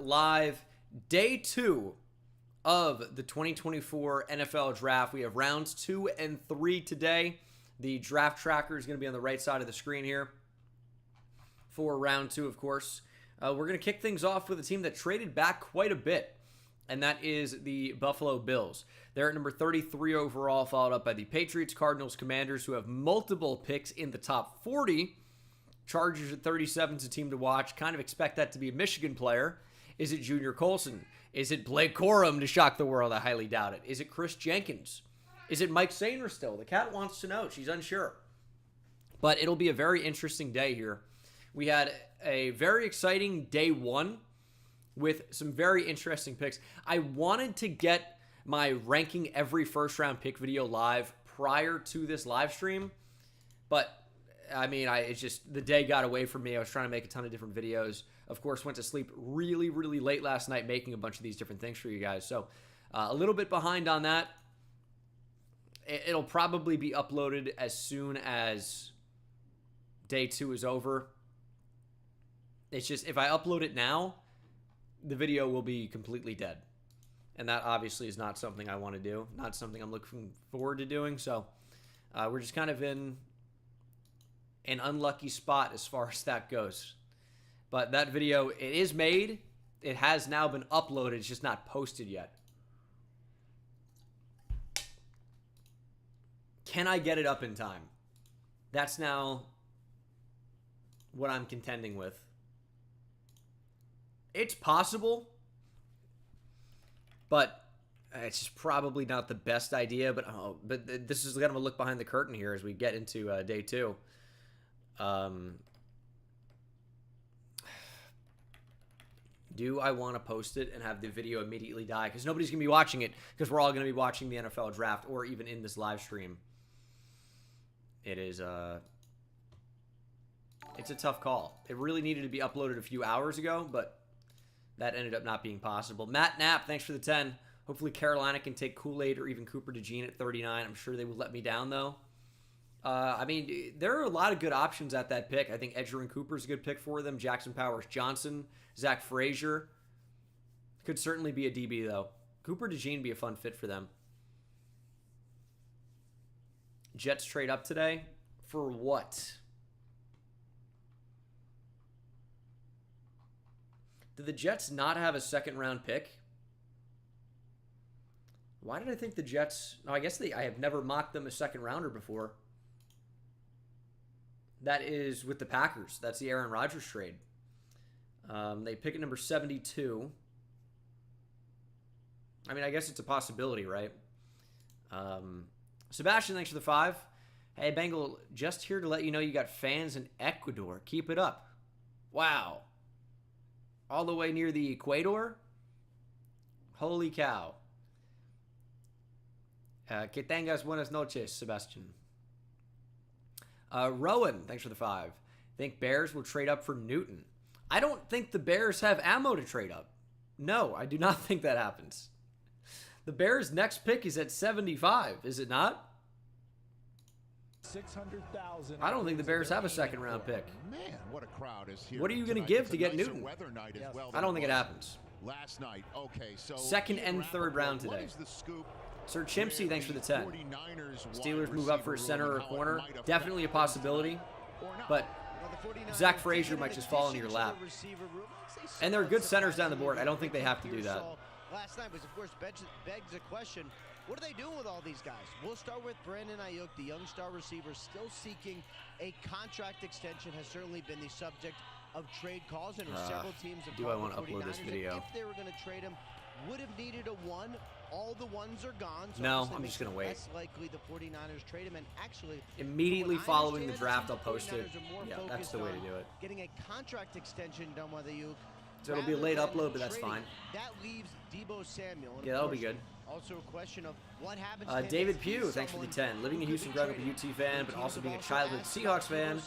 live. Day 2 of the 2024 NFL Draft. We have rounds 2 and 3 today. The draft tracker is going to be on the right side of the screen here for round 2, of course. We're going to kick things off with a team that traded back quite a bit, and that is the Buffalo Bills. They're at number 33 overall, followed up by the Patriots, Cardinals, Commanders, who have multiple picks in the top 40. Chargers at 37 is a team to watch. Kind of expect that to be a Michigan player. Is it Junior Colson? Is it Blake Corum to shock the world? I highly doubt it. Is it Chris Jenkins? Is it Mike Sainer still? The cat wants to know. She's unsure. But it'll be a very interesting day here. We had a very exciting day 1 with some very interesting picks. I wanted to get my ranking every first round pick video live prior to this live stream, but I mean, it's just the day got away from me. I was trying to make a ton of different videos. Of course, went to sleep really, really late last night making a bunch of these different things for you guys. So a little bit behind on that. It'll probably be uploaded as soon as day 2 is over. It's just, if I upload it now, the video will be completely dead. And that obviously is not something I want to do. Not something I'm looking forward to doing. So we're just kind of in an unlucky spot as far as that goes. But that video, it is made. It has now been uploaded. It's just not posted yet. Can I get it up in time? That's now what I'm contending with. It's possible, but it's just probably not the best idea. But this is kind of a look behind the curtain here as we get into day 2. Do I want to post it and have the video immediately die? Because nobody's going to be watching it, because we're all going to be watching the NFL Draft or even in this live stream. It is it's a tough call. It really needed to be uploaded a few hours ago, but that ended up not being possible. Matt Knapp, thanks for the 10. Hopefully Carolina can take Kool-Aid or even Cooper DeJean at 39. I'm sure they would let me down, though. I mean, there are a lot of good options at that pick. I think Edgerrin Cooper's a good pick for them. Jackson Powers Johnson, Zach Frazier. Could certainly be a DB, though. Cooper DeJean would be a fun fit for them. Jets trade up today? For what? Did the Jets not have a second-round pick? Why did I think the Jets... No, I guess I have never mocked them a second-rounder before. That is with the Packers. That's the Aaron Rodgers trade. They pick at number 72. I mean, I guess it's a possibility, right? Sebastian, thanks for the 5. Hey, Bengal, just here to let you know you got fans in Ecuador. Keep it up. Wow. All the way near the equator? Holy cow. Que tengas buenas noches, Sebastian. Rowan, thanks for the 5. Think Bears will trade up for Newton. I don't think the Bears have ammo to trade up. No, I do not think that happens. The Bears' next pick is at 75, is it not? 600,000. I don't think the Bears have a second-round pick. Man, what a crowd is here. What are you going to give to get Newton? I don't think it happens. Last night. Okay, so second and third round today. Sir Chimpsey, thanks for the 10. Steelers move up for a center or a corner. Definitely a possibility, but Zach Frazier might just fall into your lap. And there are good centers down the board. I don't think they have to do that. Last night was, of course, begs the question, what are they doing with all these guys? We'll start with Brandon Ayuk, the young star receiver, still seeking a contract extension, has certainly been the subject of trade calls, and several teams have do I want to upload this video? If they were going to trade him, would have needed a 1. All the ones are gone. So no, I'm just going to wait. Less likely the 49ers trade him, and actually immediately following the draft, I'll post it. Yeah, that's the way to do it. Getting a contract extension done with Ayuk. So it'll be a late upload, but that's fine. That leaves Deebo Samuel. Yeah, that'll be good. Also a question of what happens. David Pugh, thanks for the 10. Living in Houston, growing up a UT fan, but also being a childhood Seahawks fan.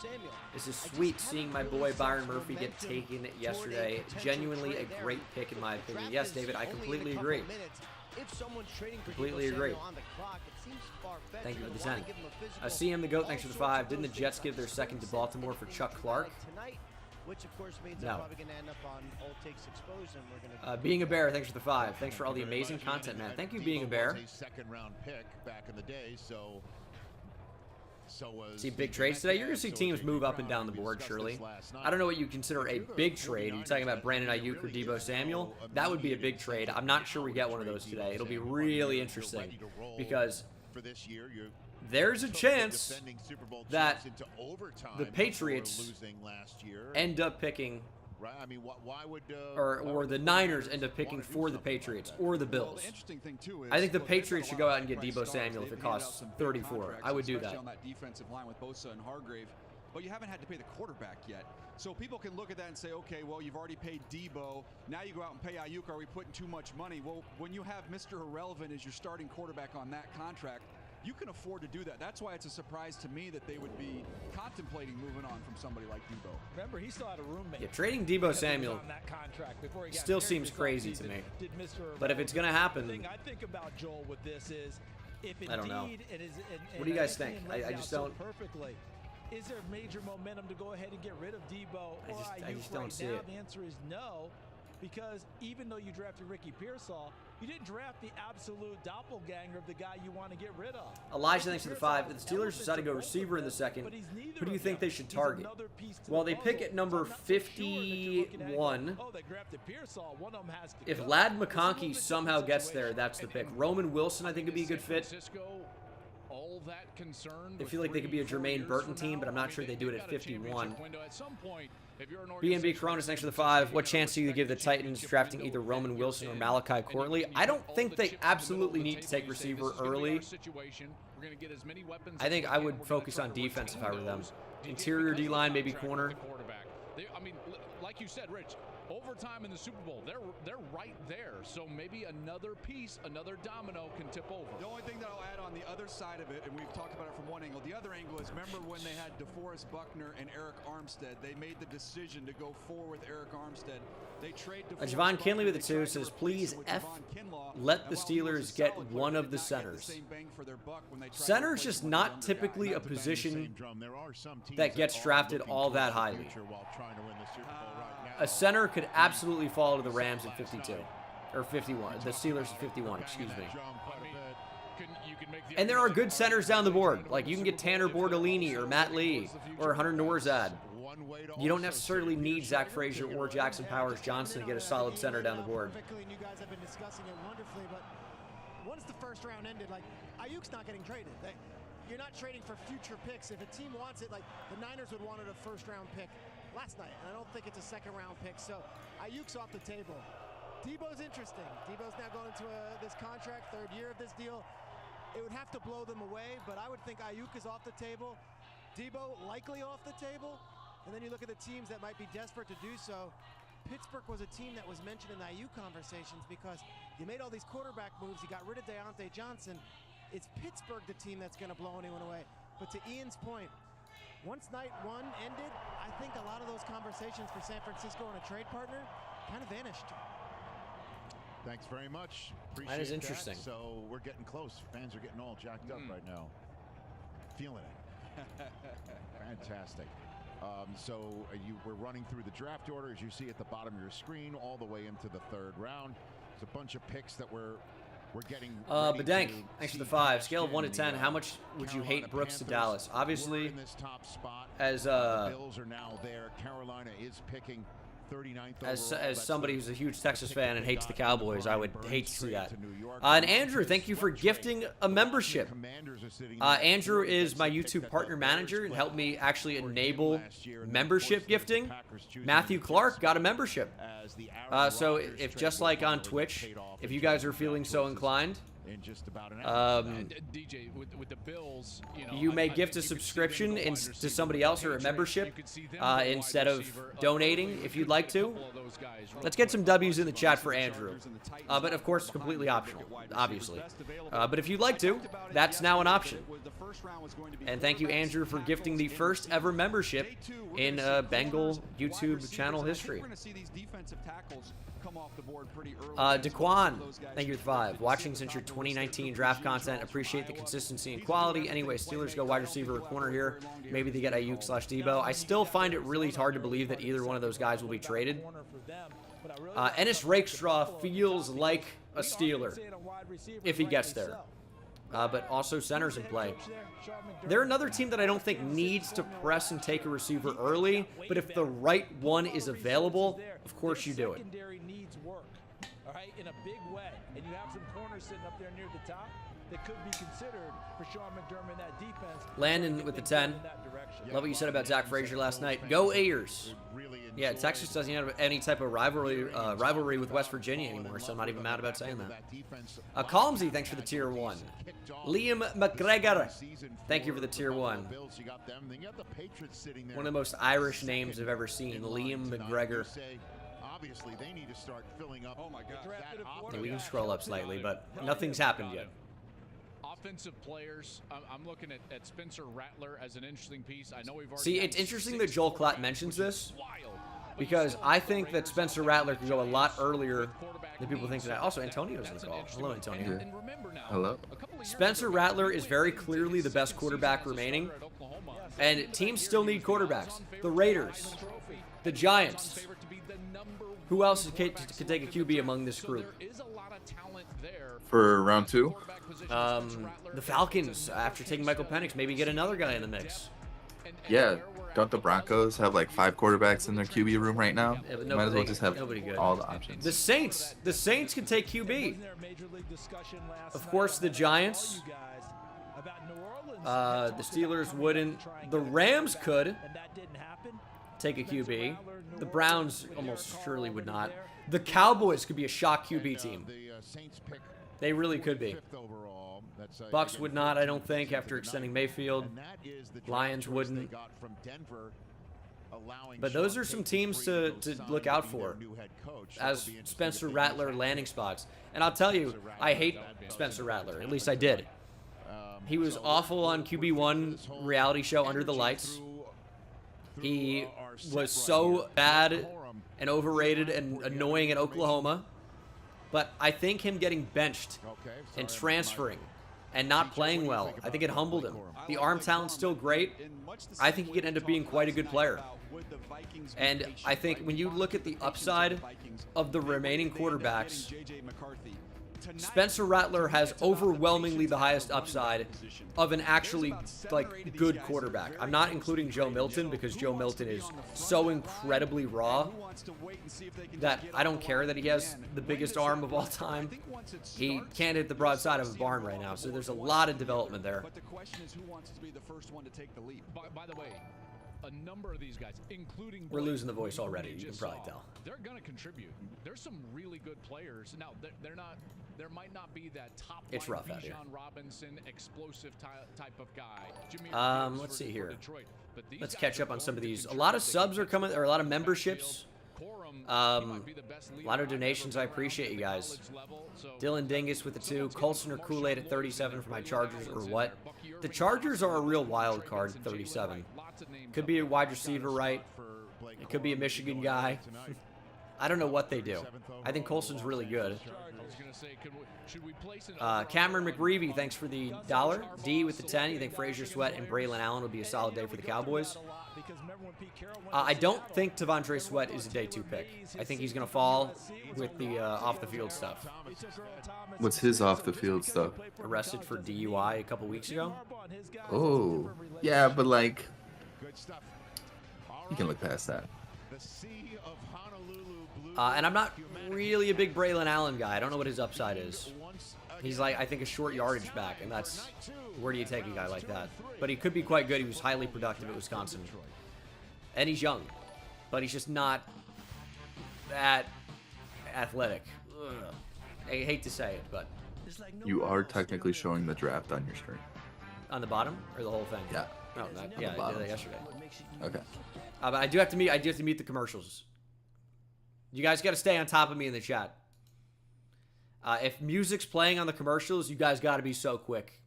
This is sweet seeing my boy Byron Murphy get taken yesterday. Genuinely a great pick in my opinion. Yes, David, I completely agree. Completely agree. Thank you for the 10. CM the GOAT, thanks for the 5. Didn't the Jets give their second to Baltimore for Chuck Clark? which of course means No. they're probably going to end up on Old Takes Exposed, and we're going to... Being a Bear, thanks for the 5. Thanks for all the amazing content, man. Thank you, Being a Bear. Was a second-round pick back in the day, so was See big trades today. You're going to see teams move up and down the board, surely. I don't know what you consider a big trade. Are you talking about Brandon Ayuk or Deebo Samuel? That would be a big trade. I'm not sure we get one of those today. It'll be really interesting because there's a chance that the Patriots end up picking, I mean, why would or the Niners end up picking for the Patriots or the Bills. I think the Patriots should go out and get Deebo Samuel if it costs 34. I would do that. On that defensive line with Bosa and Hargrave, but you haven't had to pay the quarterback yet. So people can look at that and say, okay, well, you've already paid Deebo. Now you go out and pay Ayuk. Are we putting too much money? Well, when you have Mr. Irrelevant as your starting quarterback on that contract, you can afford to do that. That's why it's a surprise to me that they would be contemplating moving on from somebody like Deebo. Remember, he still had a roommate. Yeah, trading Deebo Samuel still seems crazy to me. But if it's going to happen, the thing I think about, Joel, with this is, if I don't know. it is, What do you guys think? I just don't. Perfectly. Is there major momentum to go ahead and get rid of Deebo or I just Ayuk don't right see now? it. The answer is no, because even though you drafted Ricky Pearsall, you didn't draft the absolute doppelganger of the guy you want to get rid of. Elijah, thanks for the 5. If the Steelers decide to go receiver in the second, who do you think they should target? Well, they pick at number 51. If Lad McConkey somehow gets there, that's the pick. Roman Wilson, I think, would be a good fit. I feel like they could be a Jermaine Burton team, but I'm not sure they do it at 51. B&B Coronas, thanks for the 5. What chance do you give the Titans drafting either Roman Wilson or Malachi Cortley? I don't think they absolutely need to take receiver early. I think I would focus on defense if I were them. Interior D-line, maybe corner. I mean, like you said, Rich, overtime in the Super Bowl, they're right there. So maybe another piece, another domino can tip over. The only thing that I'll add on the other side of it, and we've talked about it from one angle, the other angle is, remember when they had DeForest Buckner and Eric Armstead, they made the decision to go forward with Eric Armstead. They trade Javon Kinley with the 2 says, please let the Steelers get one of the centers. Center's just not typically a position that gets drafted all that highly. A center could absolutely fall to the Rams at 52. Or 51. The Steelers at 51, excuse me. And there are good centers down the board. Like, you can get Tanner Bordolini or Matt Lee or Hunter Norzad. You don't necessarily need Zach Frazier or Jackson Powers Johnson to get a solid center down the board. You guys have been discussing it wonderfully, but once the first round ended, like, Ayuk's not getting traded. You're not trading for future picks. If a team wants it, like the Niners would wanted a first-round pick last night, and I don't think it's a second-round pick. So Ayuk's off the table. Deebo's interesting. Deebo's now going into this contract, 3rd year of this deal. It would have to blow them away, but I would think Ayuk is off the table. Deebo likely off the table. And then you look at the teams that might be desperate to do so. Pittsburgh was a team that was mentioned in the Ayuk conversations because you made all these quarterback moves. You got rid of Deontay Johnson. It's Pittsburgh, the team that's going to blow anyone away. But to Ian's point, once night 1 ended, I think a lot of those conversations for San Francisco and a trade partner kind of vanished. Thanks very much. Appreciate that is interesting. So we're getting close. Fans are getting all jacked up right now. Feeling it. Fantastic. We're running through the draft order, as you see at the bottom of your screen, all the way into the 3rd round. It's a bunch of picks that we're getting. Bedank, thanks for the 5. Scale of 1 to 10, how much would you hate Brooks to Dallas? Obviously, in this top spot. as the Bills are now there. Carolina is picking 39th as somebody who's a huge Texas fan and hates the Cowboys, I would hate to see that. And Andrew, thank you for gifting a membership. Andrew is my YouTube partner manager and helped me actually enable membership gifting. Matthew Clark got a membership. So if just like on Twitch, if you guys are feeling so inclined, in just about an hour. DJ, with the Bills, you may gift a subscription to somebody else or a membership instead of donating if you'd like to. Let's get some W's in the chat for Andrew. But of course, it's completely optional, obviously. But if you'd like to, that's now an option. And thank you, Andrew, for gifting the first ever membership in Bengal YouTube channel history. Daquan, thank you for the 5. Watching since your 2019 draft content. Appreciate the consistency and quality. Anyway, Steelers go wide receiver or corner here. Maybe they get Ayuk/Debo. I still find it really hard to believe that either one of those guys will be traded. Ennis Rakestraw feels like a Steeler if he gets there. But also centers in play. They're another team that I don't think needs to press and take a receiver early, but if the right one is available, of course you do it. Needs work, all right, in a big way, and you have some corners sitting up there near the top that could be considered for Sean McDermott in that defense. Landon with the 10. Love what you said about Zach Frazier last night. Go Ayers. Yeah, Texas doesn't have any type of rivalry with West Virginia anymore, so I'm not even mad about saying that. Colmsy, thanks for the tier 1. Liam McGregor, thank you for the tier 1. One of the most Irish names I've ever seen, Liam McGregor. Obviously, they need to start filling up. Oh my God. Yeah, we can scroll up slightly, but nothing's happened yet. Offensive players, I'm looking at Spencer Rattler as an interesting piece. I know we've already See, it's interesting that Joel Klatt mentions this, because I think that Spencer Rattler could go a lot earlier than people think today. Also, Antonio's in the call. Hello, Antonio. Hello. Spencer Rattler is very clearly the best quarterback remaining, and teams still need quarterbacks. The Raiders, the Giants. Who else could take a QB among this group? For round 2? The Falcons, after taking Michael Penix, maybe get another guy in the mix. Yeah. Don't the Broncos have like 5 quarterbacks in their QB room right now? Yeah, but Might as well just have good. all the options. The Saints can take QB. Of course, the Giants. The Steelers wouldn't. The Rams could take a QB. The Browns almost surely would not. The Cowboys could be a shock QB team. They really could be. Bucks would not, I don't think, after extending Mayfield. Lions wouldn't. But those are some teams to look out for as Spencer Rattler landing spots. And I'll tell you, I hate Spencer Rattler. At least I did. He was awful on QB1 reality show Under the Lights. He was so bad and overrated and annoying at Oklahoma. But I think him getting benched and transferring and not playing well, I think it humbled him. The arm talent's still great. I think he could end up being quite a good player. And I think when you look at the upside of the remaining quarterbacks, Spencer Rattler has overwhelmingly the highest upside of an actually like good quarterback. I'm not including Joe Milton because Joe Milton is so incredibly raw that I don't care that he has the biggest arm of all time. He can't hit the broadside of a barn right now, so there's a lot of development there. But the question is, who wants to be the first one to take the leap? By the way, a number of these guys, including We're losing the voice already. You can probably tell. They're going to contribute. There's some really good players. Now, they're not. There might not be that top. It's rough out here. Bijan Robinson, explosive type of guy. Let's see here. Let's catch up on some of these. A lot of subs are coming, or a lot of memberships. A lot of donations. I appreciate you guys. Dylan Dingus with the 2. Colson or Kool-Aid at 37 for my Chargers, or what? The Chargers are a real wild card at 37. Could be a wide receiver, right? It could be a Michigan guy. I don't know what they do. I think Colson's really good. Cameron McReevy, thanks for the $1. D with the 10. You think Frazier Sweat and Braylon Allen will be a solid day for the Cowboys? I don't think Tavondre Sweat is a day 2 pick. I think he's going to fall with the off-the-field stuff. What's his off-the-field stuff? Arrested for DUI a couple weeks ago. Oh, yeah, but like, you can look past that. And I'm not really a big Braylon Allen guy. I don't know what his upside is. He's like, I think, a short yardage back, and that's, where do you take a guy like that? But he could be quite good. He was highly productive at Wisconsin. And he's young, but he's just not that athletic. Ugh. I hate to say it, but. You are technically showing the draft on your screen. On the bottom, or the whole thing? Yeah. No, not, yeah, I did that yesterday. Okay. But I do have to mute the commercials. You guys got to stay on top of me in the chat. If music's playing on the commercials, you guys got to be so quick.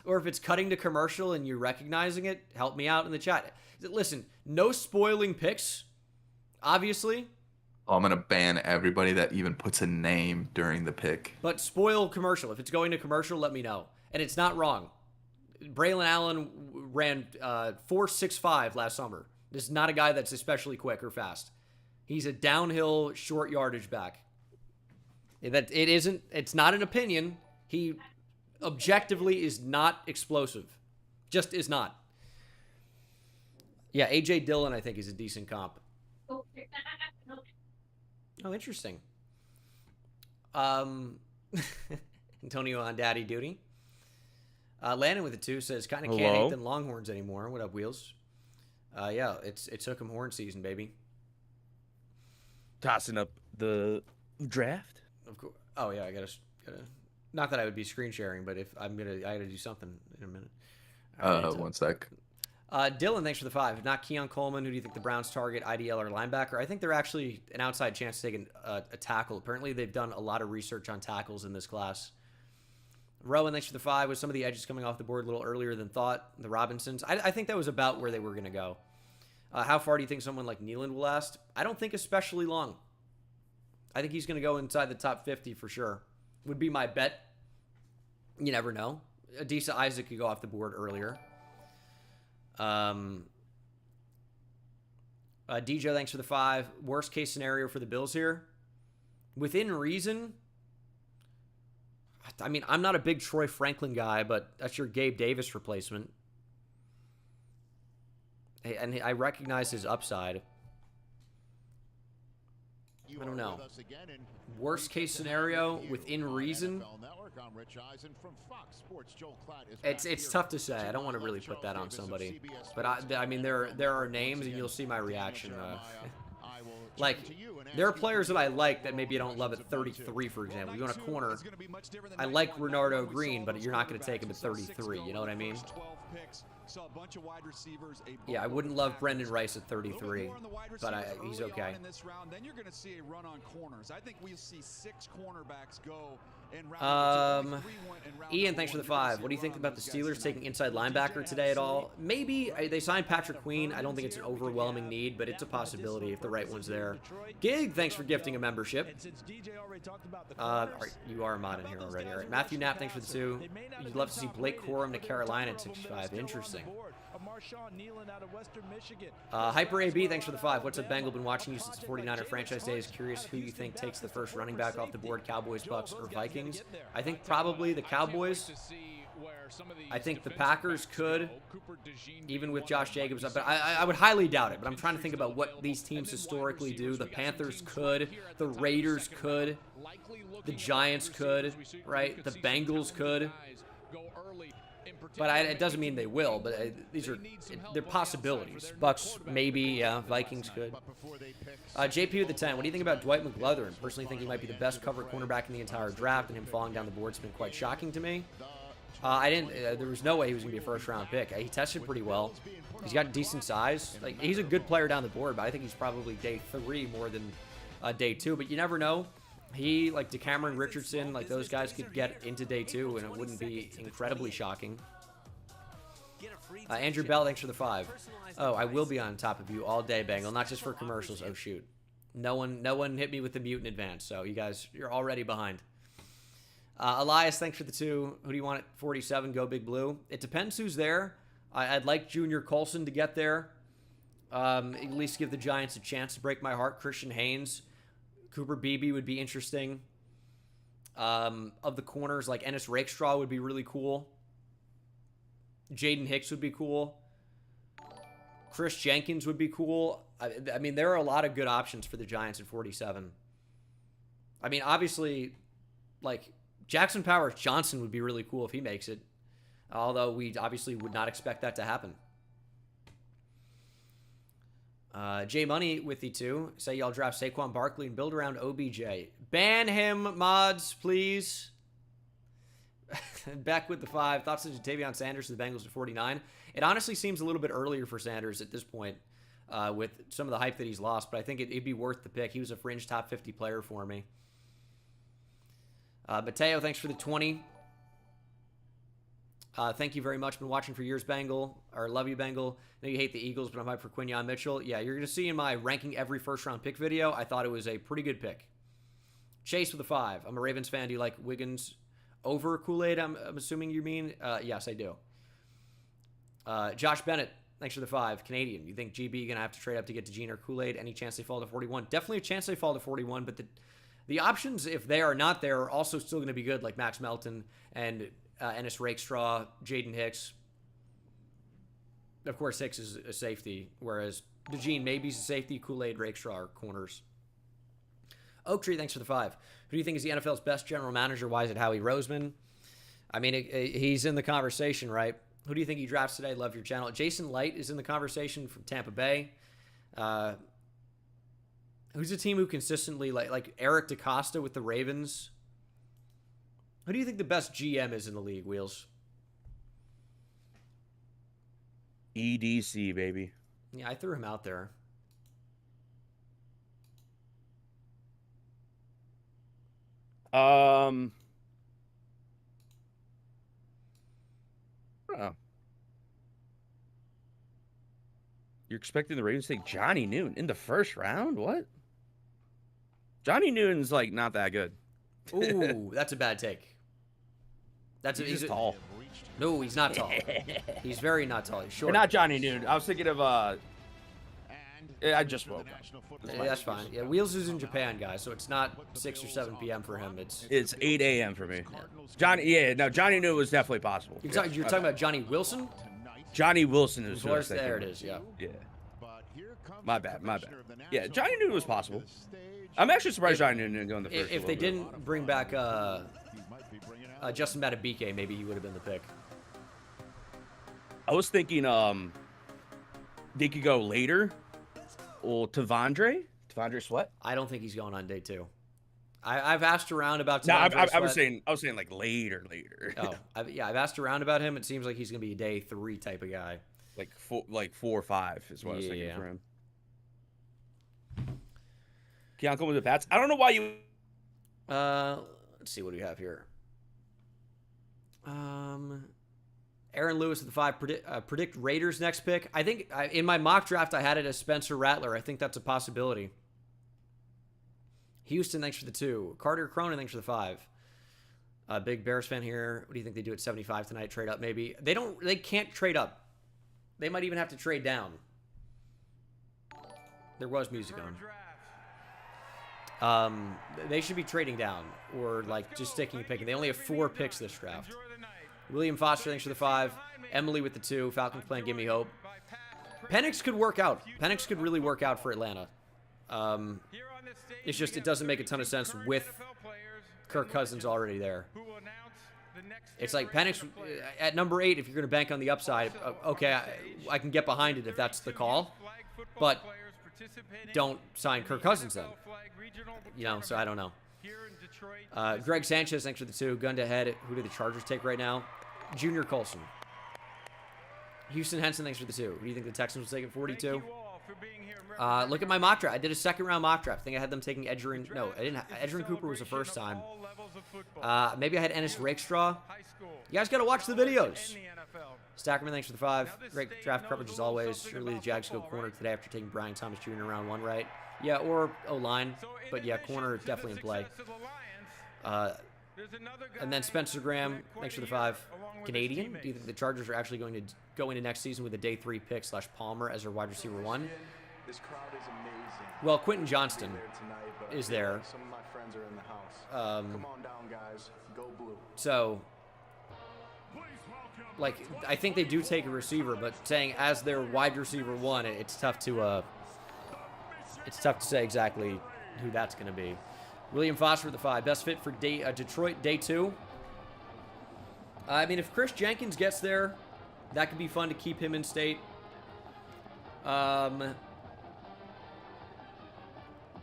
Or if it's cutting to commercial and you're recognizing it, help me out in the chat. Listen, no spoiling picks, obviously. Oh, I'm gonna ban everybody that even puts a name during the pick. But spoil commercial. If it's going to commercial, let me know. And it's not wrong. Braylon Allen ran 4.65 last summer. This is not a guy that's especially quick or fast. He's a downhill short yardage back. It's not an opinion. He objectively is not explosive. Just is not. Yeah, AJ Dillon, I think, is a decent comp. Oh, interesting. Antonio on daddy duty. Landon with the 2 says, kind of can't hate them Longhorns anymore. What up, Wheels? Yeah, it took him horn season, baby. Tossing up the draft. Of course. Oh yeah, I gotta. Not that I would be screen sharing, but if I gotta do something in a minute. Right, 1 sec. Dylan, thanks for the 5. If not Keon Coleman, who do you think the Browns target, IDL or linebacker? I think they're actually an outside chance to take a tackle. Apparently, they've done a lot of research on tackles in this class. Rowan, thanks for the 5. With some of the edges coming off the board a little earlier than thought, the Robinsons, I think that was about where they were going to go. How far do you think someone like Nealand will last? I don't think especially long. I think he's going to go inside the top 50 for sure. Would be my bet. You never know. Adisa Isaac could go off the board earlier. DJ, thanks for the 5. Worst case scenario for the Bills here? Within reason, I mean, I'm not a big Troy Franklin guy, but that's your Gabe Davis replacement. And I recognize his upside. I don't know. Worst case scenario, within reason. It's tough to say. I don't want to really put that on somebody. But I mean, there are names, and you'll see my reaction. Like, there are players that I like that maybe you don't love at 33, for example. You go in a corner, I like Renardo Green, but you're not going to take him at 33. You know what I mean? Yeah, I wouldn't love Brendan Rice at 33, but he's okay. Then you're going to see a run on corners. I think we'll see 6 cornerbacks go in Ian, thanks for the 5. What do you think about the Steelers taking inside linebacker today at all? Maybe. They signed Patrick Queen. I don't think it's an overwhelming need, but it's a possibility if the right one's there. Gig, thanks for gifting a membership. You are a mod in here already. All right. Matthew Knapp, thanks for the 2. You'd love to see Blake Corum to Carolina at 65. Interesting. Hyper AB, thanks for the 5. What's up, Bengal? Been watching you since the 49er franchise days. Curious who you think takes the first running back off the board, Cowboys, Bucks, or Vikings? I think probably the Cowboys. I think the Packers could, even with Josh Jacobs. But I would highly doubt it. But I'm trying to think about what these teams historically do. The Panthers could. The Raiders could. The Giants could. Right? The Bengals could. But it doesn't mean they will. But they're possibilities. Bucks, maybe. Yeah, Vikings could. JP with the 10. What do you think about Dwight McLeather? Personally think he might be the best cover cornerback in the entire draft, and him falling down the board's been quite shocking to me. There was no way he was going to be a first-round pick. He tested pretty well. He's got decent size. Like, he's a good player down the board, but I think he's probably day 3 more than day 2. But you never know. He, like DeCameron Richardson, like those guys could get into day 2, and it wouldn't be incredibly shocking. Andrew Bell, thanks for the 5. Oh, I will be on top of you all day, Bengal, not just for commercials. Oh, shoot. No one hit me with the mute in advance, so you guys, you're already behind. Elias, thanks for the 2. Who do you want at 47? Go Big Blue. It depends who's there. I'd like Junior Colson to get there. At least give the Giants a chance to break my heart. Christian Haynes. Cooper Beebe would be interesting. Of the corners, like Ennis Rakestraw would be really cool. Jaden Hicks would be cool. Chris Jenkins would be cool. I mean, there are a lot of good options for the Giants at 47. I mean, obviously, like, Jackson Powers Johnson would be really cool if he makes it. Although we obviously would not expect that to happen. J Money with the 2. Say y'all draft Saquon Barkley and build around OBJ. Ban him, mods, please. Back with the 5. Thoughts on Jatavion Sanders to the Bengals at 49. It honestly seems a little bit earlier for Sanders at this point with some of the hype that he's lost, but I think it'd be worth the pick. He was a fringe top 50 player for me. Mateo, thanks for the 20. Thank you very much. Been watching for years, Bengal. Or love you, Bengal. I know you hate the Eagles, but I'm hyped for Quinyon Mitchell. Yeah, you're going to see in my ranking every first-round pick video, I thought it was a pretty good pick. Chase with a 5. I'm a Ravens fan. Do you like Wiggins over Kool-Aid, I'm assuming you mean? Yes, I do. Josh Bennett, thanks for the 5. Canadian. You think GB going to have to trade up to get to Gene or Kool-Aid? Any chance they fall to 41? Definitely a chance they fall to 41, but the options, if they are not there, are also still going to be good, like Max Melton and Ennis Rakestraw, Jaden Hicks. Of course, Hicks is a safety, whereas DeGene maybe is a safety, Kool-Aid, Rakestraw are corners. Oak Tree, thanks for the 5. Who do you think is the NFL's best general manager? Why is it Howie Roseman? I mean, he's in the conversation, right? Who do you think he drafts today? Love your channel. Jason Light is in the conversation from Tampa Bay. Who's a team who consistently, like Eric DaCosta with the Ravens? Who do you think the best GM is in the league, Wheels? EDC, baby. Yeah, I threw him out there. Oh. You're expecting the Ravens to take Johnny Newton in the first round? What? Johnny Newton's like not that good. Ooh, that's a bad take. He's tall. No, he's not tall. He's very not tall. He's short. Not Johnny Newton. I was thinking of I just woke up. Yeah, that's fine. Yeah, Wheels is in Japan, guys, so it's not 6 or 7 p.m. for him. It's 8 a.m. for me. Johnny Newton was definitely possible. You're talking about Johnny Wilson? Johnny Wilson is what I was thinking. There it is, yeah. Yeah. My bad. Yeah, Johnny Newton was possible. I'm actually surprised Johnny Newton didn't go in the first. If they didn't bring back Justin Matabike, maybe he would have been the pick. I was thinking they could go later. Or Tavondre Sweat. I don't think he's going on day 2. I've asked around about. No, I was saying like later. Oh, I've asked around about him. It seems like he's gonna be a day 3 type of guy. Like 4 or 5 is what I was thinking for him. Keon with the Pats. I don't know why you. Let's see what we have here. Aaron Lewis at the 5. Predict Raiders next pick. I think in my mock draft I had it as Spencer Rattler. I think that's a possibility. Houston, thanks for the 2. Carter Cronin, thanks for the 5. Big Bears fan here. What do you think they do at 75 tonight? Trade up maybe. They can't trade up. They might even have to trade down. There was music on. They should be trading down or like just sticking a pick. They only have 4 picks this draft. William Foster, thanks for the 5. Emily with the 2. Falcons playing Give Me Hope. Penix could work out. Penix could really work out for Atlanta. It's just it doesn't make a ton of sense with Kirk Cousins already there. It's like Penix at number 8, if you're going to bank on the upside, okay, I can get behind it if that's the call. But don't sign Kirk Cousins then. So I don't know. Greg Sanchez, thanks for the 2. Gun to head. Who do the Chargers take right now? Junior Colson. Houston Henson, thanks for the 2. Who do you think the Texans will take at 42? Look at my mock draft. I did a second-round mock draft. I think I had them taking Edgerrin. No, I didn't. Edgerrin Cooper was the first time. Maybe I had Ennis Rakestraw. You guys got to watch the videos. Stackerman, thanks for the 5. Great draft coverage as always. Surely the Jags go corner today after taking Brian Thomas Jr. round 1, right? Yeah, or O-line. But yeah, corner definitely in play. And then Spencer Graham, thanks for the 5. Canadian, do you think the Chargers are actually going to go into next season with a day 3 pick / Palmer as their wide receiver 1? This crowd is amazing. Well, Quentin Johnston is there. Some of my friends are in the house. Come on down, guys. Go blue. So, like, I think they do take a receiver, but saying as their wide receiver 1, it's tough to say exactly who that's going to be. William Foster with the 5. Best fit for Detroit day 2. I mean, if Chris Jenkins gets there, that could be fun to keep him in state.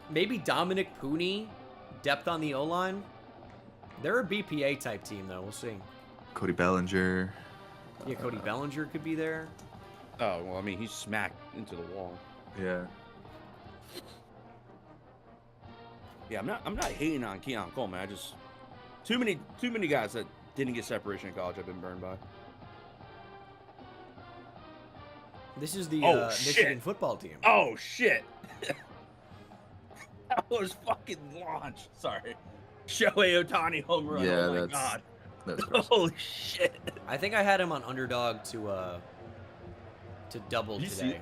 Maybe Dominic Pooney, depth on the O-line. They're a BPA type team, though. We'll see. Cody Bellinger. Yeah, Cody Bellinger could be there. Oh, well, I mean, he's smacked into the wall. Yeah. Yeah, I'm not hating on Keon Coleman. I just too many guys that didn't get separation in college I've been burned by. This is the shit. Michigan football team. Oh shit! That was fucking launched. Sorry. Shohei Ohtani home run. Yeah, Oh my that's god. gross. Holy shit. I think I had him on underdog to double You today.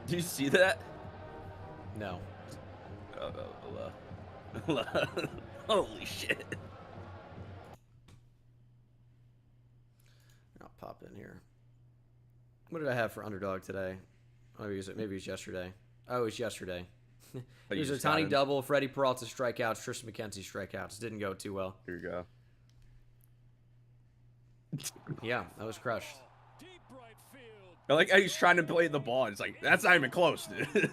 Do you see that? No. Holy shit. I'll pop in here. What did I have for underdog today? Oh, maybe it was yesterday. Oh, it was yesterday. It was a tiny double, Freddie Peralta strikeouts, Tristan McKenzie strikeouts. Didn't go too well. Here you go. Yeah, I was crushed. I like how he's trying to play the ball. It's like, that's not even close, dude.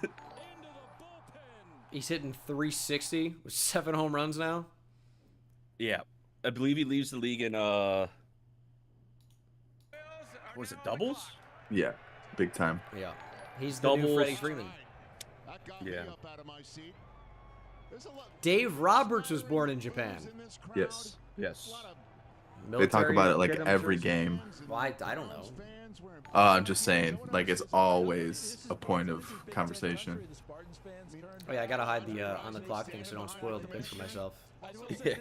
He's hitting 360 with 7 home runs now. Yeah. I believe he leaves the league in, was it doubles? Yeah, big time. Yeah. He's the new Freddie Freeman. Yeah. Dave Roberts was born in Japan. Yes. Yes. They talk about it like every game. Well, I don't know. I'm just saying, like, it's always a point of conversation. Oh yeah, I gotta hide the on the clock thing so I don't spoil the pick for myself. Yeah.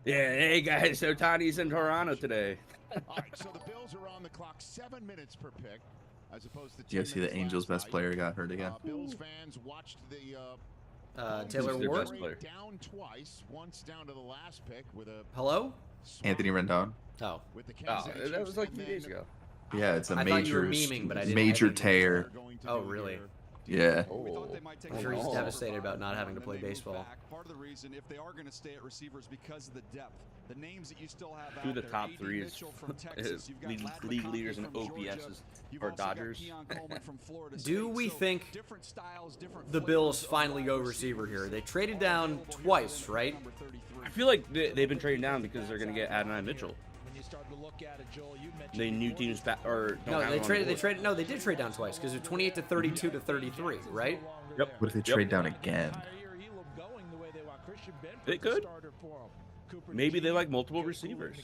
Yeah, hey guys, Ohtani's in Toronto today. All right, so the Bills are on the clock, 7 minutes per pick, as opposed to 2 You see the Angels' best player got hurt again. Bills fans watched the Taylor their Ward. best player? down twice, once down to the last pick with a Hello? Anthony Rendon. Oh. with the Oh, Kansas City that was like Chiefs, 2 days ago. Yeah, it's a I thought you were major, memeing, but I didn't- major I didn't- tear. Oh, really? Yeah. I'm sure he's devastated about not having to play baseball. Part of the reason, if they are going to stay at receivers, because of the depth, the names that you still have Who out the there, top A.D. 3 is Mitchell from Texas, you've got league Ladd leaders in McConkey from Georgia, OPSs you've or also got Dodgers. Keon Coleman from Florida Do State. we So think different styles, different the Bills flavors of finally go wide receiver here? They receivers. traded down twice, right? Number 33. I feel like they've been trading down because they're going to get Adonai Mitchell. When you start to look at it, Joel, you mentioned They new teams back or don't No, have they him on traded. the They traded. No, they did trade down twice because it's 28 to 32 to 33, right? Yep. What if they trade down again? They could. Maybe they like multiple receivers.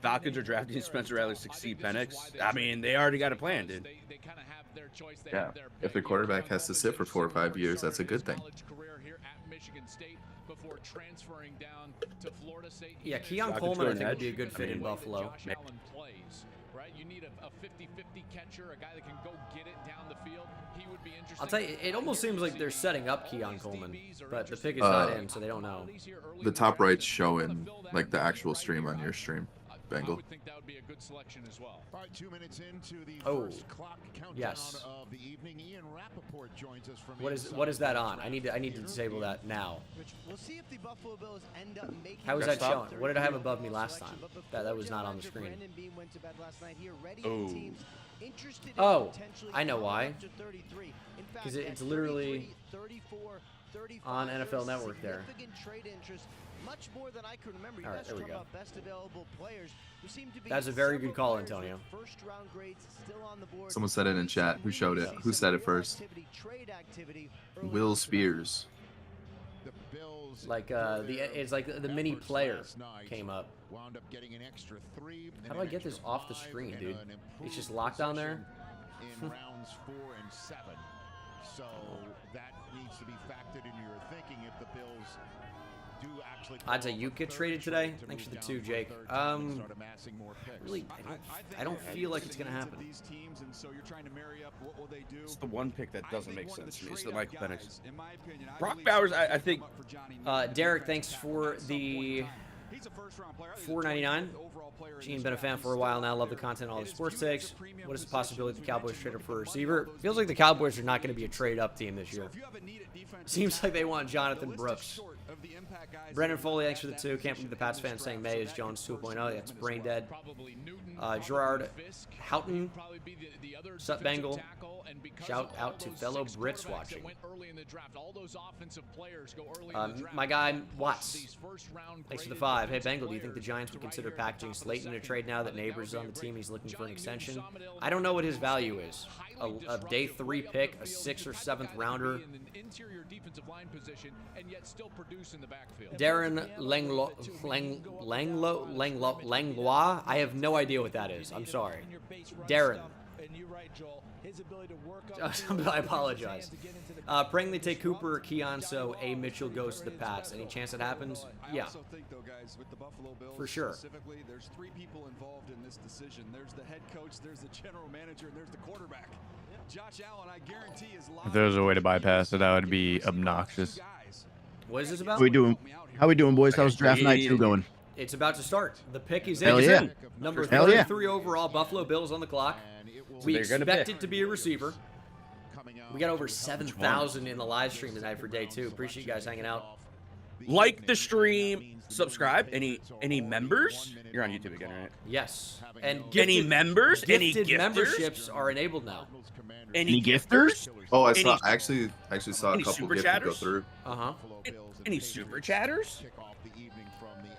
Falcons are drafting Spencer Rattler, succeed Penix. I mean, they already got a plan, dude. They kind of have their choice. They Yeah. have their If the pick. quarterback has to sit for 4 or 5 years, that's a good thing. College career here at Michigan State before transferring down to Florida State. Yeah, Even Keon as- Coleman I an think would be a edge. good fit in the way that Buffalo. Josh Allen plays, right? You need a 50-50 catcher, a guy that can go get it down the field. He would be interesting. I'll tell you, it almost seems like they're setting up Keon Coleman, but the pick is not in, so they don't know. The top right's showing like the actual stream on your stream, I Bengal. would think that would be a good selection as well. All right, 2 minutes into the Oh. first clock countdown Yes. of the evening. Ian Rappaport joins us from What is that on? I need to disable that now. We'll see if the Buffalo Bills end up making. How was that Desktop? showing? What did I have above me last time? That was not on the screen. Brandon Beam went to bed last night here, ready Oh. teams interested in Oh, potentially I know going why. up to 33. In fact, 'Cause it's at literally 33, 34, 35, on NFL there's Network there. significant trade interest, much more than I can remember. You All right, guys there we talk go. about best available players. There seem to be That's a very good several call, players with Antonio. first-round grades still on the board. Someone said it in chat. Who showed it? Who said it first? Trade activity early Will on tonight. Spears. The Bills Like it's like the mini efforts player last night came up. wound up getting an extra 3. How do I get this off the screen, dude? It's just locked on there. In rounds 4 and 7. So that needs to be factored into your thinking if the Bills do actually. Odds that you get traded today? Thanks for the 2, Jake. Really, I don't feel like it's gonna happen. These teams, and so you're trying to marry up. What will they do? It's the one pick that I doesn't think make one of sense to me. It's trade the Michael up Penix. guys, in my opinion, I Brock believe Bowers, somebody I think- come up for Johnny Newton. Derek, thanks for the He's a first-round player. I think he's $4.99. the overall player in Gene, this been a draft. fan for a while now. Love the content, all the It is sports viewed as takes. a premium What is the position, possibility as the we Cowboys mentioned traded for a before. receiver? Feels like the Cowboys are not going to be a trade-up team this So year. if you have a need at defense, Seems like they want Jonathan the list is Brooks. short of the impact guys Brendan that Foley, are thanks for the at 2. that Can't believe the Pats position in fan this saying draft. May So is that Jones could force 2.0. them That's as brain well. dead. Probably Newton, Gerard Fisk, Houghton. he'd probably be the other Sup, defensive Bengal? tackle, and because Shout of all out to those fellow 6 Brits quarterbacks watching. that went early in the draft, all those offensive players go early in the draft. My guy, Push Watts. these first-round Thanks for the graded 5. Hey, defensive Bengal, do you think the players Giants would to right consider here at the packaging top of the Slayton in a second? trade now I that think that Neighbors is would on be the a team? great He's looking for an Johnny extension. Newton, Samadale, I don't know what his value Newton, is. highly A day disruptive 3 way up pick, the a field. 6th or The type of 7th guy that can rounder. be in an interior defensive line position and yet still produce in the backfield. Darren Langlois. I have no idea what that is. I'm sorry. Darren, And you're right, Joel. His ability to work I apologize. Praying they take Cooper or Keon, so A. Mitchell goes to the Pats. Any chance that happens? Yeah. I also think, though, guys, with the Buffalo Bills for sure. specifically, there's 3 people involved in this decision. There's the head coach, there's the general manager, and there's the quarterback. Josh Allen, I guarantee, is if there was a way to bypass it, that would be obnoxious. What is this about? How we doing, boys? How's draft night 2 going? It's about to start. The pick is in. Hell yeah. Number Hell yeah. 33 overall, Buffalo Bills on the clock. We expect it to be a receiver. We got over 7,000 in the live stream tonight for day 2. Appreciate you guys hanging out. Like the stream, subscribe. Any members? You're on YouTube again, right? Yes. And any members? Any gifted gifters? memberships are enabled now. Any gifters? Oh, I actually saw a any couple super gifts go chatters? through. Any super chatters?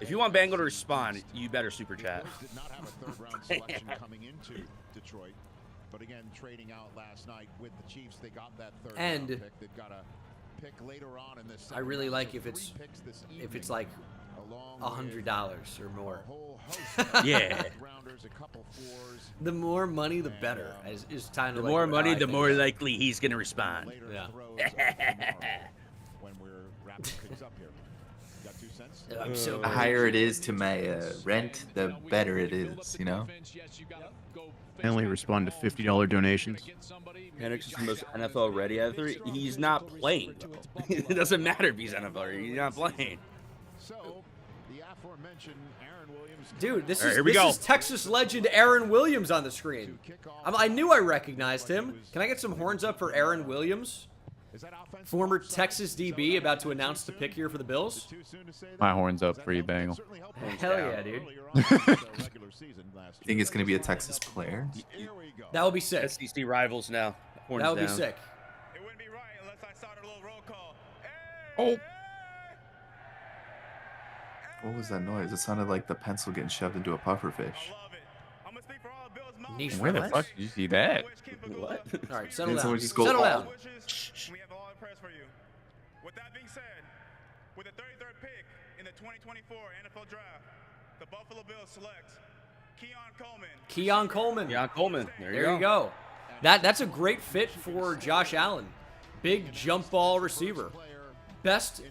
If you want Bengal to respond, you better super chat. But again, trading out last night with the Chiefs, they got that third and round pick. They've got a pick later on in this. I really like if it's like $100 or more. Yeah. The more money, the better. Is kind of the more money, the more likely he's gonna respond. Yeah. When we're wrapping things up here. Got 2 cents? I'm so The higher it is to my rent, the better it is, you know? I only respond to $50 donations. Penix is the most NFL ready athlete. He's not playing, though. It doesn't matter if he's NFL ready. He's not playing. So, the aforementioned Aaron Williams. Dude, this Right, is Texas legend Aaron Williams on the screen. I knew I recognized him. Can I get some horns up for Aaron Williams? Former Texas DB about to announce the pick here for the Bills. My horns up for you, Bengal. Hell yeah, dude. Think it's gonna be a Texas player? That would be sick. SEC rivals now. Horns that would be down. sick. It wouldn't be right unless I started a little roll call. Oh. What was that noise? It sounded like the pencil getting shoved into a pufferfish. Where the fuck did you see that? What? All right, settle Did down. someone just go Settle off? down. We have all the press for you. With that being said, with the 33rd pick in the 2024 NFL Draft, the Buffalo Bills select Keon Coleman. Keon Coleman. Keon Coleman. There you go. That's a great fit for Josh Allen. Big jump ball receiver. Best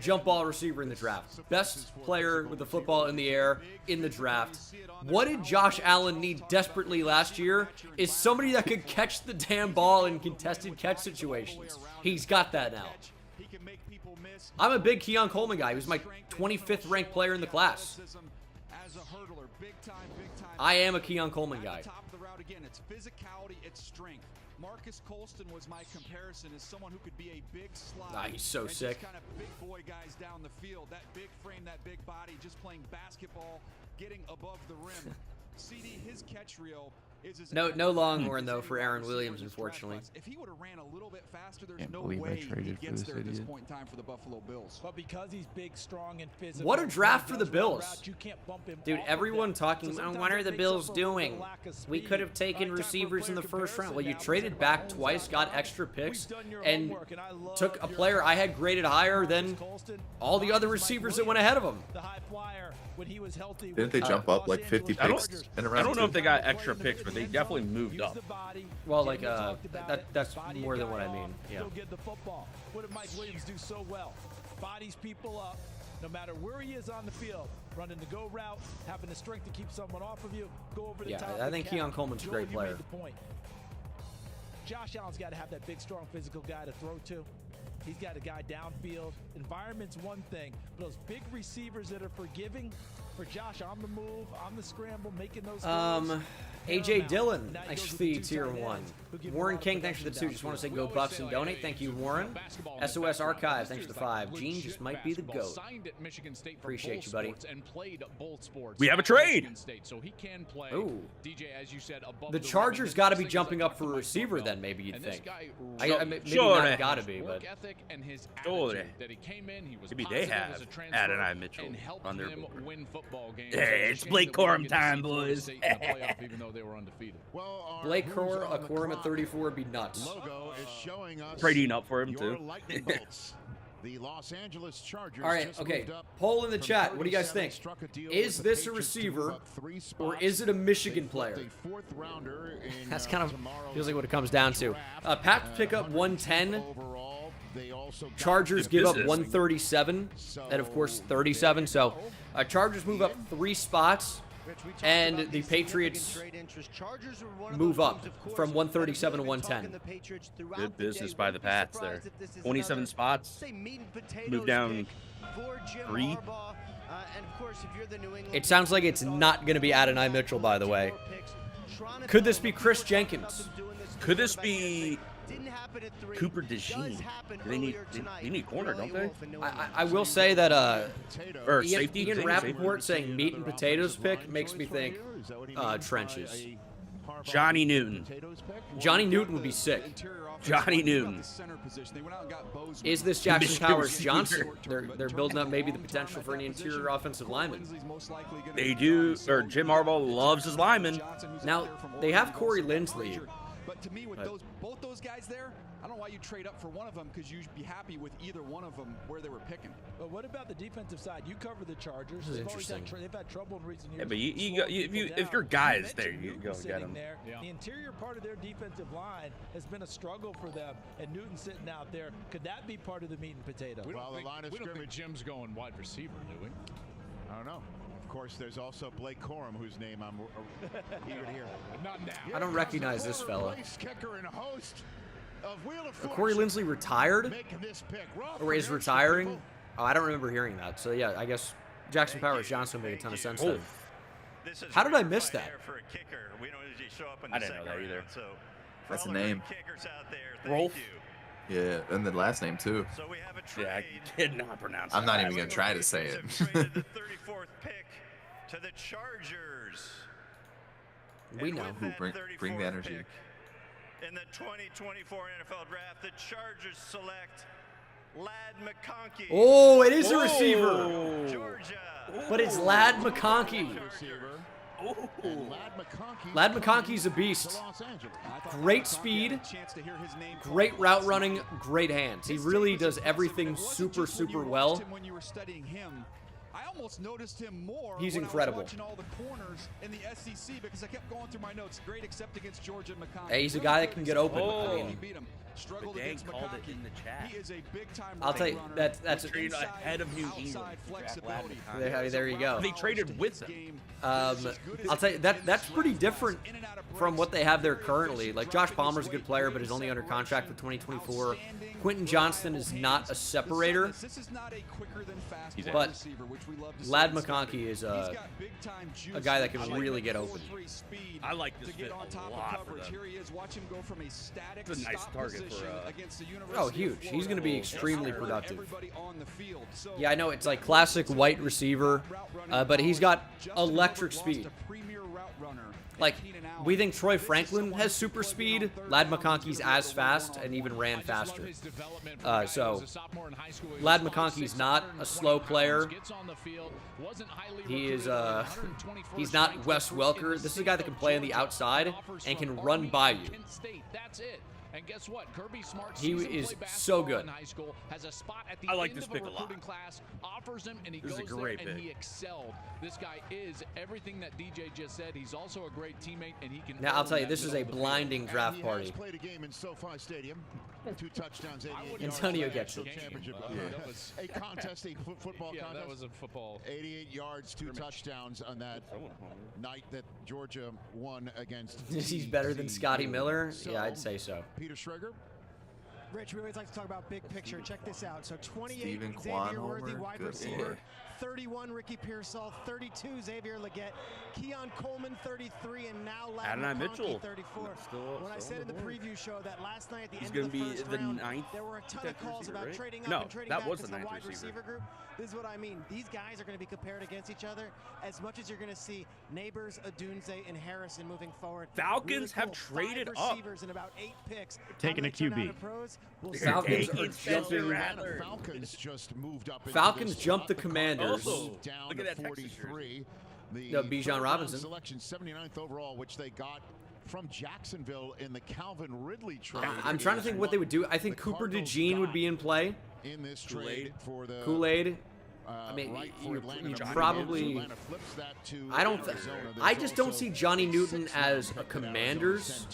jump ball receiver in the draft. Best player with the football in the air in the draft. What did Josh Allen need desperately last year is somebody that could catch the damn ball in contested catch situations. He's got that now. I'm a big Keon Coleman guy. He was my 25th ranked player in the class. I am a Keon Coleman guy. It's physicality, it's strength. Marcus Colston was my comparison as someone who could be a big slot. He's so sick. Kind of big boy guys down the field. That big frame, that big body, just playing basketball, getting above the rim. CD, his catch reel is no Longhorn though for Aaron Williams, unfortunately. If he would have ran a little bit faster, there's Can't no believe I way he traded for gets this there at this idiot. point in time for the Buffalo Bills. But because he's big, strong, and physical. What a draft for the Bills. You can't bump him Dude, off everyone of talking, them. So what are the sometimes it Bills makes up for the doing? lack of We speed. could have taken All right, time for receivers in the player first round. Well, you comparison traded now. back Let's twice, talk got about extra picks, We've done your and homework, and I love took a your player I had graded higher than Colston. all the other receivers that went ahead of him. The high flyer when he was healthy. Didn't they jump up like 50 I picks don't, in a I round? don't know if they got extra picks, but they definitely moved up. Well, like, that's more than what I mean. Yeah. Go get the football. What did Mike Williams do so well? Bodies people up, no matter where he is on the field. Running the go route, having the strength to keep someone off of you, go over the Yeah, top. I think Keon Coleman's a great Joel, you player. made the point. Josh Allen's got to have that big, strong, physical guy to throw to. He's got a guy downfield. Environment's one thing, but those big receivers that are forgiving for Josh on the move, on the scramble, making those throws, AJ Dillon, thanks for the tier 1. Warren King, thanks for the 2. Just want to say go Bucks and donate. Thank you, Warren. SOS Archive, thanks for the 5. Gene just might be the GOAT. Appreciate you, buddy. We have a trade. Ooh. The The Chargers got to be jumping up for a receiver then, maybe you'd think. Maybe Sure. not got to be, but... Sure. Maybe they have Adonai Mitchell on their board. Hey, it's Blake Corum time, boys. Well, Blake Corum at 34 would be nuts. logo is showing us Trading up for him, your too. lightning bolts. The Los Angeles Chargers. All right, okay. Poll in the chat. What do you guys think? Is this a receiver or is it a Michigan player? That's kind of feels like what it comes down to. Pats pick up 110. Chargers give up 137 and, of course, 37. So Chargers move up 3 spots. And the Patriots move up from 137 to 110. Good business by the Pats there. 27 spots. Move down 3. It sounds like it's not going to be Adonai Mitchell, by the way. Could this be Chris Jenkins? Could this be Cooper DeJean? They need corner, don't they? I will say that or safety. Ian Rappaport saying meat and potatoes pick makes me think trenches. Johnny Newton. Johnny Newton would be sick. Johnny Newton. Is this Jackson Powers Johnson? They're building up maybe the potential for an interior offensive lineman. They do, or Jim Harbaugh loves his linemen. Now, they have Corey Linsley. But to me, with both those guys there, I don't know why you trade up for one of them, because you'd be happy with either one of them where they were picking. But what about the defensive side? You cover the Chargers. This is interesting. They've had trouble in recent years. Yeah, but if your guy is there, you go get him. Yeah. The interior part of their defensive line has been a struggle for them, and Newton sitting out there. Could that be part of the meat and potato? We don't think Jim's going wide receiver, do we? I don't know. Of course, there's also Blake Corum, whose name I'm eager to hear. Not now. I don't recognize this fella. Kicker and host of Wheel of Corey Linsley retired? this pick. Or is retiring? Oh, I don't remember hearing that. So, yeah, I guess Jackson Powers Johnson made a ton of sense then. How did I miss that? I didn't know that either. That's a name. Rolf? Yeah, and the last name, too. Yeah, I did not pronounce it. I'm not even going to try to say it. The 34th pick to the Chargers. We know who bring the energy. In the 2024 NFL Draft, the Chargers select Lad McConkey. Oh, it is a receiver. Georgia. But it's Lad McConkey. Lad McConkey's a beast. Great speed, great route running, great hands. He really does everything super, super well. I almost noticed him more. He's when incredible. I was watching all the corners in the SEC because I kept going through my notes. Great except against Georgia and McConkey. Hey, he's a guy that can get open. I mean, struggled against called McConkey. it in the chat. He is a big time. I'll tell you that's ahead of New England. There you go. They traded with him. I'll tell you that's pretty different from what they have there currently. Like Josh Palmer's a good player, but is only under contract for 2024. Quentin Johnston is not a separator, but Lad McConkey is a guy that can really get open. I like this fit a lot for them. It's a nice target for huge. He's going to be extremely productive. Yeah, I know it's like classic white receiver, but he's got electric speed. Like, we think Troy Franklin has super speed. Lad McConkey's as fast and even ran faster. So, Lad McConkey's not a slow player. He is, he's not Wes Welker. This is a guy that can play on the outside and can run by you. And guess what? Kirby Smart, he is so good. I like this pick a lot. Offers him and he goes there and he excelled. This guy is everything that DJ just said. He's also a great teammate and he can. Now I'll tell you, this is a blinding draft party. Played a game in SoFi Stadium. 2 touchdowns. Antonio gets it. A contest, a football contest. That was a football. 88 yards, 2 touchdowns on that night that Georgia won against. He's better than Scotty Miller? Yeah, I'd say so. Peter Schrager. Rich, we always like to talk about big picture. Check this out. So 28, Kwan Xavier Worthy, wide receiver. Lord. 31, Ricky Pearsall. 32, Xavier Leggett. Keon Coleman, 33, and now Lad Adonai McConkey, Mitchell. 34. When I said in the preview show that last night at the end going of to the be first the round, 9th there were a ton of calls about trading up and trading that back was the because 9th wide receiver group. This is what I mean. These guys are going to be compared against each other as much as you're going to see Neighbors, Adunze, and Harrison moving forward. Falcons have traded up. 5 receivers and about 8 picks. Taking a QB. Falcons just moved up. Falcons jumped the Commanders. Down Look at that 43. The Bijan Robinson selection, 79th overall, which they got from Jacksonville in the Calvin Ridley trade. I'm trying to think what they would do. I think Cooper DeJean would be in play. in this trade for the Kool-Aid. I mean, you probably. I just don't see Johnny Newton as a Commanders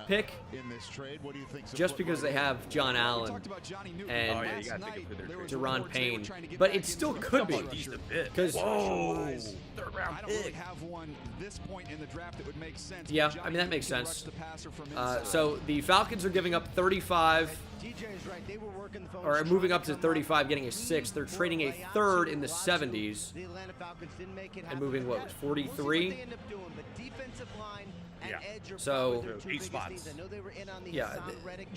pick. In this trade, what do you think? Just because they have John Allen and Deron Payne, but it still could be. Because third round pick. I don't really have one this point in the draft that would make sense. Yeah, I mean that makes sense. So the Falcons are giving up 35. Or moving up to 35, getting a 6. They're trading a 3rd in the 70s. And moving, what, 43? Yeah. So 8 spots. Yeah,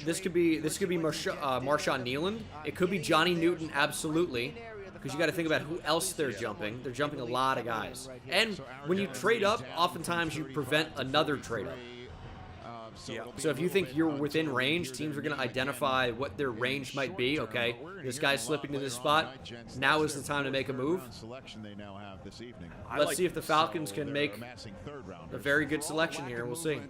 this could be Marshawn Nealand. It could be Johnny Newton, absolutely. Because you got to think about who else they're jumping. They're jumping a lot of guys. And when you trade up, oftentimes you prevent another trade up. So if you think you're within range, teams are going to identify what their range might be. Okay, this guy's slipping to this spot. Now is the time to make a move. Let's see if the Falcons can make a very good selection here. We'll see.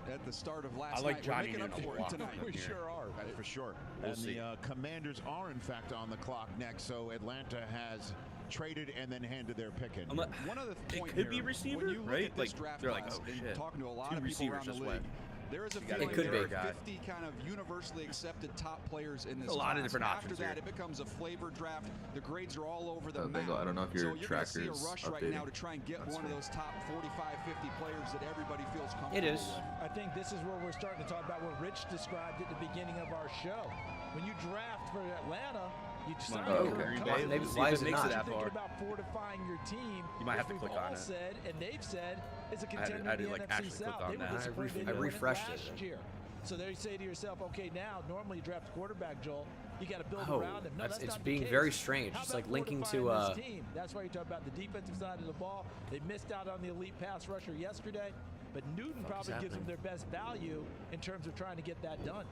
I like Johnny Newton a lot. We sure are, for sure. And the Commanders are, in fact, on the clock next. So Atlanta has traded and then handed their pick in. One other point it could be receiver, right? Like they're like, oh shit. Talking to a lot 2 of people receivers around the just league. went. There is a It could be. 50 kind of universally accepted top players in this a lot class. of different After options that, here. it becomes a flavor draft. The grades are all over the map. Bengal, I don't know if your so you're going to see a tracker's rush right now to try and get one of those top 45, 50 players that everybody feels comfortable It is. with. I think this is where we're starting to talk about what Rich described at the beginning of our show. When you draft for Atlanta, you decide Maybe why is it not? Thinking about fortifying your team. You might have to click on it. Said, and they've said, is a contender I in the did, like, NFC actually click South. on They were that. disappointed I in refreshed last it. year. So they say to yourself, okay, now normally you draft a quarterback, Joel. You got to build Oh, around him. No, that's it's not being the case. very strange. How It's about like linking fortifying to this team? That's why you talk about the defensive side of the ball. They missed out on the elite pass rusher yesterday, but Newton probably gives them their best value in terms of trying to get that done.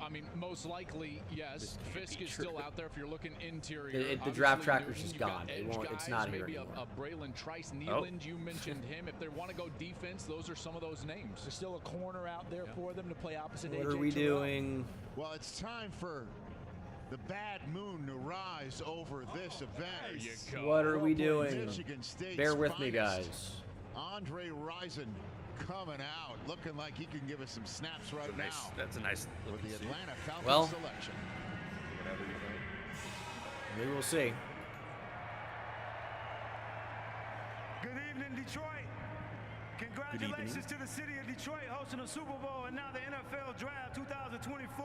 I mean, most likely, yes. Fisk is still out there if you're looking interior. The draft tracker's just gone. It's not here maybe anymore. a Braylon Trice Nealand, you mentioned him. If they want to go defense, those are some of those names. There's still a corner out there for them to play opposite What AJ are we Terrell. doing? Well, it's time for the bad moon to rise over this event. There you go. What are we doing? Michigan State's Bear with me, finest, guys. Andre Rison coming out, looking like he can give us some snaps right now. That's a nice With the Atlanta Falcons Well, selection. Whatever you think. Maybe we'll see. Good evening, Detroit. Congratulations to the city of Detroit hosting the Super Bowl and now the NFL Draft 2024.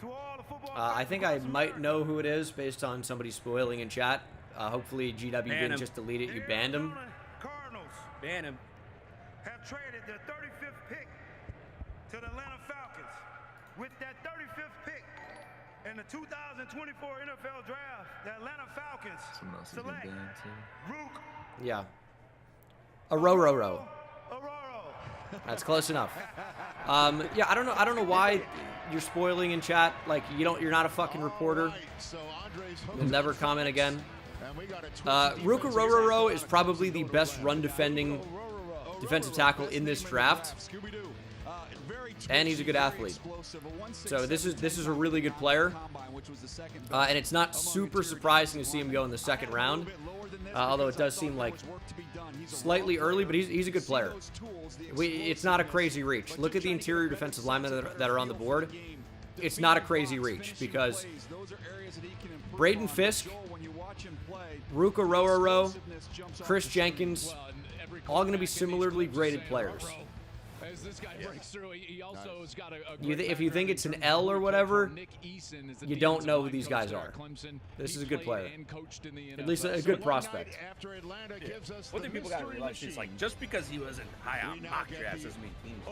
To all the football I think I might know who it is based on somebody spoiling in chat. Hopefully GW didn't just delete it. You banned him. Cardinals Ban him. have traded their 35th pick to the Atlanta Falcons. With that 35th pick in the 2024 NFL Draft, the Atlanta Falcons Someone else has been select banned too. Rook Yeah. Aurora. Aurora. That's close enough. Yeah, I don't know why you're spoiling in chat. Like you're not a fucking reporter. You'll never comment again. Rook Aurora is probably the best run defending defensive tackle in this draft. And he's a good athlete. So this is a really good player. And it's not super surprising to see him go in the second round. Although it does seem like slightly early, but he's a good player. It's not a crazy reach. Look at the interior defensive linemen that are on the board. It's not a crazy reach because Braden Fisk, Rook Aurora, Chris Jenkins, all going to be similarly graded players. As this guy breaks through, he also has got If you think it's an L or whatever, you don't know who these guys are. This is a good player. At least a good prospect. One thing people got to realize is like just because he wasn't high on mock drafts doesn't mean teams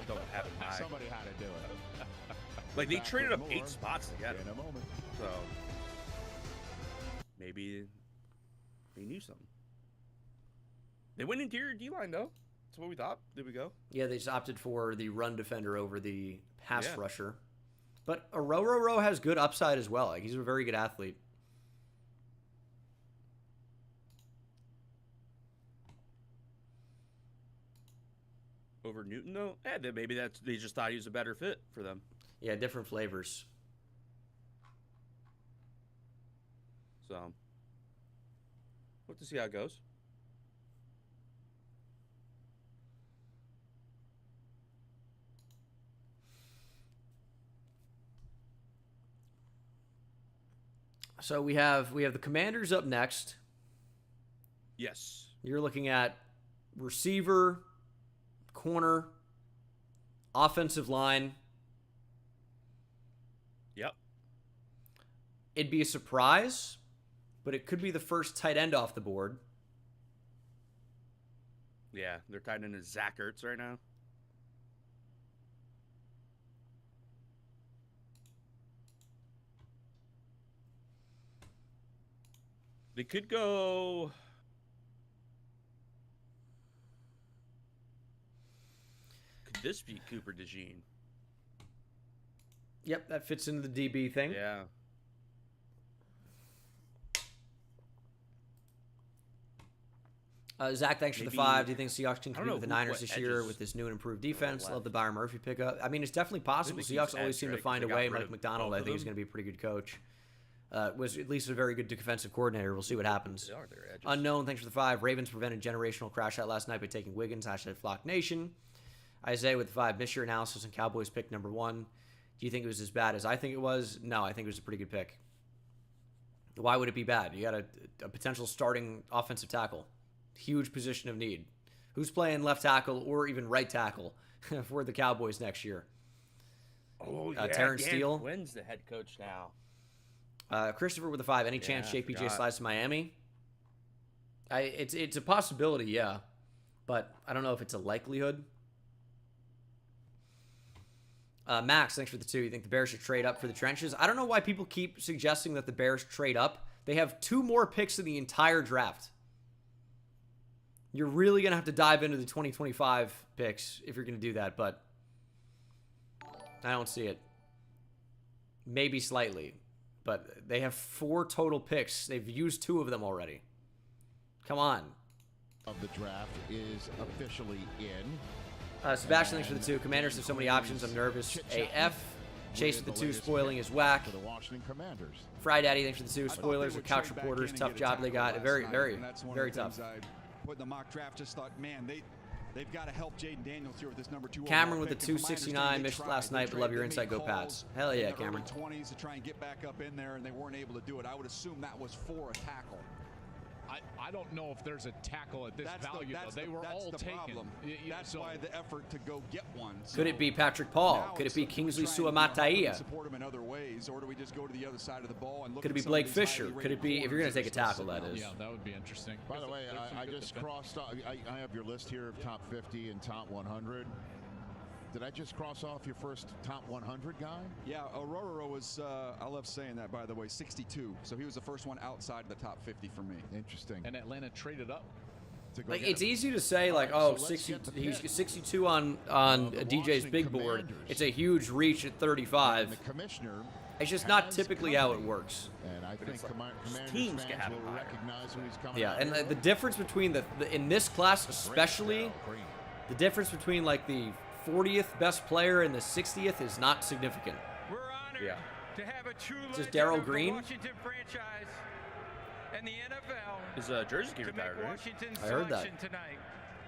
don't have him high. Somebody had to do it. Like they traded up 8 spots to get him. So maybe they knew something. They went interior D-line though. That's what we thought. Did we go? Yeah, they just opted for the run defender over the pass rusher. But Aurora has good upside as well. Like he's a very good athlete. Over Newton though? Yeah, then maybe they just thought he was a better fit for them. Yeah, different flavors. So we'll have to see how it goes. So we have the Commanders up next. Yes. You're looking at receiver, corner, offensive line. Yep. It'd be a surprise, but it could be the first tight end off the board. Yeah, they're tied into Zach Ertz right now. They could go. Could this be Cooper DeJean? Yep, that fits into the DB thing. Yeah. Zach, thanks for the 5. Do you think Seahawks can compete with the Niners this year edges with this new and improved defense? Love the Byron Murphy pickup. I mean, it's definitely possible. Seahawks always seem to find a way. Mike McDonald, I think, is going to be a pretty good coach. Was at least a very good defensive coordinator. We'll see what happens. Unknown, thanks for the 5. Ravens prevented generational crash out last night by taking Wiggins. #Flock Nation. Isaiah with the 5. Miss your analysis on Cowboys pick number 1. Do you think it was as bad as I think it was? No, I think it was a pretty good pick. Why would it be bad? You got a potential starting offensive tackle. Huge position of need. Who's playing left tackle or even right tackle for the Cowboys next year? Oh, yeah. Terrence Steele. Quinn's the head coach now. Christopher with a 5. Any chance JPJ slides to Miami? It's a possibility, yeah. But I don't know if it's a likelihood. Max, thanks for the 2. You think the Bears should trade up for the trenches? I don't know why people keep suggesting that the Bears trade up. They have 2 more picks in the entire draft. You're really going to have to dive into the 2025 picks if you're going to do that, but I don't see it. Maybe slightly, but they have 4 total picks. They've used 2 of them already. Come on. Of the draft is officially in. Sebastian, thanks for the 2. Commanders have so many options. I'm nervous. AF. Chase with the 2. Spoiling is whack. For the Washington Commanders. Fry Daddy, thanks for the 2. Spoilers with couch reporters. Tough job they got. Very tough. Put in the mock draft, just thought, man, they've got to help Jaden Daniels here with this number 2. Cameron with the 269. Missed last night, but love your insight. Go Pats. Hell yeah, Cameron. 20s to try and get back up in there, and they weren't able to do it. I would assume that was for a tackle. I don't know if there's a tackle at this value, though. They were all taken. That's why the effort to go get one. So could it be Patrick Paul? Could it be Kingsley Suamataia? Support him in other ways, or do we just go to the other side of the ball and look? Could it be Blake Fisher? Could it be, if you're going to take a tackle, that is? Yeah, that would be interesting. By the way, I just crossed. I have your list here of top 50 and top 100. Did I just cross off your first top 100 guy? Yeah, Aurora was, I love saying that, by the way, 62. So he was the first one outside the top 50 for me. Interesting. And Atlanta traded up. Like, it's easy to say, like, oh, 60, he's 62 on DJ's big board. It's a huge reach at 35. The commissioner. It's just not typically how it works. And I think teams can have will recognize who he's coming. Yeah, and the difference between in this class especially, the difference between like the 40th best player and the 60th is not significant. We're honored to have a true legend Darrell of the Green? Washington franchise and the NFL. His jersey came retired, right? I heard that. Tonight.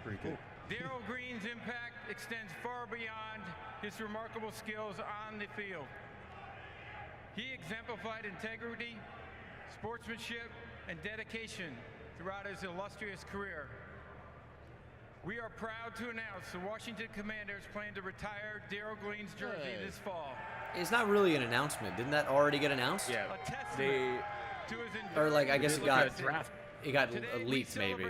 Pretty cool. Darrell Green's impact extends far beyond his remarkable skills on the field. He exemplified integrity, sportsmanship, and dedication throughout his illustrious career. We are proud to announce the Washington Commanders plan to retire Darrell Green's jersey this fall. It's not really an announcement. Didn't that already get announced? Yeah, a testament to his or like I guess it got draft. It got leaked maybe.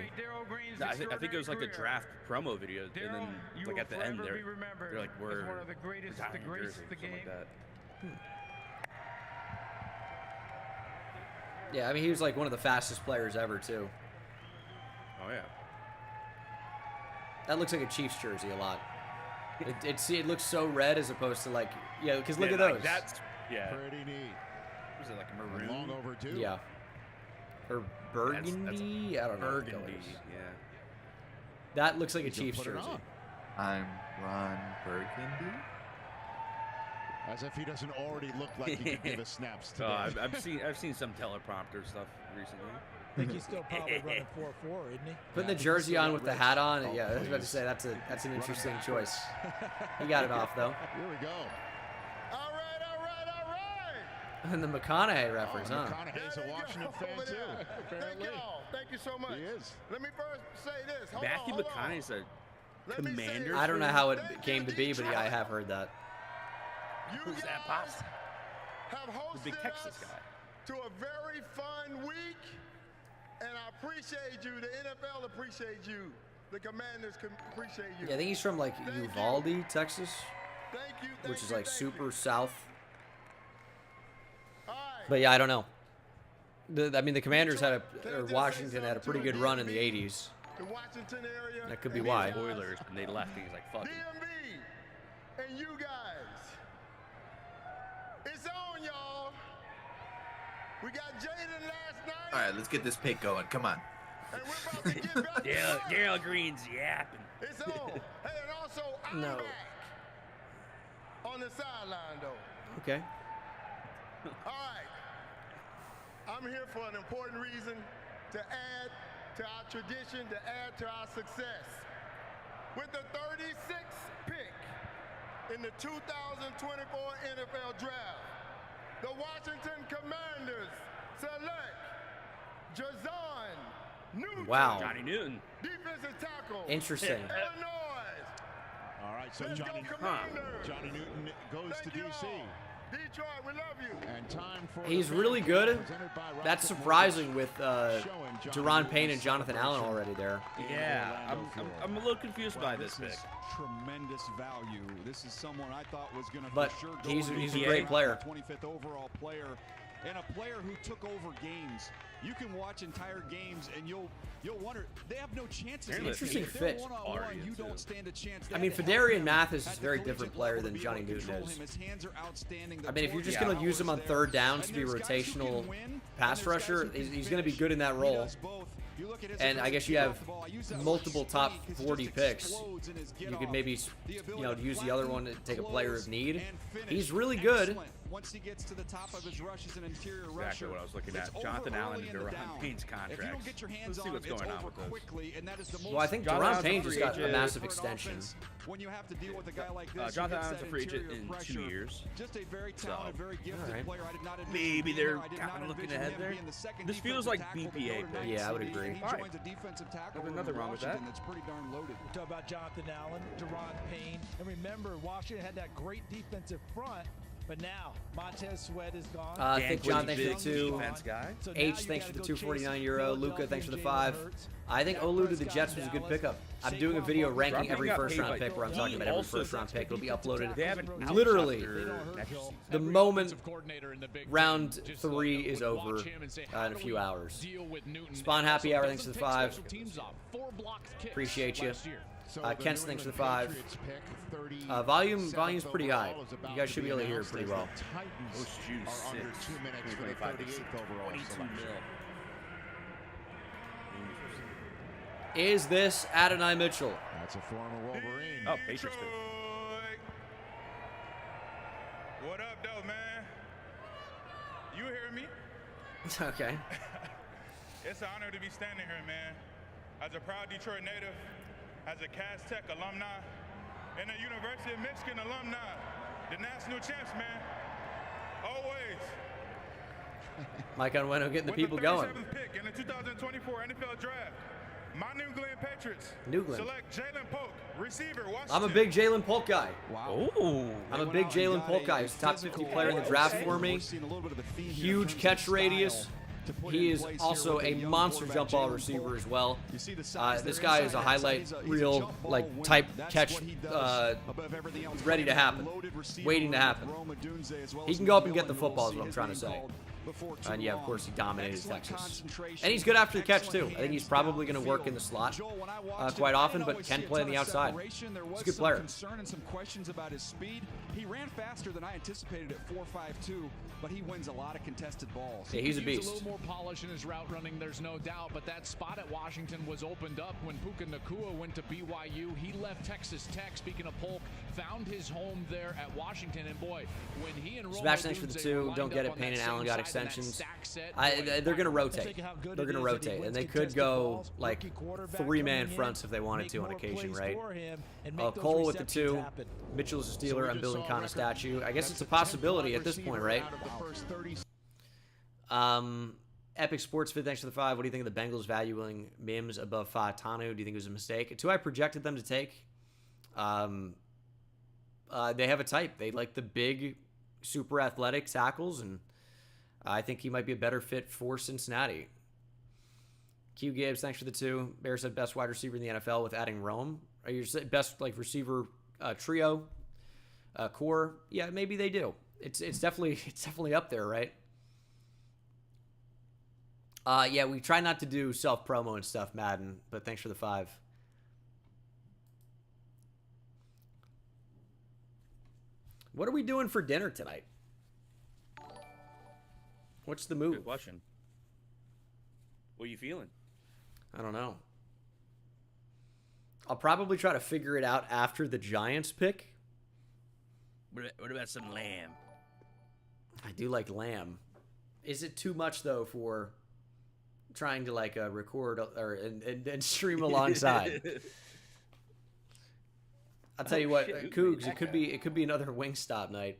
No, I think it was like a draft promo video, and then like at the end they're like we're one of the greatest, the greatest of the game. Like that. Yeah, I mean he was like one of the fastest players ever too. Oh yeah. That looks like a Chiefs jersey a lot. It looks so red as opposed to like because look at those. That's pretty neat. Was it like a maroon? Long overdue. Yeah. Or burgundy. I don't know. Burgundy. Yeah. That looks like a Chiefs jersey. I'm Ron Burgundy. As if he doesn't already look like he could give us snaps today. I've seen some teleprompter stuff recently. I think he's still probably running 4-4, isn't he? Putting the jersey on with the hat on. Yeah, I was about to say that's an interesting choice. He got it off though. Here we go. All right. And the McConaughey reference, huh? McConaughey's a Washington fan too. Apparently. Thank you so much. He is. Let me first say this. Matthew McConaughey's a commander. I don't know how it came to be, but yeah, I have heard that. Who's that, Pops? Have The big hosted Texas us guy. to a very fun week, and I appreciate you. The NFL appreciates you. The Commanders appreciate you. Yeah, I think he's from like Uvalde, Texas, which is like super south. But yeah, I don't know. I mean, the Commanders or Washington had a pretty good run in the 80s. The Washington area. That could be why. Oilers, when they left, he's like, fuck it. DMV and you guys. It's on, y'all. We got Jaden last night. All right, let's get this pick going. Come on. And we're about to get back to Daryl Green's yapping. It's on. Hey, and also, I'm No. back on the sideline, though. Okay. All right. I'm here for an important reason, to add to our tradition, to add to our success. With the 36th pick in the 2024 NFL Draft, the Washington Commanders select Jazon Newton. Wow. Johnny Newton. Defensive tackle. Interesting. Illinois. All right, so Let's Johnny go, Commanders. Newton goes to Thank you DC. all. Detroit, we love you. And time for He's really good. That's surprising with Deron Payne and Jonathan Allen already there. Yeah, I'm a little confused by this pick. Tremendous value. This is someone I thought was going to But for sure go he's in a great player. 25th overall player, and a player who took over games. You can watch entire games and you'll wonder, they have no chances. Interesting If they're fit. one-on-one, you don't stand a chance. I mean, Fedarian Mathis is a very different player than Johnny Newton is. I mean, if you're just going to use him on third downs to be a rotational pass rusher, he's going to be good in that role. And I guess you have multiple top 40 picks. You could maybe, use the other one to take a player of need. He's really good. Once he gets to the top of his rush as an interior Exactly rusher, what I was looking at. Jonathan Allen and Deron Payne's contracts. Let's see what's going on with those. Well, I think Deron Payne just got a massive extension. When you have to deal with a guy like this, Jonathan Allen's a free agent in 2 years. Just a very talented, very gifted player. I did not Maybe they're kind of looking ahead there. This feels like BPA pick. Yeah, I would agree. There's nothing wrong with that. That's pretty darn loaded. We're talking about Jonathan Allen, Deron Payne, and remember, Washington had that great defensive front. But now, Montez Sweat is gone. I think John, thanks for the 2. Defense guy. H, thanks for the 249 euro. Luca, thanks for the 5. I think Olu to the Jets was a good pickup. I'm doing a video ranking every first-round pick where I'm talking about every first-round pick. It'll be uploaded literally the moment round 3 is over in a few hours. Spawn Happy Hour, thanks for the 5. Appreciate you. Kent's thanks for the 5. Volume's pretty high. You guys should be able to hear it pretty well. Titans are under 2 minutes for the 38th overall selection. Is this Adonai Mitchell? That's a former Wolverine. Oh, Patriots pick. What up, though, man? You hear me? Okay. It's an honor to be standing here, man. As a proud Detroit native, as a Cass Tech alumni, and a University of Michigan alumni, the national champs, man. Always. Mike Onweno getting the people going. With the 37th pick in the 2024 NFL Draft, my New England Patriots select Jalen Polk, receiver, Washington. I'm a big Jalen Polk guy. Wow. I'm a big Jalen Polk guy. He's a top 50 player in the draft for me. Huge catch radius. He is also a monster jump ball receiver as well. This guy is a highlight reel type catch, ready to happen, waiting to happen. He can go up and get the football is what I'm trying to say. before too And yeah, of long. course, he dominated Excellent Texas. concentration, And he's good after the catch, excellent too. I think he's hands probably down going to the work field. in the slot Joel, when I watched quite him, I often, didn't but always can see a play on ton the of outside. separation. There He's was a good some player. concern and some questions about his speed. He ran faster than I anticipated at 4.52, but he wins a lot of contested balls. Yeah, he's a He beast. used a little more polish in his route running, there's no doubt, but that spot at Washington was opened up when Puka Nacua went to BYU. He left Texas Tech, speaking of Polk, found his home there at Washington, and boy, when he and Romo Smash thanks for the Dunze 2. were Don't get lined it. up on Payne and that Allen same got side in that extensions. stack set, They're going to rotate. They're going to rotate, and they could go like 3-man fronts if they wanted to on occasion, right? Cole with the 2. Mitchell's a Steeler. I'm building Kana statue. I guess it's a possibility at this point, right? Epic Sports Fit, thanks for the 5. What do you think of the Bengals valuing Mims above Faetanu? Do you think it was a mistake? It's who I projected them to take. They have a type. They like the big, super athletic tackles, and I think he might be a better fit for Cincinnati. Q Gibbs, thanks for the 2. Bears said best wide receiver in the NFL with adding Rome. Are you best like receiver trio core? Yeah, maybe they do. It's definitely up there, right? Yeah, we try not to do self promo and stuff, Madden, but thanks for the 5. What are we doing for dinner tonight? What's the move? Good question. What are you feeling? I don't know. I'll probably try to figure it out after the Giants pick. What about some lamb? I do like lamb. Is it too much though for trying to like record or and stream alongside? I'll tell you what, Cougs, it could be another Wingstop night.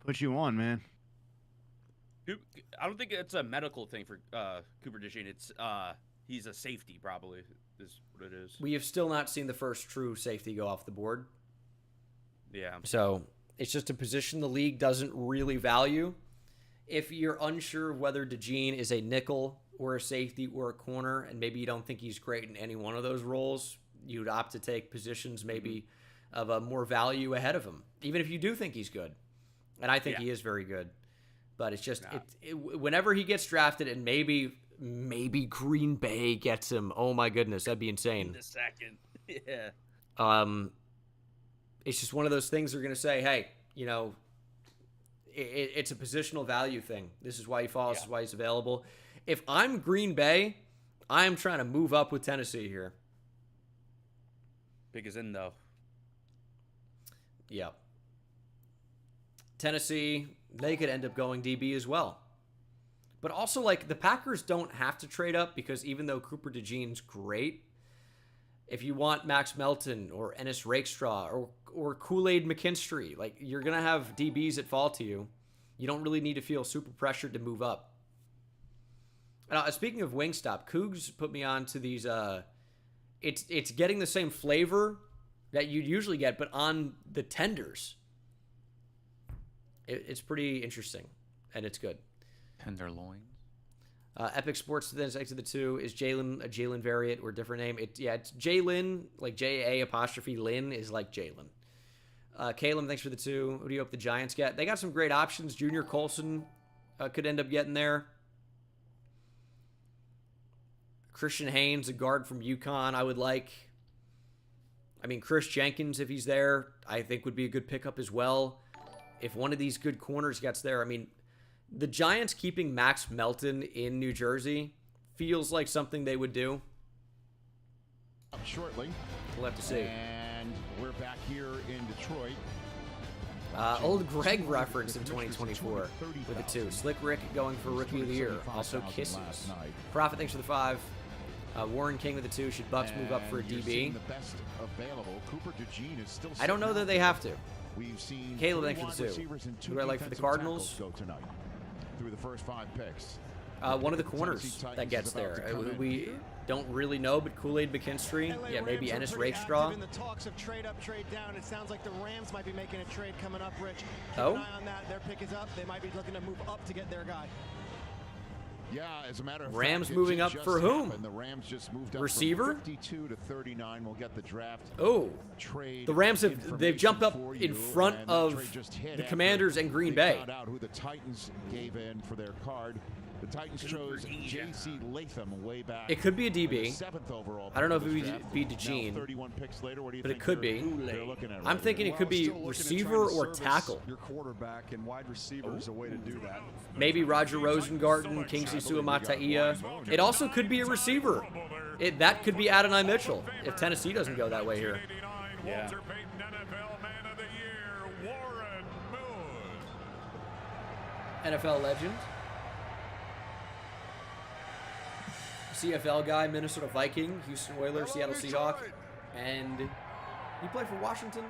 Put you on, man. I don't think it's a medical thing for Cooper DeJean. It's he's a safety, probably is what it is. We have still not seen the first true safety go off the board. Yeah. So it's just a position the league doesn't really value. If you're unsure of whether DeJean is a nickel or a safety or a corner, and maybe you don't think he's great in any one of those roles, you'd opt to take positions maybe of a more value ahead of him, even if you do think he's good. And I think he is very good. But it's just whenever he gets drafted, and maybe Green Bay gets him. Oh my goodness, that'd be insane. In the second, yeah. It's just one of those things they're going to say, hey, you know, it's a positional value thing. This is why he falls. This is why he's available. If I'm Green Bay, I'm trying to move up with Tennessee here. Big as in though. Yeah. Tennessee, they could end up going DB as well. But also, like, the Packers don't have to trade up because even though Cooper DeJean's great, if you want Max Melton or Ennis Rakestraw or Kool-Aid McKinstry, like, you're going to have DBs that fall to you. You don't really need to feel super pressured to move up. Speaking of Wingstop, Cougs put me on to these, it's getting the same flavor that you'd usually get, but on the tenders. It's pretty interesting, and it's good. Tenderloins. Epic Sports then to the 2 is Jalen a Jalen variant or different name? It's Jalen, like J-A-Lyn is like Jalen. Caleb, thanks for the 2. Who do you hope the Giants get? They got some great options. Junior Colson could end up getting there. Christian Haynes, a guard from UConn, I would like. I mean, Chris Jenkins, if he's there, I think would be a good pickup as well. If one of these good corners gets there, I mean, the Giants keeping Max Melton in New Jersey feels like something they would do. Up shortly. We'll have to see. And we're back here in Detroit. Old Greg reference in 2024 with the 2. Slick Rick going for Rookie of the Year. Also Kisses. Profit, thanks for the 5. Warren King with the 2. Should Bucks move up for a DB? I don't know that they have to. We've seen Caleb, thanks for the 2. Who do I like for the Cardinals? Go tonight through the first 5 picks. One of the corners that gets there. We don't really know, but Kool-Aid McKinstry, yeah, maybe Ennis Rakestraw. In the talks of trade up, trade down, it sounds like the Rams might be making a trade coming up, Rich. Keep Oh? an eye on that. Their pick is up. They might be looking to move up to get their guy. Yeah, as a matter of Rams fact, moving up for whom? And the Rams just moved up Receiver? from 52 to 39. We'll get the draft. Oh, trade. The Rams they've jumped up in front of the Commanders and Green Bay. Found out who the Titans gave in for their card. The Titans chose J.C. Latham way back. It could be a DB. 7th overall. I don't know if it would be DeGene, 31 picks later, what do you but think it could be. I'm thinking it could be receiver or tackle. Your quarterback and wide receiver is a way to do that. Maybe Roger Rosengarten, Kingsley Suamataia. It also could be a receiver. That could be Adonai Mitchell if Tennessee doesn't go that way here. Yeah. NFL legend. CFL guy, Minnesota Viking, Houston Oilers, Seattle Seahawk, and he played for Washington.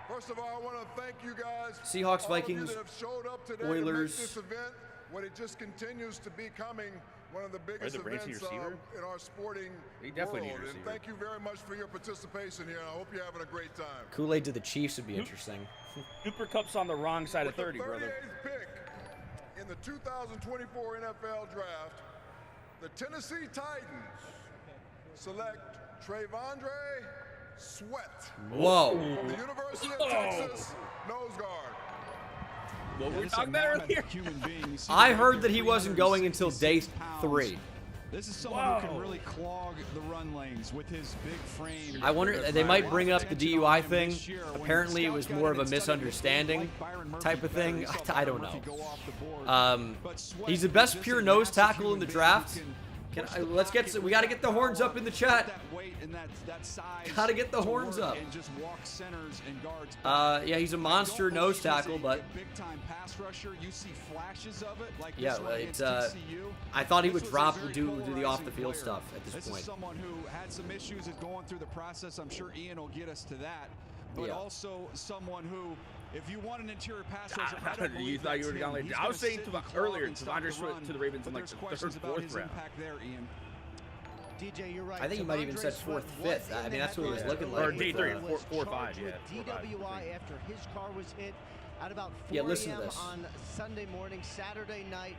First of all, I want to thank you guys, Seahawks, Vikings, that have showed up today Oilers. to make this event when it just continues to becoming one of the biggest events in our sporting world. And thank you very much for your participation here. I hope you're having a great time. Kool-Aid to the Chiefs would be interesting. Cooper Kupp's on the wrong side of 30, brother. With the 38th pick in the 2024 NFL Draft, the Tennessee Titans select Trayvondre Sweat. Whoa. From the University of Texas, nose guard. What were we talking about earlier? I heard that he wasn't going until day 3. This is someone who can really clog the run lanes with his big frame. I wonder, they might bring up the DUI thing. Apparently it was more of a misunderstanding type of thing. I don't know. He's the best pure nose tackle in the draft. We got to get the horns up in the chat. Got to get the horns up. Yeah, he's a monster nose tackle, but yeah, it's I thought he would drop do the off the field stuff at this point. This is someone who had some issues at going through the process. I'm sure Ian will get us to that, but also someone who, if you want an interior pass rusher, you thought you were going to. I was saying earlier, Devondre Sweat to the Ravens in like the 3rd, 4th round. DJ, you're right. I think he might even said 4th, 5th. I mean, that's what he was looking like. Or day 3, 4, 5, yeah. DWI after his car was hit at about 4 a.m. on Sunday morning, Saturday night.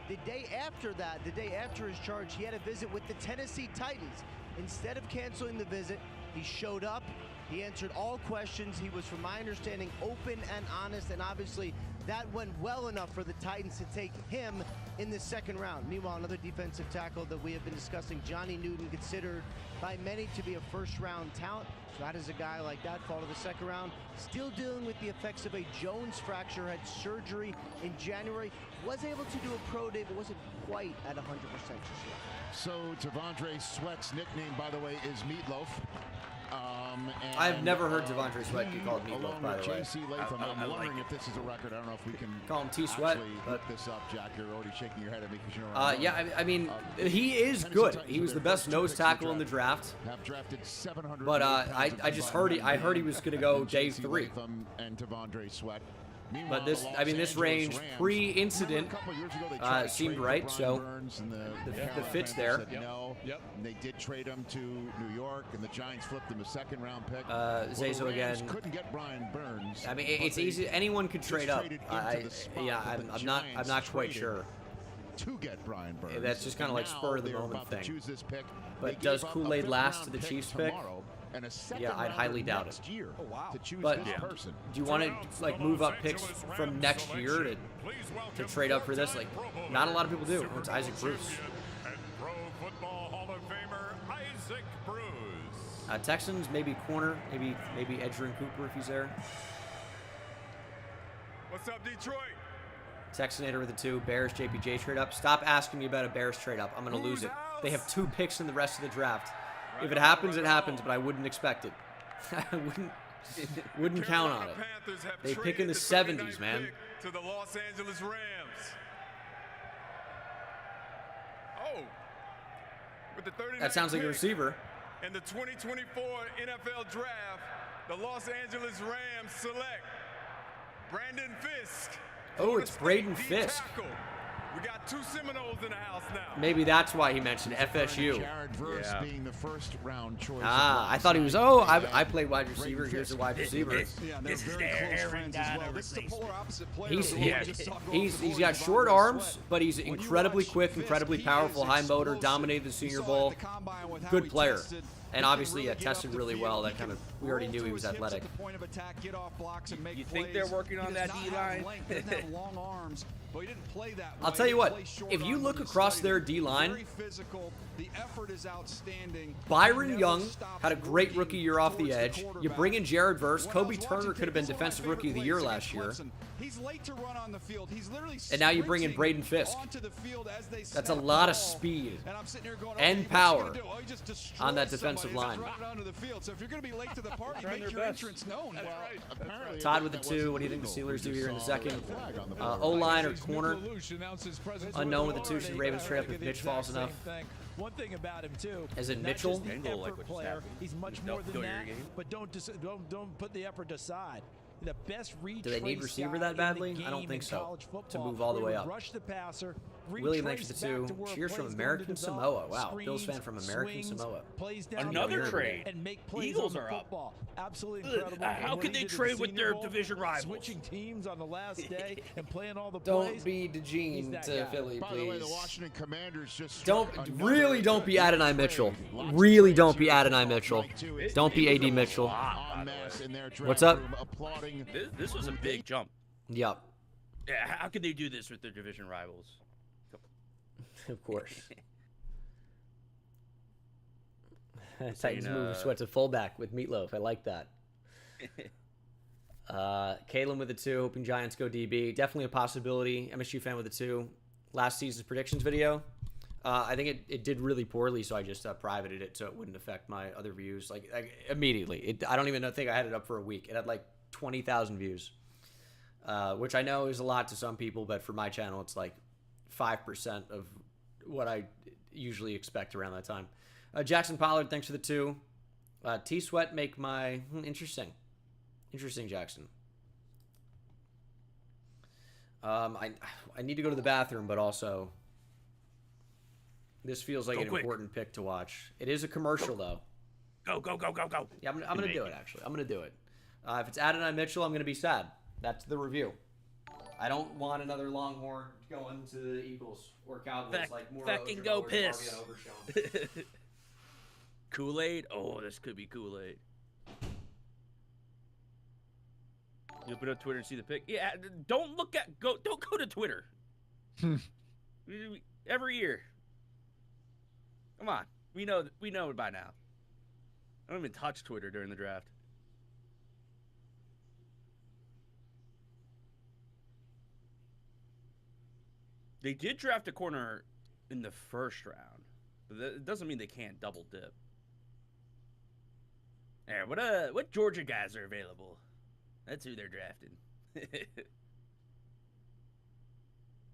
The day after that, the day after his charge, he had a visit with the Tennessee Titans. Instead of canceling the visit, he showed up. He answered all questions. He was, from my understanding, open and honest, and obviously that went well enough for the Titans to take him in the 2nd round. Meanwhile, another defensive tackle that we have been discussing, Johnny Newton, considered by many to be a 1st-round talent. So how does a guy like that fall to the 2nd round? Still dealing with the effects of a Jones fracture, had surgery in January. Was able to do a pro day, but wasn't quite at 100% just yet. So Devondre Sweat's nickname, by the way, is Meatloaf. I've never heard Devondre Sweat be called Meatloaf, by the way. I'm wondering if this is a record. I don't know if we can call him T-Sweat. Look this up, Jack. You're already shaking your head at me because you know. Yeah, I mean, he is good. He was the best nose tackle in the draft. Have drafted 700. But I just heard he was going to go day 3. And Devondre Sweat. But this range pre-incident seemed right, so the fit's there. Yep. And they did trade him to New York, and the Giants flipped him a 2nd-round pick. Zazo again. Couldn't get Brian Burns. I mean, it's easy. Anyone could trade up. I'm not quite sure. To get Brian Burns. That's just kind of like spur of the moment thing. But does Kool-Aid last to the Chiefs pick? Yeah, I'd highly doubt it. But do you want to like move up picks from next year to trade up for this? Like, not a lot of people do. It's Isaac Bruce. Texans, maybe corner, maybe Edgerrin Cooper if he's there. What's up, Detroit? Texanator with the 2. Bears, JPJ trade up. Stop asking me about a Bears trade up. I'm going to lose it. They have 2 picks in the rest of the draft. If it happens, it happens, but I wouldn't expect it. I wouldn't count on it. They pick in the 70s, man. To the Los Angeles Rams. Oh. With the 39th That sounds like a receiver. In the 2024 NFL Draft, the Los Angeles Rams select Brandon Fisk. Oh, it's Braden Fisk. We got 2 Seminoles in the house now. Maybe that's why he mentioned FSU. Jared Verse being the first round choice. I thought he was, I played wide receiver. Here's a wide receiver. This is their Aaron Donald. This is the polar opposite player. He's got short arms, but he's incredibly quick, incredibly powerful, high motor, dominated the Senior Bowl. Good player. And obviously, tested really well. That kind of, we already knew he was athletic. You think they're working on that D-line? I'll tell you what, if you look across their D-line, Byron Young had a great rookie year off the edge. You bring in Jared Verse. Kobe Turner could have been Defensive Rookie of the Year last year. And now you bring in Braden Fisk. That's a lot of speed and power on that defensive line. Todd with the 2. What do you think the Steelers do here in the second? O-line or corner? Unknown with the 2. Should Ravens trade up if Mitch falls enough? One thing about him too. Is it Mitchell? Player. He's much more than that. But don't put the effort aside. The best read. Do they need receiver that badly? I don't think so. To move all the way up. Rush the passer. William thanks for the 2. Cheers from American Samoa. Wow, Bills fan from American Samoa. Another trade. Eagles are up. Absolutely incredible. How can they trade with their division rivals? Switching teams on the last day and playing all the plays. Don't be DeGene to Philly, please. By the way, the Washington Commanders just don't be Adonai Mitchell. Really don't be Adonai Mitchell. Don't be AD Mitchell. What's up? This was a big jump. Yep. How can they do this with their division rivals? Of course. Titans move Sweat to fullback with Meatloaf. I like that. Kalen with the 2. Hoping Giants go DB. Definitely a possibility. MSU fan with the 2. Last season's predictions video. I think it did really poorly, so I just privated it so it wouldn't affect my other views. Like immediately. I don't even think I had it up for a week. It had like 20,000 views, which I know is a lot to some people, but for my channel, it's like 5% of what I usually expect around that time. Jackson Pollard, thanks for the 2. T-Sweat make my... Interesting, Jackson. I need to go to the bathroom, but also... This feels like an important pick to watch. It is a commercial, though. Go. Yeah, I'm going to do it, actually. I'm going to do it. If it's Adonai Mitchell, I'm going to be sad. That's the review. I don't want another Longhorn going to the Eagles or Cowboys like more. Fucking go piss. Kool-Aid? Oh, this could be Kool-Aid. You open up Twitter and see the pic. Yeah, don't go to Twitter. Every year. Come on. We know it by now. I don't even touch Twitter during the draft. They did draft a corner in the first round, but that doesn't mean they can't double dip. There, what Georgia guys are available? That's who they're drafting.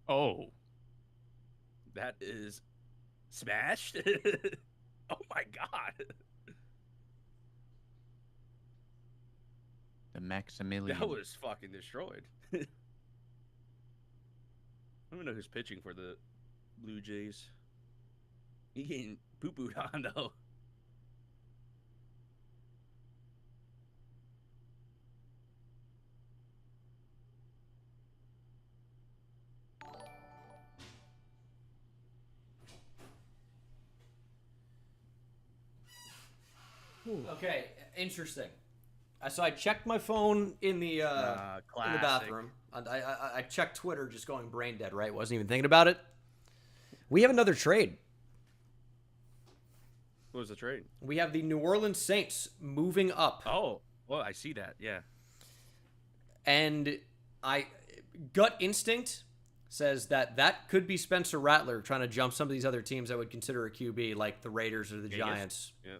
Oh, that is smashed. Oh my god, the Maximilian. That was fucking destroyed. I don't know who's pitching for the Blue Jays. He getting poo-pooed on, though. Okay, interesting. So I checked my phone in the bathroom. I checked Twitter, just going brain dead, right? Wasn't even thinking about it. We have another trade. What was the trade? We have the New Orleans Saints moving up. Oh, well, I see that, yeah. And gut instinct says that could be Spencer Rattler trying to jump some of these other teams I would consider a QB, like the Raiders or the Giants. Yeah,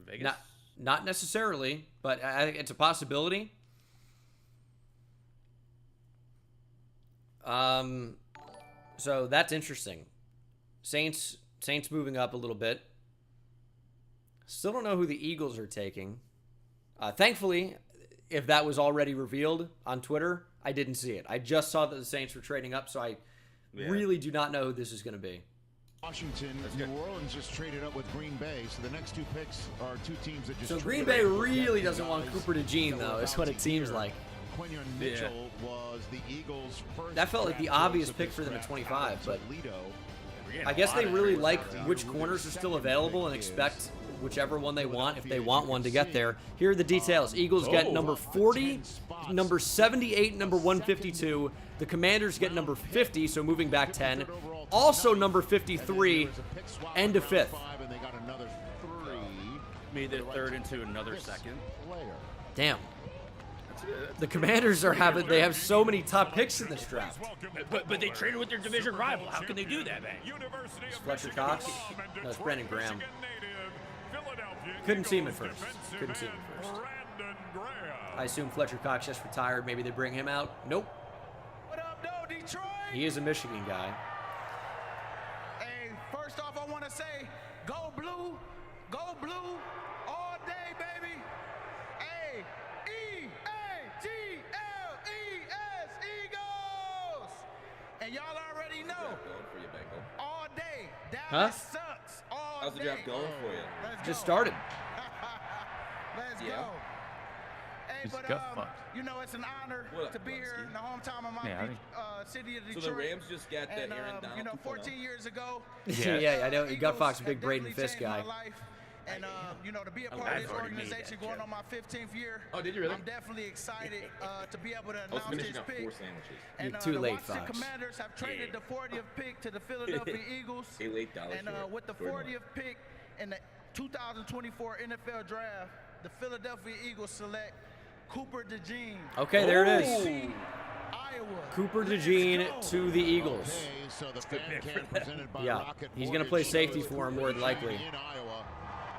Vegas. Not necessarily, but it's a possibility. So that's interesting. Saints moving up a little bit. Still don't know who the Eagles are taking. Thankfully, if that was already revealed on Twitter, I didn't see it. I just saw that the Saints were trading up, so I really do not know who this is going to be. Washington, New Orleans just traded up with Green Bay, so the next two picks are two teams that just. So Green Bay really doesn't want Cooper DeJean, though. Is what it seems like. Quinyon Mitchell was the Eagles' first. That felt like the obvious pick for them at 25, but I guess they really like which corners are still available and expect whichever one they want, if they want one, to get there. Here are the details. Eagles get number 40, number 78, number 152. The Commanders get number 50, so moving back 10. Also number 53, and a 5th. Made their third into another second. Damn. The Commanders they have so many top picks in this draft. But they traded with their division rival. How can they do that, man? It's Fletcher Cox? No, it's Brandon Graham. Couldn't see him at first. I assume Fletcher Cox just retired. Maybe they bring him out. Nope. What up, though, Detroit? He is a Michigan guy. Hey, first off, I want to say, go blue all day, baby. Hey, EAGLES, Eagles. And y'all already know. How's the draft going for you, Bengal? All day. Dallas sucks. All How's the draft going for you? Just started. Let's go. Hey, but you know, it's an honor to be here in the hometown of my city of Detroit. So the Rams just got that Aaron Donald. You know, 14 years ago. Yeah, I know. Gut Fox, a big Braden Fisk guy. And you know, to be a part of this organization going on my 15th year. Oh, did you really? I'm definitely excited to be able to announce this pick. You're too late, Fox. The Commanders have traded the 40th pick to the Philadelphia Eagles. And with the 40th pick in the 2024 NFL Draft, the Philadelphia Eagles select Cooper DeJean. Okay, there it is. Iowa. Cooper DeJean to the Eagles. Okay, so the fan camp presented by Yeah, Rocket he's going to play Mortgage safety shows for him more than likely. in Iowa,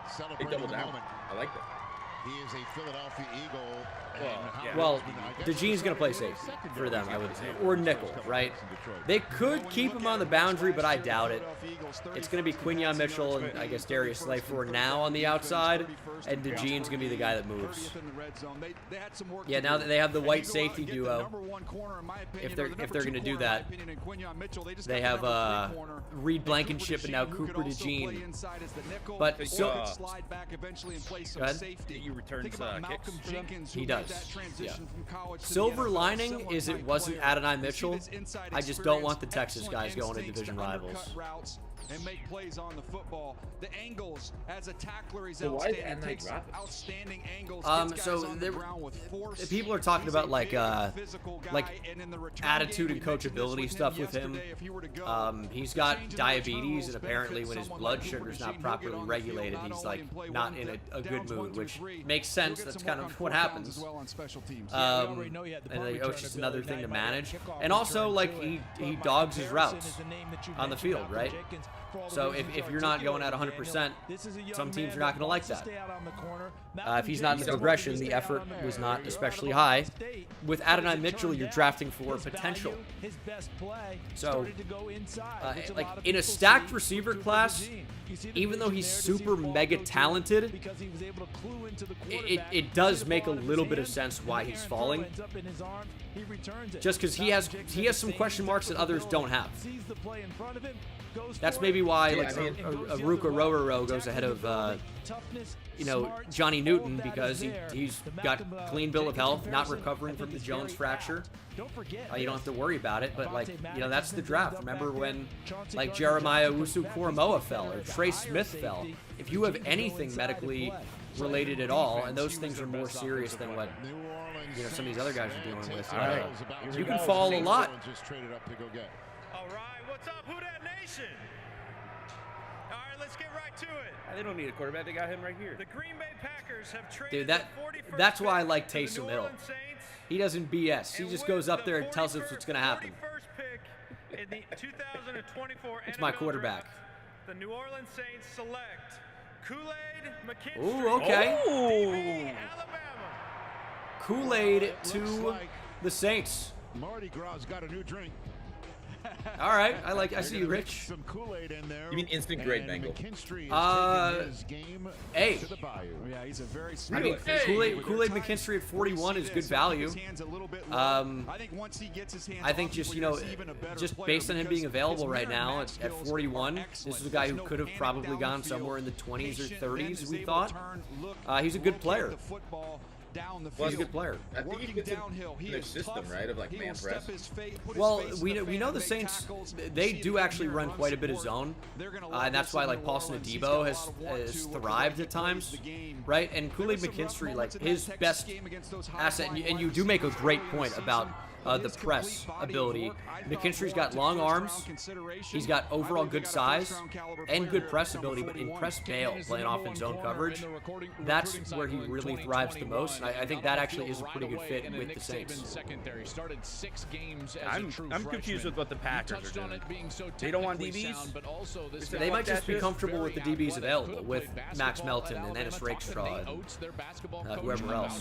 They celebrating doubled the down. moment. I like that. He is a Philadelphia Eagle. Well, DeJean's going to play safety for them, I would say. Or nickel, right? They could keep him on the boundary, but I doubt it. It's going to be Quinyon Mitchell and, I guess, Darius Slay for now on the outside, and DeJean's going to be the guy that moves. Yeah, now that they have the white safety duo, if they're going to do that, they have Reed Blankenship and now Cooper DeJean. But so, go ahead. He returns kicks. He does. Yeah. Silver lining is it wasn't Adonai Mitchell. I just don't want the Texas guys going to division rivals. And make plays on the football. The angles as a tackler, he's outstanding. Takes outstanding angles. So people are talking about like attitude and coachability stuff with him. He's got diabetes, and apparently when his blood sugar's not properly regulated, he's like not in a good mood, which makes sense. That's kind of what happens. And it's just another thing to manage. And also, like, he dogs his routes on the field, right? So if you're not going at 100%, some teams are not going to like that. If he's not in the progression, the effort was not especially high. With Adonai Mitchell, you're drafting for potential. So, like in a stacked receiver class, even though he's super mega talented, it does make a little bit of sense why he's falling. Just because he has some question marks that others don't have. That's maybe why like Aruka Rororo goes ahead of Johnny Newton, because he's got clean bill of health, not recovering from the Jones fracture. You don't have to worry about it, but that's the draft. Remember when like Jeremiah Usu-Koromoa fell or Trey Smith fell? If you have anything medically related at all, and those things are more serious than what some of these other guys are dealing with, you can fall a lot. All right, what's up, Who Dat Nation? All right, let's get right to it. They don't need a quarterback. They got him right here. The Green Bay Packers have traded Dude, that's why I like Taysom Hill. He doesn't BS. He just goes up there and tells us what's going to happen. Pick in the 2024 it's my quarterback. The New Orleans Saints select Kool-Aid McKinstry. Ooh, okay. DB, Alabama. Kool-Aid to the Saints. Mardi Gras got a new drink. All right, I see you, Rich. Some Kool-Aid in there. You mean instant grade, Bengal? Hey. Yeah, he's a very I mean, Kool-Aid McKinstry at 41 is good value. I think just, you know, just based on him being available right now at 41, this is a guy who could have probably gone somewhere in the 20s or 30s, we thought. He's a good player. He's a good player. I think he fits in their system, right, of like man press. Well, we know the Saints, they do actually run quite a bit of zone, and that's why like Paulson Adebo has thrived at times, right? And Kool-Aid McKinstry, like his best asset, and you do make a great point about the press ability. McKinstry's got long arms, he's got overall good size and good press ability, but in press bail, playing off in zone coverage, that's where he really thrives the most. And I think that actually is a pretty good fit with the Saints. I'm confused with what the Packers are doing. They don't want DBs? They might just be comfortable with the DBs available, with Max Melton and Ennis Rakestraw and whoever else.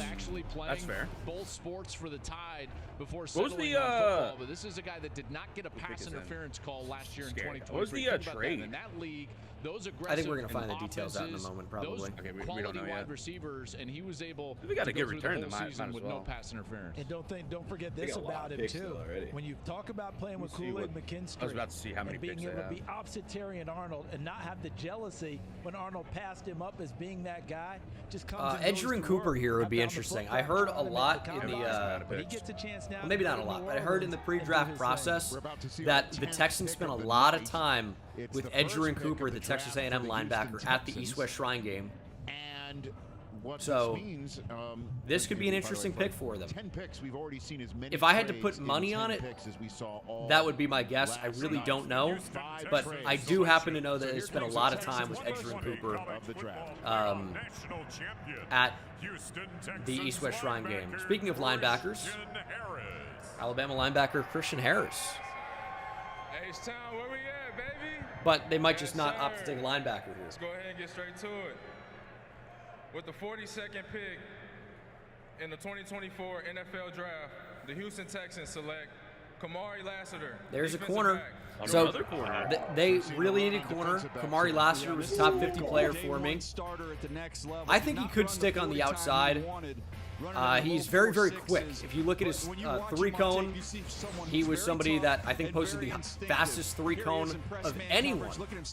That's fair. Both sports for the Tide before what was the football, but this is a guy that did not get a pass interference call last year in 2020. What was the trade? In that league, those I think we're gonna find the details out in a moment, probably. Okay, we don't know yet. Wide receivers, and he was able. We got a good return to might as with well. No pass interference. And don't forget this about him too. When you talk about playing with Kool-Aid McKinstry, I was about to see how many and being picks able they to be opposite Terry and Arnold and not have the jealousy when Arnold passed him up as being that guy, just comes. Edgerrin Cooper here would be interesting. I heard a lot in the he gets a chance now. well, maybe not a lot, but I heard in the pre-draft process that the Texans spent a lot of time with Edgerrin Cooper, the Texas A&M linebacker, at the East-West Shrine game. And what so this means, this could be an interesting pick for them. 10 picks, we've already seen as many if I had to trades put money in on 10 it, picks as we saw all that would be my guess. I really don't know, but I do happen to know that they spent a lot of time with Edgerrin Cooper at the East-West Shrine game. Speaking of linebackers, Alabama linebacker Christian Harris. H-Town, where we at, baby? But they might just not opt to take a linebacker here. Let's go ahead and get straight to it. With the 42nd pick in the 2024 NFL Draft, the Houston Texans select Kamari Lassiter. There's a corner. So they really need a corner. Kamari Lassiter was a top 50 player for me. I think he could stick on the outside. He's very, very quick. If you look at his three-cone, he was somebody that I think posted the fastest three-cone of anyone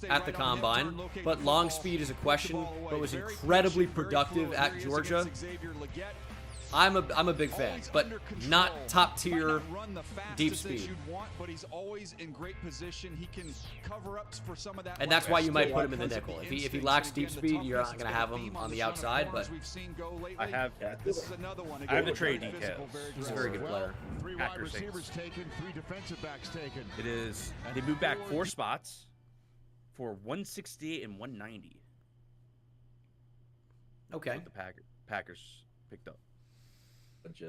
at the Combine. But long speed is a question, but was incredibly productive at Georgia. I'm a big fan, but not top tier deep speed. But he's always in great position. He can cover up for some of that. And that's why you might put him in the nickel. If he lacks deep speed, you're not going to have him on the outside. But I have the trade details. He's a very good player. 3 wide receivers taken, 3 defensive backs taken. It is. They moved back 4 spots for 168 and 190. Okay. That's what the Packers picked up.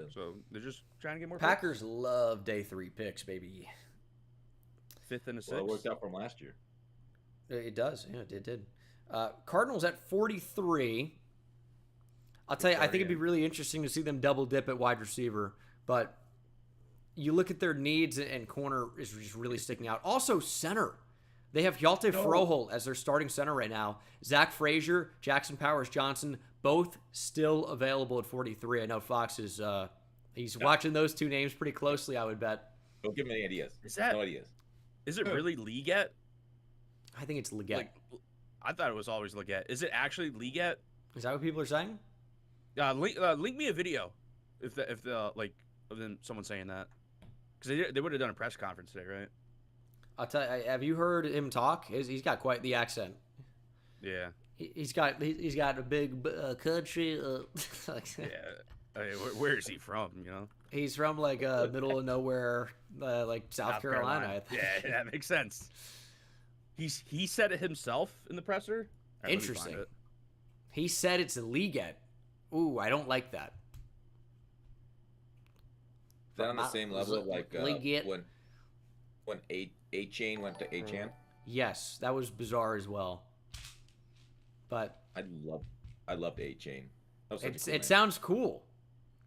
So they're just trying to get more. Packers love day 3 picks, baby. 5th and a 6th. Well, it worked out from last year. It does. Yeah, it did. Cardinals at 43. I'll tell you, I think it'd be really interesting to see them double dip at wide receiver. But you look at their needs, and corner is just really sticking out. Also, center. They have Hjalte Froholt as their starting center right now. Zach Frazier, Jackson Powers-Johnson, both still available at 43. I know Fox is he's watching those 2 names pretty closely, I would bet. Don't give him any ideas. No ideas. Is it really Leggett? I think it's Leggett. Like, I thought it was always Leggett. Is it actually Leggett? Is that what people are saying? Link me a video if of them someone saying that, because they would have done a press conference today, right? I'll tell you. Have you heard him talk? He's got quite the accent. Yeah. He's got a big country. Yeah. I mean, where is he from? You know. He's from like middle of nowhere, like South Carolina. I think. Yeah, that makes sense. He said it himself in the presser. Interesting. He said it's a Leggett. Ooh, I don't like that. Is that on the same level of like Leggett? when A-Chain went to A-Chan? Yes, that was bizarre as well. But I loved A-Chain. It sounds cool.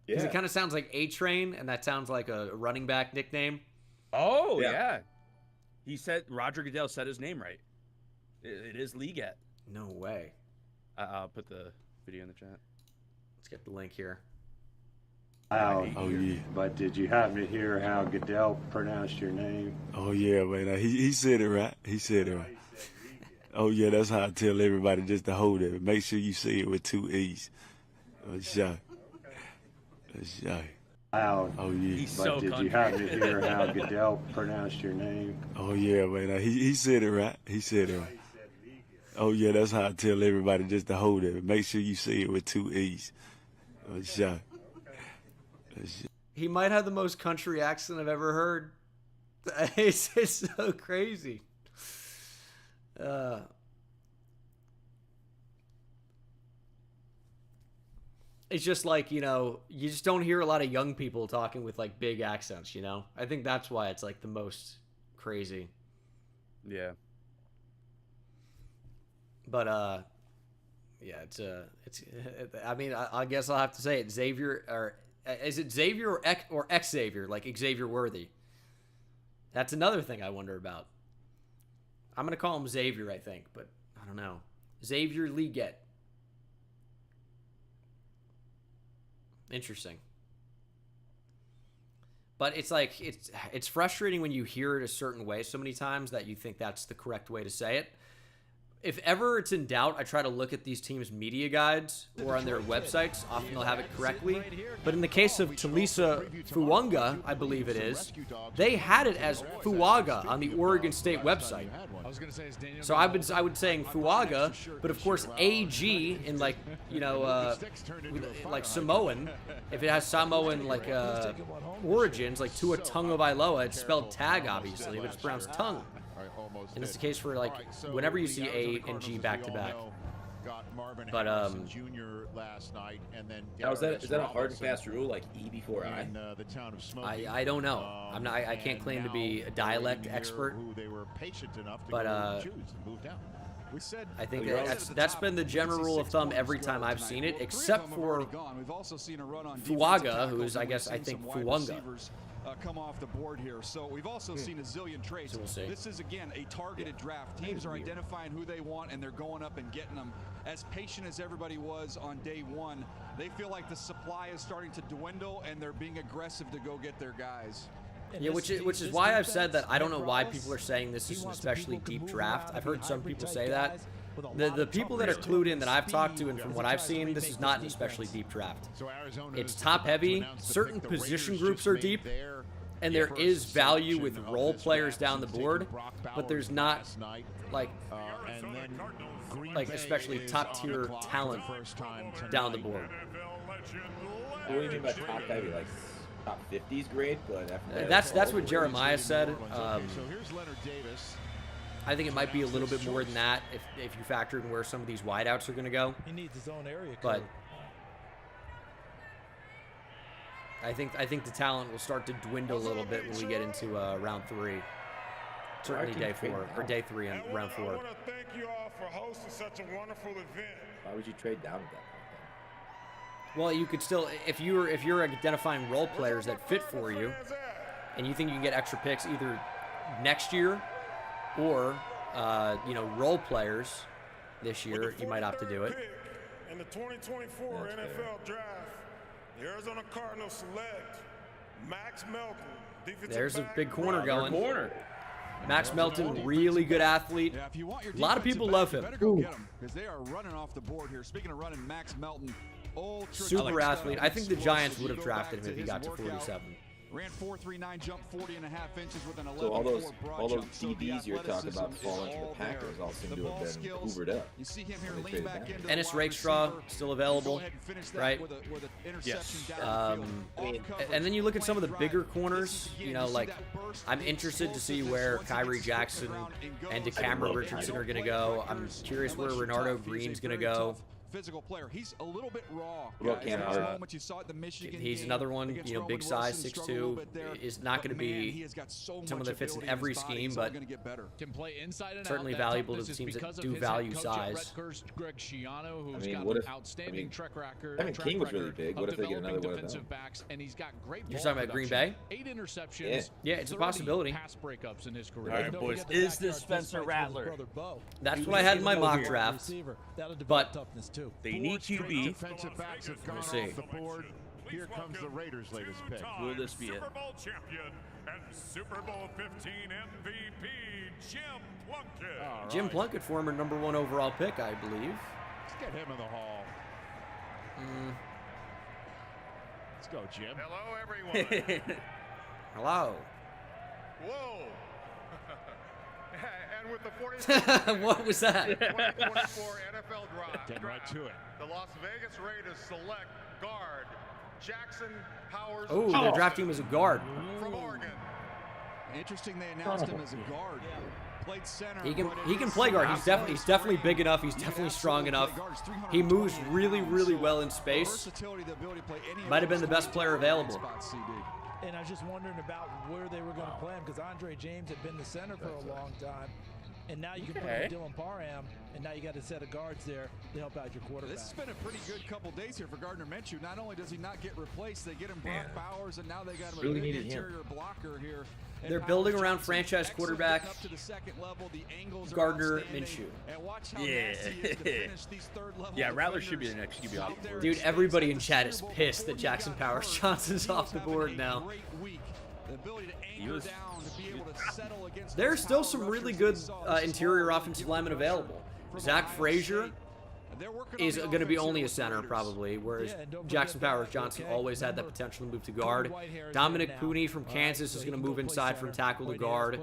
Because Yeah. it kind of sounds like A-Train, and that sounds like a running back nickname. Oh, yeah. He said Roger Goodell said his name right. It is Leggett. No way. I'll put the video in the chat. Let's get the link here. Oh yeah. But did you happen to hear how Goodell pronounced your name? Oh yeah, man. He said it right. He said it right. Oh yeah, that's how I tell everybody just to hold it. Make sure you say it with 2 E's. That's shy. That's shy. Oh yeah. He's but so did country. you happen to hear how Goodell pronounced your name? Oh yeah, man. He said it right. He said it right. Oh yeah, that's how I tell everybody just to hold it. Make sure you say it with 2 E's. That's shy. He might have the most country accent I've ever heard. It's so crazy. It's just like, you know, you just don't hear a lot of young people talking with like big accents, you know? I think that's why it's like the most crazy. Yeah. But yeah, it's I mean, I guess I'll have to say it. Xavier, or is it Xavier or Xavier, like Xavier Worthy? That's another thing I wonder about. I'm gonna call him Xavier, I think, but I don't know. Xavier Leggett. Interesting. But it's like it's frustrating when you hear it a certain way so many times that you think that's the correct way to say it. If ever it's in doubt, I try to look at these teams' media guides or on their websites. Often they'll have it correctly. But in the case of Talisa Fuanga, I believe it is, they had it as Fuaga on the Oregon State website. So I would saying Fuaga, but of course AG in like, you know, like Samoan, if it has Samoan like origins, like Tua Tagovailoa, it's spelled tag obviously, but it's pronounced tongue. And it's the case for like whenever you see A and G back to back. But now is that a hard and fast rule like E before I? I don't know. I'm not. I can't claim to be a dialect expert. But I think that's been the general rule of thumb every time I've seen it, except for Fuaga, who is I think Fuanga. Come off the board here. So we've also seen a zillion trades. So this is, again, a targeted draft. Teams are identifying who they want, and they're going up and getting them. As patient as everybody was on day one, they feel like the supply is starting to dwindle, and they're being aggressive to go get their guys. Yeah, which is why I've said that I don't know why people are saying this is an especially deep draft. I've heard some people say that. The people that are clued in that I've talked to and from what I've seen, this is not an especially deep draft. It's top heavy. Certain position groups are deep, and there is value with role players down the board, but there's not like especially top tier talent down the board. What do you mean by top heavy? Like top 50s grade? But that's what Jeremiah said. I think it might be a little bit more than that if you factor in where some of these wideouts are going to go. He needs his own area code. But I think the talent will start to dwindle a little bit when we get into round 3. Certainly day 4 or day 3 and round 4. I want to thank you all for hosting such a wonderful event. Why would you trade down at that point Well, you could still if you're identifying role players that fit for you, and you think you can get extra picks either next year or role players this year, you might opt to do it. In the 2024 NFL Draft, the Arizona Cardinals select Max Melton. There's a big corner going. Max Melton, really good athlete. Yeah, if you want your a lot of people love him. Better go get him because they are running off the board here. Speaking of running, Max Melton, super athlete. I think the Giants would have drafted him if he got to 47. Ran 4.39, jumped 40.5 inches with an 11.4 So all those jump. DBs you're talking about falling to the Packers all seem to have been hoovered up. You see him here lean back into Ennis Rakestraw still available, right? Yes. And then you look at some of the bigger corners. You know, like I'm interested to see where Kyrie Jackson and DeCamera Richardson are going to go. I'm curious where Renardo Green's going to go. physical player. He's a little bit raw. What Guys. about There's Cam moments you saw at the Michigan He's game another one, against you know, big Roman size, Wilson, struggled a little 6'2", bit there. is not going to But, man, be he has got so someone much that fits in ability every his body. scheme, He's only but gonna get better. Can play inside and certainly out. That valuable to toughness teams is that because of do his value head coach at size. Rutgers, Greg Schiano, who's I mean, got what an if- outstanding I mean, track record. Evan King was really big. What if they get another one of them? Defensive backs, and he's got great. You're ball talking about Green production. Bay? 8 interceptions. Yeah, it's a 30 possibility. Pass breakups in his career. All right, boys. Is this Spencer Rattler? That's what I had in my mock draft. But they need QB. Defensive backs have gone We'll see. off the board. Here comes the Raiders' latest pick. Will this be it? Super Bowl champion and Super Bowl 15 MVP, Jim Plunkett. Jim Plunkett, former #1 overall pick, I believe. Let's get him in the hall. Let's go, Jim. Hello, everyone. Hello. Whoa. And with the 40th What was that? 2024 NFL draft, Get right to it. the Las Vegas Raiders select guard Jackson Powers. Oh, they're drafting him as a guard. From Oregon. Interesting, they announced him as a guard. Played center. He can play guard. He's definitely big enough. He's definitely strong enough. He moves really, really well in space. Might have been the best player available. And I was just wondering about where they were going to play him because Andre James had been the center for a long time. And now you can put in Dylan Parham, and now you got a set of guards there to help out your quarterback. This has been a pretty good couple days here for Gardner Minshew. Not only does he not get replaced, they get him Brock Bowers, and now they got him a good interior blocker here. They're building around franchise quarterback up to the second level. The angles are Gardner outstanding. Minshew. And watch how nasty he is to finish these third level Yeah, Rattler should be defenders the next QB off the board. Dude, everybody in chat is pissed that Jackson Powers Johnson's off the board now. There's still some really good interior offensive linemen available. Zach Frazier is going to be only a center probably, whereas Jackson Powers Johnson always had that potential to move to guard. Dominic Pooney from Kansas is going to move inside from tackle to guard.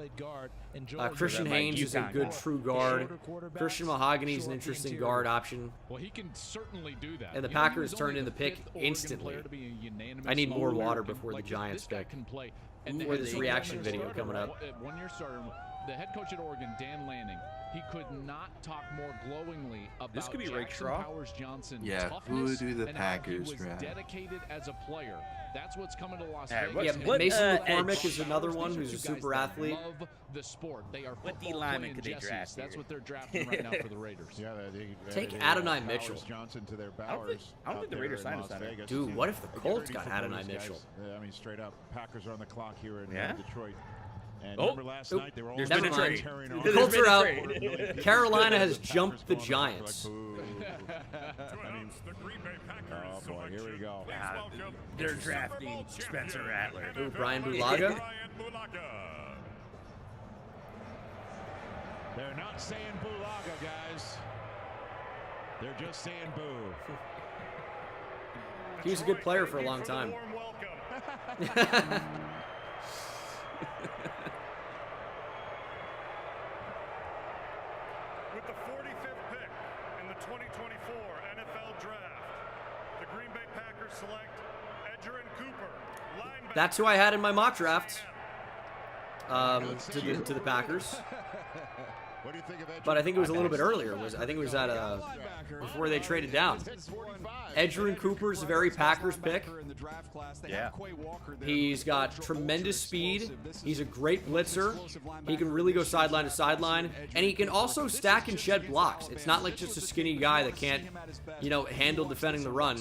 Christian Haynes is a good true guard. Christian Mahogany is an interesting guard option. Well, he can certainly do that. And the Packers turned in the pick instantly. I need more water before the Giants pick. Or this reaction video coming up. 1-year starter, the head coach at Oregon, Dan Lanning, he could not talk more glowingly about This could be Rick Jackson Straw. Powers Johnson. Yeah, toughness who do the and how Packers he was draft? dedicated as a player. That's what's coming to Las All right, Vegas. Yeah, what, Mason edge? McCormick is another one who's a These are super guys that athlete. Love the sport. They are What football D-lineman playing could they Jessies. draft That's here? what they're drafting right now for the Raiders. Yeah, Take they Adonai Powers Mitchell. Johnson to their I don't Bowers. think out the there Raiders in signed a Las center. Vegas. Dude, what if the Get Colts ready got for Adonai those guys. Mitchell? I mean, straight up, Packers are on the clock here in Yeah? Detroit. And Oh, remember last night they were all there's been a trade. tearing The off. There's Colts been are a out. trade. Carolina has Packers jumped the going off. Giants. Like, boo. Oh boy, here we go. They're drafting Spencer Rattler. Ooh, Brian Bulaga. They're not saying Bulaga, guys. They're just saying boo. He was a good player for a long time. With the 45th pick in the 2024 NFL Draft, the Green Bay Packers select Edgerrin Cooper, linebacker. That's who I had in my mock draft. To the Packers. What do you think of Edgerrin? But I think it was a little bit earlier. I think it was at before they traded down. Edgerrin Cooper's a very Packers pick. Yeah. He's got tremendous speed. He's a great blitzer. He can really go sideline to sideline, and he can also stack and shed blocks. It's not like just a skinny guy that can't, handle defending the run.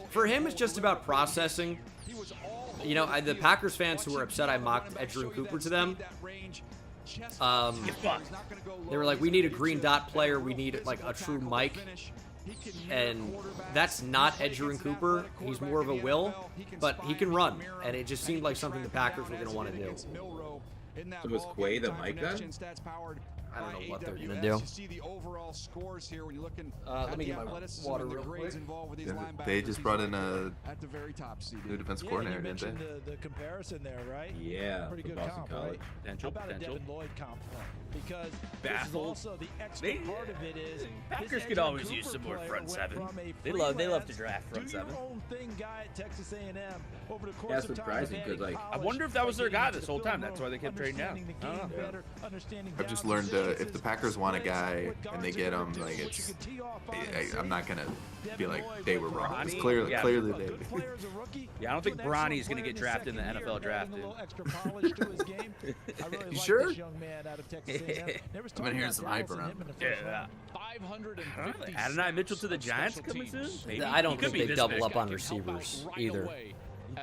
For him, it's just about processing. The Packers fans who were upset I mocked Edgerrin Cooper to them, they were like, we need a green dot player. We need like a true Mike. And that's not Edgerrin Cooper. He's more of a will, but he can run. And it just seemed like something the Packers were going to want to do. So was Quay the Mike then? I don't know what they're going to do. Let me get my water real quick. They just brought in a new defense Yeah, coordinator, you didn't they? mentioned the comparison there, right? Yeah, Pretty for good Boston comp, College. right? Potential, How about potential. a Devin Lloyd comp? Because this is Baffled. also the extra part of it is Packers this could Edgerrin always use Cooper some more player front went seven. from a They love to freelance, draft front do seven. your own thing guy at Texas A&M over the course That's of time surprising, of 'cause, like, college, I wonder if that was their getting guy into this the whole time. film That's why they kept trading down. understanding the I don't game know. better, understanding I've just down learned the Packers want a guy and they get him, like I'm not gonna be like they were wrong. It's clearly they. Yeah, I don't think Bronny's gonna get drafted in the NFL draft. You sure? I've been hearing some hype around. Yeah. Adonai Mitchell to the Giants coming soon? Maybe. I don't think they double up on receivers either.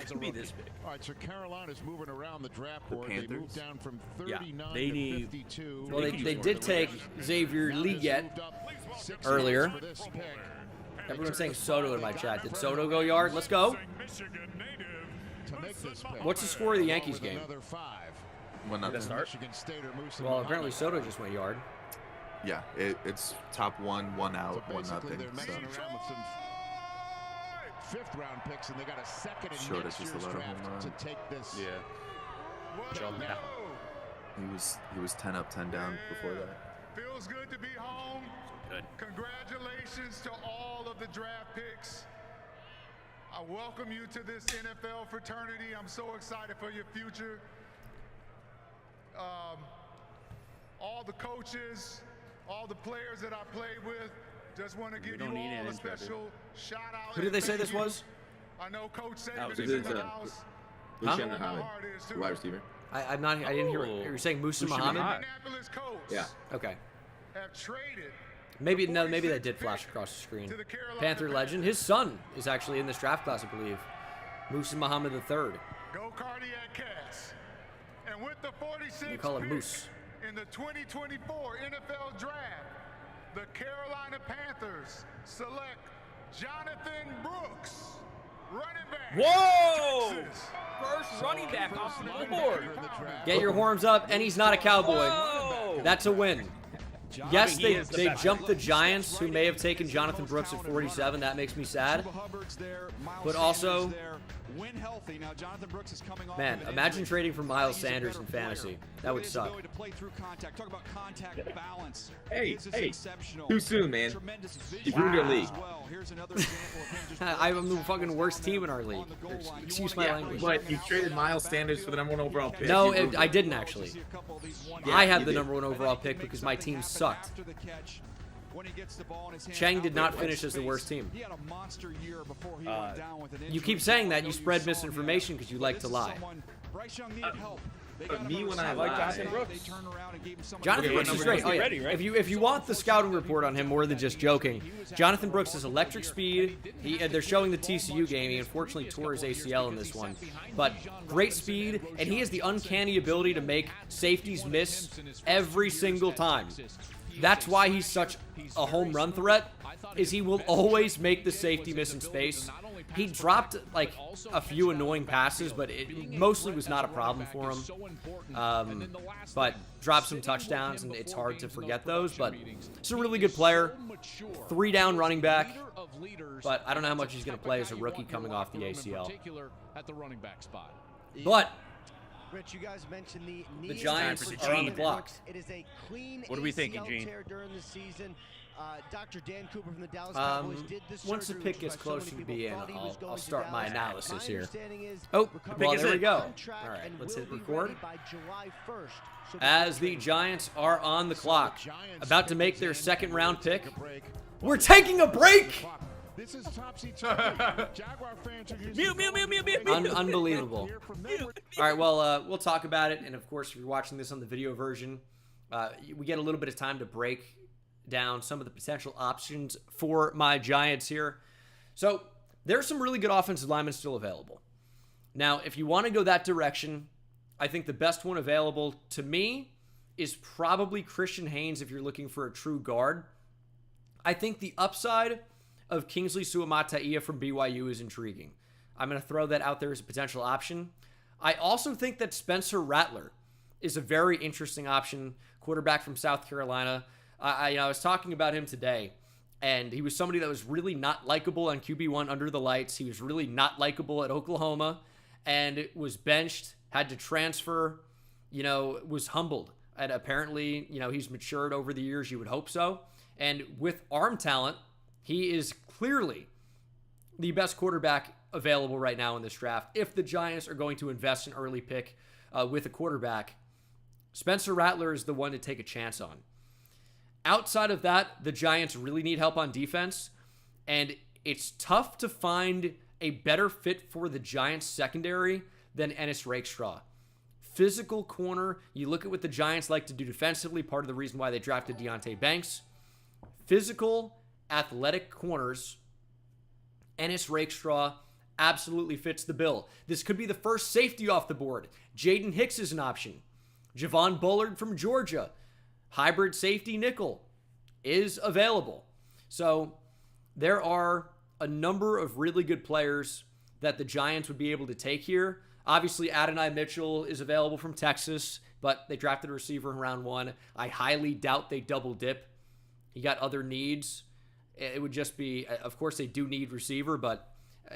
It could be this big. All right, so Carolina's moving around the draft board. They moved down from 39 they to need, 52. Well, they did take Xavier Leggett earlier. Everyone's saying Soto in my chat. Did Soto go yard? Let's go. What's the score of the Yankees game? 1-0. Well, apparently Soto just went yard. Yeah, it's top 1 out, 1-0. So. Fifth round picks, and they got a second in Short next is just a year's lot of home draft run. to take this. Yeah. Jump out. He was 10 up, 10 down before that. Feels good to be home. Good. Congratulations to all of the draft picks. I welcome you to this NFL fraternity. I'm so excited for your future. All the coaches, all the players that I played with, just want to give you all a special shout out. Who did they say this was? I know Coach Saban This is is in the house. Lucian Muhammad, wide receiver. I didn't hear it. You're saying Musa Muhammad? Indianapolis Colts Yeah. Okay. have traded. Maybe that did flash across the screen. Panther legend. His son is actually in this draft class, I believe. Musa Muhammad III. Go Cardiac Cats. And with the 46th We call him pick Moose. in the 2024 NFL Draft, the Carolina Panthers select Jonathan Brooks, running back. Whoa! Texas. First running back off the board. Get your horns up, and he's not a Cowboy. Whoa! That's a win. Yes, He is the they best. jumped the Giants, who may have taken Jonathan Brooks at 47. That makes me sad. But also, when healthy, now Jonathan Brooks is coming off man, of an imagine injury. trading for Miles Sanders in fantasy. That would His suck. ability to play through contact. Talk about contact balance. Hey, His is hey, exceptional. too soon, man. Tremendous You ruined your vision league. as well. Here's another example of him just I'm the fucking worst team in our league. Excuse my language. But you traded Miles Sanders for the #1 overall pick. No, You ruined I it. didn't actually. Yeah, I had you the did. #1 overall pick because my team sucked. after the catch. When he gets the ball in his hand, Chang did not out finish in as the space. worst team. He had a monster year before he went down with an injury. You keep saying that. You spread misinformation because you like to lie. Bryce Young needed help. They But got me him when on I the like side. Jonathan Brooks. They turned around and gave him someone Jonathan Okay, Brooks what is number great. Oh, yeah. ready, right? If you want the scouting report on him more than just joking, Jonathan Brooks is electric speed. They're showing the TCU game. He unfortunately tore his ACL in this one, but great speed, and he has the uncanny ability to make safeties miss every single time. That's why he's such a home run threat. Is he will always make the safety miss in space. He dropped like a few annoying passes, but it mostly was not a problem for him. But dropped some touchdowns, and it's hard to forget those. But it's a really good player. 3-down running back. But I don't know how much he's going to play as a rookie coming off the ACL. At the running back spot. But Rich, you guys mentioned the knee Giants injury are on the for block. It is a clean What are we thinking, ACL Gene? tear during the season. Dr. Dan Cooper from the Dallas Cowboys did this Once the surgery, pick which gets is why so closer many to people be in, thought he was I'll going to start my Dallas. analysis My here. understanding is Oh, recovery well, there we go. on track All right, and let's will hit be record. ready by July 1st. So As the Giants are on the clock, about to make their second-round pick, we're taking a break! This is topsy-turvy. Jaguar fans are Mute. Unbelievable. All right, well, we'll talk about it. And, of course, if you're watching this on the video version, we get a little bit of time to break down some of the potential options for my Giants here. So there's some really good offensive linemen still available. Now, if you want to go that direction, I think the best one available to me is probably Christian Haynes if you're looking for a true guard. I think the upside of Kingsley Suamataia from BYU is intriguing. I'm going to throw that out there as a potential option. I also think that Spencer Rattler is a very interesting option, quarterback from South Carolina. I was talking about him today, and he was somebody that was really not likable on QB1 under the lights. He was really not likable at Oklahoma, and was benched, had to transfer, was humbled. And apparently, he's matured over the years. You would hope so. And with arm talent, he is clearly the best quarterback available right now in this draft. If the Giants are going to invest an early pick with a quarterback, Spencer Rattler is the one to take a chance on. Outside of that, the Giants really need help on defense, and it's tough to find a better fit for the Giants secondary than Ennis Rakestraw. Physical corner, you look at what the Giants like to do defensively, part of the reason why they drafted Deonte Banks. Physical, athletic corners, Ennis Rakestraw absolutely fits the bill. This could be the first safety off the board. Jaden Hicks is an option. Javon Bullard from Georgia, hybrid safety nickel, is available. So there are a number of really good players that the Giants would be able to take here. Obviously, Adonai Mitchell is available from Texas, but they drafted a receiver in round 1. I highly doubt they double dip. He got other needs. It would just be, of course, they do need receiver, but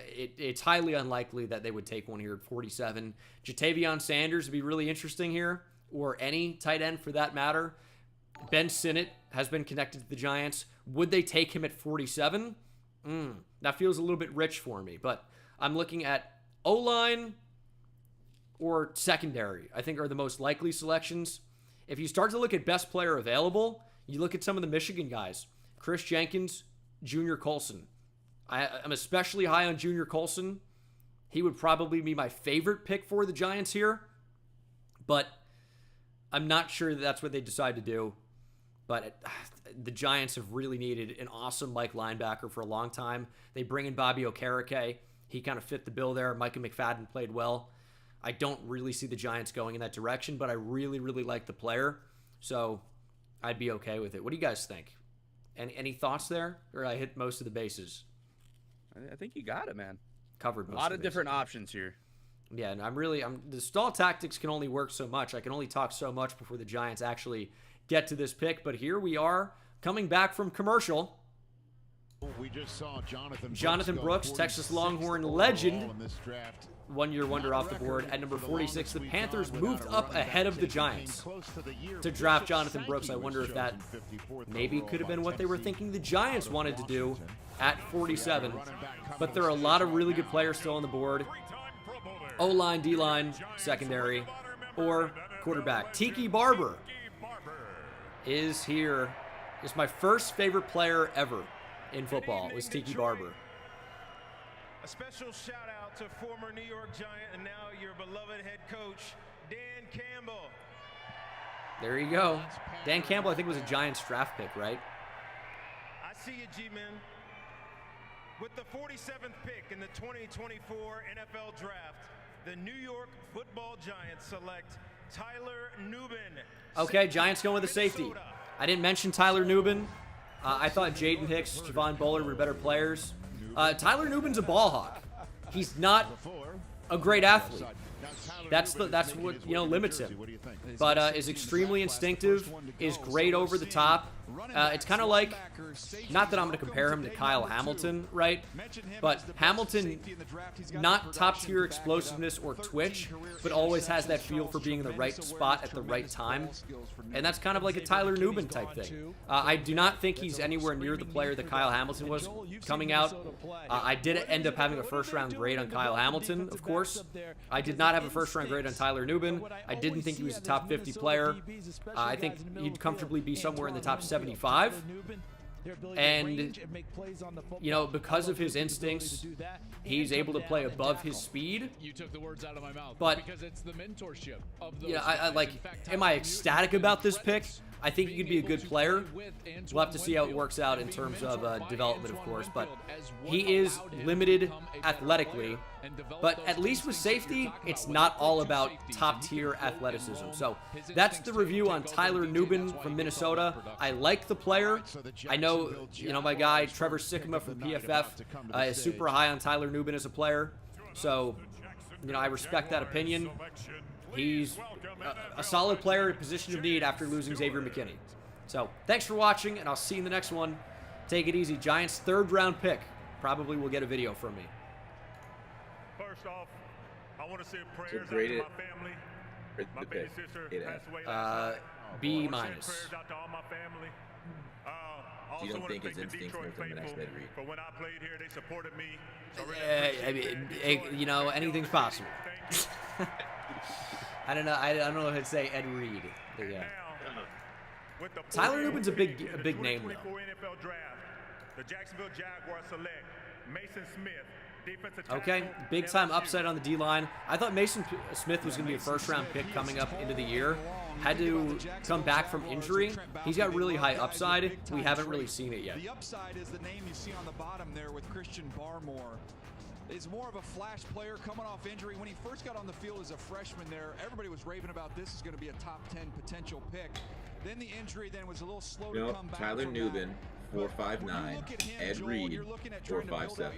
it's highly unlikely that they would take one here at 47. Jatavion Sanders would be really interesting here, or any tight end for that matter. Ben Sinnott has been connected to the Giants. Would they take him at 47? That feels a little bit rich for me, but I'm looking at O-line or secondary, I think, are the most likely selections. If you start to look at best player available, you look at some of the Michigan guys. Chris Jenkins, Junior Colson. I'm especially high on Junior Colson. He would probably be my favorite pick for the Giants here, but I'm not sure that's what they decide to do. But the Giants have really needed an awesome Mike linebacker for a long time. They bring in Bobby Okereke. He kind of fit the bill there. Micah McFadden played well. I don't really see the Giants going in that direction, but I really, really like the player. So I'd be okay with it. What do you guys think? Any thoughts there? Or I hit most of the bases? I think you got it, man. Covered most a lot of of different options here. Yeah, and the stall tactics can only work so much. I can only talk so much before the Giants actually get to this pick. But here we are coming back from commercial. We just saw Jonathan Brooks, Texas Longhorn legend. 1-year wonder off the board at number 46. The Panthers moved up ahead of the Giants to draft Jonathan Brooks. I wonder if that maybe could have been what they were thinking the Giants wanted to do at 47. But there are a lot of really good players still on the board. O-line, D-line, secondary, or quarterback. Tiki Barber is here. It's my first favorite player ever in football was Tiki Barber. A special shout out to former New York Giant and now your beloved head coach, Dan Campbell. There you go. Dan Campbell, I think, was a Giants draft pick, right? I see you, G-Men. With the 47th pick in the 2024 NFL Draft, the New York Football Giants select Tyler Nubin. Okay, Giants going with a safety. I didn't mention Tyler Nubin. I thought Jaden Hicks, Javon Bullard were better players. Tyler Nubin's a ball hawk. He's not a great athlete. That's what limits him. But is extremely instinctive, is great over the top. It's kind of like, not that I'm going to compare him to Kyle Hamilton, right? But Hamilton, not top-tier explosiveness or twitch, but always has that feel for being in the right spot at the right time. And that's kind of like a Tyler Nubin type thing. I do not think he's anywhere near the player that Kyle Hamilton was coming out. I did end up having a first-round grade on Kyle Hamilton, of course. I did not have a first-round grade on Tyler Nubin. I didn't think he was a top 50 player. I think he'd comfortably be somewhere in the top 75. And, because of his instincts, he's able to play above his speed. You took the words out of my mouth. But, because it's the mentorship of those am I ecstatic about this pick? I think he could be a good player. We'll have to see how it works out in terms of development, of course. But he is limited athletically. But at least with safety, it's not all about top-tier athleticism. So that's the review on Tyler Nubin from Minnesota. I like the player. I know, my guy Trevor Sikkema from PFF is super high on Tyler Nubin as a player. So, I respect that opinion. He's a solid player in position of need after losing Xavier McKinney. So, thanks for watching, and I'll see you in the next one. Take it easy. Giants' third-round pick. Probably will get a video from me. First off, I want to say prayers out to my family. My baby sister passed away last night. B-. Prayers out to all my family. Also want to thank the Detroit faithful for when I played here. They supported me. So anything's possible. I don't know. I don't know how to say Ed Reed. But yeah. Tyler Nubin's a big name though. NFL draft, the Jacksonville Jaguars select Mason Smith. Okay, big time upside on the D-line. I thought Mason Smith was going to be a first-round pick coming up into the year. Had to come back from injury. He's got really high upside. We haven't really seen it yet. The upside is the name you see on the bottom there with Christian Barmore. Is more of a flash player coming off injury. When he first got on the field as a freshman there, everybody was raving about this is going to be a top 10 potential pick. Then the injury then was a little slow to come back. Tyler Nubin, 4.59. Ed Reed, 4.57.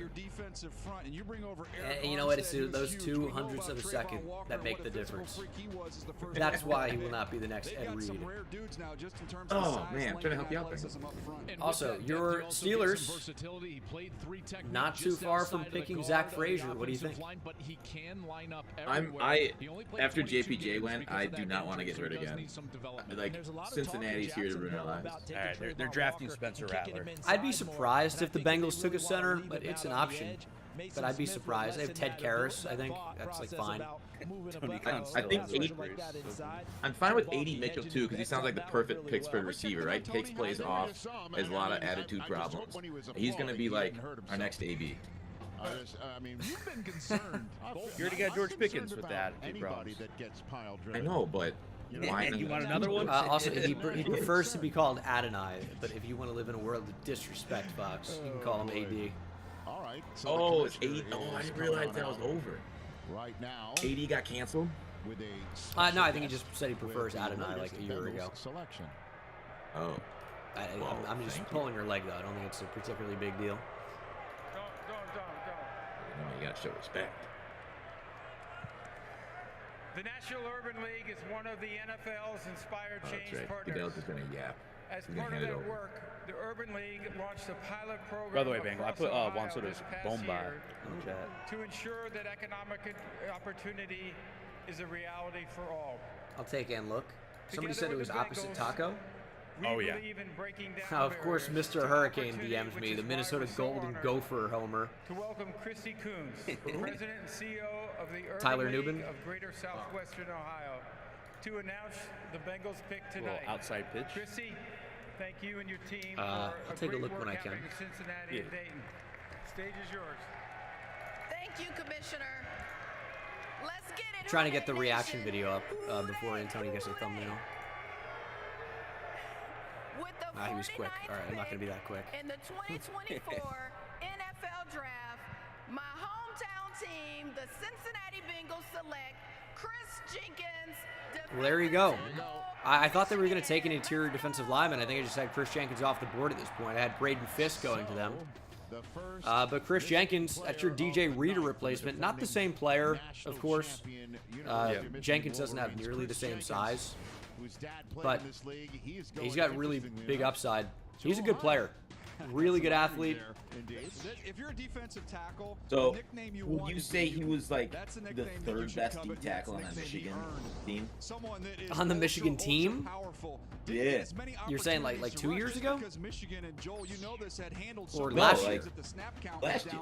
And you know what? It's those 200ths of a second that make the difference. That's why he will not be the next Ed Reed. Oh man, I'm trying to help you out there. Also, your Steelers, not too far from picking Zach Frazier. What do you think? After JPJ went, I do not want to get hurt again. Like Cincinnati's here to ruin our lives. All right, they're drafting Spencer Rattler. I'd be surprised if the Bengals took a center, but it's an option. But I'd be surprised. They have Ted Karras, I think. That's like fine. I think I'm fine with 80 Mitchell too, because he sounds like the perfect Pittsburgh receiver, right? Takes plays off, has a lot of attitude problems. He's going to be like our next AB. You've been concerned. You already got George Pickens with that. I know, but why you want another one? Also, he prefers to be called Adonai, but if you want to live in a world of disrespect, Fox, you can call him AD. All right. So it's 80. Oh, I didn't realize that was over. Right now, 80 got canceled. With no, I think he just said he prefers Adonai like a year ago. Selection. Oh. I'm just pulling your leg though. I don't think it's a particularly big deal. You gotta show respect. The National Urban League is one of the NFL's Inspired Change partners. Goodell's gonna yap. As part of that work, the Urban League launched a pilot program. By the way, Bengal, I put Juan Soto's bomba in the chat. To ensure that economic opportunity is a reality for all. I'll take and look. Somebody said it was opposite Taco. Oh yeah. Of course, Mr. Hurricane DMs me, the Minnesota Golden Gopher homer. To welcome Christy Coons, President and CEO of the Urban Tyler League Nubin of Greater Southwestern Ohio, to announce the Bengals pick tonight. Outside pitch. Christy, thank you and your team I'll take a look when I can. Cincinnati and Dayton. Stage is yours. Thank you, Commissioner. Let's get it. Trying to get the reaction video up before Antonio gets a thumbnail. He was quick. All right, I'm not going to be that quick. In the 2024 NFL Draft, my hometown team, the Cincinnati Bengals, select Chris Jenkins. Well, there you go. I thought they were going to take an interior defensive lineman. I think I just had Chris Jenkins off the board at this point. I had Braden Fisk going to them. But Chris Jenkins, that's your DJ Reader replacement. Not the same player, of course. Jenkins doesn't have nearly the same size. But he's got really big upside. He's a good player. Really good athlete. If you're a defensive tackle, so would you say he was like the third best D tackle on the Michigan team? On the Michigan team? Yeah. You're saying like 2 years ago? Michigan and Joel, you know this, had handled or last year? Last year.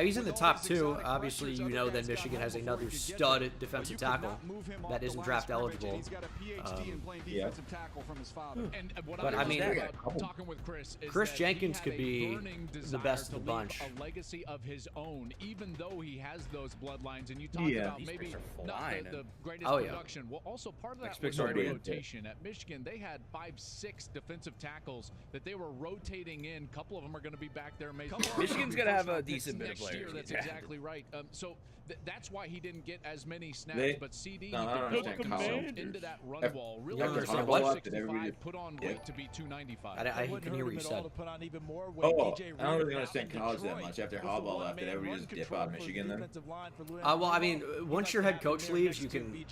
He's in the top 2. Obviously, you know that Michigan has another stud defensive tackle that isn't draft eligible. Yeah. But I mean, Chris Jenkins could be the best of the bunch. A legacy of his own, even though he has those bloodlines. And you talked about maybe not the greatest production. Well, also part of that was the rotation. At Michigan, they had 5-6 defensive tackles that they were rotating in. A couple of them are going to be back there. Michigan's going to have a decent bit of players. That's exactly right. So that's why he didn't get as many snaps. But CD developed into that run wall. Really, put on weight to be 295. I can hear what you said. I don't really understand college that much. After Harbaugh left, did everybody just dip out of Michigan then? Well, I mean, once your head coach leaves, you can,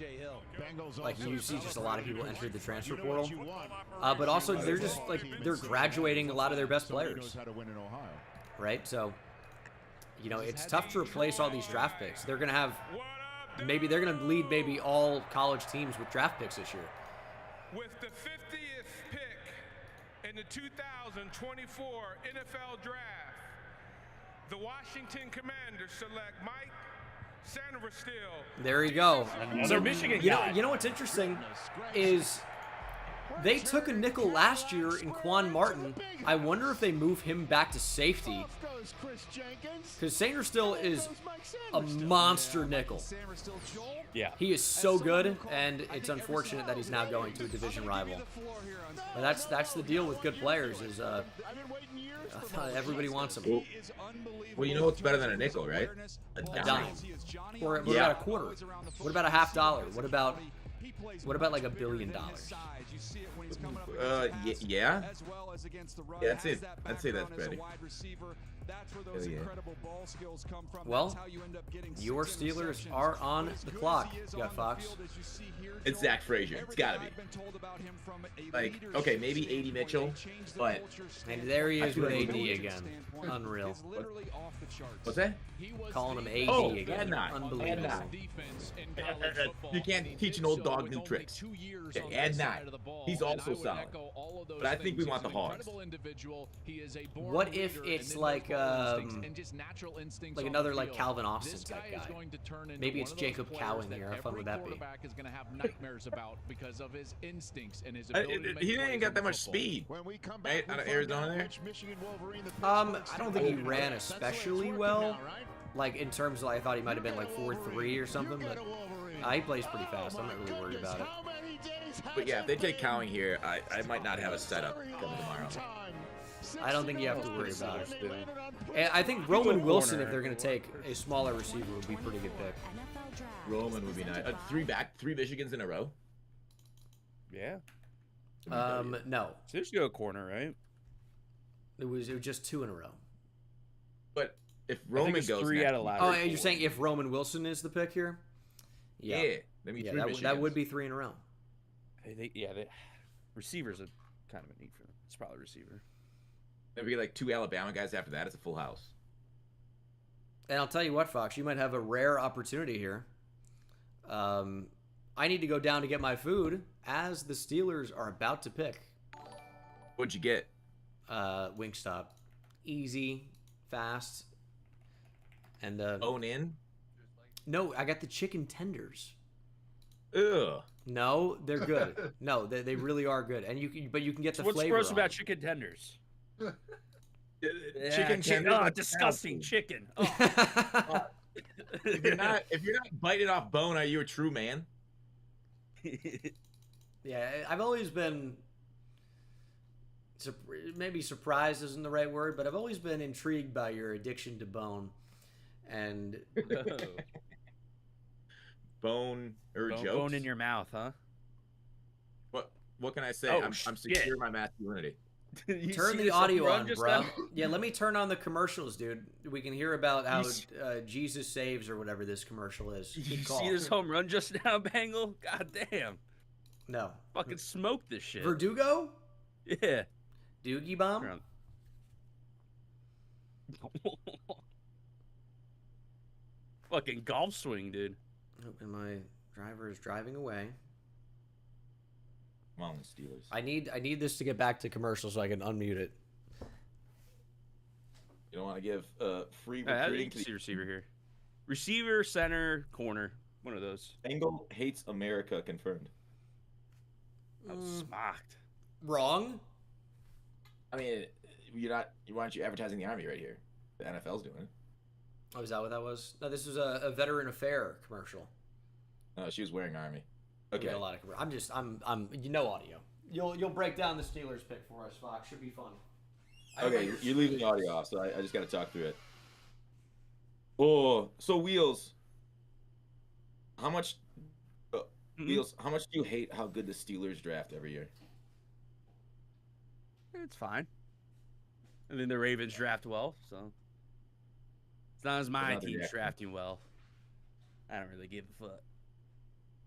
like, you see just a lot of people enter the transfer portal. But also, they're just, like, they're graduating a lot of their best players. Right? So, you know, it's tough to replace all these draft picks. They're going to have, they're going to lead maybe all college teams with draft picks this year. With the 50th pick in the 2024 NFL Draft, the Washington Commanders select Mike There you go. Another Michigan you guy. know, you know what's interesting is they took a nickel last year in Quan Martin. I wonder if they move him back to safety. Because Sainristil is a monster nickel. Yeah. He is so good, and it's unfortunate that he's now going to a division rival. But that's the deal with good players is everybody wants them. Well, you know what's better than a nickel, right? A dime. Or what about a quarter? What about a $50? What about like $1 billion? Yeah. That's it. I'd say that's better. Yeah. Well, your Steelers are on the clock. You got Fox. It's Zach Frazier. It's gotta be. Like, okay, maybe 80 Mitchell, but and there he is with AD again. Unreal. What's that? Calling him AD again. Unbelievable. You can't teach an old dog new tricks. Okay, add 9. He's also solid. But I think we want the Hogs. What if it's like another like Calvin Austin type guy? Maybe it's Jacob Cowan here. How fun would that be? He didn't get that much speed, right? Out of Arizona there. I don't think he ran especially well. Like in terms of, I thought he might have been like 4.3 or something, but he plays pretty fast. I'm not really worried about it. But yeah, if they take Cowing here, I might not have a setup coming tomorrow. I don't think you have to worry about it. And I think Roman Wilson, if they're going to take a smaller receiver, would be a pretty good pick. Roman would be nice. 3 Michigans in a row. Yeah. No. So just go corner, right? It was just 2 in a row. But if Roman goes 3 out of last. Oh, you're saying if Roman Wilson is the pick here? Yeah. That would be 3 in a row. Receivers are kind of a need for them. It's probably receiver. Maybe like 2 Alabama guys after that. It's a full house. And I'll tell you what, Fox, you might have a rare opportunity here. I need to go down to get my food as the Steelers are about to pick. What'd you get? Wingstop. Easy, fast, and bone in? No, I got the chicken tenders. Ugh. No, they're good. No, they really are good, and you can get the What's flavor. What's gross about chicken tenders? Chicken tenders. Oh, disgusting chicken. Oh. If you're not biting off bone, are you a true man? Yeah, I've always been. Maybe surprised isn't the right word, but I've always been intrigued by your addiction to bone, and bone jokes. Bone in your mouth, huh? What can I say? Oh, I'm secure in my masculinity. Turn the audio on, bro. Yeah, let me turn on the commercials, dude. We can hear about how Jesus saves or whatever this commercial is. You see this home run just now, Bengal? God damn. No. Fucking smoke this shit. Verdugo? Yeah. Doogie bomb? Fucking golf swing, dude. And my driver is driving away. Come on, the Steelers. I need this to get back to commercial so I can unmute it. You don't want to give free recruiting to the receiver here. Receiver, center, corner. One of those. Bengal hates America confirmed. I was smacked. Wrong? I mean, why aren't you advertising the Army right here? The NFL's doing it. Oh, is that what that was? No, this was a veteran affair commercial. No, she was wearing Army. Okay. A lot of I'm audio. You'll break down the Steelers pick for us, Fox. Should be fun. Okay, you're leaving the audio off, so I just got to talk through it. Oh, so Wheels, how much? Wheels, how much do you hate how good the Steelers draft every year? It's fine. I mean, the Ravens draft well, so as long as my team's drafting well, I don't really give a fuck.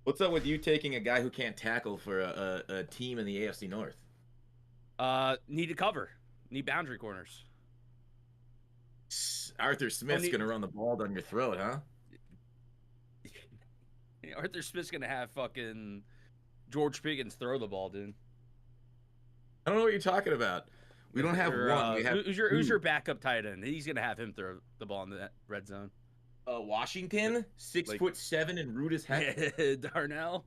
What's up with you taking a guy who can't tackle for a team in the AFC North? Need to cover. Need boundary corners. Arthur Smith's going to run the ball down your throat, huh? Arthur Smith's going to have fucking George Pickens throw the ball, dude. I don't know what you're talking about. We don't have one. We have who's your backup tight end? He's going to have him throw the ball in the red zone. Washington, 6'7" and rude as heck. Darnell.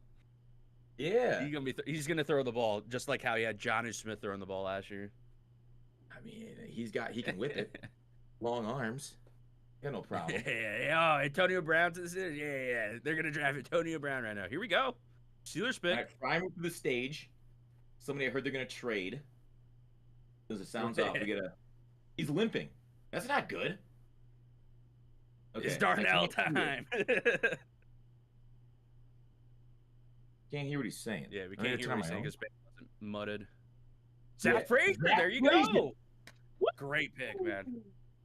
Yeah. He's gonna throw the ball just like how he had Johnny Smith throwing the ball last year. I mean, he can whip it. Long arms. Got no problem. Oh, Antonio Brown to the Steelers. Yeah. They're gonna draft Antonio Brown right now. Here we go. Steelers pick. Right, prime him to the stage. Somebody I heard they're gonna trade. As it sounds off, he's limping. That's not good. Okay, it's Darnell time. Can't hear what he's saying. Yeah, we can't hear what he's saying because wasn't mudded. Zach Frazier, there you Frazier. go. What great pick, man.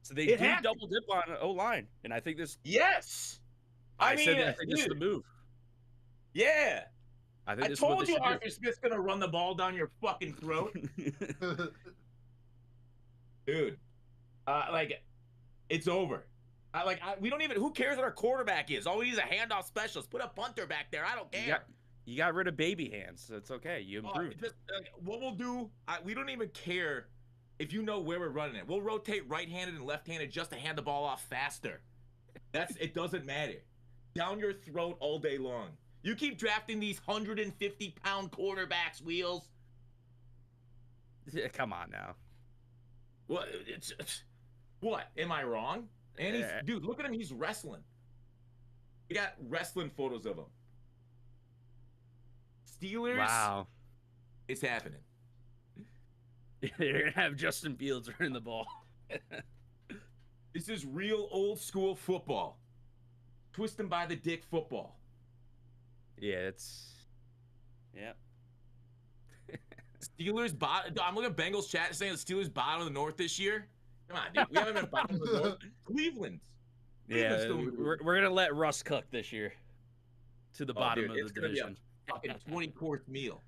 So they do double dip on O-line, and I think this. Yes. I think this is the move. Yeah. I think this told is what you Arthur Smith's gonna run the ball down your fucking throat. Dude, it's over. We don't even. Who cares what our quarterback is? All we need is a handoff specialist. Put a punter back there. I don't care. You got rid of baby hands, so it's okay. You improved. What we'll do, we don't even care if you know where we're running it. We'll rotate right-handed and left-handed just to hand the ball off faster. It doesn't matter. Down your throat all day long. You keep drafting these 150-pound quarterbacks, Wheels. Yeah, come on now. What? What? Am I wrong? And dude, look at him. He's wrestling. You got wrestling photos of him. Steelers. Wow. It's happening. You're going to have Justin Fields running the ball. This is real old school football. Twist him by the dick football. Yeah, it's... Yeah. Steelers bottom. I'm looking at Bengals chat saying the Steelers bottom of the North this year. Come on, dude. We haven't been bottom of the North. Cleveland. Yeah, we're going to let Russ cook this year to the bottom of the division. Fucking 20-course meal.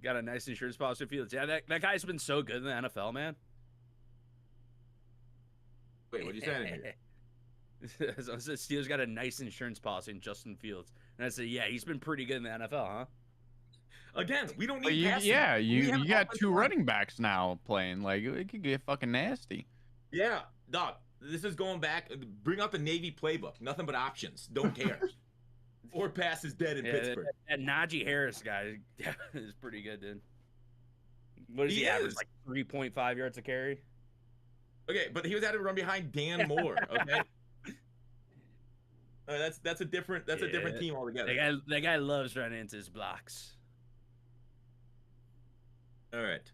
Got a nice insurance policy. Fields. Yeah, that guy's been so good in the NFL, man. Wait, what are you saying here? I said Steelers got a nice insurance policy in Justin Fields. And I said, yeah, he's been pretty good in the NFL, huh? Again, we don't need passing. Yeah, you got two running backs now playing. Like, it could get fucking nasty. Yeah, dog. This is going back. Bring out the Navy playbook. Nothing but options. Don't care. 4 passes dead in Pittsburgh. That Najee Harris guy is pretty good, dude. What does he average? Like 3.5 yards a carry? Okay, but he was having to run behind Dan Moore, okay? That's a different team altogether. That guy loves running into his blocks. All right.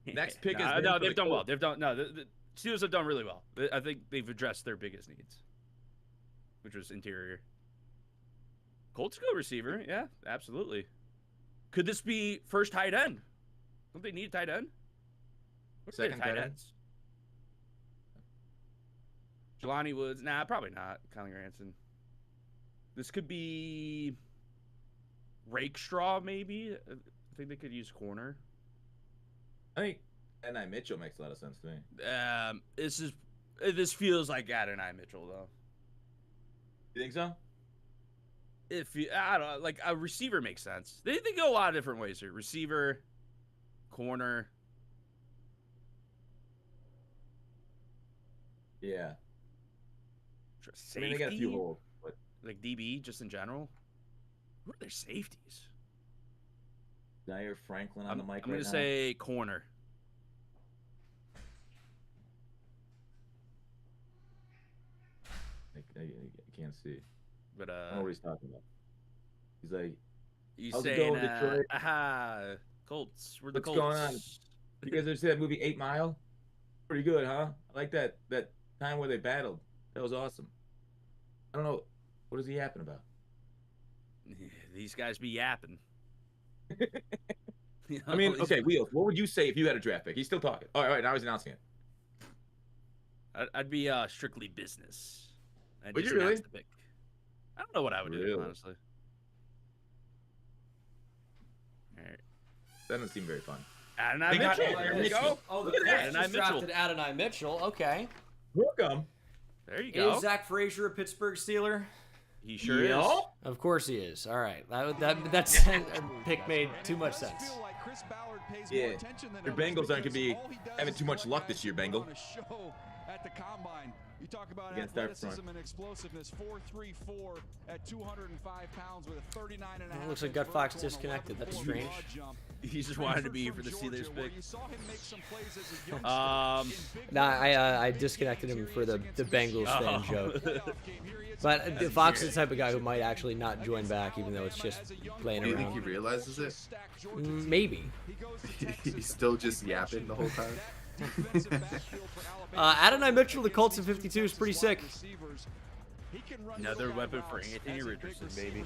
Next pick is no. They've done well. The Steelers have done really well. I think they've addressed their biggest needs, which was interior. Colts go receiver, yeah, absolutely. Could this be first tight end? Don't they need a tight end? Second tight ends. Jelani Woods, nah, probably not. Kylie Granson. This could be Rakestraw, maybe. I think they could use corner. I think Adonai Mitchell makes a lot of sense to me. This feels like Adonai Mitchell though. You think so? I don't know, like a receiver makes sense. They go a lot of different ways here. Receiver, corner. Yeah. Safety? I mean, they got a few holes, but like DB just in general. Who are their safeties? Zaire Franklin on the mic. I'm gonna say corner. I can't see. But I don't know what he's talking about. He's like, he's saying, aha, Colts. We're the Colts. What's going on? You guys ever see that movie 8 Mile? Pretty good, huh? I like that time where they battled. That was awesome. I don't know. What is he yapping about? These guys be yapping. I mean, okay, Wheels, what would you say if you had a draft pick? He's still talking. All right, now he's announcing it. I'd be strictly business. Would you really? The pick. I don't know what I would do, honestly. All right. That doesn't seem very fun. Adonai Mitchell. There we go. Oh, the Colts just drafted Adonai Mitchell. Okay. Welcome. There you go. Is Zach Frazier a Pittsburgh Steeler? He sure is. Of course he is. All right. That's a pick made too much sense. Yeah. Your Bengals aren't going to be having too much luck this year, Bengal. at the combine. You talk about Against our athleticism front. and explosiveness. 4.34 at 205 pounds with a 39.5. Looks like Gut Fox disconnected. That's strange. He just wanted to be here for the Steelers pick. Nah, I disconnected him for the Bengals fan joke. But Fox is the type of guy who might actually not join back, even though it's just playing Do you around. think he realizes it? Maybe. He's still just yapping the whole time. Adonai Mitchell, the Colts at 52 is pretty sick. Another weapon for Anthony Richardson, baby.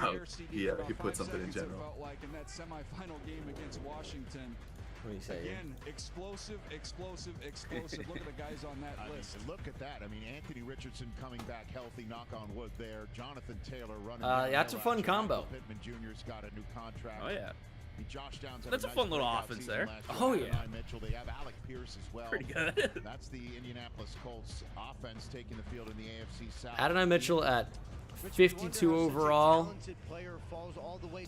Oh, yeah, he put something in general. In that semifinal game against Washington. What do you say? Again, explosive. Look at the guys on that list. Look at that. I mean, Anthony Richardson coming back healthy, knock on wood there. Jonathan Taylor running. That's a fun combo. Pittman Jr.'s got a new contract. Oh, yeah. Josh Downs That's a fun little offense there. Oh, yeah. Mitchell. They have Alec Pierce as well. Pretty good. That's the Indianapolis Colts offense taking the field in the AFC South. Adonai Mitchell at 52 overall.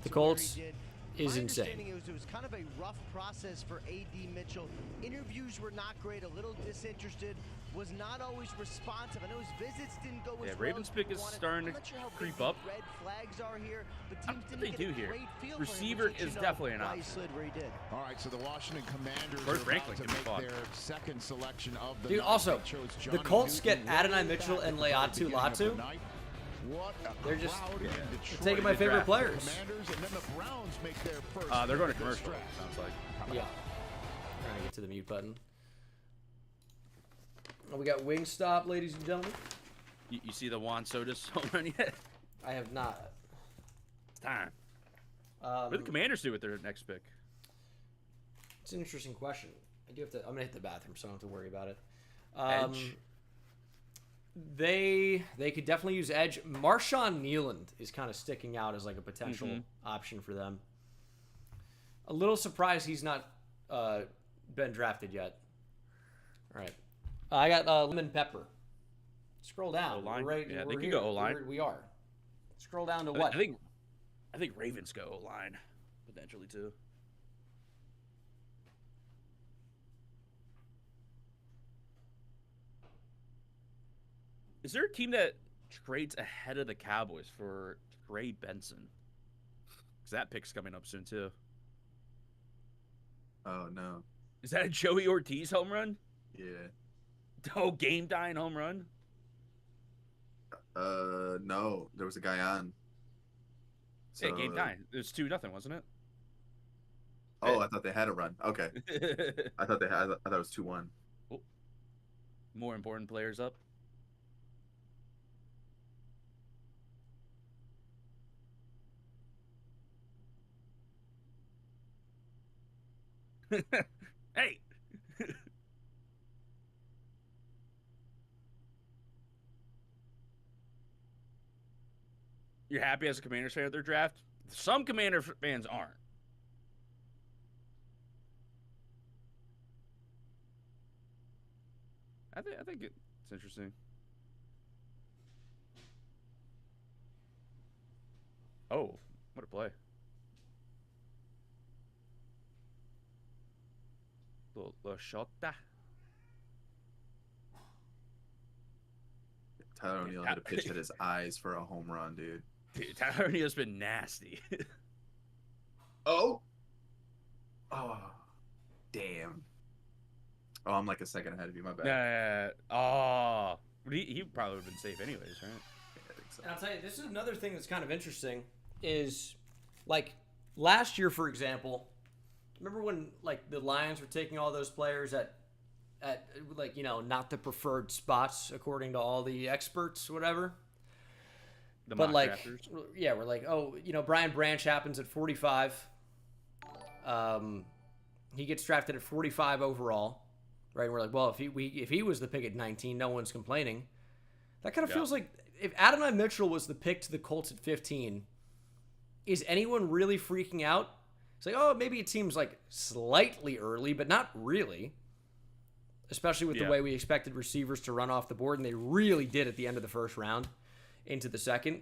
The Colts is insane. It was kind of a rough process for A.D. Mitchell. Interviews were not great, a little disinterested, was not always responsive. I know his visits didn't go as well. Ravens pick is starting to creep up. Red flags are here, but teams What didn't they get do a here. great feel Receiver for him, is definitely an why he option. slid where he did. All right, so the Washington Commanders First are Franklin about can to be make fun. their second selection of the Dude, night. also, They chose the Johnny Colts Newton get Adonai way Mitchell back and at the very Leatu beginning of the Latu. night. What a They're just crowd in Detroit. taking my favorite players. Commanders, and then the Browns make their first They're going to pick of this commercial, draft. sounds like. Yeah. Trying to get to the mute button. Oh, we got Wingstop, ladies and gentlemen. You see the Juan Sotis home run yet? I have not. It's time. What do the Commanders do with their next pick? It's an interesting question. I do have to. I'm gonna hit the bathroom, so I don't have to worry about it. Edge. They could definitely use edge. Marshawn Nealand is kind of sticking out as like a potential option for them. A little surprised he's not been drafted yet. All right, I got lemon pepper. Scroll down. O-line? We're right, Yeah, we're they can here. go O-line. We are. Scroll down to what? I think Ravens go O-line potentially too. Is there a team that trades ahead of the Cowboys for Trey Benson? Because that pick's coming up soon too. Oh no. Is that a Joey Ortiz home run? Yeah. Oh, game dying home run? No. There was a guy on. So, hey, game dying. It was 2-0, wasn't it? Oh, I thought they had a run. Okay. I thought it was 2-1. Oh. More important players up. Hey. You're happy as a Commanders fan with their draft? Some Commander fans aren't. I think it's interesting. Oh, what a play. Little shot. Tyler O'Neill had a pitch at his eyes for a home run, dude. Dude, Tyler O'Neill's been nasty. Oh, damn. Oh, I'm like a second ahead of you. My bad. He probably would have been safe anyways, right? Yeah, I think so. And I'll tell you, this is another thing that's kind of interesting. Is like last year, for example. Remember when like the Lions were taking all those players at like, you know, not the preferred spots according to all the experts, whatever. But like, drafters. Yeah, we're like, oh, you know, Brian Branch happens at 45. He gets drafted at 45 overall, right? And we're like, well, if he was the pick at 19, no one's complaining. That kind of feels like if Adonai Mitchell was the pick to the Colts at 15, is anyone really freaking out? It's like, oh, maybe it seems like slightly early, but not really. Especially with the way we expected receivers to run off the board, and they really did at the end of the first round into the second.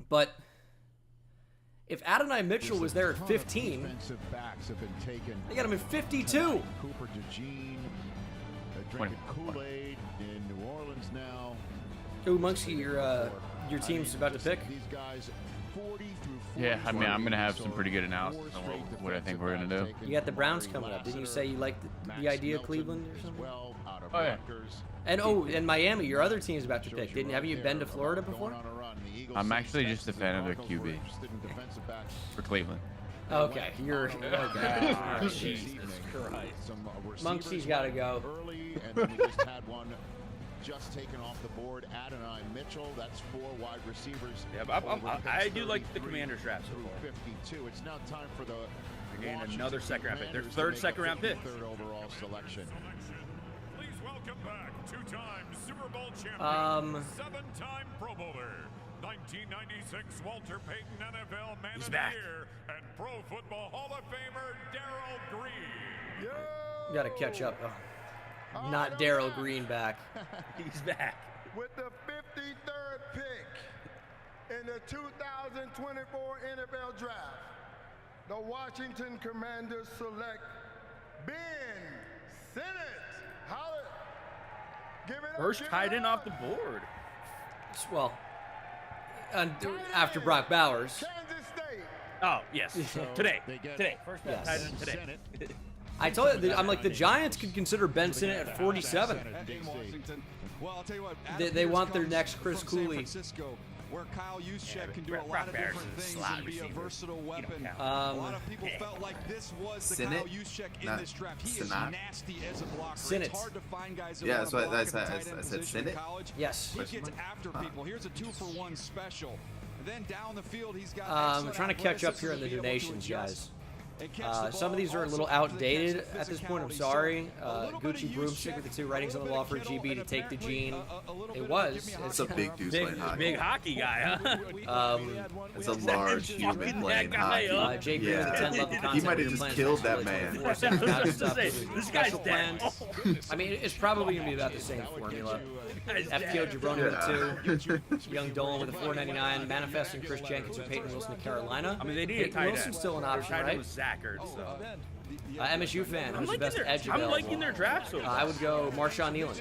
But if Adonai Mitchell was there at 15, defensive backs have been taken. They got him at 52. Cooper DeJean. They're drinking Kool-Aid in New Orleans now. Ooh, Monksy, your team's about to pick. These guys 40 through Yeah, I mean, I'm gonna have some pretty good analysis on what I think we're gonna do. You got the Browns coming up. Didn't you say you liked the idea of Cleveland or something? Oh yeah. And Miami, your other team's about to pick. Haven't you been to Florida before? I'm actually just a fan of their QB for Cleveland. Okay, you're okay. Oh, Jesus Christ. Monksy's got to go. Early, and then we just had one just taken off the board. Adonai Mitchell, that's 4 wide receivers. Yeah, but I do like the Commanders draft so far. 52. It's now time for the another second-round pick. Their third second-round pick. Third overall selection. Please welcome back 2-time Super Bowl champion, 7-time Pro Bowler, 1996 Walter Payton NFL Man of the Year, and Pro Football Hall of Famer Darrell Green. You got to catch up. Oh, not Darrell Green back. He's back. With the 53rd pick in the 2024 NFL Draft, the Washington Commanders select Ben Sinnott. First tight end off the board. Well, after Brock Bowers. Kansas State. Oh, yes. Today. First yes. tight end today. I told you, I'm like, the Giants could consider Ben Sinnott at 47. Well, I'll tell you what. They want their next Chris Cooley. Where Kyle Juszczyk can do a lot of different things and be a versatile weapon. A lot of people felt like this was the Kyle Juszczyk in this draft. He is nasty as a blocker. Sinnott. It's hard to find guys who that's what I said. Sinnott. Yes. He gets after people. Here's a 2-for-1 special. Then down the field, he's got. I'm trying to catch up here on the donations, guys. Some of these are a little outdated at this point. I'm sorry. Gucci Broomstick with the 2 writings on the wall for GB to take the gene. It was. It's a big dude playing hockey. Big hockey guy, huh? It's a large human playing hockey. JB with the 10 level He might have just killed that man. This guy's dead. I mean, it's probably going to be about the same formula. FTO Jabroni with a 2. Young Dolan with a 4.99. Manifest and Chris Jenkins and Peyton Wilson to Carolina. I mean, they need a tight end. Wilson's still an option, right? So. MSU fan, who's the best edge available? I'm liking their draft so far. I would go Marshawn Nealon.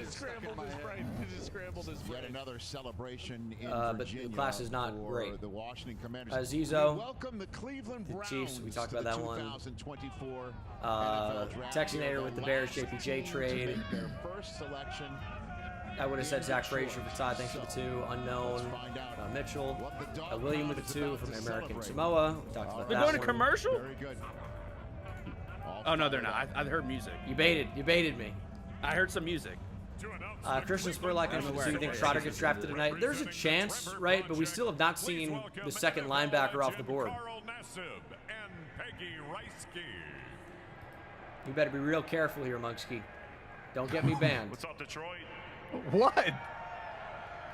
Yet another celebration in but Virginia the class is not great. The Washington Commanders. Zizo, welcome the Cleveland Browns. Chiefs, we talked about that one. 2024 Texanator with the Bears JPJ trade. Their first selection. I would have said Zach Frazier for Todd. Thanks for the 2. Unknown. Mitchell. William with the 2 from American Samoa. We talked about They're that going to one. commercial? Very good. Oh, no, they're not. I heard music. You baited me. I heard some music. Christian Spurlock, do you think Trotter gets drafted tonight? There's a chance, right? But we still have not seen the second linebacker off the board. You better be real careful here, Monksky. Don't get me banned. What's up, Detroit? What?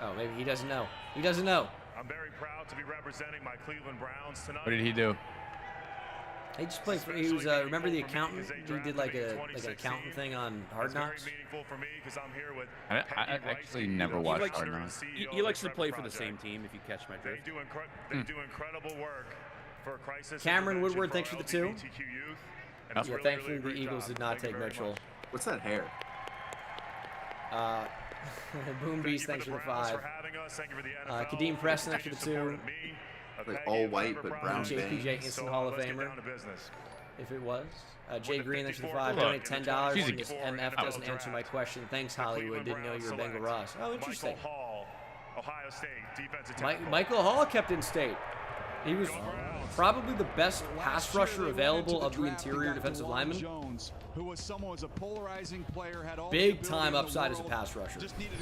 Oh, maybe he doesn't know. He doesn't know. I'm very proud to be representing my Cleveland Browns tonight. What did he do? He just played for. He was. Remember the accountant? He did like an accountant thing on Hard Knocks. I actually never watched Hard Knocks. He likes to play for the same team. If you catch my drift. They do incredible work for crisis. Cameron Woodward, thanks for the 2. Yeah, thankfully the Eagles did not take Mitchell. What's that hair? Boom Beast, thanks for the 5. Kadeem Preston, thanks for the 2. Like all white but brown JPJ veins. Instant Hall of Famer. If it was. Jay Green, thanks for the 5. Donate $10. This MF doesn't answer my question. Thanks, Hollywood. Didn't know you were Bengal Ross. Oh, interesting. Ohio State defensive Michael Hall kept in state. He was probably the best pass rusher available of the interior defensive lineman. Who was someone was a polarizing player, had all big time upside as a pass rusher.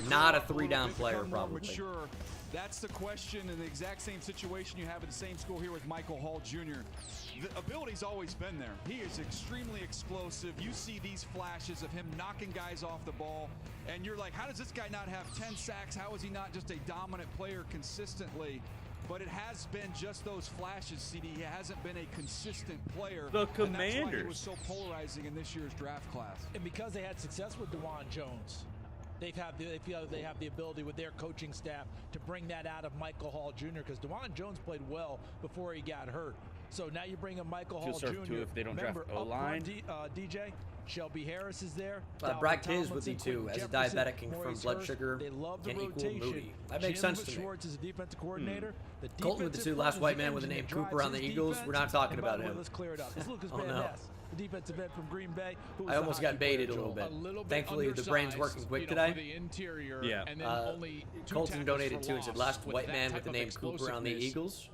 Not a 3-down player, probably. Mature. That's the question, and the exact same situation you have at the same school here with Michael Hall Jr. The ability's always been there. He is extremely explosive. You see these flashes of him knocking guys off the ball, and you're like, how does this guy not have 10 sacks? How is he not just a dominant player consistently? But it has been just those flashes, CD. He hasn't been a consistent player. The Commanders. And that's why he was so polarizing in this year's draft class. And because they had success with DeJuan Jones, they feel they have the ability with their coaching staff to bring that out of Michael Hall Jr. because DeJuan Jones played well before he got hurt. So now you bring in Michael Hall Jr. Too if they don't draft O-line. DJ, Shelby Harris is there. Brad Kiz with D2 as a diabetic can confirm blood sugar can equal Moody. That makes sense to me. Schwartz is a defensive coordinator. Colton with the 2, last white man with the name Cooper on the Eagles. We're not talking about him. Let's clear it up. It's Lucas Oh, Van no. Ness, the defensive end from Green Bay. I almost got baited a little bit. Thankfully, the brain's working quick today. Yeah. Colton donated 2 and said, last white man with the name Cooper on the Eagles.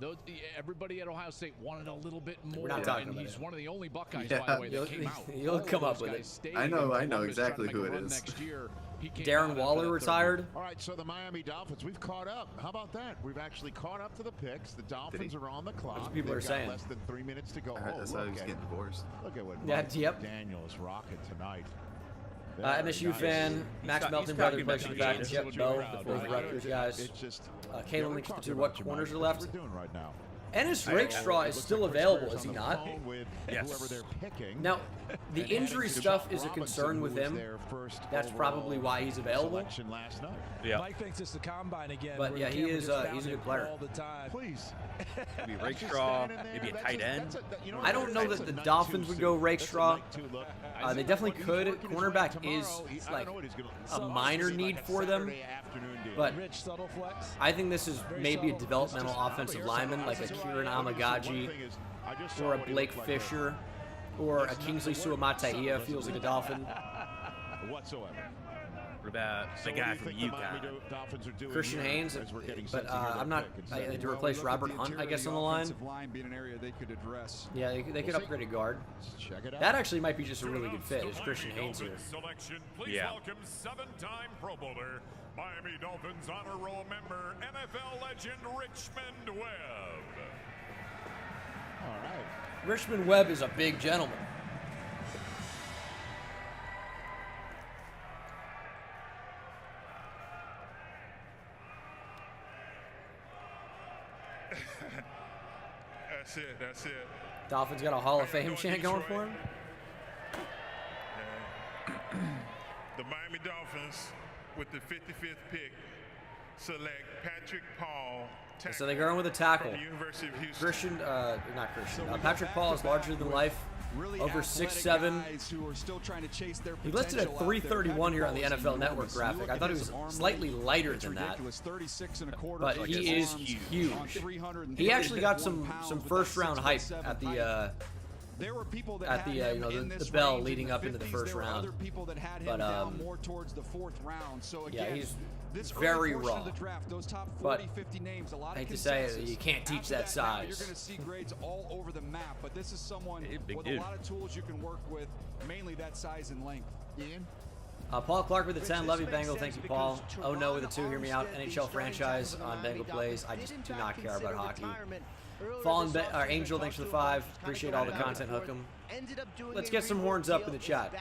Everybody at Ohio State wanted a little bit more. We're not talking about he's him. one of the only Buckeyes, by the way, that came out. You'll come up with it. I know exactly who it is. Darren Waller retired. All right, so the Miami Dolphins, we've caught up. How about that? We've actually caught up to the picks. The Dolphins are on the clock. That's what people are They've got saying. less than 3 minutes to go. That's how he was getting divorced. Look at what Yep. Daniels rocking tonight. MSU fan, Max Melton brother plays for the Falcons. Yep, Bo, the both Rutgers guys. Caitlin links to what corners are left. We're doing right now. Ennis Rakestraw is still available, is he not? Yes. Now, the injury stuff is a concern with him. That's probably why he's available. Yeah. Mike thinks it's the combine again. But yeah, he is. He's a good player. All the time. Please. Maybe Rakestraw, maybe a tight end. I don't know that the Dolphins would go Rakestraw. They definitely could. Cornerback is like a minor need for them. But I think this is maybe a developmental offensive lineman, like a Kieran Amagaji or a Blake Fisher or a Kingsley Suamataia feels like a Dolphin. Whatsoever. What about the guy from UConn? Christian Haynes, but I'm not. To replace Robert Hunt, I guess, on the line. Yeah, they could upgrade a guard. That actually might be just a really good fit. Is Christian Haynes here? Please welcome 7-time Pro Bowler, Miami Dolphins honor roll member, NFL legend Richmond Webb. All right. Richmond Webb is a big gentleman. That's it. That's it. Dolphins got a Hall of Fame chant going for him. The Miami Dolphins, with the 55th pick, select Patrick Paul. So they go in with a tackle. From the University of Houston. Christian, not Christian. Patrick Paul is larger than life. Over 6'7". He listed at 331 here on the NFL Network graphic. I thought he was slightly lighter than that. But he is huge. He actually got some first round hype at the the bell leading up into the first round. But yeah, he's very raw. But I hate to say it, you can't teach that size. You're going to see grades all over the map, but this is someone with a lot of tools you can work with, mainly that size and length. Ian? Paul Clark with the 10. Love you, Bengal. Thank you, Paul. Oh no with the 2. Hear me out. NHL franchise on Bengal Plays. I just do not care about hockey. Fallen Angel, thanks for the 5. Appreciate all the content, Hookem. Let's get some horns up in the chat.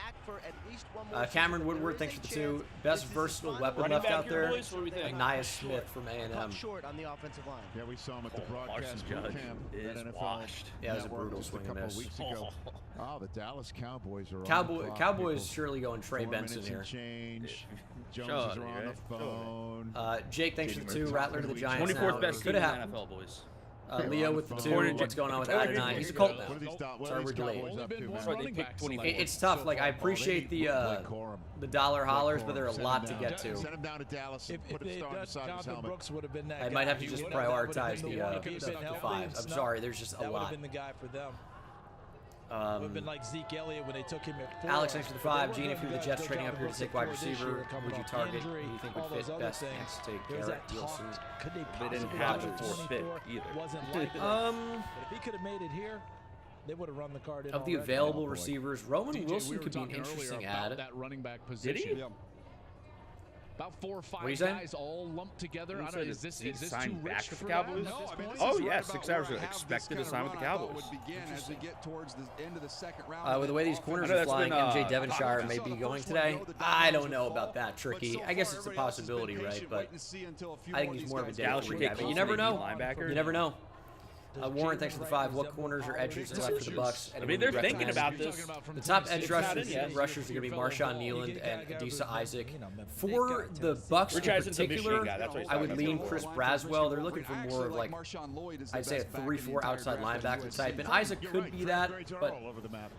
Cameron Woodward, thanks for the 2. Best versatile weapon left out there. Nia Smith from A&M. Short on the offensive line. Yeah, we saw him at the broadcast boot camp. Is washed. Yeah, it was a brutal swing and miss. Oh, the Dallas Cowboys are Cowboys surely going Trey Benson here. Change. Jones is on the phone. Jake, thanks for the 2. Rattler to the Giants. 24th best Could team in have the happened. NFL, boys. Leo with the 2. What's going on with Adonai? He's a Colt now. Sorry, we're delayed. It's tough. Like, I appreciate the dollar hollers, but they're a lot to get to. Send him down to Dallas. Put a star beside his helmet. Brooks would have been that I might have to just prioritize the 5s. I'm sorry, there's just a that would have lot. been the guy for them. Would have been like Zeke Elliott when they took him at 4. Alex, thanks for the 5. Gene, if you're the Jets trading up here to take wide receiver, who would you target? Who do you think would fit best? Next to take Garrett Wilson. They didn't have a 4th pick either. Wasn't like but if he could have made it here, they would have run the card in. Of the available receivers, Roman Wilson could be an interesting ad. That running back position. Did he? About 4 or 5 What are you saying? guys all lumped together. I don't know, is this too back rich with for the Cowboys? that? No, I mean, Oh yeah, 6 hours ago. Expected to sign with the Cowboys. As we get towards the end of the second round. With the way these corners are flying, MJ Devonshire may be going today. I don't know about that, Tricky. I guess it's a possibility, right? But I think he's more of a Dallas guy. But you never know. You never know. Warren, thanks for the 5. What corners or edges are left for the Bucks? I mean, they're thinking about this. The top edge rushers are going to be Marshawn Nealand and Adisa Isaac. For the Bucks in particular, I would lean Chris Braswell. They're looking for more of like, I'd say a 3-4 outside linebacker type. And Isaac could be that, but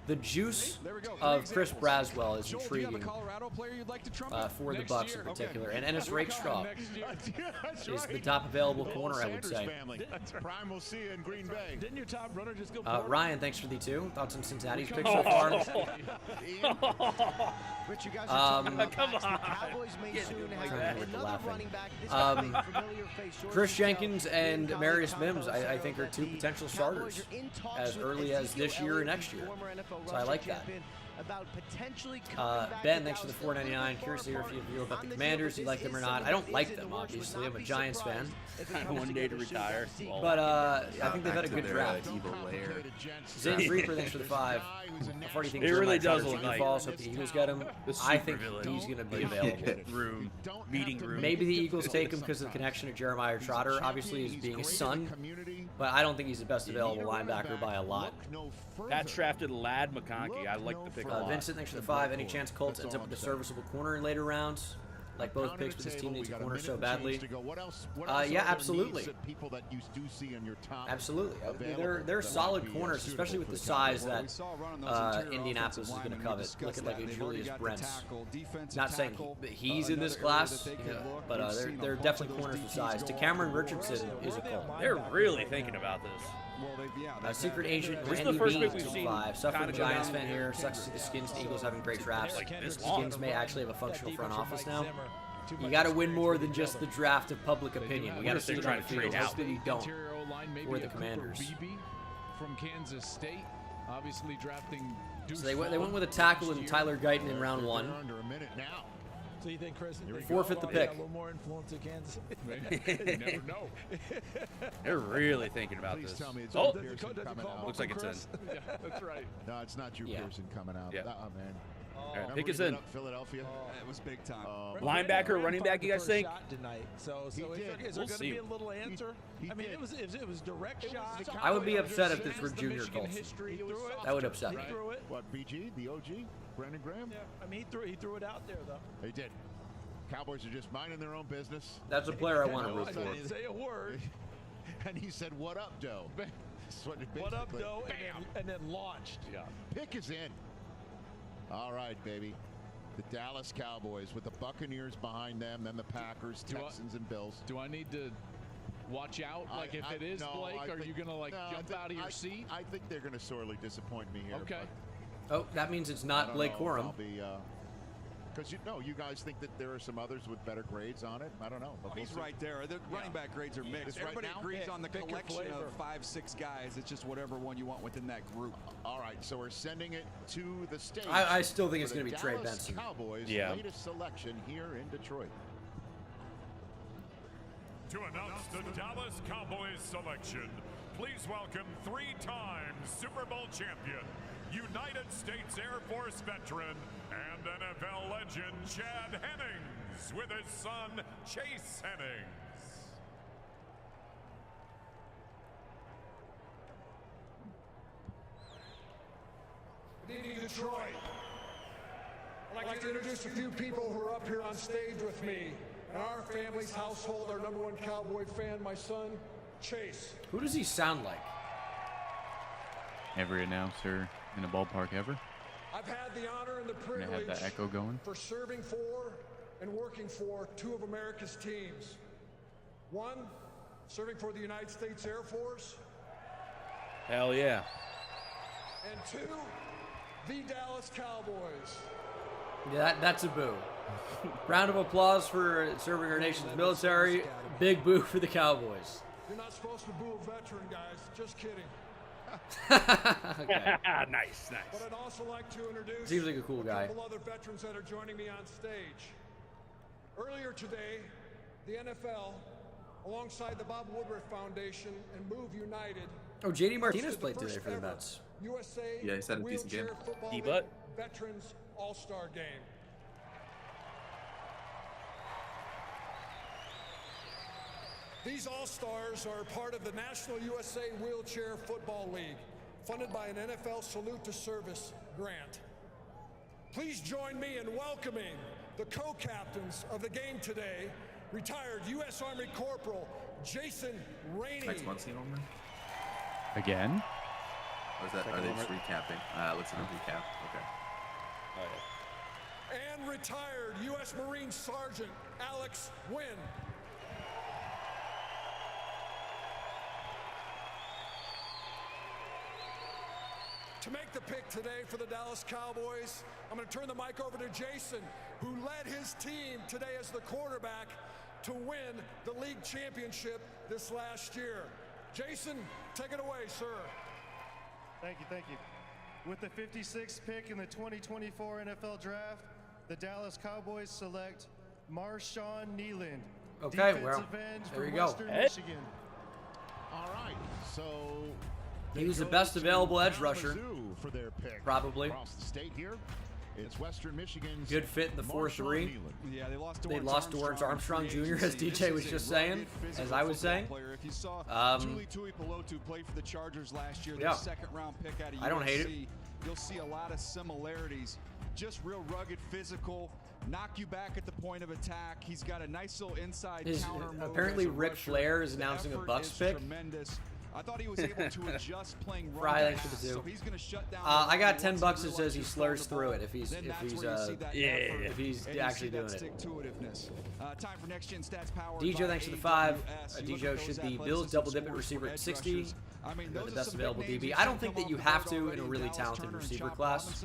the juice of Chris Braswell is intriguing for the Bucks in particular. And Ennis Rakestraw is the top available corner, I would say. Prime will see you in Green Bay. Didn't your top runner just go Ryan, thanks for the 2. Thoughts on Cincinnati's pick so far? Rich, you guys come on. Cowboys may soon have another running back. Chris Jenkins and Marius Mims, I think, are 2 potential starters as early as this year or next year. So I like that. Ben, thanks for the $4.99. Curious to hear if you feel about the Commanders. Do you like them or not? I don't like them, obviously. I'm a Giants fan. One day to retire. But I think they've had a good draft. Zane's Reaper, thanks for the 5. How far do you think it really does look like falls? Hope the Eagles get him. I think he's going to be available. Meeting room. Maybe the Eagles take him because of the connection to Jeremiah Trotter. Obviously, he's being a son, but I don't think he's the best available linebacker by a lot. Pat's drafted Lad McConkey. I like the pick a lot. Vincent, thanks for the 5. Any chance Colts ends up with a serviceable corner in later rounds? Like both picks, but this team needs a corner so badly. Yeah, absolutely. Absolutely. They're solid corners, especially with the size that Indianapolis is going to covet. Look at like a Julius Brents. Not saying he's in this class, but they're definitely corners with size. To Cameron Richardson is a Colt. They're really thinking about this. Secret agent Randy Bean, 5. Suffer the Giants fan here. Sucks to see the Skins and Eagles having great drafts. Skins may actually have a functional front office now. You got to win more than just the draft of public opinion. We got to see trying to trade out. You don't. Or the Commanders. From Kansas State, obviously drafting. So they went with a tackle in Tyler Guyton in round 1. So you think Chris forfeit the pick? A little more influence at Kansas. You never know. They're really thinking about this. Oh, looks like it's in. Yeah, that's right. No, it's not Drew Pearson coming out. Yeah. Oh, man. Pick is in. Philadelphia. It was big time. Linebacker, running back, you guys think? Tonight. So is there going to be a little answer? I mean, it was direct shot. I would be upset if this were Junior Colts. That would upset me. What, BG, the OG, Brandon Graham? Yeah, I mean, he threw it out there though. They did. Cowboys are just minding their own business. That's a player I want to root for. I didn't say a word. And he said, "What up, Doe?" What up, Doe? And then launched. Yeah. Pick is in. All right, baby. The Dallas Cowboys with the Buccaneers behind them, then the Packers, Texans, and Bills. Do I need to watch out? Like, if it is Blake, are you going to, jump out of your seat? I think they're going to sorely disappoint me here. Okay. Oh, that means it's not Blake Corum. Because you guys think that there are some others with better grades on it. I don't know. He's right there. The running back grades are mixed. Everybody agrees on the collection of 5-6 guys. It's just whatever one you want within that group. All right, so we're sending it to the stage. I still think it's going to be Trey Benson. Cowboys' latest selection here in Detroit. To announce the Dallas Cowboys selection, please welcome 3-time Super Bowl champion, United States Air Force veteran, and NFL legend Chad Hennings with his son Chase Hennings. Good evening, Detroit. I'd like to introduce a few people who are up here on stage with me. In our family's household, our #1 Cowboy fan, my son, Chase. Who does he sound like? Every announcer in a ballpark ever. I've had the honor and the privilege have that echo going. for serving for and working for 2 of America's teams. 1, serving for the United States Air Force. Hell yeah. And 2, the Dallas Cowboys. Yeah, that's a boo. Round of applause for serving our nation's military. Big boo for the Cowboys. You're not supposed to boo a veteran, guys. Just kidding. Okay. Nice. But I'd also like to introduce Seems like a cool guy. a couple other veterans that are joining me on stage. Earlier today, the NFL, alongside the Bob Woodward Foundation and Move United. Oh, JD Martinez played today for the Mets. USA Yeah, he's had a decent game. D-Butt. Veterans All-Star Game. These All-Stars are part of the National USA Wheelchair Football League, funded by an NFL Salute to Service grant. Please join me in welcoming the co-captains of the game today, retired U.S. Army Corporal Jason Rainey. Next month's scene on there? Again? Or is that, are they just recapping? Let's see the recap. Okay. Oh, yeah. And retired U.S. Marine Sergeant Alex Wynn. To make the pick today for the Dallas Cowboys, I'm going to turn the mic over to Jason, who led his team today as the quarterback to win the league championship this last year. Jason, take it away, sir. Thank you. With the 56th pick in the 2024 NFL Draft, the Dallas Cowboys select Marshawn Kneeland, Okay, defensive well, end there you from go. Western Michigan. All right, so He was the best available edge rusher, for their pick. probably. Across the state here, it's Western Michigan's Good fit in the 4-3. Yeah, they lost Dorrance Armstrong Jr., as DJ was just saying, as I was saying. If you saw Julie Tuipulotu play for the Chargers last year, yeah. their second-round pick out of USC, I don't hate it. You'll see a lot of similarities. Just real rugged, physical, knock you back at the point of attack. He's got a nice little inside counter move. Apparently, as a Ric rusher. Flair is The announcing a effort Bucks is pick. Tremendous. I thought he was able to adjust playing Fry, run thanks for the pass, two. so he's going to shut down. I got $10 that says he slurs through it if he's actually doing it. Time for next gen stats powered DJ, by thanks for the 5. You look DJ at should those be Bills double dip at receiver at 60. They're the best available DB. I don't think that you have to in a really talented receiver class.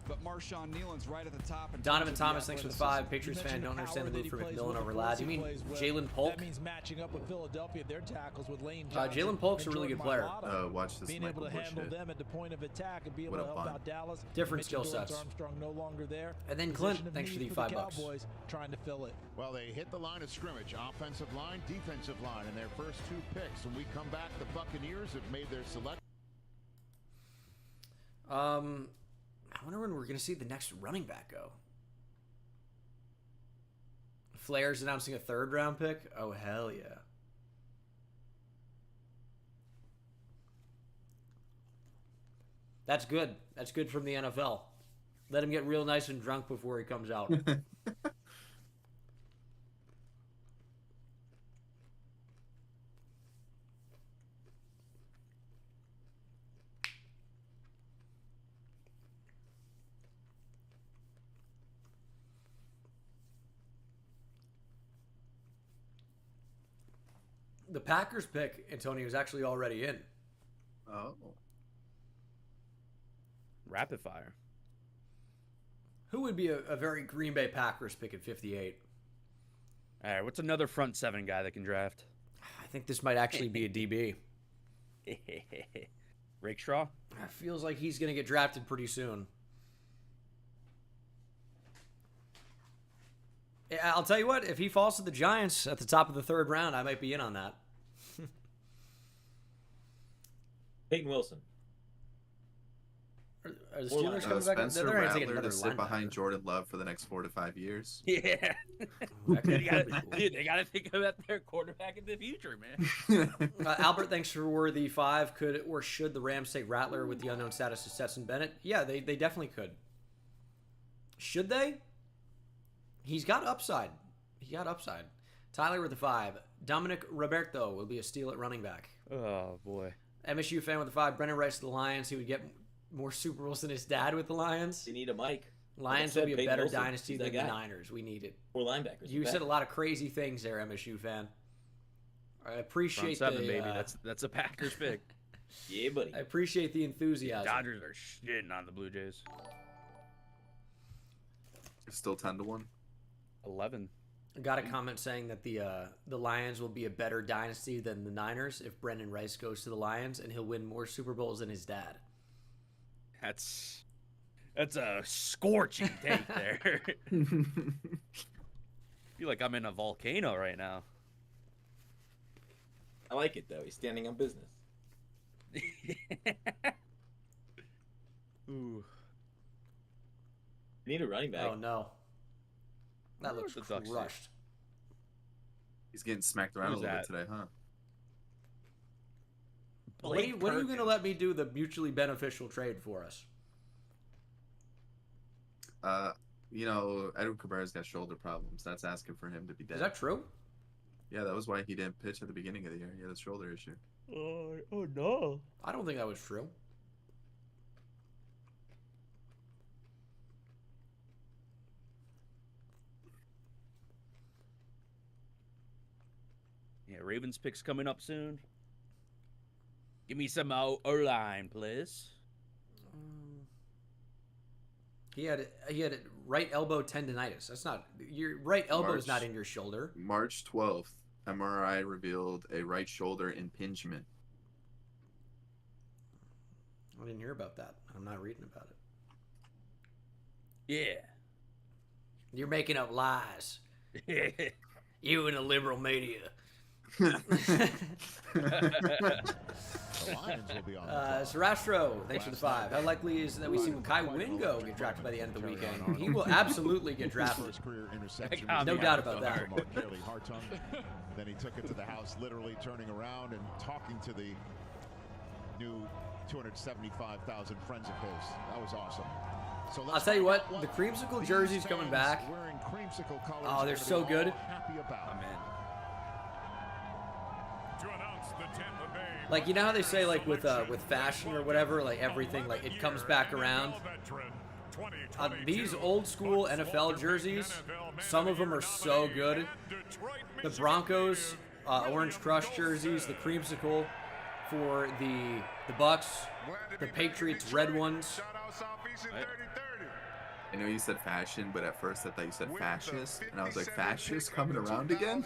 But Marshawn Kneeland's right at the top. Donovan Thomas, thanks for the 5. Patriots fan, don't understand the move for McMillan over Ladd. You mean Jalen Polk? That means matching up with Philadelphia, their tackles with Lane Jalen Polk's a really good player. Watch this being able to handle them at the point of attack and be able to help out Dallas. Different skill sets. Armstrong no longer there. And then Clint, thanks for the $5. Cowboys trying to fill it. Well, they hit the line of scrimmage, offensive line, defensive line, in their first 2 picks. When we come back, the Buccaneers have made their selection. I wonder when we're going to see the next running back go. Flair's announcing a 3rd-round pick? Oh, hell yeah. That's good. That's good from the NFL. Let him get real nice and drunk before he comes out. The Packers pick, Antonio, is actually already in. Oh. Rapid fire. Who would be a very Green Bay Packers pick at 58? All right, what's another front 7 guy that can draft? I think this might actually be a DB. Rakestraw? It feels like he's going to get drafted pretty soon. I'll tell you what, if he falls to the Giants at the top of the 3rd round, I might be in on that. Peyton Wilson. Are the Steelers coming back? Spencer They're going to take Rattler another to sit linebacker. behind Jordan Love for the next 4 to 5 years. Yeah. They gotta think about their quarterback in the future, man. Albert, thanks for the 5. Could or should the Rams take Rattler with the unknown status of Stetson Bennett? Yeah, they definitely could. Should they? He's got upside. Tyler with the 5. Dominic Roberto will be a steal at running back. Oh, boy. MSU fan with the 5. Brennan Rice to the Lions. He would get more Super Bowls than his dad with the Lions. You need a mic. Lions will be a better dynasty than the Niners. We need it. Or linebackers. You said a lot of crazy things there, MSU fan. I appreciate front 7, baby. That's a Packers pick. Yeah, buddy. I appreciate the enthusiasm. The Dodgers are shitting on the Blue Jays. It's still 10-1. 11. I got a comment saying that the Lions will be a better dynasty than the Niners if Brendan Rice goes to the Lions, and he'll win more Super Bowls than his dad. That's a scorching take there. Feel like I'm in a volcano right now. I like it though. He's standing on business. Ooh. You need a running back. Oh no. That looks crushed. He's getting smacked around a little bit today, huh? When are you going to let me do the mutually beneficial trade for us? You know, Edwin Cabrera's got shoulder problems. That's asking for him to be dead. Is that true? Yeah, that was why he didn't pitch at the beginning of the year. He had a shoulder issue. Oh no. I don't think that was true. Yeah, Ravens picks coming up soon. Give me some O-line, please. He had right elbow tendonitis. That's not your right elbow's not in your shoulder. March 12th, MRI revealed a right shoulder impingement. I didn't hear about that. I'm not reading about it. Yeah. You're making up lies. You and the liberal media. Sarastro, thanks for the 5. How likely is it that we see Kai Wingo get drafted by the end of the weekend? He will absolutely get drafted. No doubt about that. Then he took it to the house, literally turning around and talking to the new 275,000 friends of his. That was awesome. So I'll tell you what, the creamsicle jersey's coming back. Oh, they're so good. Oh, man. Like, you know how they say, like, with fashion or whatever, like, everything, like, it comes back around? These old school NFL jerseys, some of them are so good. The Broncos Orange Crush jerseys, the creamsicle for the Bucks, the Patriots red ones. I know you said fashion, but at first I thought you said fascist, and I was like, fascist coming around again?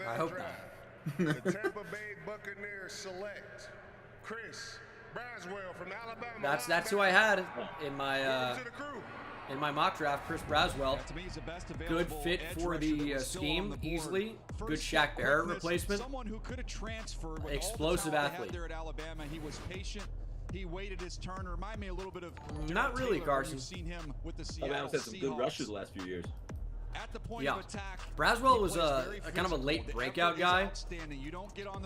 I hope not. The Tampa Bay Buccaneers select Chris Braswell from Alabama. That's who I had in my mock draft. Chris Braswell, good fit for the scheme, easily. Good Shaq Barrett replacement. Someone who could have transferred. Explosive athlete. There at Alabama, he was patient. He waited his turn. Remind me a little bit of not really, Carson. You've seen him with the Alabama's had some good rushes the last few years. At the point yeah, of attack, Braswell was a kind of a late breakout guy,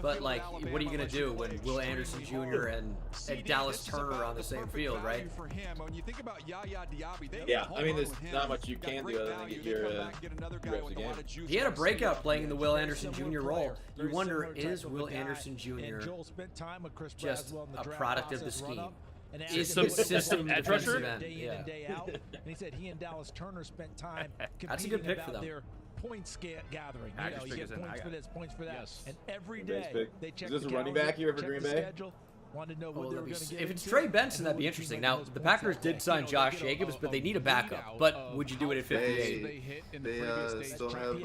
but like, what are you gonna do when Will Anderson Jr. and Dallas Turner are on the same field, right? Yeah, I mean, there's not much you can do other than get your reps again. He had a breakout playing in the Will Anderson Jr. role. You wonder, is Will Anderson Jr. just a product of the scheme? Is some system edge rusher? Day in and day out. And he said he and Dallas Turner spent time That's a good pick for them. Their points gathering. You know, you get points for this, points for that. Yes. And every day they check is this the a running back here for check Green the Bay? schedule, wanted to know what they were going to get If it's into, Trey Benson, and that'd be who interesting. would Now, make those the points Packers happen. did sign Josh Jacobs, but they need a backup. But would you do it at 58? They still have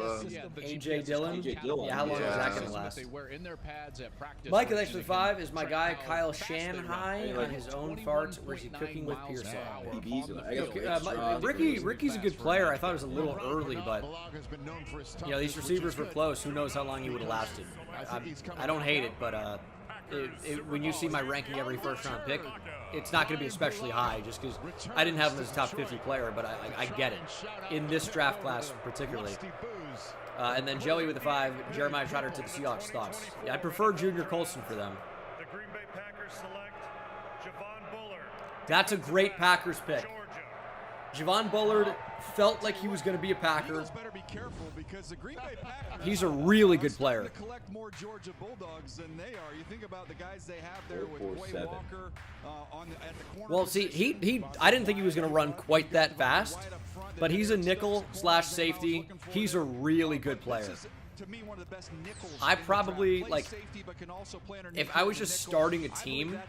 A.J. Dillon? Yeah, how long is that going to last? They wear in their pads at practice. Mike, thanks for the 5. Is my guy Kyle Shanghai on his own farts, or is he cooking with Pearson? Ricky's a good player. I thought it was a little early, but you know, these receivers were close. Who knows how long he would have lasted? I don't hate it, but when you see my ranking every first-round pick, it's not going to be especially high, just because I didn't have him as a top 50 player, but I get it in this draft class particularly. And then Joey with the 5, Jeremiah Trotter to the Seahawks thoughts. Yeah, I prefer Junior Colson for them. The Green Bay Packers select Javon Bullard. That's a great Packers pick. Javon Bullard felt like he was going to be a Packer. He's a really good player. Collect more Georgia Bulldogs than they are. You think about the guys they have there with Quay Walker at the corner. Well, see, I didn't think he was going to run quite that fast, but he's a nickel/safety. He's a really good player. I probably, like, if I was just starting a team,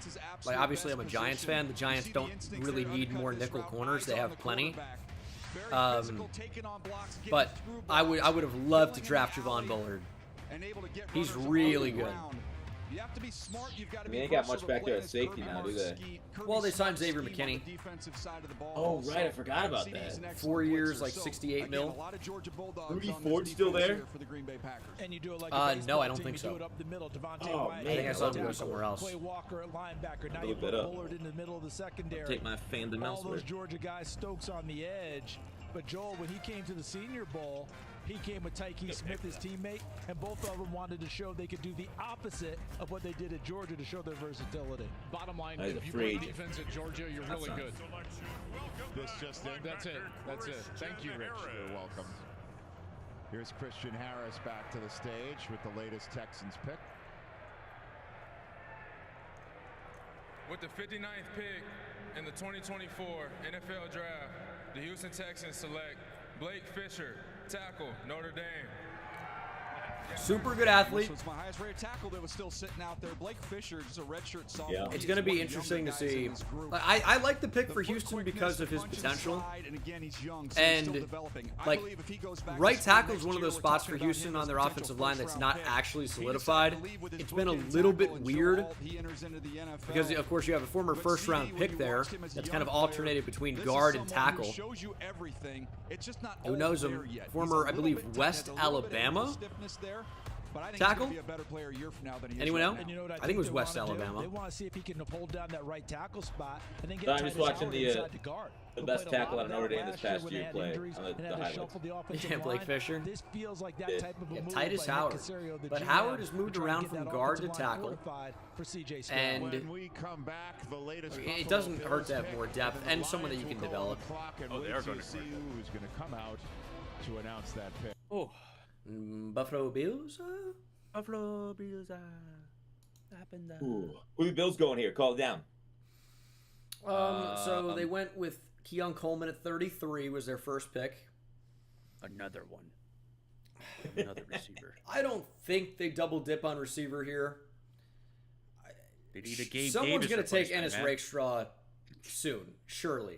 like, obviously I'm a Giants fan. The Giants don't really need more nickel corners. They have plenty. But I would have loved to draft Javon Bullard. He's really good. You have to be smart. You've got to They ain't got much back there at safety now, do they? Well, they signed Xavier McKinney. Oh, right. I forgot about that. 4 years, like 68 mil. Rudy Ford still there? And you do it like no, I don't think so. Oh, man. I think I saw him go somewhere else. Quay Walker at linebacker. Now A you little put bit up. Bullard in the middle of the secondary. Take my fandom All elsewhere. those Georgia guys, Stokes on the edge. But Joel, when he came to the Senior Bowl, he came with Tyke Smith, his teammate, and both of them wanted to show they could do the opposite of what they did at Georgia to show their versatility. Bottom line, if you play defense at Georgia, you're really good. This just in. That's it. That's it. Thank you, Rich. You're welcome. Here's Christian Harris back to the stage with the latest Texans pick. With the 59th pick in the 2024 NFL Draft, the Houston Texans select Blake Fisher, tackle, Notre Dame. Super good athlete. This was my highest rated tackle that was still sitting out there. Blake Fisher, just a redshirt sophomore. Yeah. It's going to be interesting to see. I like the pick for Houston because of his potential. And like, right tackle is one of those spots for Houston on their offensive line that's not actually solidified. It's been a little bit weird because, of course, you have a former first-round pick there that's kind of alternated between guard and tackle. Who knows him? Former, I believe, West Alabama tackle? Anyone know? I think it was West Alabama. They want to see if he can hold down that right tackle spot and then get I'm just watching the best tackle out of Notre Dame this past year play on the highlights. Yeah, Blake Fisher. This feels like that type of a move Titus Howard. But Howard has moved around from guard to tackle. And it doesn't hurt to have more depth and someone that you can develop. Oh, they are going to see who's going to come out to announce that pick. Oh. Buffalo Bills? Buffalo Bills. Ooh. Who the Bills going here? Call it down. So they went with Keon Coleman at 33 was their first pick. Another one. Another receiver. I don't think they double dip on receiver here. They need a Gabe Someone's going to take Ennis Rakestraw soon, surely.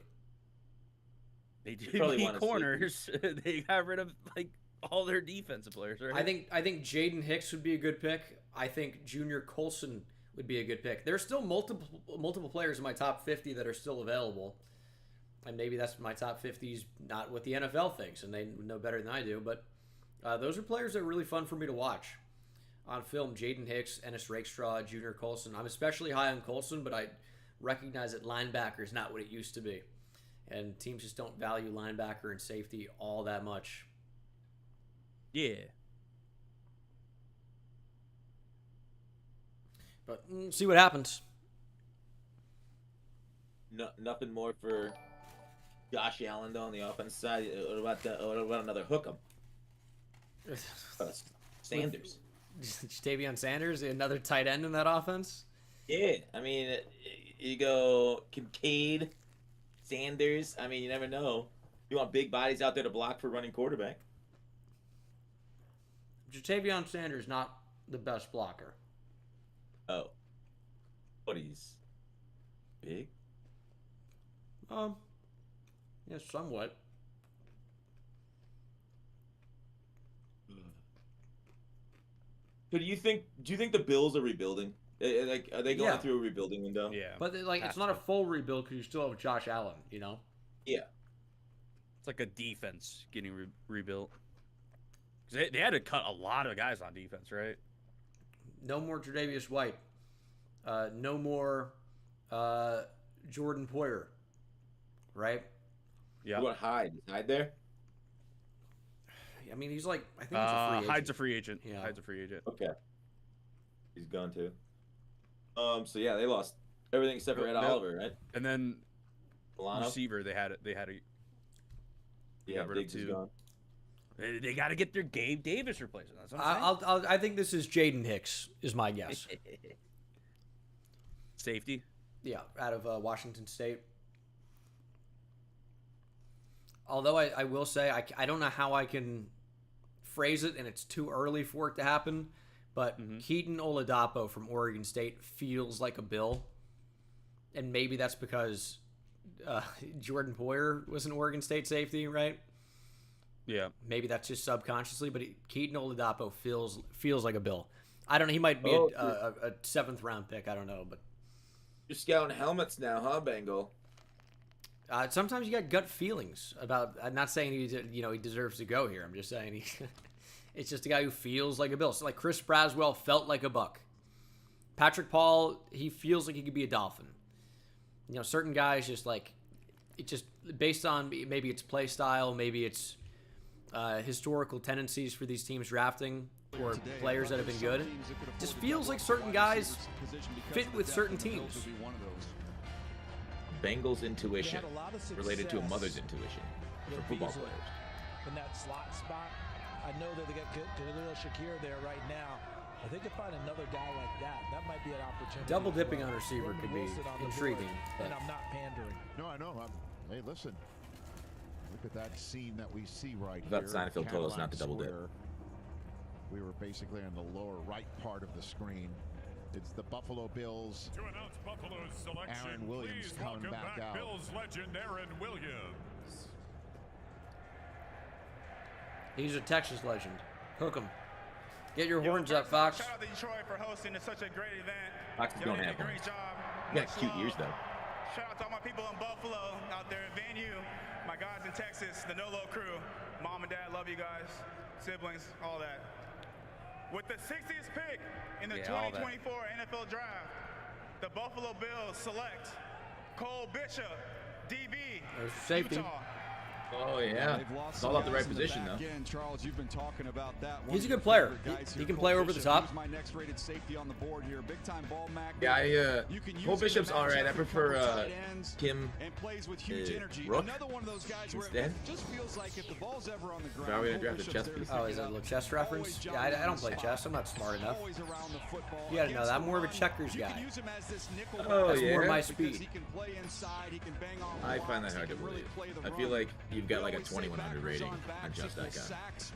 They didn't need corners. They got rid of like all their defensive players, right? I think Jaden Hicks would be a good pick. I think Junior Colson would be a good pick. There's still multiple players in my top 50 that are still available. And maybe that's my top 50's not what the NFL thinks, and they know better than I do. But those are players that are really fun for me to watch on film. Jaden Hicks, Ennis Rakestraw, Junior Colson. I'm especially high on Colson, but I recognize that linebacker is not what it used to be. And teams just don't value linebacker and safety all that much. Yeah. But see what happens. No, nothing more for Josh Allen though on the offense side. What about another hookem? Sanders. Jatavion Sanders, another tight end in that offense? Yeah, I mean, you go Kincaid, Sanders. I mean, you never know. You want big bodies out there to block for running quarterback. Jatavion Sanders not the best blocker. Oh. But he's big? Yeah, somewhat. So do you think the Bills are rebuilding? Like, are they going through a rebuilding window? Yeah. But like, it's not a full rebuild because you still have Josh Allen, you know? Yeah. It's like a defense getting rebuilt. They had to cut a lot of guys on defense, right? No more Tre'Davious White. No more Jordan Poyer. Right? Yeah. What Hyde? Is Hyde there? I mean, he's like, I think he's a free agent. Hyde's a free agent. Yeah. Hyde's a free agent. Okay. He's gone too. So yeah, they lost everything except for Ed Oliver, right? And then Milano? Receiver, they had a yeah, Diggs is gone. They got to get their Gabe Davis replacement. That's what I'm saying. I think this is Jaden Hicks, is my guess. Safety? Yeah, out of Washington State. Although I will say, I don't know how I can phrase it, and it's too early for it to happen, but Keaton Oladapo from Oregon State feels like a Bill. And maybe that's because Jordan Poyer was an Oregon State safety, right? Yeah. Maybe that's just subconsciously, but Keaton Oladapo feels like a Bill. I don't know. He might be a 7th round pick. I don't know, but you're scouting helmets now, huh, Bengal? Sometimes you got gut feelings about. I'm not saying he deserves to go here. I'm just saying it's just a guy who feels like a Bill. So like Chris Braswell felt like a Buck. Patrick Paul, he feels like he could be a Dolphin. You know, certain guys just like it just based on maybe it's play style, maybe it's historical tendencies for these teams drafting or players that have been good. Just feels like certain guys fit with certain teams. Bengals intuition related to a mother's intuition for football players. In that slot spot, I know that they got Khalil Shakir there right now. If they could find another guy like that, that might be an opportunity. Double dipping on receiver could be intriguing. And I'm not pandering. No, I know. Hey, listen. Look at that scene that we see right That here. Seinfeld told us not to double dip. We were basically on the lower right part of the screen. It's the Buffalo Bills. To announce Buffalo's selection, Aaron Williams please coming welcome back out. Bills legend Aaron Williams. He's a Texas legend. Hook him. Get your horns up, Fox. Shout out to Detroit for hosting such a great event. Fox is going to have one. Great job. You got cute ears, though. Shout out to all my people in Buffalo out there at Venue, my guys in Texas, the Nolo crew. Mom and Dad, love you guys. Siblings, all that. With the 60th pick in the 2024 NFL Draft, the Buffalo Bills select Cole Bishop, DB, There's safety. Utah. Oh, yeah. It's all about the right position, though. Again, Charles, you've been talking about that. He's a good player. He can play over the top. He's my next rated safety on the board here. Big time ball mac. Yeah, Cole Bishop's all right. I prefer Kim and plays with huge energy. Rook Another one of those guys where instead. it just feels like if the ball's ever on the ground. Are we gonna draft a chess piece? Oh, is it a little chess reference? Yeah, I don't play chess. I'm not smart enough. You gotta know that. I'm more of a checkers guy. Oh, That's yeah? more my speed. I find that hard to believe. I feel like you've got like a 2100 rating on just that guy.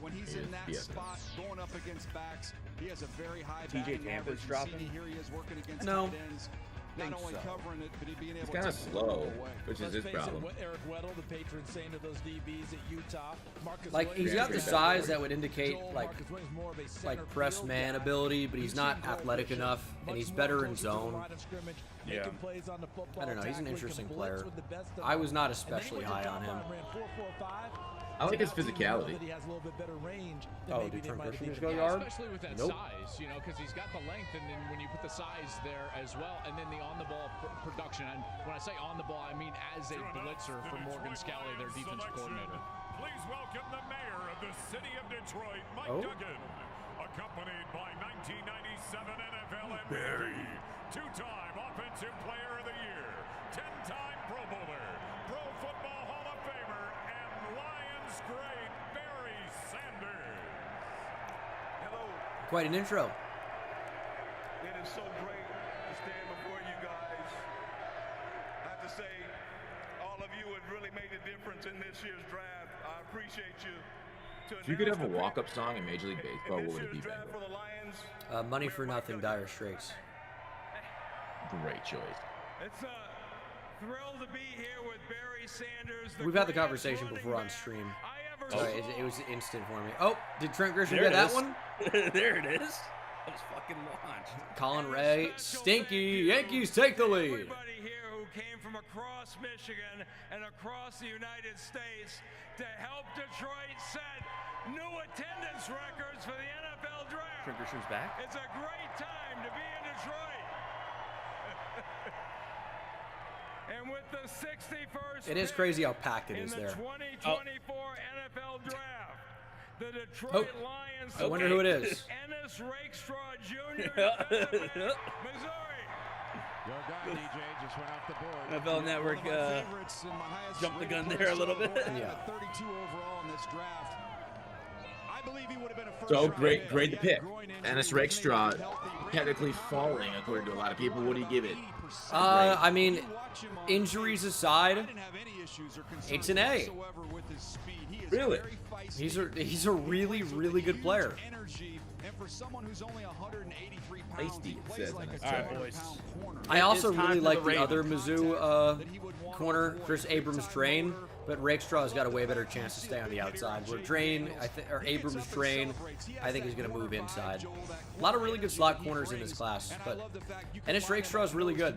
When he's in that spot, going up against backs, he has a very high TJ Tampa's dropping? Here he is working against No. tight ends. Not only covering it, but he being able He's kind of slow, which is his Let's face problem. it, what Eric Weddle, the patron saint of those DBs at Utah. Marcus Like, he's got the Williams, size that would indicate like Marcus Williams, more of a center press field man guy. ability, but he's not athletic enough, and he's better in zone. Yeah. Plays on the football, I don't know. He's an tackling, interesting can blitz player. with the best of I them. was not And then he especially went to high on him. John Ran 4.45. I like his So now we know physicality. that he has a little bit better range than Oh, maybe did they Trent might have Christian just even go guessed. yard? Especially with that Nope. size, you know, because he's got the length, and then when you put the size there as well, and then the on-the-ball production. And when I say on-the-ball, I mean as a blitzer for Morgan Scalley, their defense coordinator. Please welcome the mayor of the city of Detroit, Mike Oh. Duggan, accompanied by 1997 NFL MVP, two-time Offensive Player of the Year, 10-time Pro Bowler, Pro Football Hall of Famer, and Lions great Barry Sanders. Hello. Quite an intro. It is so great to stand before you guys. I have to say, all of you have really made a difference in this year's draft. I appreciate you. If you could have a walk-up song in Major League Baseball, what would it be, Ben? For the Lions, Money for Nothing, Dire Straits. Great choice. it's a thrill to be here with Barry Sanders. We've had the conversation before on stream. Sorry, it was instant for me. Oh, did Trent Grisham There get it that is. one? There it is. That was fucking launched. Colin Ray, stinky. Yankees take the lead. Everybody here who came from across Michigan and across the United States to help Detroit set new attendance records for the NFL Draft. Trent Grisham's back. It's a great time to be in Detroit. And with the 61st It is pick crazy how packed it in is the there. 2024 NFL Draft, the Detroit Oh. Lions I wonder who it is. Ennis Rakestraw Jr. Missouri. Your guy, DJ, just went off the board. NFL Network One of my favorites and my highest jumped the rated gun player there a so little far bit. at 32 overall in this draft. I believe he would have been a first So round great pick. pick. Ennis Rakestraw, technically falling according to a lot of people. What do you give it? I mean, injuries aside, it's an A. Really? He's a really, really good player. And for someone who's only 183 pounds, Tasty, he it plays says like on a it. All right, 200 boys. pound corner. I also It's time really for like the the other Ravens. Mizzou corner, Chris Abrams-Drain, but Rakestraw's got a way better chance to stay on the outside. Where Drain, or Abrams-Drain, I think is going to move inside. A lot of really good slot corners in this class, but Ennis Rakestraw is really good.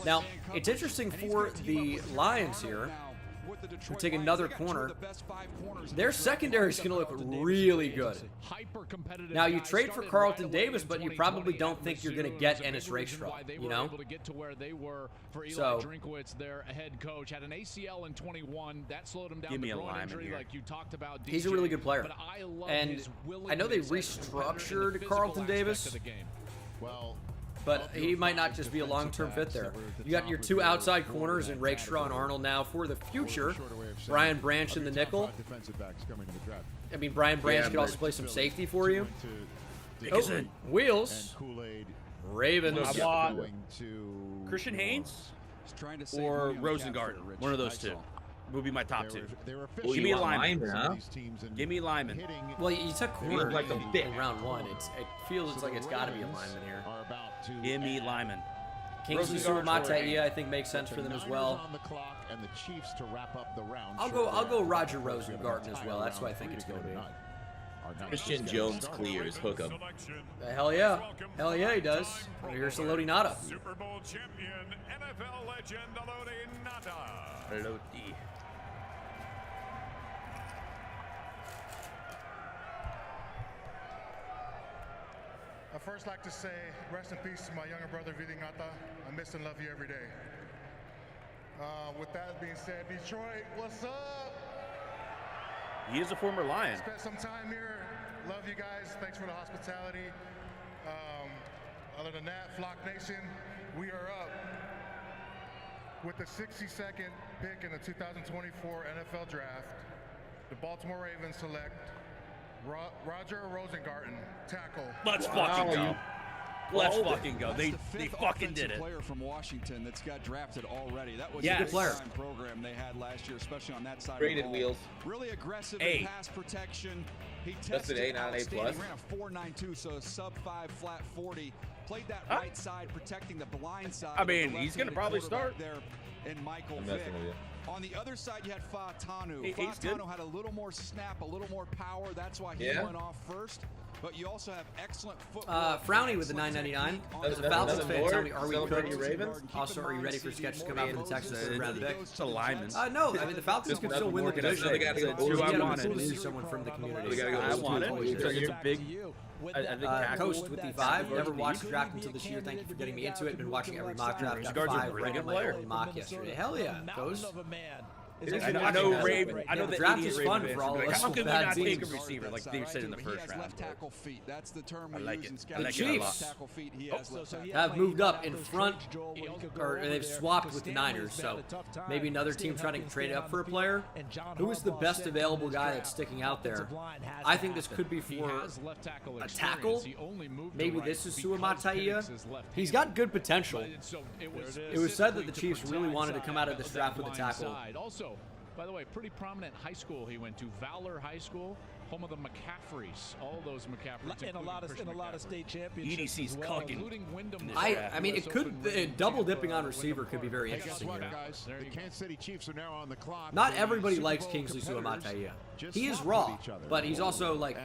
Now, it's interesting for the Lions here. with the Detroit We take Lions. another They got two of corner. the best 5 corners in Their the draft. secondary is going to look really good. Now, you trade for Carlton Davis, but you probably don't think you're going to get Ennis Rakestraw, you know? So, Drinkwitz, their head coach, had an ACL in 21. That slowed him down. Give me a groin lineman injury, here. like you talked about. he's a DJ, really good player. but I love And his I know they willingness as a competitor in the restructured Carlton physical Davis. aspect of the game. Well, But he might not just be a long-term fit there. You got your two outside corners in Rakestraw and Arnold now for the future. Brian Branch in the nickel. defensive backs coming to the draft. I mean, Brian Branch could also play some safety for you. Oh, Wheels. Ravens. I want Christian Haynes or Rosengarten. One of those two would be my top two. Ooh, Give me a lineman, lineman. huh? Give me lineman. Well, you took corner like a bit. in round one. It feels like it's got to be a lineman here. Give me lineman. Kingsley Suamataia, I think, makes sense for them as well. On the clock and the Chiefs to wrap up the round. I'll go Roger Rosengarten as well. That's who I think it's going to be. Christian Jones clears hookup. Hell yeah. Hell yeah, he does. Here's the Lodi Nada. Super Bowl champion, NFL legend Lodi Nada. Lodi. I'd first like to say rest in peace to my younger brother, Vidi Ngata. I miss and love you every day. With that being said, Detroit, what's up? He is a former Lion. Spent some time here. Love you guys. Thanks for the hospitality. Other than that, Flock Nation, we are up with the 62nd pick in the 2024 NFL Draft. The Baltimore Ravens select Roger Rosengarten, tackle. Let's fucking go. Let's fucking go. They fifth fucking did offensive it. player from Washington that's got drafted already. That was Yes. a Good player. big-time program they had last year, especially on that side Graded of the ball. wheels. Really aggressive A. in pass protection. He That's tested an A, not an A+. outstanding. He ran a 4.92, so a sub-5 flat 40. Played that right side, protecting the blind side. I of the mean, he's gonna left-handed probably quarterback start. there in Michael I'm Vick. messing with you. On the other side, you had Fatanu. He's good. Fatanu had a little more snap, a little more power. That's why he Yeah. went off first. But you also have excellent footwork. Frowny with the 9.99. As a That's Falcons another fan, tell board. me, are we Celebrating cooked? your Ravens? Also, are you ready for sketches to come out from the Texans for the round pick? It's a lineman. No, I mean, the Falcons can still win the division. Another guy to go. Who I Yeah, wanted. cool to see someone from the community. We gotta go. I want it. It's a big. I think tackle. Coast with the 5. Never watched the draft until this year. Thank you for getting me into it. Been watching every mock draft. Got Guard's a 5 really right good in my player. early mock yesterday. Hell yeah, Coast. I know Raven. I know the the draft idiot is Raven fun fans for all will be of like, us how with can we bad not take a teams. receiver like they said in the He first has round? left tackle feet. That's the term we like use it. in I scouting. like it a lot. Left tackle feet. He has left tackle. Have moved up in front, or they've swapped with the Niners, so maybe another team trying to trade up for a player. Who is the best available guy that's sticking out there? I think this could be for a tackle. Maybe this is Suamataia. He's got good potential. It was said that the Chiefs really wanted to come out of this draft with a tackle. Also, by the way, pretty prominent high school he went to, Valor High School, home of the McCaffreys. All those McCaffreys, In a lot of state championships. EDC's as well, cooking. including Wyndham. I mean, it could double dipping on receiver could be very interesting here. Guys, the Kansas City Chiefs are now on the clock. Not The everybody Super likes Bowl Kingsley competitors Suamataia. just He is swapped raw, with each other. but he's also like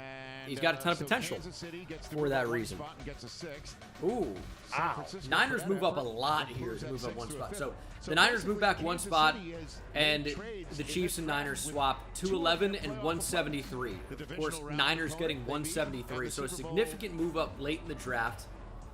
he's got a ton of So potential Kansas City gets to for move that up one reason. spot and gets a 6th. Ooh, San Francisco Niners for that move up a effort lot here to moves move at up one 6 to spot. a So 5th. the Niners move back one Kansas spot, City is and in trades the in Chiefs this and Niners draft swap with 211 and playoff 173. opponent. The Of course, divisional round Niners getting opponent they beat 173, and so a the Super Bowl significant move up late in the draft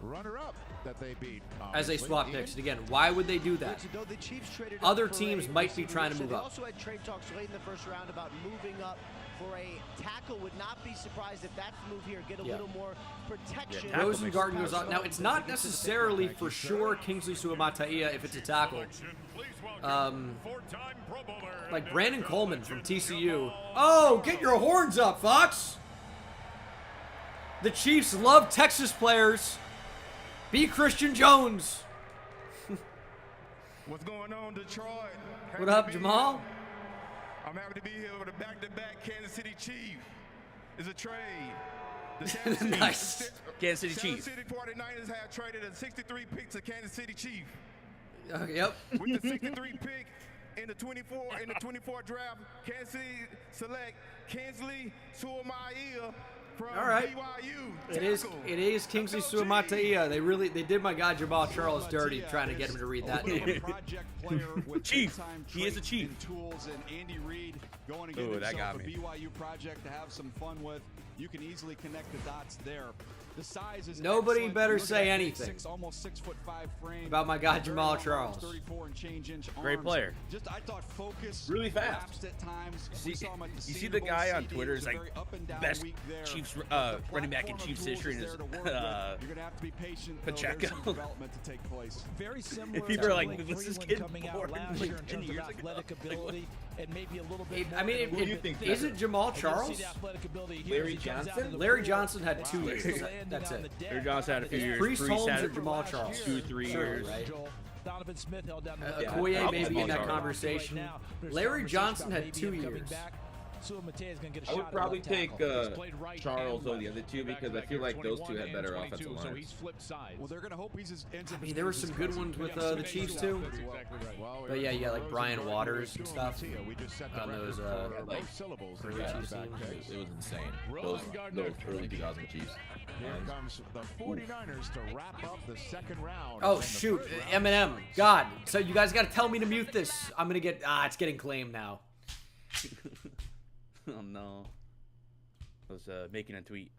runner-up that they beat. as they obviously. swap Ian? picks. And again, why would they do that? Though the Chiefs traded up Other for teams a might be receiver, trying to move they up. also had trade talks late in the first round about moving up for a tackle. Would not be surprised if that's the move here. Get a Yeah. little more protection. Rosengarten goes on. Now, it's not necessarily for sure Kingsley Suamataia if it's a tackle. Like Brandon Coleman from TCU. Oh, get your horns up, Fox! The Chiefs love Texas players. Be Christian Jones. What's going on, Detroit? What up, Jamal? I'm happy to be here with a back-to-back Kansas City Chief. It's a trade. The Kansas City, Nice. Kansas City Chief. Kansas City 49ers have traded a 63 pick to Kansas City Chief. Yep. With the 63 pick in the 24 draft, Kansas City select Kingsley Suamataia, All right. It is Kingsley Suamatea. They did my guy Jamal Charles dirty trying to get him to read that name. Chief. He is a chief. Tools and Andy Reid going to get himself a BYU project to have some fun with. You can easily connect the dots there. The size is Nobody excellent. better say anything Almost 6'5" frame. about my guy Jamal Charles. 34 and change inch Great arms. player. Just I thought focus Really fast. lapsed at times. You see the guy on Twitter is like best Chiefs running back in Chiefs history and is You're gonna have to be patient. Pacheco. Development to take place. Very similar. People are like, to "What's this Cleveland kid coming out born last like year in 10 terms years of ago?" athletic ability and maybe a little bit. I mean, is it Jamal Charles? Larry Johnson? Larry Johnson had 2 years. That's it. Larry Johnson had a few years. Priest Holmes had or Jamal Charles? 2-3 years. Right? Donovan Smith held down Okoye may be in that conversation. Larry Johnson had 2 years. I would probably take Charles over the other two because I feel like those two had better offensive lines. Well, they're going to hope he's I mean, there were some good ones with the Chiefs too. But yeah, like Brian Waters and stuff on those Like, early Chiefs teams. it was insane. Those early 2000 Chiefs. Here comes the 49ers to wrap up the second round. Oh shoot, Eminem. God. So you guys got to tell me to mute this. I'm gonna get. It's getting claimed now. Oh no. I was making a tweet.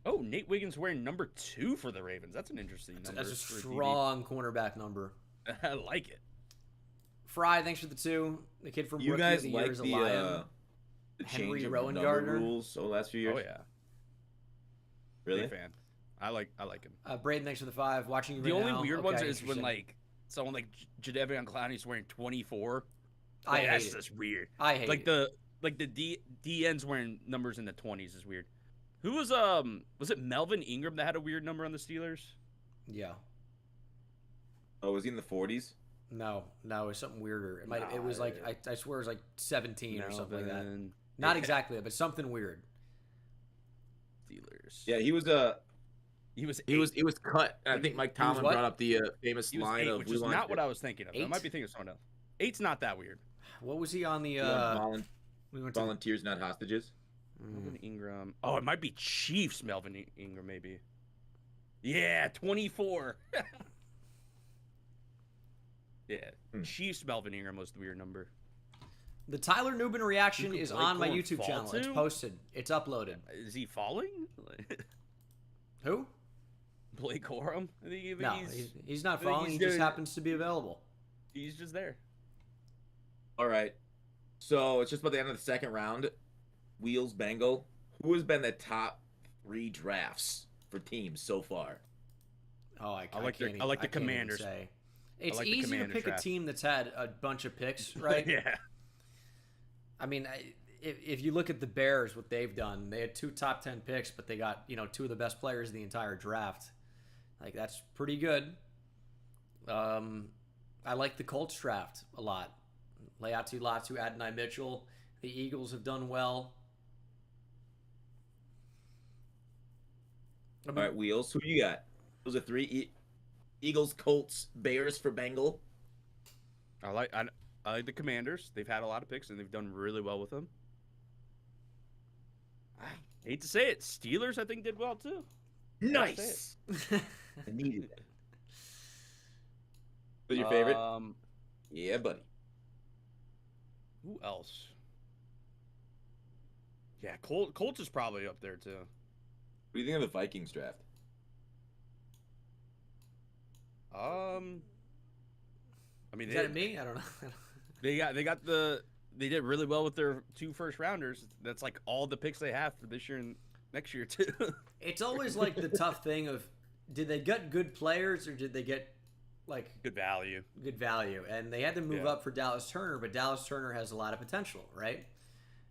Oh, Nate Wiggins wearing number 2 for the Ravens. That's an interesting number. That's a strong cornerback number. I like it. Fry, thanks for the 2. The kid from You Rookie guys of the like Year is a lion. the Henry change of Rowan number Gardner rules over the last few years? Oh yeah. Really? Big fan. I like him. Braden, thanks for the 5. Watching you The right only now. weird Okay, ones is when interesting. like someone like Jadeveon Clowney's wearing 24. I Like, hate that's it. just weird. I hate like it. the DNs wearing numbers in the 20s is weird. Who was it Melvin Ingram that had a weird number on the Steelers? Yeah. Oh, was he in the 40s? No, it was something weirder. It was like I swear it was like 17 or something like that. Melvin- Not exactly, but something weird. Steelers. Yeah, he was he was cut. I think Mike Tomlin what? brought up the famous He was line 8, of which is not what I was thinking of. I 8? might be thinking of someone else. 8's not that weird. What was he on the? We went to volunteers, not hostages. Melvin Ingram. Oh, it might be Chiefs. Melvin Ingram, maybe. Yeah, 24. Yeah, Chiefs. Melvin Ingram was the weird number. The Tyler Nubin reaction is Blake on my Corum YouTube fall channel. It's to? posted. It's uploaded. Is he falling? Who? Blake Corum? I think No, he's not falling. He just happens to be available. He's just there. All right. So it's just about the end of the second round. Wheels Bengal. Who has been the top 3 drafts for teams so far? Oh, I like can't the I can't even Commanders. say. It's like the easy to Commanders pick draft. a team that's had a bunch of picks, right? Yeah. I mean, if you look at the Bears, what they've done, they had 2 top 10 picks, but they got 2 of the best players in the entire draft. Like, that's pretty good. I like the Colts draft a lot. Leatu Latu, Adonai Mitchell. The Eagles have done well. All right, Wheels. Who you got? Those are 3: Eagles, Colts, Bears for Bengal. I like the Commanders. They've had a lot of picks and they've done really well with them. I hate to say it, Steelers I think did well too. Nice. I needed it. Who's your favorite? Yeah, buddy. Who else? Yeah, Colts is probably up there too. What do you think of the Vikings draft? I mean, Is that me? I don't know. They did really well with their 2 first rounders. That's like all the picks they have for this year and next year too. It's always like the tough thing of, did they get good players or did they get like good value? Good value, and they had to move up for Dallas Turner, but Dallas Turner has a lot of potential, right?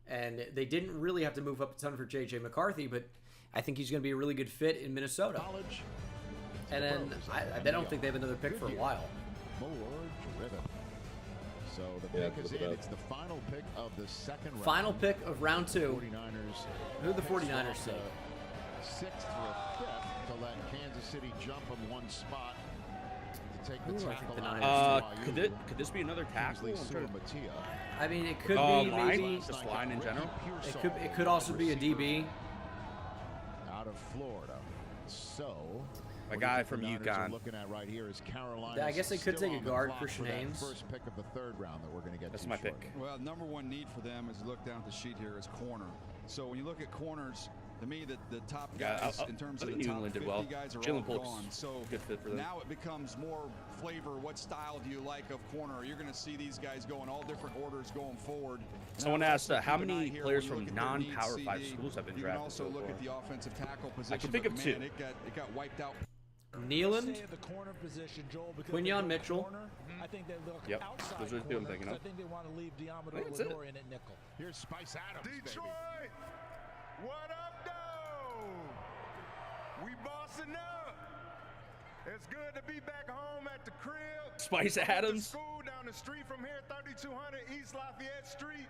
And they didn't really have to move up a ton for J.J. McCarthy, but I think he's going to be a really good fit in Minnesota. And then I don't think they have another pick for a while. More driven. So the pick is in. It's the final pick of the second round. Final pick of round 2. 49ers. Who do the 49ers take? 6th or 5th to let Kansas City jump in 1 spot to take the tackle out. Could this be another tackle? I mean, it could be line? maybe Just line in general. It could also be a DB. of Florida. So my guy from UConn. Looking at right here is Carolina. I guess they could take a guard for Shananes. First pick of the 3rd round that we're going to get. That's my pick. Well, number one need for them, as you look down at the sheet here, is corner. So when you look at corners, to me, the top guys in terms of the top 50 guys are all gone. So good fit for them. Now it becomes more flavor. What style do you like of corner? You're going to see these guys go in all different orders going forward. Someone asked how many players from non-Power 5 schools have been drafted. You can also look at the offensive tackle position. I can think of two. It got wiped out. Nealand, Quinyon Mitchell. I think they look outside. Those are the two I'm thinking of. I think they want to leave Diamador Lenore in at nickel. Here's Spice Adams. Detroit, what up, though? We bossing up. It's good to be back home at the crib. Spice Adams. School down the street from here, 3200 East Lafayette Street.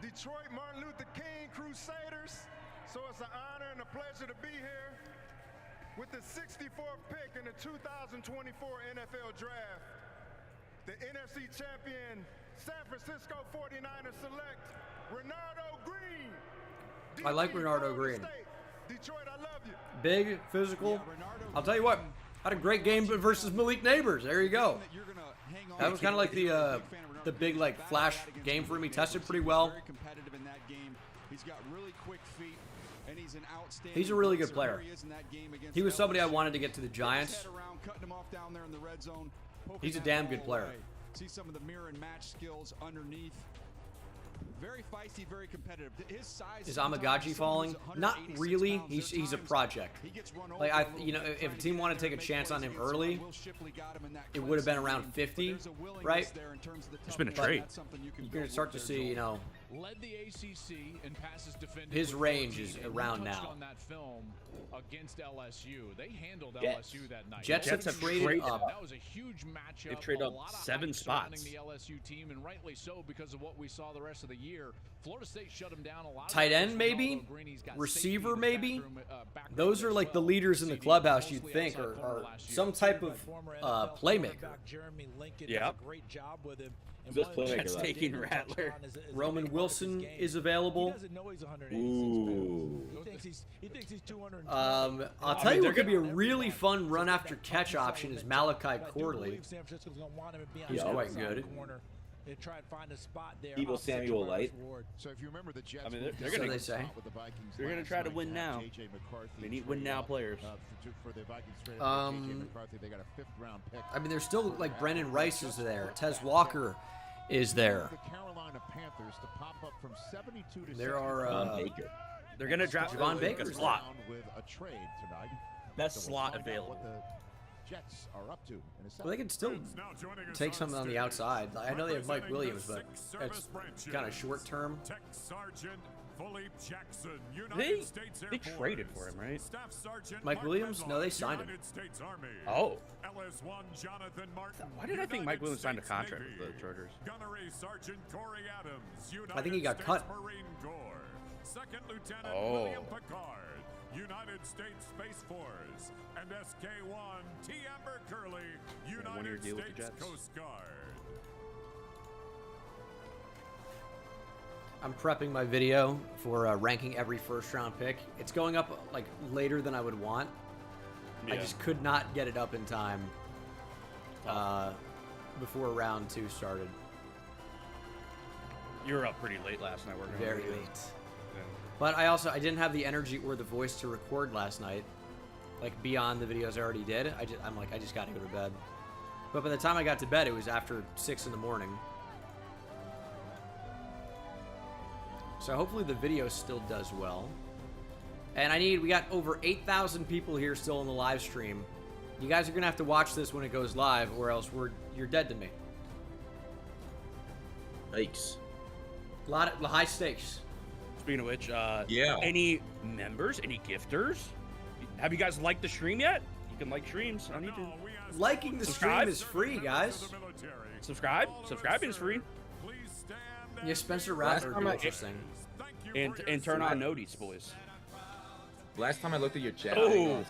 Detroit, Martin Luther King Crusaders. So it's an honor and a pleasure to be here. With the 64th pick in the 2024 NFL Draft, the NFC champion San Francisco 49ers select Renardo Green. I like Renardo Green. Detroit, I love you. Big, physical. I'll tell you what, had a great game versus Malik Neighbors. There you go. That was kind of like the big like flash game for him. He tested pretty well. Very competitive in that game. He's got really quick feet. And he's an outstanding. He's a really good player. He was somebody I wanted to get to the Giants. He's a damn good player. See some of the mirror and match skills underneath. Very feisty, very competitive. His size is Amagaji falling? Not really. He's a project. Like if a team wanted to take a chance on him early, it would have been around 50, right? It's been a trade. You're gonna start to see, led the ACC in passes defended. His range is around now. On that film against LSU, they handled LSU that night. Jets have traded up. That was a huge matchup. They've traded up 7 spots. The LSU team, and rightly so because of what we saw the rest of the year. Florida State shut him down a lot. Tight end maybe, receiver maybe. Those are like the leaders in the clubhouse. You'd think, or some type of playmaker. Yeah. Great job with him. Jets taking Rattler. Roman Wilson is available. Ooh. He thinks he's 200. I'll tell you what could be a really fun run after catch option is Malachi Corley. He's quite good. They try and find a spot there. People Samuel Light. So if you remember the Jets, they're going to try to win now. They need win now players. For the Vikings trade JJ McCarthy, they got a 5th round pick. I mean, there's still like Brendan Rice is there. Tez Walker is there. The Carolina Panthers to pop up from 72 to there are Baker. They're going to draft Javon Baker slot. With a trade tonight. Best slot available. Jets are up to. Well, they could still take something on the outside. I know they have Mike Williams, but it's kind of short term. They traded for him, right? Mike Williams? No, they signed him. Oh. Why did I think Mike Williams signed a contract with the Chargers? I think he got cut. Second Lieutenant William Picard, United States Space Force, and SK-1 T. Amber Curley, United States Coast Guard. I'm prepping my video for ranking every first-round pick. It's going up like later than I would want. Yeah. I just could not get it up in time before round 2 started. You were up pretty late last night working. Very late. But I didn't have the energy or the voice to record last night, like beyond the videos I already did. I'm like, I just got to go to bed. But by the time I got to bed, it was after 6 in the morning. So hopefully the video still does well. And we got over 8,000 people here still in the live stream. You guys are gonna have to watch this when it goes live, or else you're dead to me. Yikes! A lot of high stakes. Speaking of which, yeah. Any members, any gifters? Have you guys liked the stream yet? You can like streams on YouTube. Liking the stream is free, guys. Subscribing is free. Yeah, Spencer Rattler would be interesting. And turn on notice, boys. Last time I looked at your chat,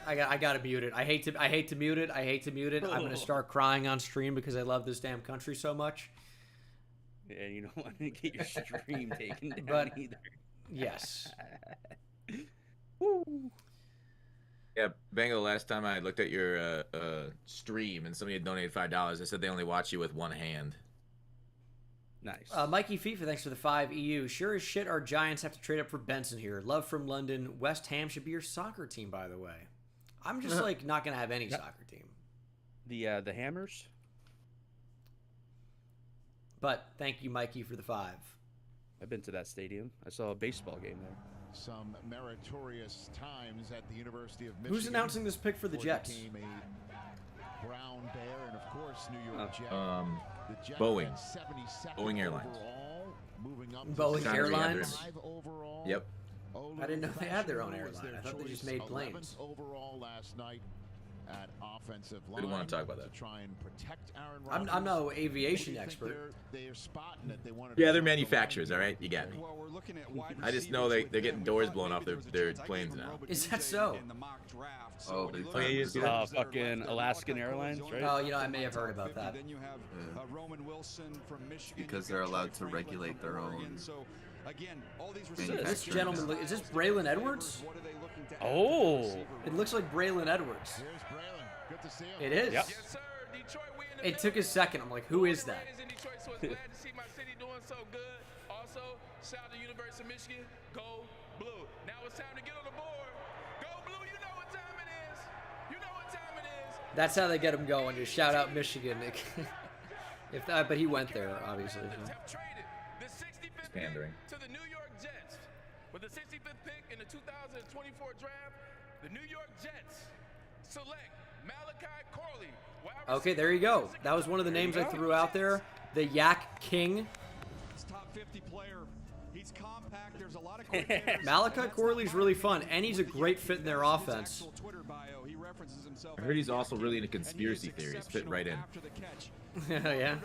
I gotta mute it. I hate to mute it. I'm gonna start crying on stream because I love this damn country so much. Yeah, you don't want to get your stream taken down but, either. Yes. Yeah, Bengal, last time I looked at your stream and somebody had donated $5, they said they only watch you with one hand. Nice. Mikey FIFA, thanks for the 5 EU. Sure as shit, our Giants have to trade up for Benson here. Love from London. West Ham should be your soccer team, by the way. I'm just like not gonna have any soccer team. The Hammers. But thank you, Mikey, for the 5. I've been to that stadium. I saw a baseball game there. Some meritorious times at the University of Michigan. Who's announcing this pick for the Jets? A brown bear and of course New York Jets. Boeing. Boeing Airlines. Boeing Airlines? Yep. I didn't know they had their own airline. I thought they just made planes. Overall last night at offensive line. We don't want to talk about that. To try and protect Aaron I'm no aviation expert. They're spotting that they want Yeah, they're manufacturers, all right? You got me. I just know they're getting doors blown off their planes now. Is that so? Oh, fucking Alaskan Airlines, right? Oh, you know, I may have heard about that. Because they're allowed to regulate their own. This gentleman, is this Braylon Edwards? Oh, it looks like Braylon Edwards. It is. Yep. It took a second. I'm like, who is that? Also, shout out to University of Michigan. Go Blue. Now it's time to get on the board. Go Blue. You know what time it is. You know what time it is. That's how they get him going. Just shout out Michigan. If that, but he went there, obviously. So. Pandering. To the New York Jets. With the 65th pick in the 2024 draft, the New York Jets select Malachi Corley. Okay, there you go. That was one of the names I threw out there. The Yak King. Top 50 player. He's compact. There's a lot of Malachi Corley's really fun, and he's a great fit in their offense. I heard he's also really into conspiracy theories. Fit right in. Yeah.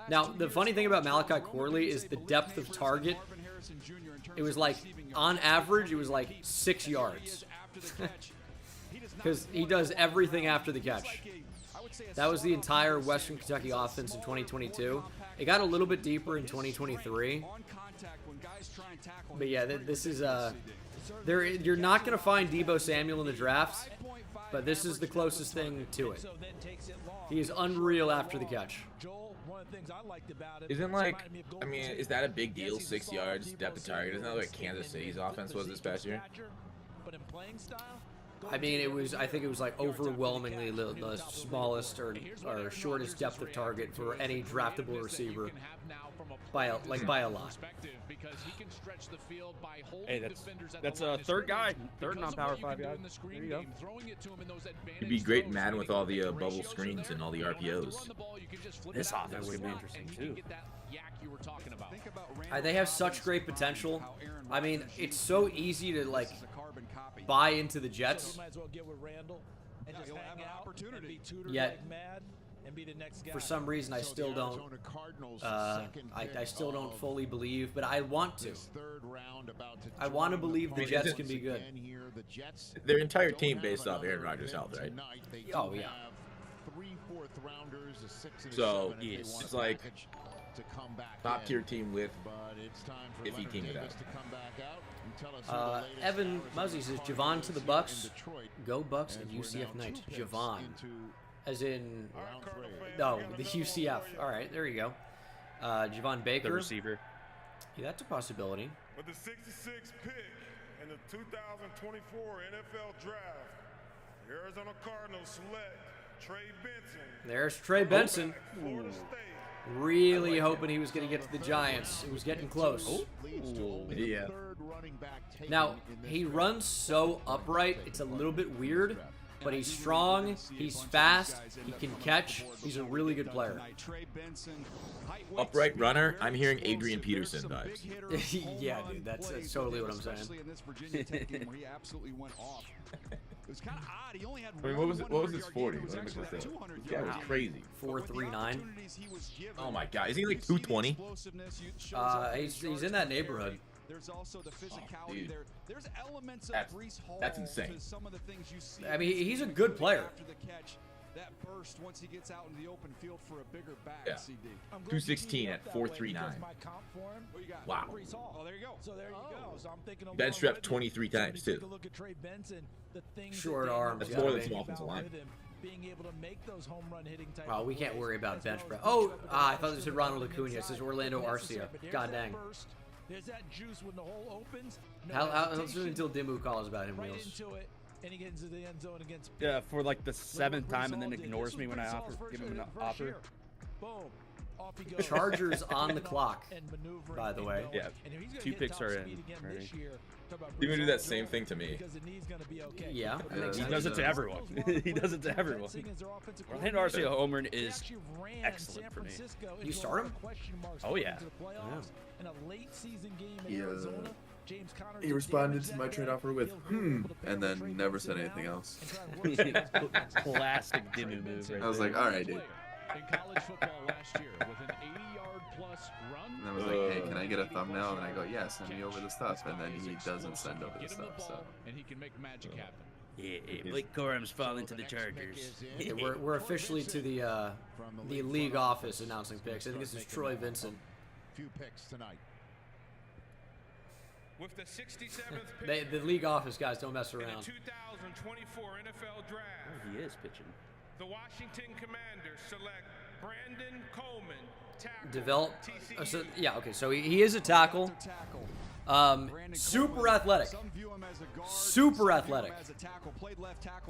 Now, the funny thing about Malachi Corley is the depth of target. It was like, on average, it was like 6 yards. Because he does everything after the catch. That was the entire Western Kentucky offense in 2022. It got a little bit deeper in 2023. But yeah, this is you're not going to find Deebo Samuel in the drafts, but this is the closest thing to it. He is unreal after the catch. Isn't like, I mean, is that a big deal? 6 yards, depth of target. Isn't that like Kansas City's offense was this past year? I mean, I think it was like overwhelmingly the smallest or shortest depth of target for any draftable receiver by a lot. Hey, that's a third guy, third non-power 5 guy. There you go. It'd be great in Madden with all the bubble screens and all the RPOs. This offense would be interesting too. They have such great potential. I mean, it's so easy to like buy into the Jets. Yet, for some reason, I still don't. I still don't fully believe, but I want to. I want to believe the Jets can be good. Their entire team based off Aaron Rodgers' health, right? Oh yeah. So it's like top tier team with iffy team without. Evan Muzzy says Javon to the Bucks. Go Bucks and UCF Knights. Javon. As in, no, the UCF. All right, there you go. Javon Baker. The receiver. Yeah, that's a possibility. With the 66th pick in the 2024 NFL Draft, the Arizona Cardinals select Trey Benson. There's Trey Benson. Really hoping he was going to get to the Giants. It was getting close. Yeah. Now, he runs so upright, it's a little bit weird, but he's strong, he's fast, he can catch, he's a really good player. Upright runner, I'm hearing Adrian Peterson vibes. Yeah, dude, that's totally what I'm saying. It was kind of odd. He only had I mean, what was his 40? What was this? Yeah, it was crazy. 4.39. Oh my god, isn't he like 220? He's in that neighborhood. There's also the physicality there. There's elements of Breece Hall that's insane. to some of the things you see. I mean, he's a good player. that burst once he gets out into the open field for a bigger back, Yeah. CD. 216 at 439. What you got? Wow. Oh, there you go. So there you go. So I'm thinking Bench strap 23 times, Take a too. look at Trey Benson, the things Short that arms, That's yeah. more than some offensive line. with him being able to make those home run hitting type. Wow, we can't worry about bench press. Oh, I thought this said Ronald Acuna. It says Orlando Arcia. God dang. There's that juice when the hole opens. How soon until Dimmu calls about him, right Wheels? into it, and he gets into the end zone against. Yeah, for like the 7th time and then ignores me when I give him an offer. Boom. Off he goes. Chargers on the clock, by the way. Yeah, 2 picks are in. Already. He would do that same thing to me. Yeah, he does it to everyone. He does it to everyone. Orlando Arcia homer is excellent for me. You start him? Oh yeah. In a late season game in Arizona, James Conner He responded to my trade offer with and then never said anything else. Classic Dimmu move. Right I was like, all right, dude. In college football last year with an 80-yard-plus run. And I was like, hey, can I get a thumbnail? And I go, yeah, send me over the stuff. And then he doesn't send over the stuff. So. And he can make magic happen. Yeah, Blake Corum's falling to the Chargers. Yeah, we're officially to the league office announcing picks. I think this is Troy Vincent. Few picks tonight. With the 67th pick The league office guys don't mess in around. the 2024 NFL Draft, He is pitching. the Washington Commanders select Brandon Coleman, tackle. Develop. TCU. So he is a tackle. Super athletic. Super athletic.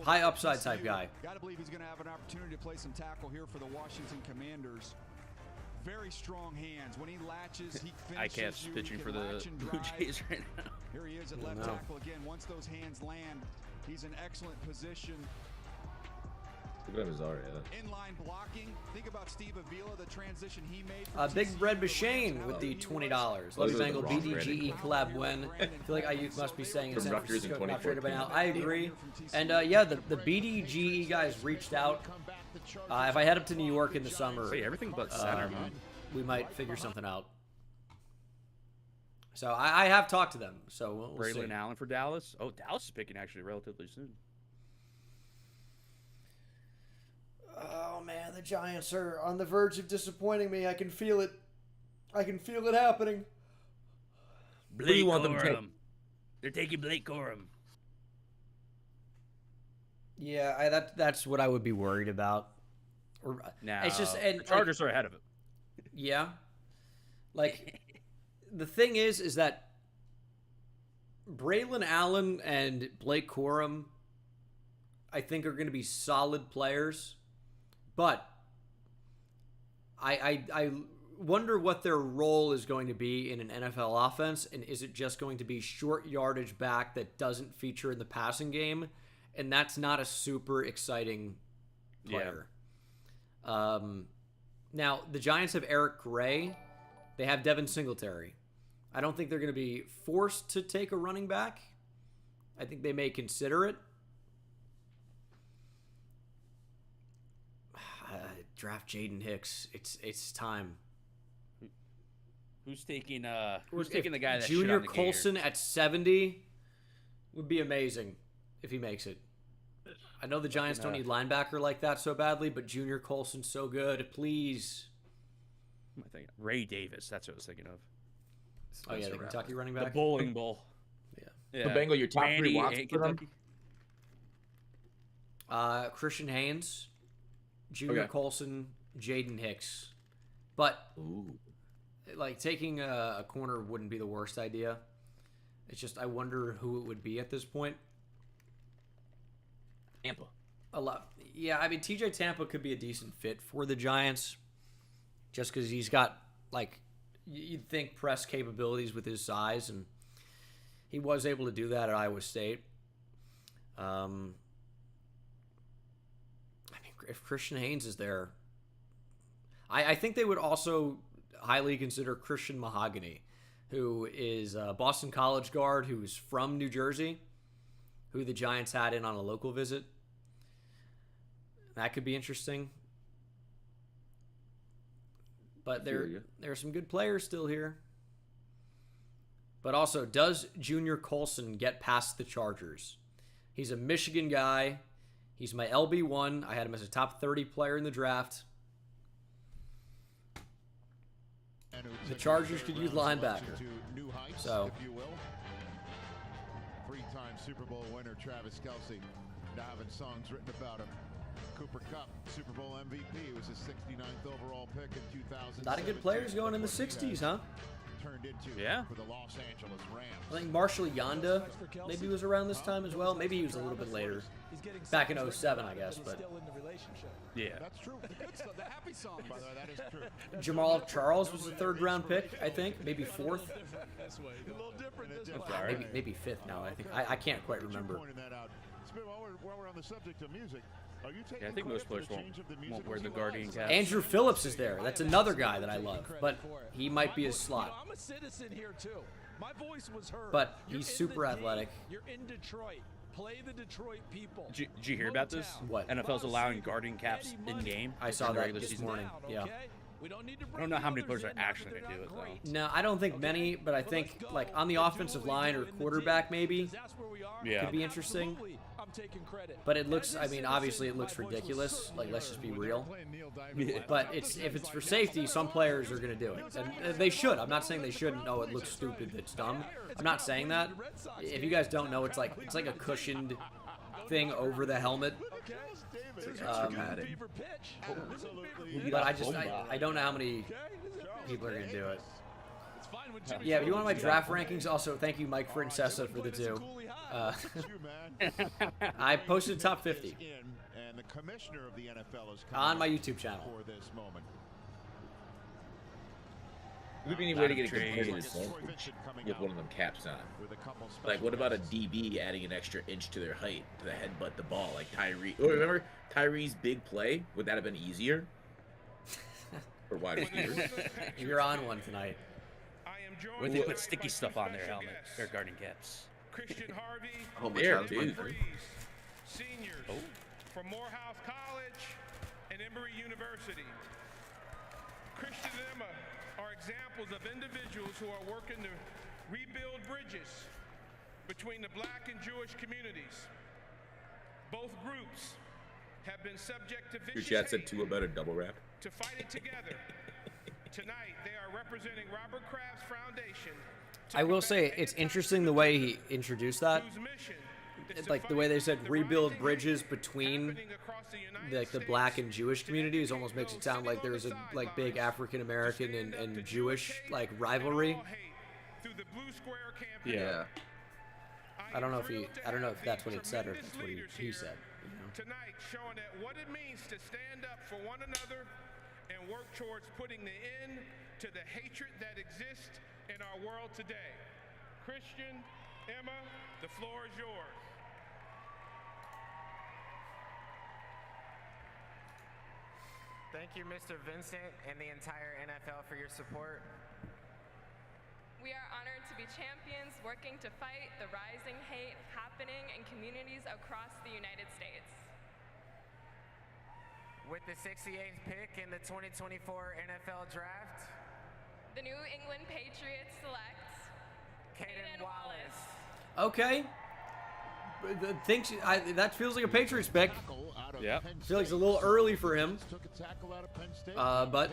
High upside type guy. Got to believe he's going to have an opportunity to play some tackle here for the Washington Commanders. Very strong hands. When he latches, he finishes. I can't pitching for the Blue Jays right now. Here he is at left tackle again. Once those hands land, he's in excellent position. Look at Mazar, yeah. Inline blocking. Think about Steve Avila, the transition he made. Big Bread Bashane with the $20. Love you, Bengal. BDGE collab win. I feel like Ayuk must be saying in San Francisco, not traded by now. I agree. And yeah, the BDGE guys reached out. If I head up to New York in the summer, Wait, everything but center, man. We might figure something out. So I have talked to them. So we'll see. Braylon Allen for Dallas. Oh, Dallas is picking actually relatively soon. Oh man, the Giants are on the verge of disappointing me. I can feel it. I can feel it happening. Blake Corum. They're taking Blake Corum. Yeah, that's what I would be worried about. Or Now, it's just the Chargers are ahead of it. Yeah, like the thing is that Braylon Allen and Blake Corum, I think, are going to be solid players, but I wonder what their role is going to be in an NFL offense, and is it just going to be short yardage back that doesn't feature in the passing game? And that's not a super exciting player. Yeah. Now, the Giants have Eric Gray. They have Devin Singletary. I don't think they're going to be forced to take a running back. I think they may consider it. Draft Jaden Hicks. It's time. Who's taking the guy that Junior Colson at 70 would be amazing if he makes it. I know the Giants don't need linebacker like that so badly, but Junior Colson's so good. Please. What am I thinking? Ray Davis. That's what I was thinking of. Oh yeah, the Kentucky running back. The Bowling Bowl. Yeah. So Bengal, your top Randy, 3 watts for them? Christian Haynes, Junior Colson, Jaden Hicks. But like taking a corner wouldn't be the worst idea. It's just I wonder who it would be at this point. Tampa. A lot. Yeah, I mean TJ Tampa could be a decent fit for the Giants, just because he's got like you'd think press capabilities with his size, and he was able to do that at Iowa State. I mean, if Christian Haynes is there, I think they would also highly consider Christian Mahogany, who is a Boston College guard who's from New Jersey, who the Giants had in on a local visit. That could be interesting. But there are some good players still here. But also, does Junior Colson get past the Chargers? He's a Michigan guy. He's my LB1. I had him as a top 30 player in the draft. The Chargers could use linebacker. So, three-time Super Bowl winner Travis Kelce, now having songs written about him. Cooper Kupp, Super Bowl MVP, was his 69th overall pick in 2000. a lot of good players going in the 60s, huh? Turned into Yeah. for the Los Angeles Rams. I think Marshall Yonda maybe was around this time as well. Maybe he was a little bit later. Back in 07, I guess, but yeah. That's true. The good stuff, the happy song, by the way, that is true. Jamal Charles was a 3rd round pick, I think, maybe 4th. Maybe 5th now. I think I can't quite remember. While we're on the subject of music, are you taking Yeah, I think most players won't wear the Guardian cap. Andrew Phillips is there. That's another guy that I love, but he might be a slot. I'm a citizen here too. My voice was heard. But he's super athletic. You're in Detroit. Play the Detroit people. Did you hear about this? What? NFL's allowing Guardian caps in game. I saw that this morning. Yeah. I don't know how many players are actually going to do it though. No, I don't think many, but I think like on the offensive line or quarterback maybe could be interesting. But it looks, I mean, obviously it looks ridiculous. Like, let's just be real. But if it's for safety, some players are going to do it. And they should. I'm not saying they shouldn't. No, it looks stupid. It's dumb. I'm not saying that. If you guys don't know, it's like a cushioned thing over the helmet. But I don't know how many people are going to do it. Yeah, but you want my draft rankings? Also, thank you, Mike Francesa, for the 2. I posted top 50 and the commissioner of the NFL is on my YouTube channel. For this moment. Would be any way to get a competitive advantage with one of them caps on? Like, what about a DB adding an extra inch to their height to the headbutt the ball, like Tyree? Oh, remember Tyree's big play? Would that have been easier? For wide receivers? You're on one tonight. Would they put sticky stuff on their helmets, their Guardian caps? Christian Harvey, there, dude. Seniors from Morehouse College and Emory University. Christian and Emma are examples of individuals who are working to rebuild bridges between the Black and Jewish communities. Both groups have been subject to vicious Your chat said hate Tua better double wrap. to fight it together. Tonight, they are representing Robert Kraft's foundation. I will say it's interesting the way he introduced that. Like the way they said rebuild bridges between the Black and Jewish communities almost makes it sound like there's a like big African American and Jewish like rivalry. Yeah. I don't know if that's what it said or if that's what he said. You know? Tonight, showing that what it means to stand up for one another and work towards putting the end to the hatred that exists in our world today. Christian, Emma, the floor is yours. Thank you, Mr. Vincent and the entire NFL for your support. We are honored to be champions working to fight the rising hate happening in communities across the United States. With the 68th pick in the 2024 NFL Draft, The New England Patriots select Caden Wallace. Okay. That feels like a Patriots pick. Yeah. I feel like it's a little early for him. But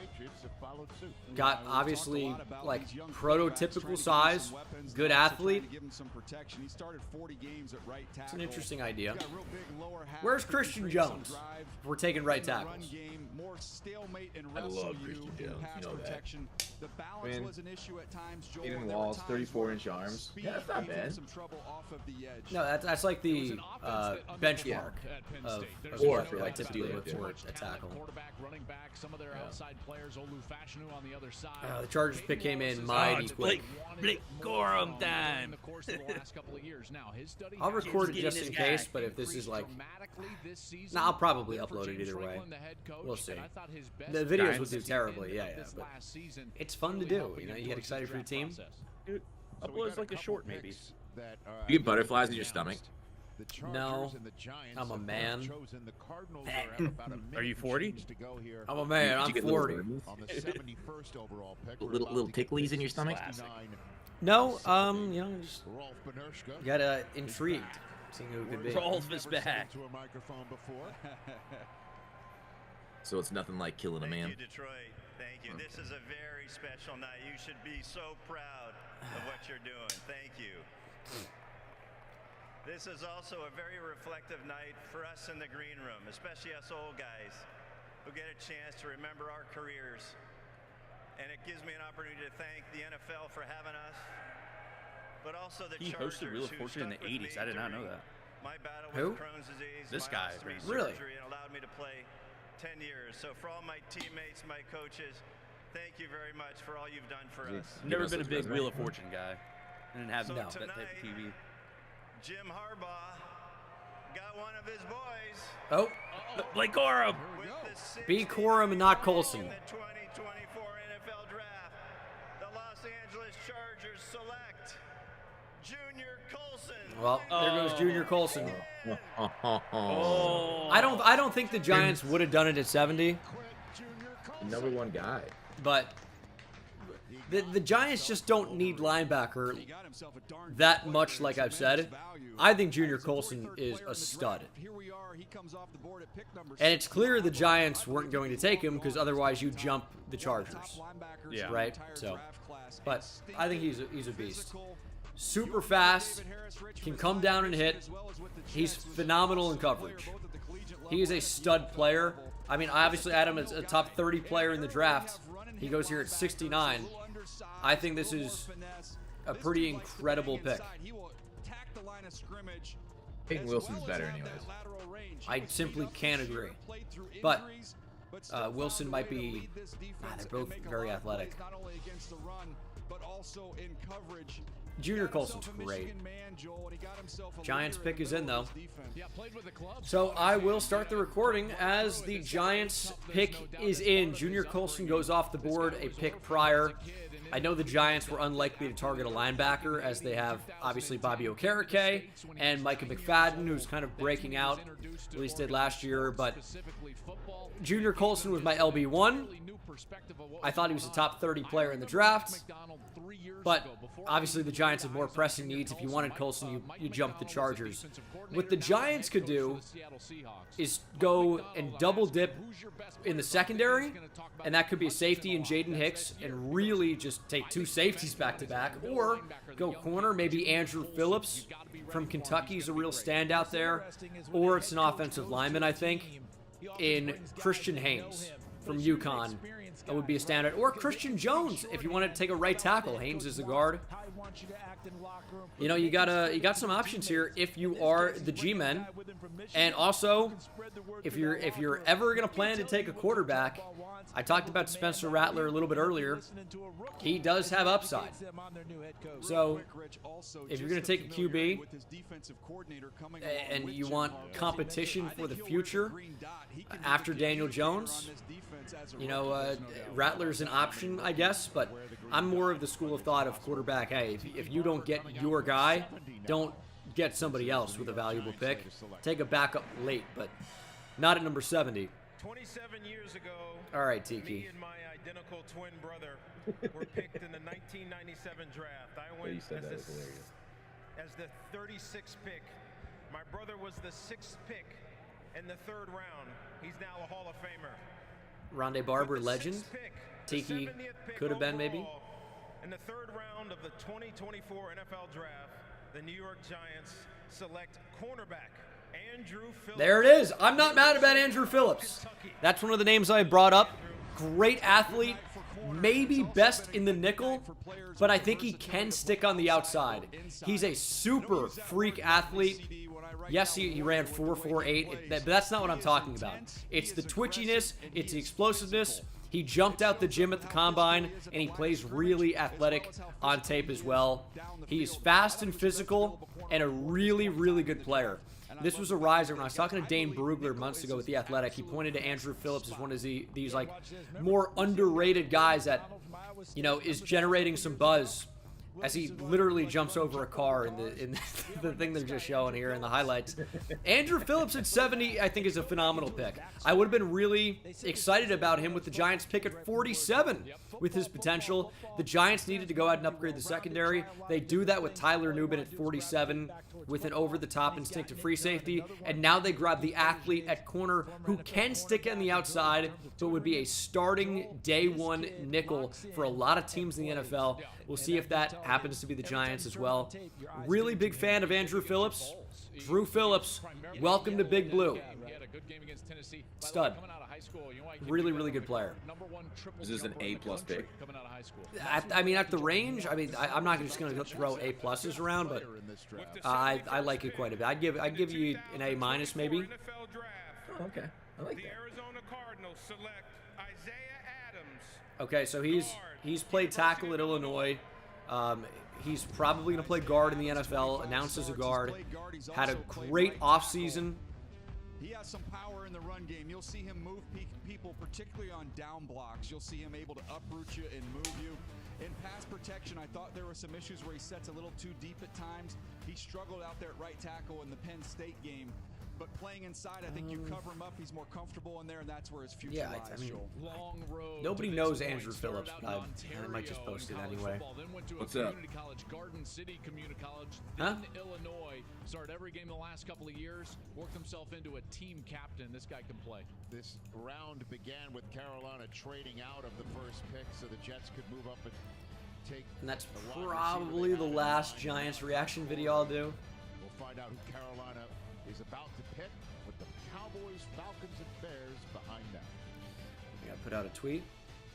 got obviously like prototypical size, good athlete. It's an interesting idea. Where's Christian Jones? We're taking right tackles. I love Christian Jones. You know that. The balance was an issue at times. Aiden Walls, 34-inch arms. Yeah, that's not bad. No, that's like the benchmark of what I typically look for a tackle. Quarterback, running back, some of their outside players, Olu Fashanu on the other side. The Chargers pick came in mighty quick. Blake Gorham time. I'll record it just in case, but if this is like, I'll probably upload it either way. We'll see. The videos will do terribly, yeah, but it's fun to do. You know, you get excited for your team. Dude, upload's like a short maybe. You get butterflies in your stomach? No, I'm a man. Are you 40? I'm a man. I'm 40. Little ticklies in your stomach? No, you know, just got intrigued. Seeing who it could be. Rolf is back. To a microphone before. So it's nothing like killing a man. Thank you, Detroit. Thank you. This is a very special night. You should be so proud of what you're doing. Thank you. This is also a very reflective night for us in the green room, especially us old guys who get a chance to remember our careers. And it gives me an opportunity to thank the NFL for having us, but also the Chargers. He hosted Wheel of Fortune in the 80s. I did not know that. My battle Who? with Crohn's disease. This guy. Really? And allowed me to play 10 years. So for all my teammates, my coaches, thank you very much for all you've done for us. Never been a big Wheel of Fortune guy. I didn't have that type of TV. Jim Harbaugh got one of his boys. Oh. Blake Corum. B. Corum and not Colson. In the 2024 NFL Draft, the Los Angeles Chargers select Junior Colson. Well, there goes Junior Colson. Oh. I don't think the Giants would have done it at 70. Number one guy. But the Giants just don't need linebacker that much, like I've said. I think Junior Colson is a stud. And it's clear the Giants weren't going to take him because otherwise you jump the Chargers. Yeah. Right? So, but I think he's a beast. Super fast, can come down and hit. He's phenomenal in coverage. He is a stud player. I mean, I obviously had him as a top 30 player in the draft. He goes here at 69. I think this is a pretty incredible pick. Peyton Wilson's better anyways. I simply can't agree. But Wilson might be... they're both very athletic. Junior Colson's great. Giants pick is in, though. So I will start the recording as the Giants pick is in. Junior Colson goes off the board a pick prior. I know the Giants were unlikely to target a linebacker as they have, obviously, Bobby Okereke and Micah McFadden, who's kind of breaking out, at least did last year. But Junior Colson was my LB1. I thought he was a top 30 player in the draft. But obviously the Giants have more pressing needs. If you wanted Colson, you jump the Chargers. What the Giants could do is go and double dip in the secondary, and that could be a safety in Jaden Hicks, and really just take two safeties back to back, or go corner. Maybe Andrew Phillips from Kentucky is a real standout there, or it's an offensive lineman, I think, in Christian Haynes from UConn. That would be a standout. Or Christian Jones, if you wanted to take a right tackle. Haynes is the guard. You know, you got some options here if you are the G-men. And also, if you're ever going to plan to take a quarterback, I talked about Spencer Rattler a little bit earlier. He does have upside. So, if you're going to take a QB and you want competition for the future after Daniel Jones, you know, Rattler's an option, I guess, but I'm more of the school of thought of quarterback. Hey, if you don't get your guy, don't get somebody else with a valuable pick. Take a backup late, but not at number 70. 27 years ago, all right, Tiki. me and my identical twin brother were picked in the 1997 draft. I went as the 36th pick. My brother was the 6th pick in the 3rd round. He's now a Hall of Famer. Rondé Barber, legend. Tiki could have been, maybe. In the 3rd round of the 2024 NFL Draft, the New York Giants select cornerback Andrew Phillips. There it is. I'm not mad about Andrew Phillips. That's one of the names I brought up. Great athlete. Maybe best in the nickel, but I think he can stick on the outside. He's a super freak athlete. Yes, he ran 4.48, but that's not what I'm talking about. It's the twitchiness, it's the explosiveness. He jumped out the gym at the combine, and he plays really athletic on tape as well. He's fast and physical, and a really, really good player. This was a riser. When I was talking to Dane Brugler months ago with The Athletic, he pointed to Andrew Phillips as one of these like more underrated guys that, you know, is generating some buzz as he literally jumps over a car in the thing they're just showing here in the highlights. Andrew Phillips at 70, I think, is a phenomenal pick. I would have been really excited about him with the Giants pick at 47 with his potential. The Giants needed to go out and upgrade the secondary. They do that with Tyler Nubin at 47 with an over-the-top instinctive free safety, and now they grab the athlete at corner who can stick on the outside, but would be a starting day one nickel for a lot of teams in the NFL. We'll see if that happens to be the Giants as well. Really big fan of Andrew Phillips. Drew Phillips, welcome to Big Blue. Stud. Really, really good player. This is an A+ pick. I mean, at the range, I mean, I'm not just going to throw A pluses around, but I like it quite a bit. I'd give you an A minus maybe. Oh, okay, I like that. Okay, so he's played tackle at Illinois. He's probably going to play guard in the NFL, announced as a guard. Had a great offseason. He has some power in the run game. You'll see him move people, particularly on down blocks. You'll see him able to uproot you and move you. In pass protection, I thought there were some issues where he sets a little too deep at times. He struggled out there at right tackle in the Penn State game. But playing inside, I think you cover him up. He's more comfortable in there, and that's where his future lies. I mean, Long road nobody knows Andrew Phillips, but I might just post it anyway. What's up? College, Garden City Community College, Huh? in Illinois. Started every game the last couple of years. Worked himself into a team captain. This guy can play. This round began with Carolina trading out of the first pick so the Jets could move up and take. And that's probably the last Giants reaction video I'll do. We'll find out who Carolina is about to pick with the Cowboys, Falcons, and Bears behind them. I gotta put out a tweet.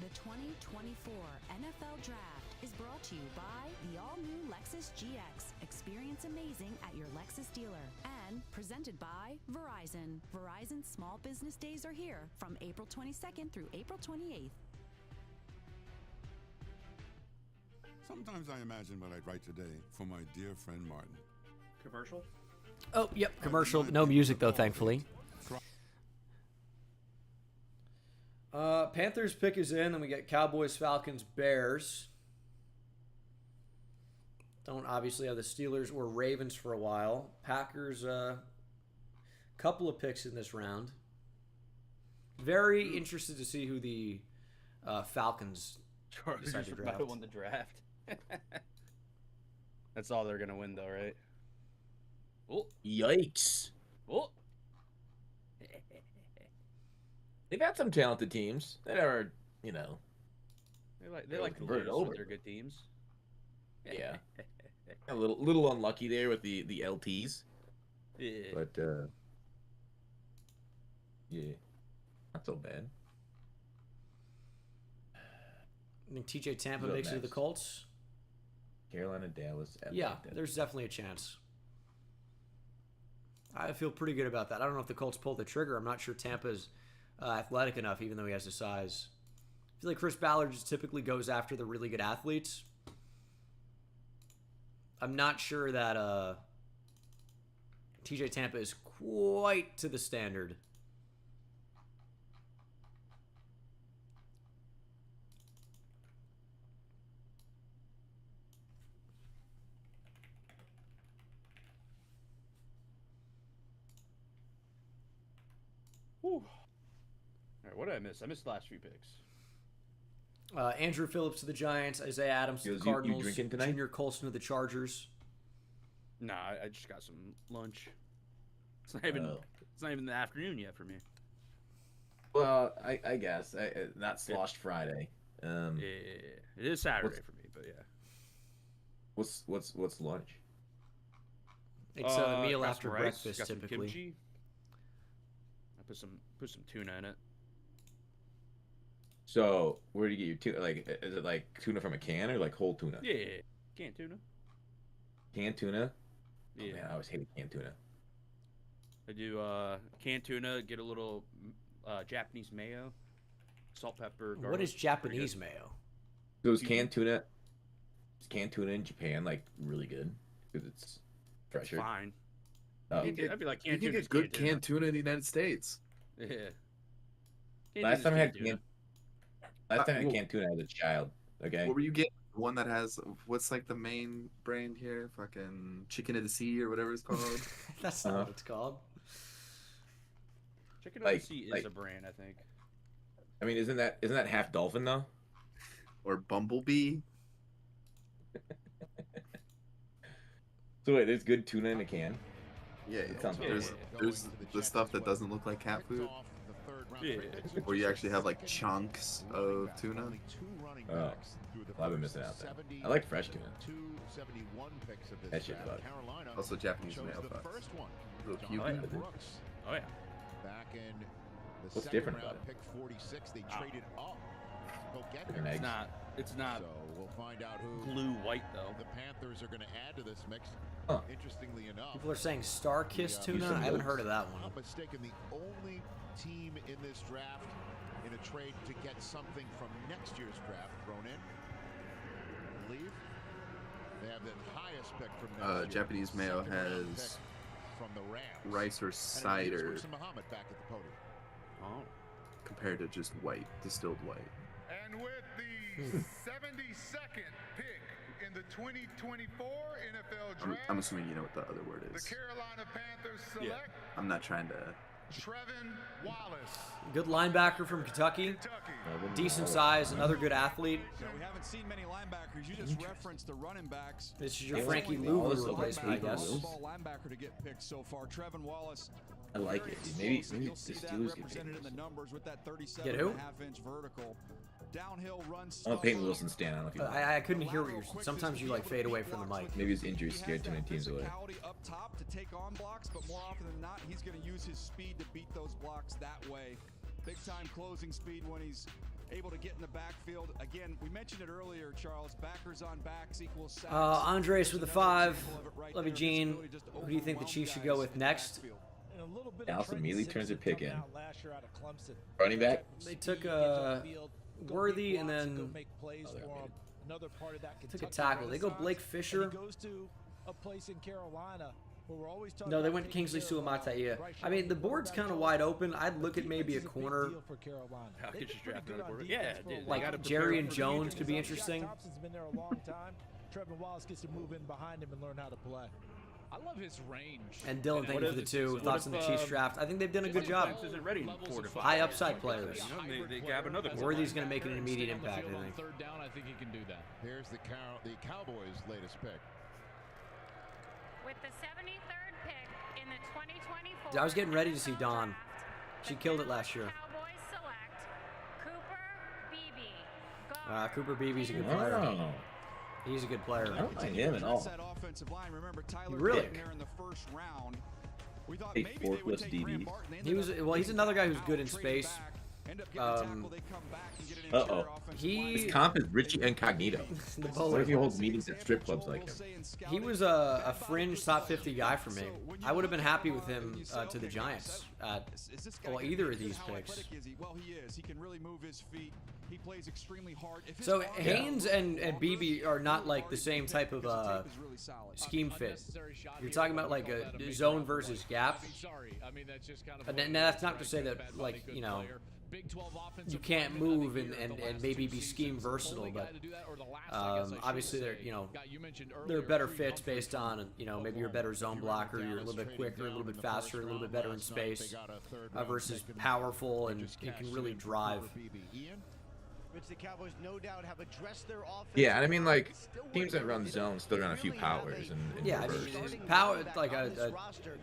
The 2024 NFL Draft is brought to you by the all-new Lexus GX. Experience amazing at your Lexus dealer. And presented by Verizon. Verizon's Small Business Days are here from April 22nd through April 28th. Sometimes I imagine what I'd write today for my dear friend Martin. Commercial? Oh, yep, commercial. No music, though, thankfully. Panthers pick is in, then we get Cowboys, Falcons, Bears. Don't obviously have the Steelers or Ravens for a while. Packers, couple of picks in this round. Very interested to see who the Falcons decide to draft. Won the draft. That's all they're gonna win, though, right? Oh, yikes! Oh, they've had some talented teams. They never, you know, they like to lose with their good teams. Yeah, a little unlucky there with the LTs. Yeah. But yeah, not so bad. I think TJ Tampa makes it to the Colts. Carolina, Dallas. Yeah, there's definitely a chance. I feel pretty good about that. I don't know if the Colts pull the trigger. I'm not sure Tampa's athletic enough, even though he has the size. I feel like Chris Ballard just typically goes after the really good athletes. I'm not sure that TJ Tampa is quite to the standard. Whew. All right, what did I miss? I missed the last few picks. Andrew Phillips to the Giants, Isaiah Adams to the Cardinals, Junior Colston to the Chargers. Nah, I just got some lunch. It's not even the afternoon yet for me. Well, I guess not sloshed Friday. Yeah, it is Saturday for me, but yeah. What's lunch? It's a meal got after some rice, breakfast, got some typically. kimchi. I put some tuna in it. So where do you get your tuna? Like, is it like tuna from a can or like whole tuna? Yeah, canned tuna. Canned tuna? Yeah. Oh, man, I always hated canned tuna. I do canned tuna, get a little Japanese mayo, salt, pepper, garlic. What is Japanese mayo? So is canned tuna in Japan like really good? Because it's fresher. It's fine. Oh. I'd be like You can get good canned tuna in the United States. Yeah. Last time I had canned tuna as a child. Okay. What were you getting? One that has what's like the main brand here? Fucking Chicken of the Sea or whatever it's called. That's not what it's called. Chicken of the Sea is a brand, I think. I mean, isn't that half dolphin though? Or Bumblebee? So wait, there's good tuna in a can. Yeah, It sounds there's the stuff that doesn't look like cat food. Yeah. Where you actually have like chunks of tuna. Oh, well, I've been missing out there. I like fresh tuna. That shit's bugs. Also Japanese mayo puffs. Little cube. Oh yeah. Back in the What's second different round, about it? pick 46, they traded up. Go get An them. egg. It's not So we'll find out who blue white though. the Panthers are going to add to this mix. Huh. Interestingly enough, People are saying Star Kiss tuna. I haven't heard of that one. not mistaken, the only team in this draft in a trade to get something from next year's draft thrown in. I believe they have the highest pick from next year. Japanese mayo Second-round has pick from the Rams. rice or And it leaves cider Brooks and Muhammad back at the podium. Oh. compared to just white, distilled white. And with the 72nd pick in the 2024 NFL Draft, I'm assuming you know what the other word the is. Carolina Panthers select I'm not trying to. Trevin Wallace. Good linebacker from Kentucky. Decent size, another good athlete. Yeah, we haven't seen many linebackers. You just referenced the running backs. This is your Frankie Louvu replacement, I guess. Linebacker to get picked so far. Trevin Wallace. I like it. Maybe the Steelers get represented in picked. the numbers with that 37 Get who? and a half inch vertical. Downhill runs. I'm a Peyton Wilson stand. I don't know if you. I couldn't hear what you're. Sometimes you like fade away from the mic. Maybe his injury scared too many teams away. Up top to take on blocks, but more often than not, he's going to use his speed to beat those blocks that way. Big time closing speed when he's able to get in the backfield. Again, we mentioned it earlier, Charles. Backers on backs equals sacks. Andres with the 5. Love you, Gene. Who do you think the Chiefs should go with next? Allison Mealy turns a pick in. Running back. They took Worthy and then took a tackle. They go Blake Fisher. No, they went Kingsley Suamataia. I mean, the board's kind of wide open. I'd look at maybe a corner. How could you draft another quarterback? Yeah, dude, Like Jerry and Jones could be interesting. Thompson's been there a long time. Trevin Wallace gets to move in behind him and learn how to play. I love his range. And Dylan, thank you for the 2 thoughts on the Chiefs draft. I think they've done a good job. Isn't ready in 4 to 5. High upside players. You know, they grab another. Worthy's going to make an immediate impact, I think. Third down, I think he can do that. Here's the Cowboys' latest pick. With the 73rd pick in the 2024 I was getting ready to see Dawn. She killed it last year. Cowboys select Cooper Beebe. Cooper Beebe's a good player. Oh. He's a good player. I don't mind him at all. Really? A 4 plus DB. He's another guy who's good in space. His comp is Richie Incognito. The What bowler. if he holds meetings at strip clubs like him? He was a fringe top 50 guy for me. I would have been happy with him to the Giants at either of these picks. Well, he is. He can really move his feet. He plays extremely hard. So Haynes and Beebe are not like the same type of scheme fit. You're talking about like a zone versus gap. And that's not to say that like you can't move and maybe be scheme versatile, but obviously they're better fits based on maybe you're a better zone blocker, you're a little bit quicker, a little bit faster, a little bit better in space versus powerful and you can really drive. Which the Cowboys no doubt have addressed their offense. Yeah, and I mean like teams that run zones still run a few powers and yeah, I mean, power like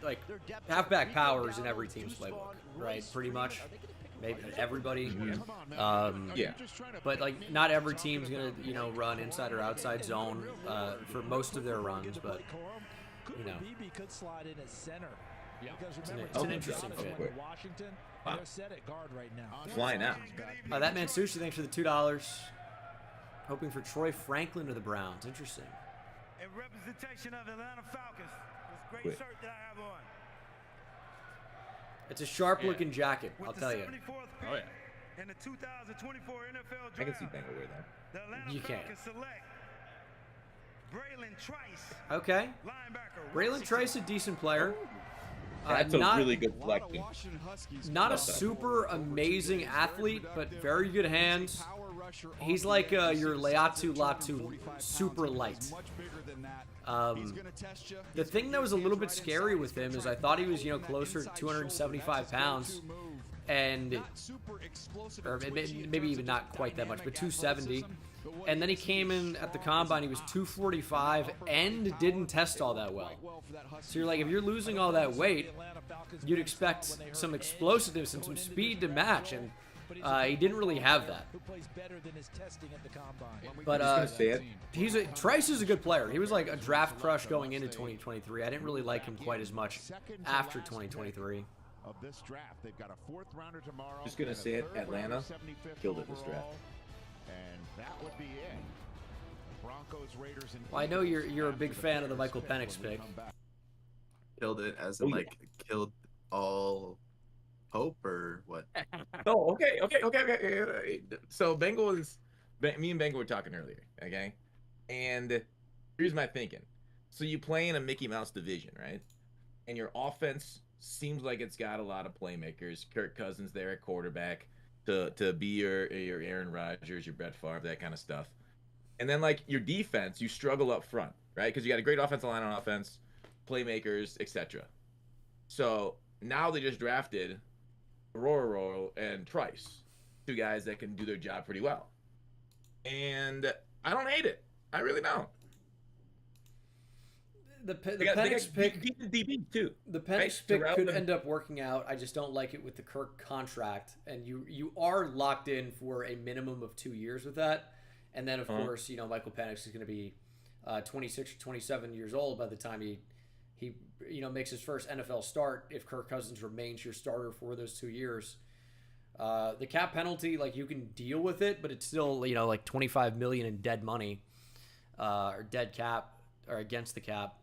like halfback powers in every team's playbook, right? Pretty much, maybe everybody. Yeah, but like not every team's gonna run inside or outside zone for most of their runs, but Beebe could slide in at center. Yeah. It's an interesting fit. Washington, they're set at guard right now. Flying out. That man Sushi, thanks for the $2. Hoping for Troy Franklin to the Browns. Interesting. In representation of the Atlanta Falcons, this great shirt that I have on. It's a sharp-looking jacket, I'll With tell the you. 74th pick Oh yeah. in the 2024 NFL draft, I can see Bengal wear that. the Atlanta You can't. Falcons select Braylon Trice. Okay. Linebacker. Braylon Trice, a decent player. That's a really good flexing. Not a super amazing athlete, but very good hands. He's like your Leatu Latu super light. The thing that was a little bit scary with him is I thought he was, you know, closer to 275 pounds, and or maybe even not quite that much, but 270. And then he came in at the combine, he was 245 and didn't test all that well. So you're like, if you're losing all that weight, you'd expect some explosiveness and some speed to match, and he didn't really have that. But Trice is a good player. He was like a draft crush going into 2023. I didn't really like him quite as much after 2023. Of this draft, they've got a 4th rounder tomorrow. Just gonna say it, Atlanta killed it this draft. And that would be it. Broncos, Raiders, and well, I know you're a big fan of the Michael Penix pick. Killed it as in like killed all hope or what? Oh, okay. So me and Bengal were talking earlier, okay? And here's my thinking. So you play in a Mickey Mouse division, right? And your offense seems like it's got a lot of playmakers. Kirk Cousins there at quarterback to be your Aaron Rodgers, your Brett Favre, that kind of stuff. And then like your defense, you struggle up front, right? Because you got a great offensive line on offense, playmakers, etc. So now they just drafted Aurora and Trice, 2 guys that can do their job pretty well. And I don't hate it. I really don't. The Penix pick, DB too. The Penix pick could end up working out. I just don't like it with the Kirk contract, and you are locked in for a minimum of 2 years with that. And then of course, you know, Michael Penix is going to be 26 or 27 years old by the time he you know makes his first NFL start. If Kirk Cousins remains your starter for those 2 years, the cap penalty, like, you can deal with it, but it's still, you know, like $25 million in dead money, or dead cap, or against the cap.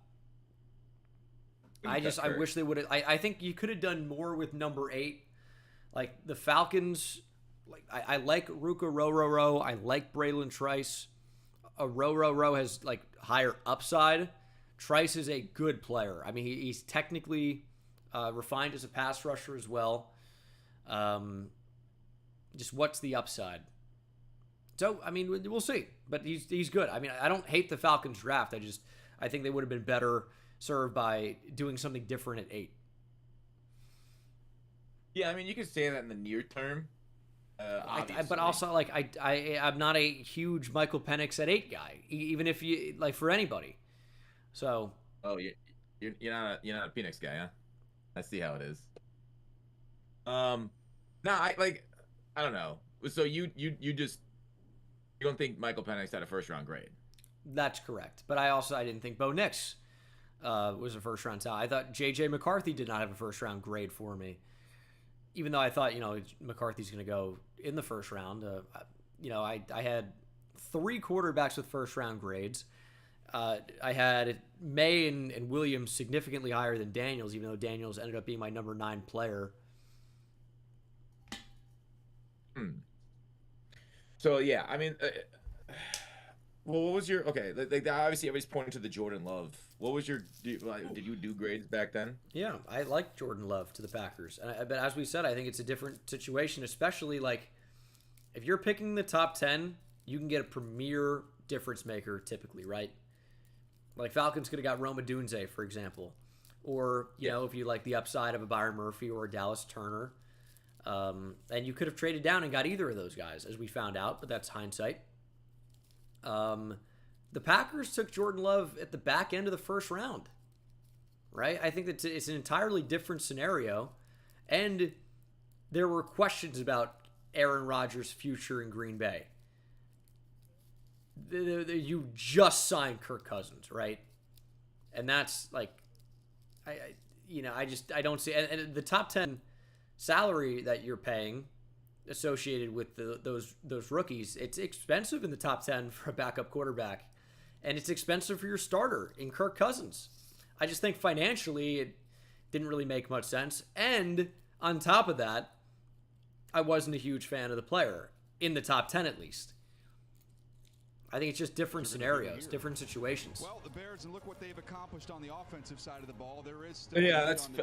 I wish they would have. I think you could have done more with number 8. Like the Falcons, like I like Ruka Rororo. I like Braylon Trice. Rororo has like higher upside. Trice is a good player. I mean, he's technically refined as a pass rusher as well. Just what's the upside? So I mean, we'll see. But he's good. I mean, I don't hate the Falcons draft. I think they would have been better served by doing something different at 8. Yeah, I mean, you could say that in the near term. But also, like, I'm not a huge Michael Penix at 8 guy, even if you like for anybody. So. Oh, you're not a Penix guy, huh? I see how it is. No, I don't know. So you don't think Michael Penix had a 1st round grade? That's correct. But I didn't think Bo Nix was a 1st round talent. I thought J.J. McCarthy did not have a 1st round grade for me. Even though I thought, you know, McCarthy's going to go in the 1st round. You know, I had 3 quarterbacks with 1st round grades. I had May and Williams significantly higher than Daniels, even though Daniels ended up being my number 9 player. So, yeah, I mean, well, what was your, okay, like obviously everybody's pointing to the Jordan Love. What was your, did you do grades back then? Yeah, I like Jordan Love to the Packers. But as we said, I think it's a different situation, especially like if you're picking the top 10, you can get a premier difference maker typically, right? Like Falcons could have got Roma Dunze, for example. Or, you know, if you like the upside of a Byron Murphy or a Dallas Turner. And you could have traded down and got either of those guys, as we found out, but that's hindsight. The Packers took Jordan Love at the back end of the 1st round, right? I think that it's an entirely different scenario. And there were questions about Aaron Rodgers' future in Green Bay. You just signed Kirk Cousins, right? And that's like, I don't see, and the top 10 salary that you're paying associated with those rookies, it's expensive in the top 10 for a backup quarterback, and it's expensive for your starter in Kirk Cousins. I just think financially it didn't really make much sense, and on top of that, I wasn't a huge fan of the player in the top 10 at least. I think it's just different scenarios, different situations. Well, the Bears, and look what they've accomplished on the offensive side of the ball. There is still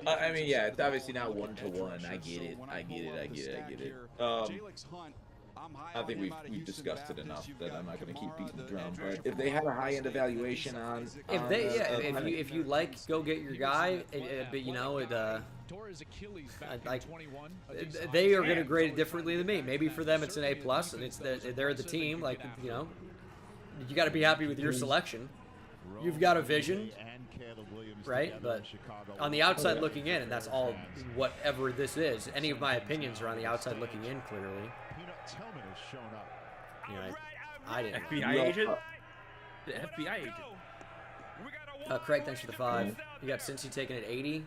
I mean, yeah, it's obviously not 1-to-1. I get it. Jalix Hunt, I think we've discussed it enough that I'm not going to keep beating the drum. But if they had a high-end evaluation on, if you like, go get your guy. But you know, they are going to grade it differently than me. Maybe for them it's an A+, and they're the team. Like, you know, you got to be happy with your selection. You've got a vision, right? But on the outside looking in, and that's all whatever this is, any of my opinions are on the outside looking in, clearly. You know, I didn't. FBI agent? The FBI agent. Craig, thanks for the 5. You got Cincy taking it 80.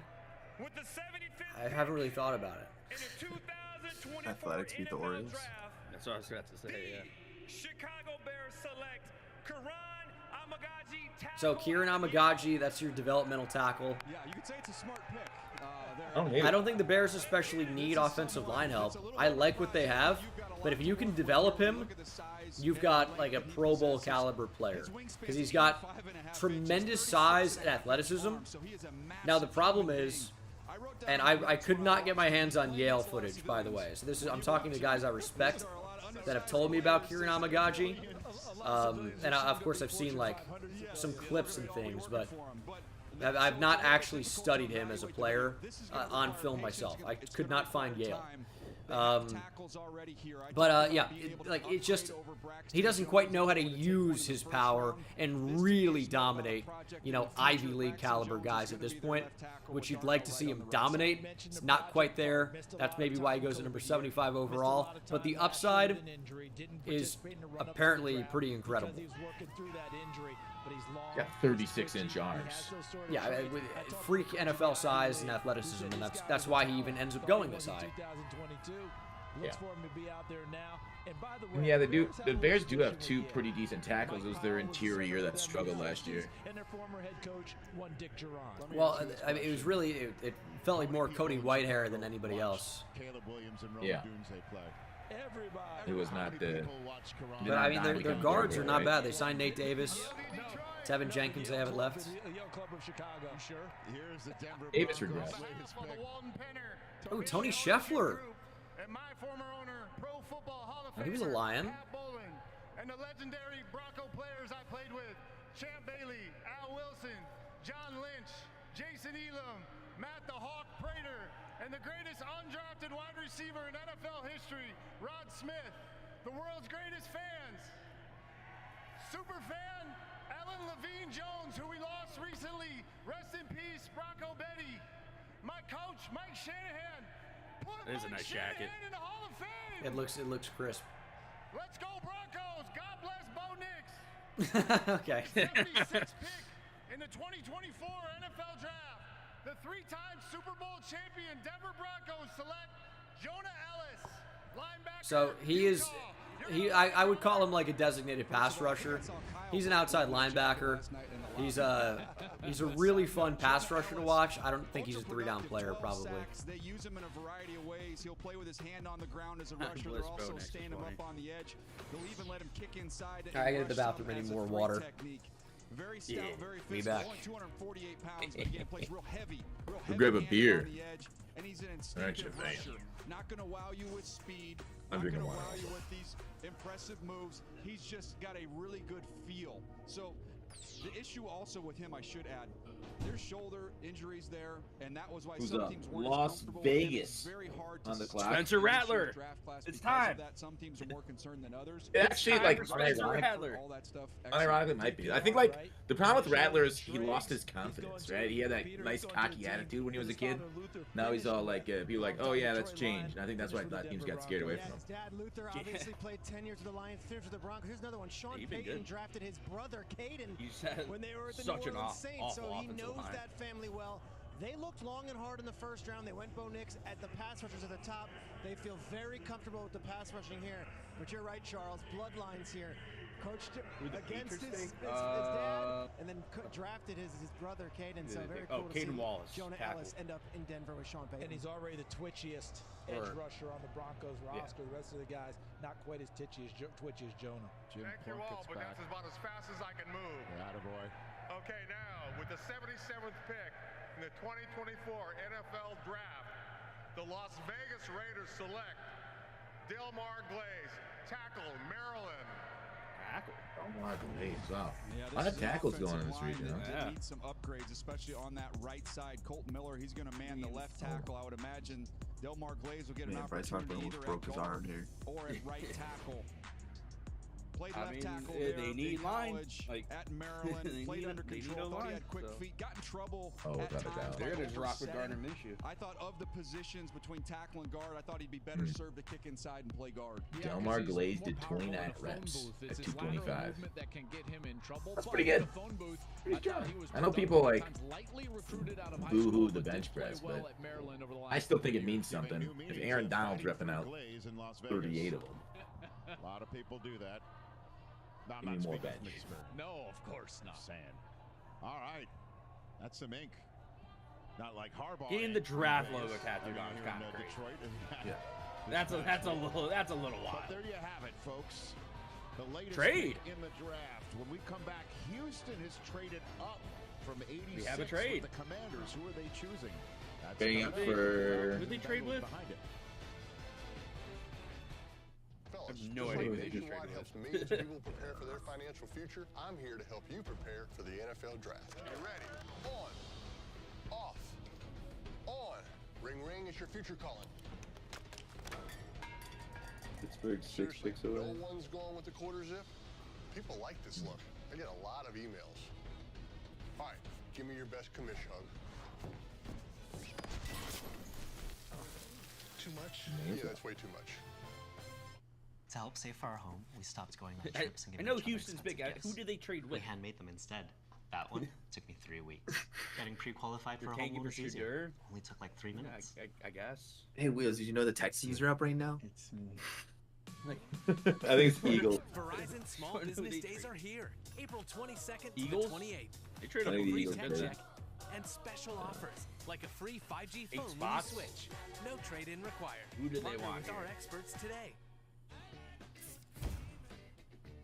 I haven't really thought about it. Athletics beat the Orioles. That's what I was about to say, yeah. Chicago Bears select Karan Amagaji. So Kieran Amagaji, that's your developmental tackle. Yeah, you could say it's a smart pick. I don't think the Bears especially need offensive line help. I like what they have, but if you can develop him, you've got like a Pro Bowl caliber player because he's got tremendous size and athleticism. Now the problem is, and I could not get my hands on Yale footage, by the way. So I'm talking to guys I respect that have told me about Kieran Amagaji, and of course I've seen like some clips and things, but I've not actually studied him as a player on film myself. I could not find Yale. Yeah, it's just he doesn't quite know how to use his power and really dominate, you know, Ivy League caliber guys at this point, which you'd like to see him dominate. It's not quite there. That's maybe why he goes at number 75 overall. But the upside is apparently pretty incredible. Got 36-inch arms. Yeah, with freak NFL size and athleticism, and that's why he even ends up going this high. Yeah. And yeah, they do. The Bears do have 2 pretty decent tackles. It was their interior that struggled last year. Well, I mean, it was really it felt like more Cody Whitehair than anybody else. Yeah. It was not the. But I mean, their guards are not bad. They signed Nate Davis, Tevin Jenkins. They haven't left. Davis regressed. Oh, Tony Scheffler. He was a Lion. And the legendary Bronco players I played with: Champ Bailey, Al Wilson, John Lynch, Jason Elam, Matt the Hawk Prater, and the greatest undrafted wide receiver in NFL history, Rod Smith, the world's greatest fans. Super fan, Ellen Levine Jones, who we lost recently. Rest in peace, Bronco Betty. My coach, Mike Shanahan. It is a nice jacket. In the Hall of Fame. It looks crisp. Let's go Broncos! God bless Bo Nix. Okay. 76th pick in the 2024 NFL Draft. The 3-time Super Bowl champion Denver Broncos select Jonah Ellis, linebacker. So I would call him like a designated pass rusher. He's an outside linebacker. He's a really fun pass rusher to watch. I don't think he's a 3-down player, probably. They use him in a variety of ways. He'll play with his hand on the ground as a rusher. They'll also stand him up on the edge. They'll even let him kick inside. I get to the bathroom. I need more water. Very stout, very be physical. back. Only 248 pounds, but again, plays real heavy. We'll grab a beer. And he's an instinctive rusher. Not going to wow you with speed. Not going to wow you with these impressive moves. He's just got a really good feel. So the issue also with him, I should add, there's shoulder injuries there, and that was why some teams weren't Las Vegas very hard on the to clock. Spencer Rattler. It's time. Some teams are more concerned than others. It actually, like, unironically might be. I think, like, the problem with Rattler is he lost his confidence, right? He had that nice cocky attitude when he was a kid. Now he's all like, people like, oh yeah, that's changed. And I think that's why a lot of teams got scared away from him. His dad Luther obviously played 10 years with the Lions, 10 years with the Broncos. Here's another one. Sean Payton drafted his brother Caden when they were at the New Orleans Saints, so he knows that family well. They looked long and hard in the first round. They went Bo Nix at the pass rushers at the top. They feel very comfortable with the pass rushing here. But you're right, Charles. Bloodlines here. Coached against his dad, and then drafted his brother Caden. So very cool to see Wallace, Jonah Ellis end up in Denver with Sean Payton. And he's already the twitchiest edge rusher on the Broncos roster. The rest of the guys not quite as twitchy as Jonah. Thank you all, but that's about as fast as I can move. Attaboy. Okay, now with the 77th pick in the 2024 NFL Draft, the Las Vegas Raiders select Delmar Glaze, tackle, Maryland. Tackle. Delmar Glaze. Wow. Yeah, A lot of this is an tackles going in offensive this line region. that Huh? did need some upgrades, especially on that right side. Colton Miller, he's going to man the left tackle. I would imagine Delmar Glaze will get an Bryce Harper opportunity almost either broke at his arm guard here. or at right tackle. Played I left mean, tackle they there need in line. college Like, at Maryland. they Played need under they need control. Thought he O-line, had quick so. feet. Got in trouble Oh, at without a times. doubt. They're by gonna just rock with oversetting. Gardner Minshew. I thought of the positions between tackle and guard, I thought he'd be better served to kick inside and play guard. Delmar Glaze did 29 reps at 225. That's pretty good. Pretty strong. I know people like boo-hoo the bench press, but I still think it means something if Aaron Donald's repping out 38 of them. A lot of people do that. No, I'm Give me not more speaking from bench. experience. No, of course not. Saying. All right. That's some ink. Not like Harbaugh. Getting the ink draft these days. logo tattooed I mean, on is here in, kind of crazy. Detroit. Yeah. That's a little wild. But there you have it, folks. The latest Trade. pick in the draft. When we come back, Houston has traded up from 86 We have a trade. with the Commanders. Who are they choosing? That's Trading another for- Who did they trade with? behind it. I have no idea who they just traded helps with. millions of people prepare for their financial future. I'm here to help you prepare for the NFL draft. Get ready. On. Off. On. Ring, ring. It's your future calling. Pittsburgh 6-6 Seriously, away. no one's going with the quarter zip. People like this look. I get a lot of emails. All right, give me your best commish hug. Too much? Amazing. Yeah, that's way too much. To help save for our home, we stopped going on I trips and I giving know each other Houston's big. expensive Who gifts. did they trade We with? handmade them instead. That one took me 3 weeks. Getting pre-qualified for a Tanguy home loan was for easier. Shedeur? Only took like 3 minutes. I guess. Hey, Wheels, did you know the Texans are up right now? It's me. I think it's Eagles. Verizon Small What do Business they Days trade? are here, April 22nd Eagles? to the 28th. They trade I up think the Free Eagles tech did. check and special offers like a free 5G phone when you spots? switch. No trade-in required. Who do they Partner want with here? our experts today.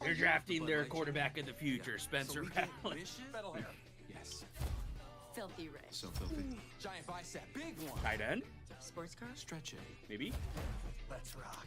They're drafting their quarterback of the future, Spencer Rattler. Yes. Filthy rich. So filthy. Giant bicep, big one. Tight end? Sports car? Stretch it. Maybe. Let's rock.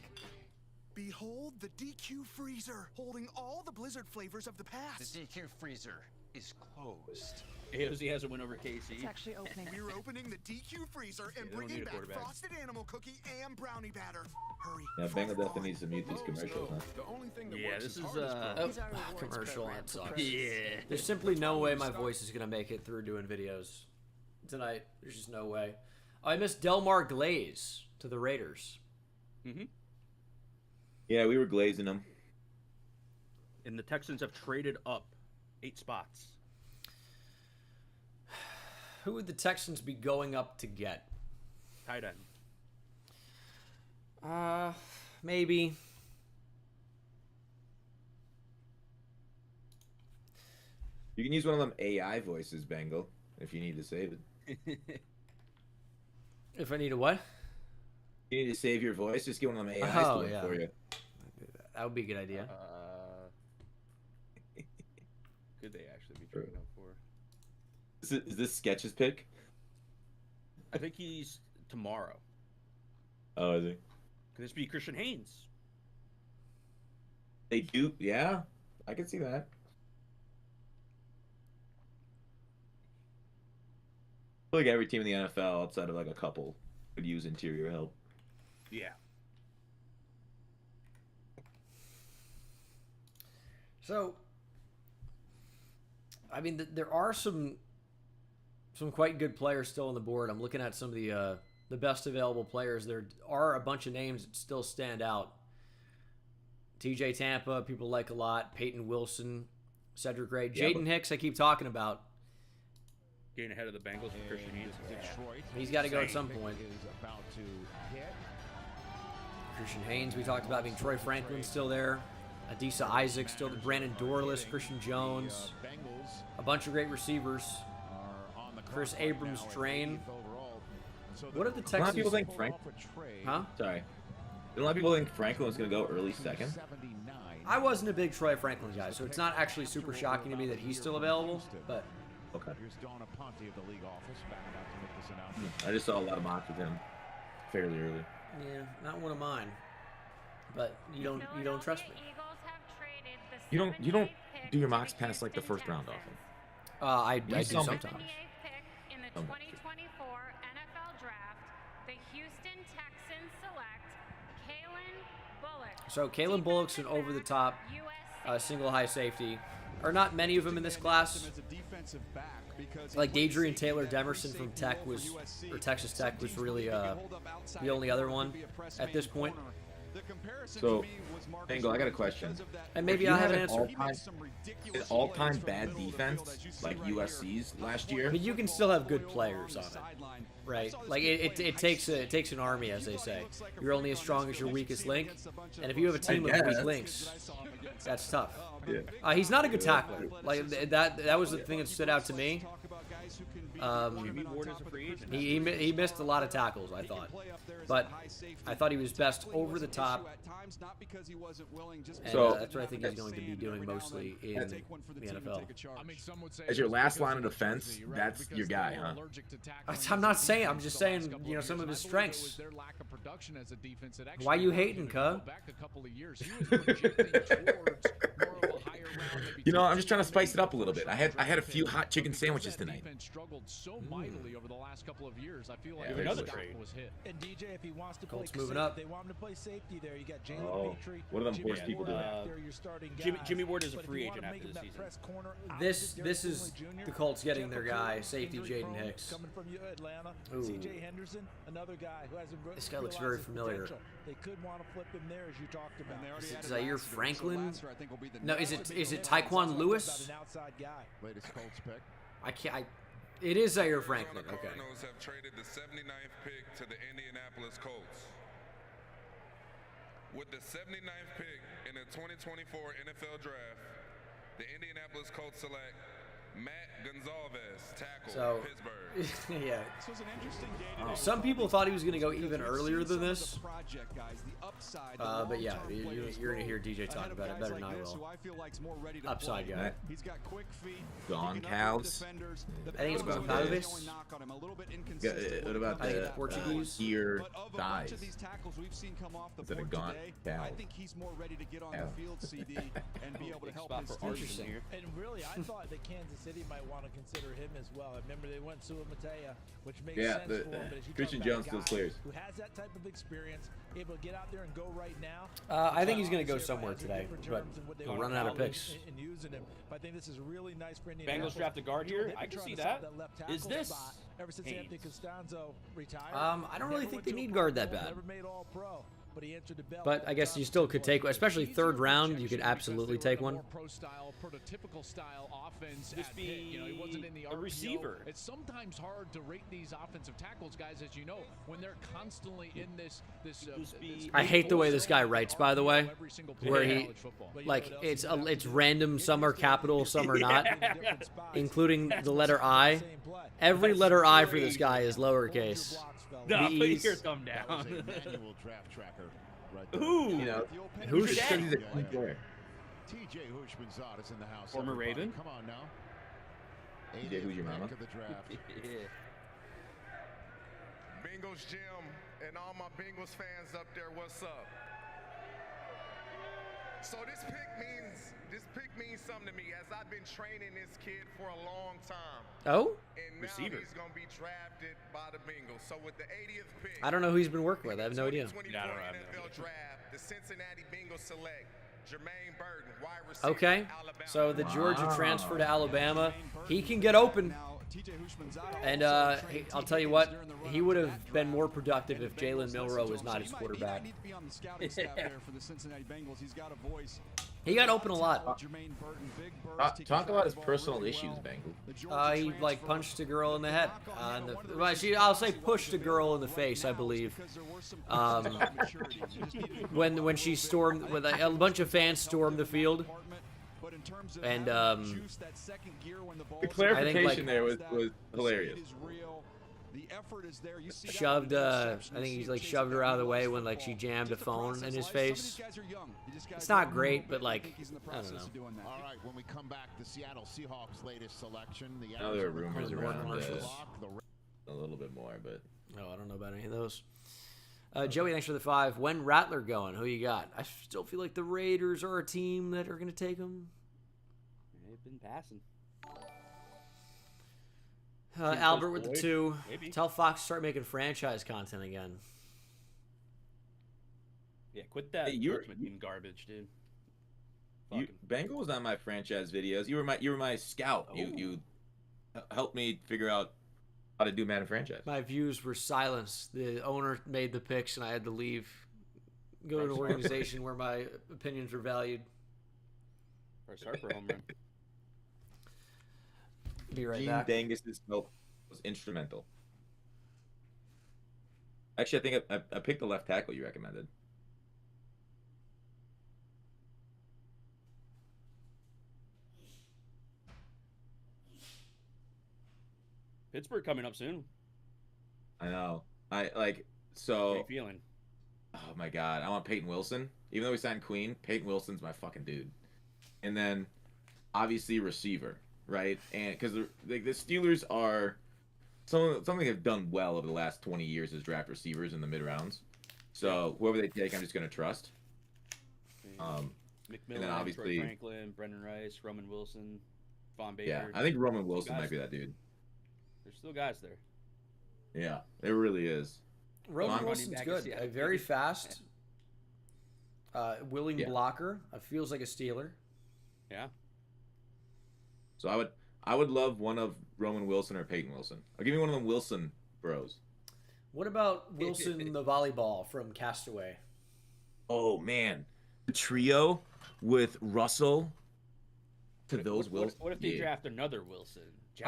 Behold the DQ freezer, holding all the Blizzard flavors of the past. The DQ freezer is closed. AOC has a win over KC. actually opening. We're opening the DQ freezer and they don't need bringing a back quarterback. frosted animal cookie and brownie batter. Hurry. Yeah, Bengal definitely needs to mute these commercials, huh? The only thing that Yeah, works this as is hard as These are rewards commercial. program That for sucks. pros. Yeah. There's simply no way my voice is gonna make it through doing videos tonight. There's just no way. I missed Delmar Glaze to the Raiders. Mm-hmm. Yeah, we were glazing them. And the Texans have traded up 8 spots. Who would the Texans be going up to get? Tight end. Maybe. You can use one of them AI voices, Bengal, if you need to save it. If I need a what? You need to save your voice, just get one of them AIs Oh, to do it yeah. for you. That would be a good idea. Could they actually be trading up for? Is this Sketch's pick? I think he's tomorrow. Oh, is he? Could this be Christian Haynes? They do, yeah. I can see that. I feel like every team in the NFL, outside of like a couple, could use interior help. Yeah. So, I mean, there are some quite good players still on the board. I'm looking at some of the best available players. There are a bunch of names that still stand out. TJ Tampa, people like a lot. Peyton Wilson, Cedric Gray, Yeah, Jaden Hicks. I keep talking about. Getting ahead of the Bengals with Christian Haynes. Detroit. He's got to go at some point. Is about to hit. Christian Haynes, we talked about being Troy Franklin still there. Adisa Isaac still there. Brandon Dorless, Christian Jones. Bengals A bunch of great receivers. are on the Chris clock right Abrams now at train. 80th overall. So What if the A lot Texans... of people think Frank. Huh? Sorry. A lot of people think Franklin was going to go early second. I wasn't a big Troy Franklin guy, so it's not actually super shocking to me that he's still available, but... Okay. Here's Donna Ponte of the league office back out to make this announcement. I just saw a lot of mocks with him fairly early. Yeah, not one of mine. but you don't trust me. You don't do your mocks past like the first round often. I do sometimes. Pick in the 2024 NFL Draft, the Houston Texans select Kalen Bullock. So Kalen Bullock's an over-the-top single high safety. Are not many of them in this class. Like Adrian Taylor Demerson from Texas Tech was really the only other one at this point. So, Bengal, I got a question. And maybe I have an answer. An all-time bad defense like USC's last year. But you can still have good players on it, right? Like it takes an army, as they say. You're only as strong as your weakest link, and if you have a team of weak links, that's tough. Yeah. He's not a good tackler. Like that was the thing that stood out to me. Jimmy Ward is a free agent. He missed a lot of tackles, I thought, but I thought he was best over the top. So that's what I think he's going to be doing mostly in the NFL. As your last line of defense, that's your guy, huh? I'm not saying. I'm just saying. You know, some of his strengths. Why you hating, cuh? You know, I'm just trying to spice it up a little bit. I had a few hot chicken sandwiches tonight. So mightily over the last couple of years. I feel like another trade was hit. And DJ, if he wants to Colts play moving up. they want him to play safety there. You got Jalen Petrie. What are them horse people doing? Jimmy Ward is a free agent after the season. This is the Colts getting their guy, safety Jaden Hicks. Coming from Atlanta. Ooh. CJ Henderson, another guy who hasn't. This guy looks very familiar. They could want to flip him there, as you talked about. Is it Zaire Franklin? No, is it Tyquan Lewis? Latest Colts pick. I can't. It is Zaire Franklin. Okay. Cardinals have traded the 79th pick to the Indianapolis Colts. With the 79th pick in the 2024 NFL Draft, the Indianapolis Colts select Matt Gonzalez, tackle, Pittsburgh. Yeah. Some people thought he was going to go even earlier than this. But yeah, you're going to hear DJ talk about it better than I will. Upside guy. Gone cows. I think it's about Calves. What about the Portuguese? Here dies. Instead of gone cow. I think he's more ready to get on the field, CD, and be able to help his team. And really, I thought that Kansas City might want to consider him as well. I remember they went to Matea, which makes sense for him. But as you Christian talk about Jones a guy still clears. who has that type of experience, able to get out there and go right now. I think he's going to go somewhere today, but we're running out of picks. And using him. But I think this is really nice for Bengals draft a guard here. I can see that. Is this ever since Anthony Costanzo retired? I don't really think they need guard that bad. Never made All-Pro. But he answered the bell. But I guess you still could take, especially third round, you could absolutely take one. Pro style, prototypical style offense. Just be you know, he wasn't in the a receiver. It's sometimes hard to rate these offensive tackles, guys, as you know, when they're constantly in this. I hate the way this guy writes, by the way, where he, like, it's random. Some are capital, some are not, including the letter I. Every letter I for this guy is lowercase. No, put your thumb down. Ooh, you know, who's he's a player. TJ Hushmanzad is in the house. Former Raven. Come on now. TJ, who's your mama? Bengals Jim and all my Bengals fans up there, what's up? So this pick means something to me, as I've been training this kid for a long time. Oh? And now he's going to be drafted by the Bengals. So with the 80th pick, I don't know who he's been working with. I have no idea. Yeah, I don't have NFL draft, the Cincinnati Bengals select Jermaine Burton, wide receiver. Okay. So the Georgia transfer to Alabama. He can get open. And I'll tell you what, he would have been more productive if Jalen Milroe was not his quarterback. He got open a lot. Talk about his personal issues, Bengal. He like punched a girl in the head. I'll say pushed a girl in the face, I believe. When she stormed, when a bunch of fans stormed the field. And the clarification there was hilarious. Shoved, I think he's like shoved her out of the way when like she jammed a phone in his face. It's not great, but like, I don't know. All right, when we come back, the Seattle Seahawks' latest selection. Now there are rumors around a little bit more, but no, I don't know about any of those. Joey, thanks for the 5. When Rattler going? Who you got? I still feel like the Raiders are a team that are going to take him. They've been passing. Albert with the 2. Maybe. Tell Fox to start making franchise content again. Yeah, quit that Ultimate Team garbage, dude. Bengal was on my franchise videos. You were my scout. Oh. You helped me figure out how to do Madden franchise. My views were silenced. The owner made the picks, and I had to leave. Go to an organization where my opinions were valued. First Harper home run. Be right Gene back. Dangus's help was instrumental. Actually, I think I picked the left tackle you recommended. Pittsburgh coming up soon. I know. So. How you feeling? Oh my God, I want Peyton Wilson. Even though we signed Queen, Peyton Wilson's my fucking dude. And then, obviously, receiver, right? And because the Steelers are something they've done well over the last 20 years is draft receivers in the mid rounds. So whoever they take, I'm just gonna trust. McMillan, and then obviously Troy Franklin, Brendan Rice, Roman Wilson, Von Baker. Yeah, I think Roman Wilson might be that dude. There's still guys there. Yeah, it really is. Roman Wilson's good. Very fast. Willing blocker. Feels like a Steeler. Yeah. So I would love one of Roman Wilson or Peyton Wilson. I'll give you one of them Wilson bros. What about Wilson the volleyball from Castaway? Oh man, the trio with Russell. To those Wilson. What if they draft another Wilson?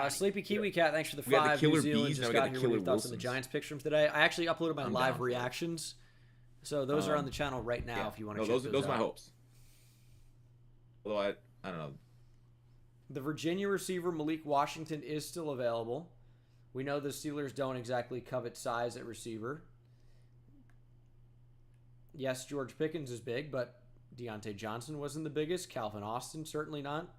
Sleepy Kiwi Cat, thanks for the 5. New Zealand just got here with your thoughts on the Giants picks from today. I actually uploaded my live reactions, so those are on the channel right now if you want to check those are my hopes. Although I don't know. The Virginia receiver Malik Washington is still available. We know the Steelers don't exactly covet size at receiver. Yes, George Pickens is big, but Deontay Johnson wasn't the biggest. Calvin Austin certainly not.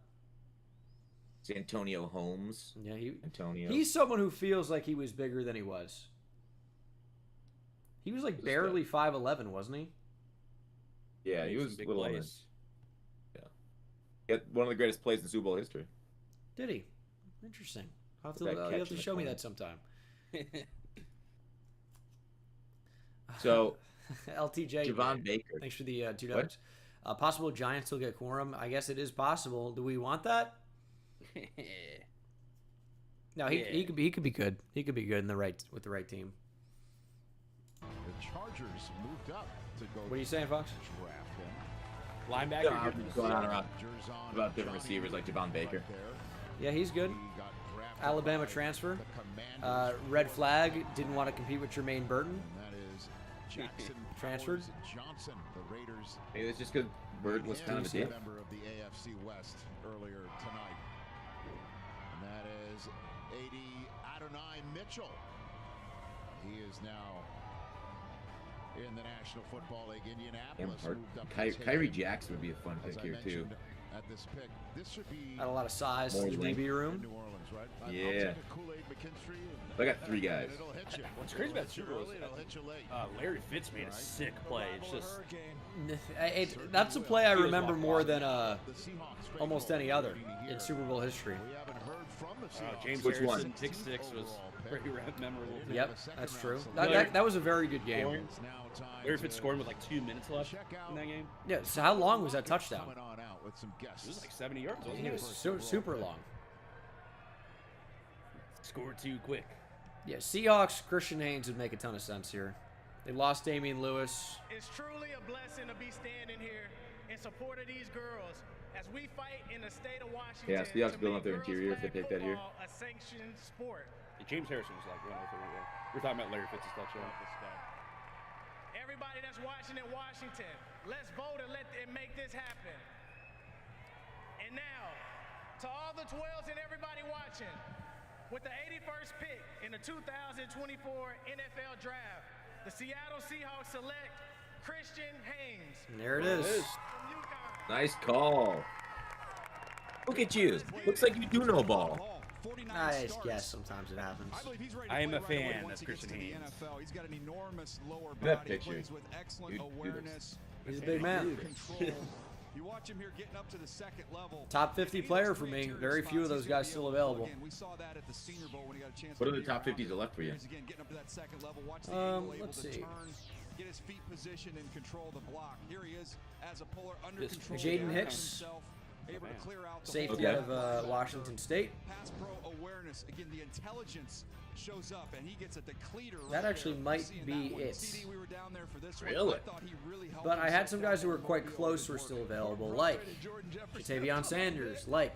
Antonio Holmes. Yeah, Antonio. He's someone who feels like he was bigger than he was. He was like barely 5'11", wasn't he? Yeah, he was a little older. Yeah. He had one of the greatest plays in Super Bowl history. Did he? Interesting. You'll have to show me that sometime. So, LTJ. Javon Baker. Thanks for the $2. Possible Giants will get Quorum. I guess it is possible. Do we want that? No, he could be good. He could be good with the right team. The Chargers moved up to go. What are you saying, Fox? Linebacker. I'm going on around about different receivers like Javon Baker. Yeah, he's good. Alabama transfer. Red flag. Didn't want to compete with Jermaine Burton. Transferred. Johnson, the Raiders. Hey, it's just because Burton was kind of a dick. Member of the AFC West earlier tonight. And that is 80 Adonai Mitchell. He is now in the National Football League. Indianapolis moved up. Kyrie Jackson would be a fun pick here too. At this pick, this should be had a lot of size in the DB room. New Orleans, right? Yeah. I got 3 guys. What's crazy about Super Bowl is Larry Fitz made a sick play. It's just that's a play I remember more than almost any other in Super Bowl history. James Which Harrison, one? pick 6 was very memorable. Yep, that's true. That was a very good game. Larry Fitz scoring with like 2 minutes left in that game. Yeah, so how long was that touchdown? It was like 70 yards. It was super long. Scored too quick. Yeah, Seahawks, Christian Haynes would make a ton of sense here. They lost Damian Lewis. It's truly a blessing to be standing here in support of these girls as we fight in the state of Washington. Yeah, Seahawks building up their interior if they take that here. A sanctioned sport. Yeah, James Harrison was like running through there. We're talking about Larry Fitz's touchdown. Everybody that's watching in Washington, let's vote and make this happen. And now, to all the 12s and everybody watching, with the 81st pick in the 2024 NFL Draft, the Seattle Seahawks select Christian Haynes. And there it is. Nice call. Look at you. Looks like you do know ball. I guess sometimes it happens. I am a fan of Christian Haynes. He's got an enormous lower That body. picture. Plays with excellent awareness. He's a big man. You watch him here getting up to the second level. Top 50 player for me. Very few of those guys still available. We saw that at the Senior Bowl when he got a chance. What are the top 50s left for you? Again, getting up to that second level. Watch the angle, able let's to see. turn, get his feet positioned and control the block. Here he is as a puller under This control. Jaden Hicks, Himself, able to clear out the safety whole out of Washington State. Pass pro awareness. Again, the intelligence shows up, and he gets a decleater. That actually might be it. We were down there for this Really? one. I thought he really helped But I had himself some guys who were out. quite close who were still available, like Ja'Tavion Sanders, like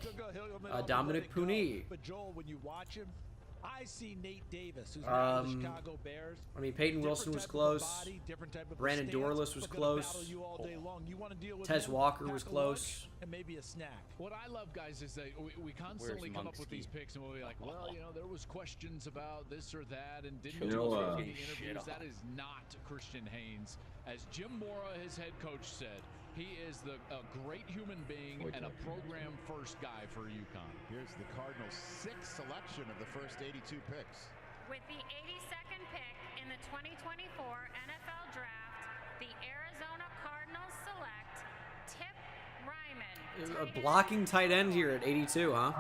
Dominic Puni. But Joel, when you watch him, I see Nate Davis, who's now in the Chicago Bears. I mean, Peyton Wilson was close. Brandon Dorless was close. Tez Walker was close. And maybe a snack. What I love, guys, is that we constantly come up with these picks and we'll be like, well, you know, there was questions about this or that and didn't do the interviews. That is not Christian Haynes. As Jim Mora, his head coach, said, he is a great human being and a program-first guy for UConn. Here's the Cardinals' 6th selection of the first 82 picks. With the 82nd pick in the 2024 NFL Draft, the Arizona Cardinals select Tip Ryman. A blocking tight end here at 82, huh?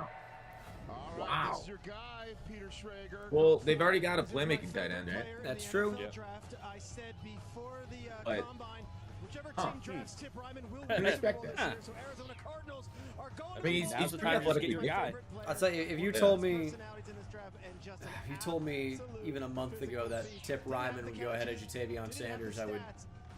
Wow. This is your guy, Peter Schrager. Well, they've already got a playmaking tight end, right? That's true. I said before the But- combine, whichever team drafts Tip Ryman will I respect that. So Arizona Cardinals are going I mean, he's Now's the pretty time to athletic. get your guy. I'll tell you, if you told me even a month ago that Tip Ryman would go ahead of Ja'Tavion Sanders, I would.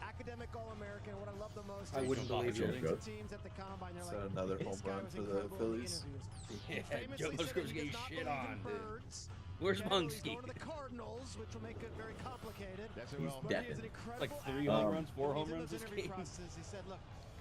academic All-American. What I love the most I is wouldn't believe you. teams at the combine, they're So like, another "This home guy run was for the incredible in Phillies. interviews." Yeah, Famously Joe said Musgrove's that he getting does not shit believe in on, dude. birds. Where's Yet he's Munski? going to the Cardinals, which will make it very complicated. That's He's But he is an dead. incredible Like 3 athlete. home runs, 4 When home he's in runs those this interview game. processes, he said, look,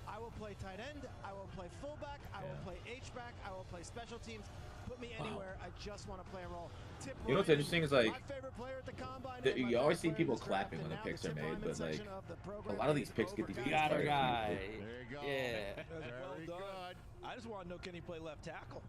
I will play tight end, I will play fullback, I will play H-back, I will play special teams. Put me anywhere, I just want to play a role. Tip You know what's Ryman, interesting is, like, my favorite player at the combine, that and my you always see favorite people player in this clapping when the draft, and picks now are the made, Tip but Ryman like section of the program a lot of these is picks get over. these. You got our guy. There you go. Yeah. Very good. I just want to know, can he play left tackle?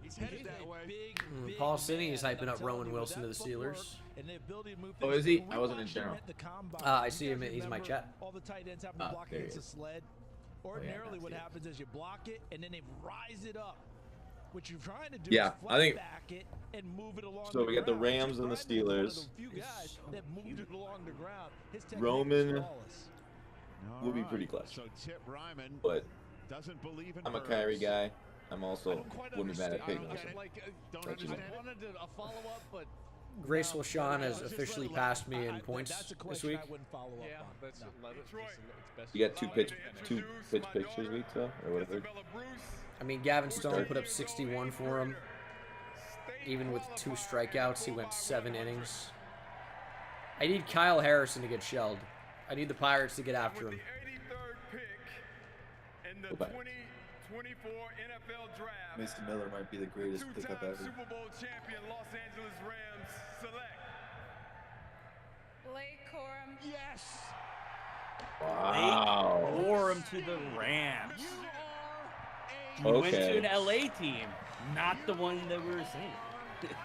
He's headed that way. Big Paul Cini is man, hyping I'm up telling Rowan you, Wilson to with the that footwork Steelers. and the ability to move Oh, things. is he? When we I wasn't in watched him general. at the combine, I you see him. guys He's in my remember chat. All the tight ends having to block there he against a is. sled. yeah, Ordinarily, I what see it. happens is you block it and then they rise it up. What you're trying to do Yeah, is I flat think- back it and move it along So the we got the ground. Rams and the Tip Ryman was one of Steelers. the few guys that moved it along the ground. His technique Roman was flawless. will be All pretty right. clutch. So Tip Ryman But doesn't believe in I'm a birds. Kyrie guy. I'm also I don't quite wouldn't be mad at understand. Peyton I Wilson. don't like, Don't Let you know. I wanted a follow-up, but Graceful Sean has officially passed me in points That's a this question week. I wouldn't follow up yeah, on. that's No. let it. It's best. You got two pitch picks this week, though, or whatever. I mean, Gavin Stone put up 61 for him. Even with 2 strikeouts, he went 7 innings. I need Kyle Harrison to get shelled. I need the Pirates to get after him. 83rd pick in the Go back. 2024 NFL Draft. Mason Miller might be the greatest pickup Two-time ever. Super Bowl champion Los Angeles Rams select. Blake Corum. Yes! Wow. Wore him to the Rams. You are He went to Okay. an LA team, not the one that we were saying. hitting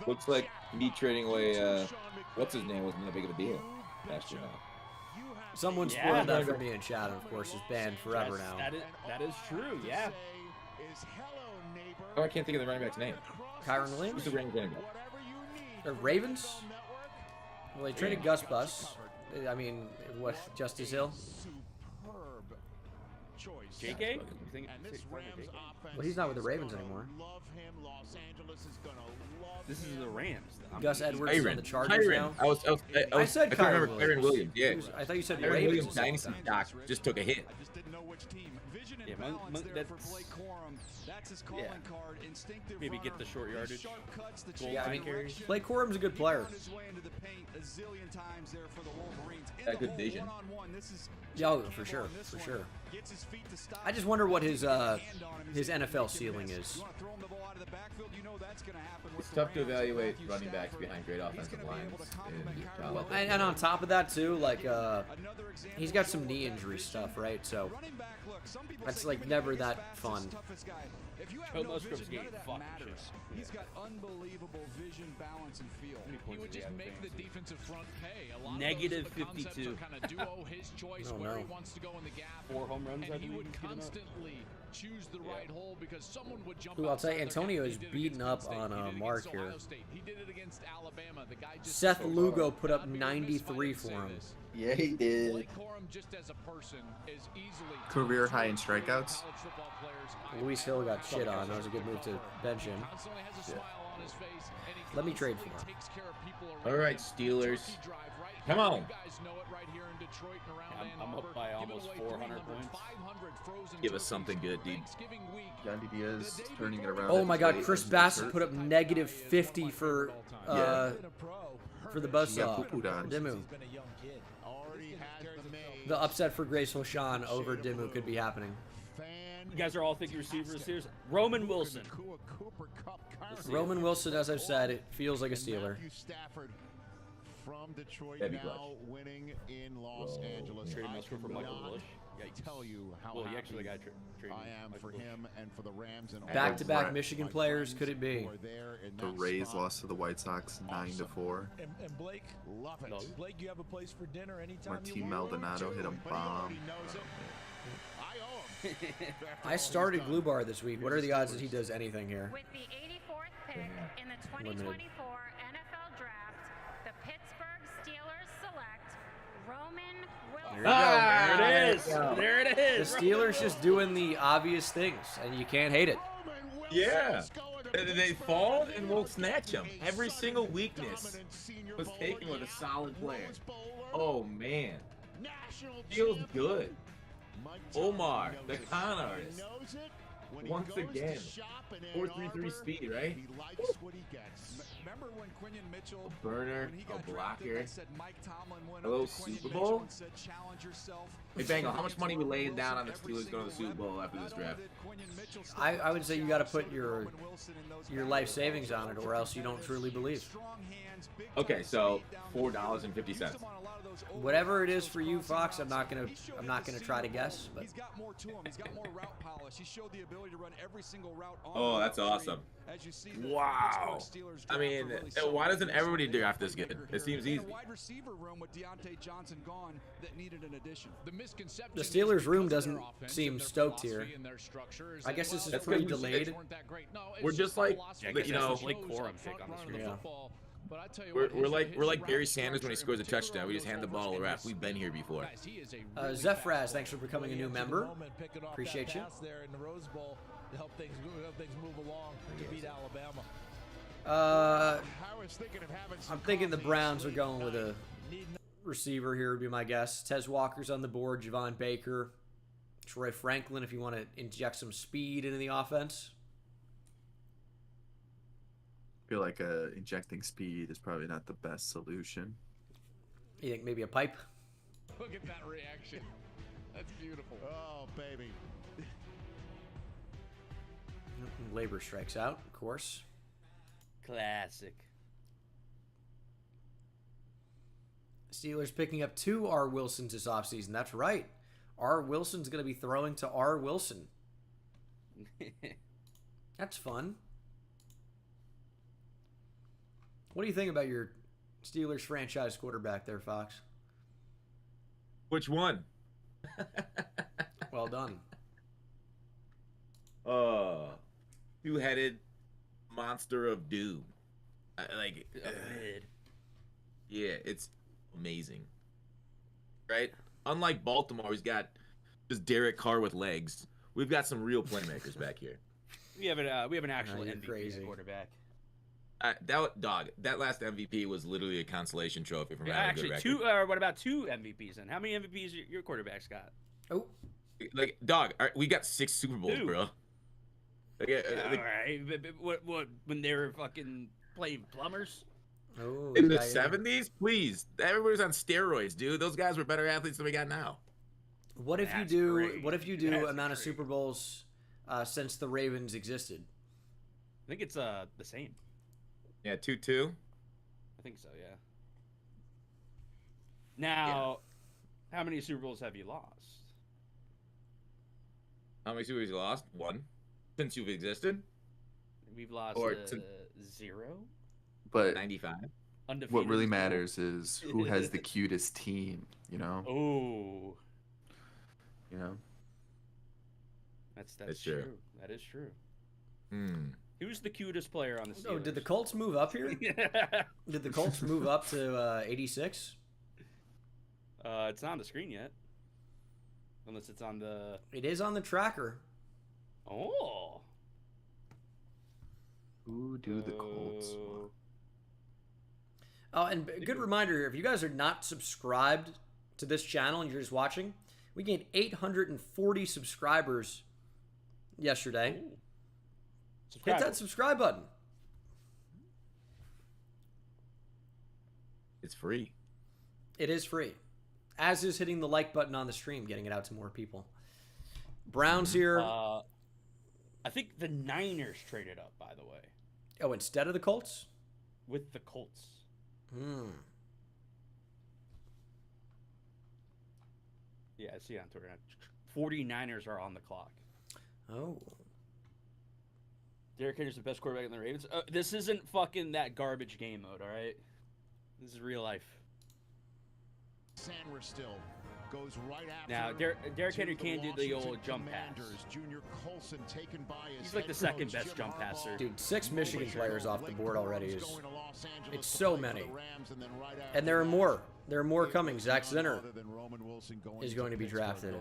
the Looks like me trading away. Sean What's his McVay. name wasn't that big of a deal You last year. betcha. Now. You have Someone taken spoiled that Yeah. for me in chat, and of course, is banned forever now. That is true, yeah. Is hello, neighbor. Oh, I can't think of the running back's name. Kyron Williams? Who's the Rams running back? Whatever you need. The Ravens? Well, they traded Gus Bus. I mean, what, Justice Hill? Superb choice. JK? You think And this Rams offense. Well, he's not with the is Ravens gonna anymore. Love him. Los Angeles is gonna love This is him. the Rams. Gus Edwards is on the Chargers now. I said couldn't remember Kyron Kyron Williams. Yeah. Williams. I thought you said Kyron Ravens Williams a second dynasty time. stock just took a hit. I just didn't know which team. Vision and Yeah, balance there for that's- Blake Corum. That's his calling card. Instinctive Maybe get runner. the short These yardage. Sharp cuts, the Goal change line of carries. direction. Blake Corum's a good player. Found his way into the paint a zillion times there for the Wolverines. In Got the good hole, vision. one-on-one. This is Yeah, oh, Campbell for sure, on this for one. sure. Gets his feet to stop. I just wonder what his Hand on him. He's gonna NFL make him ceiling miss. is. You want to throw him the ball out of the backfield, you know that's going to happen with It's the tough to Rams. evaluate Matthew running backs Stafford. behind great He's offensive gonna be able lines to complement in Kyler college. Well, Murray. and on top of that too, like Another example he's got of some Joe knee Burrow. injury Vision. stuff, right? So Running back, look, That's like never that fun. If you have Joe no Musgrove's vision, getting none of that fucked, matters. yeah. He's got unbelievable vision, balance, and feel. He would just make the defensive front pay. A lot Negative of those, the 52. Kind of duo his choice Oh, where no. he wants to go in the gap. 4 home runs, and I he believe would he's given up. constantly choose the right hole because someone would jump. Ooh, I'll tell you, outside their Antonio gap. is He did it beating against up Penn on State. He did it Mark against here. Ohio State. He did it against Alabama. The guy just Seth Lugo put up 93 for him. Yeah, he did. Blake Corum, just as a person, is easily Career high in strikeouts. college football players. Luis Hill got shit on. That was a good move to bench him. Constantly has a smile on his face, and he Let me trade for constantly him. takes care of people around All right, him. Steelers. Turkey drive right Come here. on. You guys know it right here in Detroit and around Ann I'm Arbor. up by Giving almost away 400 300, points. 500 frozen Give us turkeys. something good, dude. Thanksgiving week. Yandy Diaz turning it around. Oh at my the God, plate Chris and Bassett hurt. put up negative 50 for for the buzzsaw. He got poo-pooed on. Dimmu. Already has the maze. The upset for Graceful Sean over Dimmu could be happening. You guys are all thinking receivers here. Roman Wilson. Roman Wilson, as I've said, it feels like a Steeler. Matthew Stafford from Detroit That'd be now clutch. winning in Los Angeles. Traded I Musgrove for Michael cannot Bush. Yikes. tell you how Well, he happy actually got traded I am Michael for Bush. him and for the Rams and all Back-to-back Brett. Michigan players, could it be? who are there in The that Rays spot. lost to the White Sox 9-4. And Blake, Love it. Blake, you have a place for dinner anytime Martin you want. Maldonado hit a But he bomb. already knows it. I owe him. After all I he's started done. Glue Bar this week. What are the odds that he does anything here? With the 84th pick in the 2024 NFL Draft, the Pittsburgh Steelers select Roman Wilson. There you go. There it is. There it is. The Steelers just doing the obvious things, and you can't hate it. Yeah. They fall and we'll snatch them. Every single weakness was taken with a solid player. Oh, man. Feels good. Omar, the con artist. Once again. 4.33 speed, right? He likes what he gets. Remember when Quinion Mitchell, A burner, when he a got drafted, blocker. they said Mike Tomlin went Hello, up to Quinion Super Mitchell Bowl? and said, challenge yourself. Hey, Bengal, how much money we laying down on the Steelers going to the Super Bowl after this draft? I would say you got to put your life savings on it, or else you don't truly believe. Okay, so $4.50. Whatever it is for you, Fox, I'm not gonna try to guess. But He's got more to him. He's got more route polish. He showed the ability to run every single route on Oh, the that's route awesome. tree. As you see, the Wow. Pittsburgh Steelers I draft mean, are really why doesn't solid. everybody draft this good? It seems And easy. a wide receiver room with Deontay Johnson gone that needed an addition. The misconception the is Steelers' room because of doesn't their offense seem and their stoked here. philosophy and their structure is I that, guess this well, is That's pretty because we- delayed. weren't that great. No, it's We're just the like, philosophy Yeah, I of guess you the that's know, the Blake Steelers Corum up pick front on the running screen. the Yeah. football. But I tell you We're what, like his Barry route Sanders when he structure, scores a in particular touchdown. on We just those hand the ball to the routes, ref. We've been here before. guys, he is a really Zephraz, fast thanks for becoming a new member. Appreciate you. There in the Rose Bowl to help things move along to beat Alabama. I was thinking of having some I'm thinking the coffee Browns are late going with night. a receiver here would be my guess. Tez Walker's on the board, Javon Baker, Troy Franklin if you want to inject some speed into the offense. I feel like injecting speed is probably not the best solution. You think maybe a pipe? Look at that reaction. That's beautiful. Oh, baby. Labor strikes out, of course. Classic. Steelers picking up 2 R. Wilsons this offseason. That's right. R. Wilson's going to be throwing to R. Wilson. That's fun. What do you think about your Steelers franchise quarterback there, Fox? Which one? Well done. Two-headed monster of doom. Yeah, it's amazing. Right? Unlike Baltimore, he's got just Derek Carr with legs. We've got some real playmakers back here. We have an actual you're MVP crazy. quarterback. That last MVP was literally a consolation trophy from having a good Actually, record. what about 2 MVPs then? How many MVPs your quarterback's got? Oh, Like, dog, we got 6 Super Bowls, 2. bro. Like, All right, what when they were fucking playing plumbers? oh in the yeah. 70s, please. Everybody was on steroids, dude. Those guys were better athletes than we got now. What if That's you do? great. What if you do That's amount of great. Super Bowls since the Ravens existed? I think it's the same. Yeah, 2-2. I think so, yeah. Now, how many Super Bowls have you lost? How many Super Bowls you lost? 1. Since you've existed? We've lost Or 0. But 95. Undefeated what really is cool. matters is who has the cutest team, you know? Ooh. You know? That's true. That is true. Who's the cutest player on the Steelers? Oh, did the Colts move up here? Did the Colts move up to 86? It's not on the screen yet. Unless it's on the... It is on the tracker. Oh. Who do the Colts want? Oh, and good reminder here, if you guys are not subscribed to this channel and you're just watching, we gained 840 subscribers yesterday. Hit that subscribe button. It's free. It is free. As is hitting the like button on the stream, getting it out to more people. Browns here. I think the Niners traded up, by the way. Oh, instead of the Colts? With the Colts. Yeah, I see on Twitter. 49ers are on the clock. Oh. Derrick Henry's the best quarterback in the Ravens. This isn't fucking that garbage game mode, all right? This is real life. Sandler still goes right after. Now, Derrick Henry can't do the old jump pass. Junior Colson taken by his He's like the second best jump passer. Dude, 6 Michigan players off the board already. It's so many. And there are more. There are more coming. Zach Zinner is going to be drafted.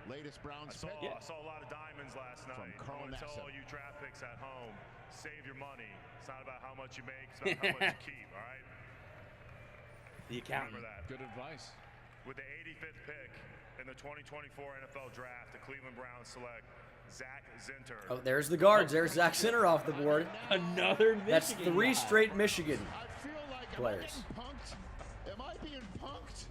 Latest Browns pick. I saw a lot of diamonds last night. I want to tell all you draft picks at home, save your money. It's not about how much you make, it's about how much you keep, all right? The accountant. Remember that. Good advice. With the 85th pick in the 2024 NFL Draft, the Cleveland Browns select Zach Zinter. Oh, there's the guards. There's Zach Zinner off the board. Another Michigan. That's 3 straight Michigan players. Am I being punked?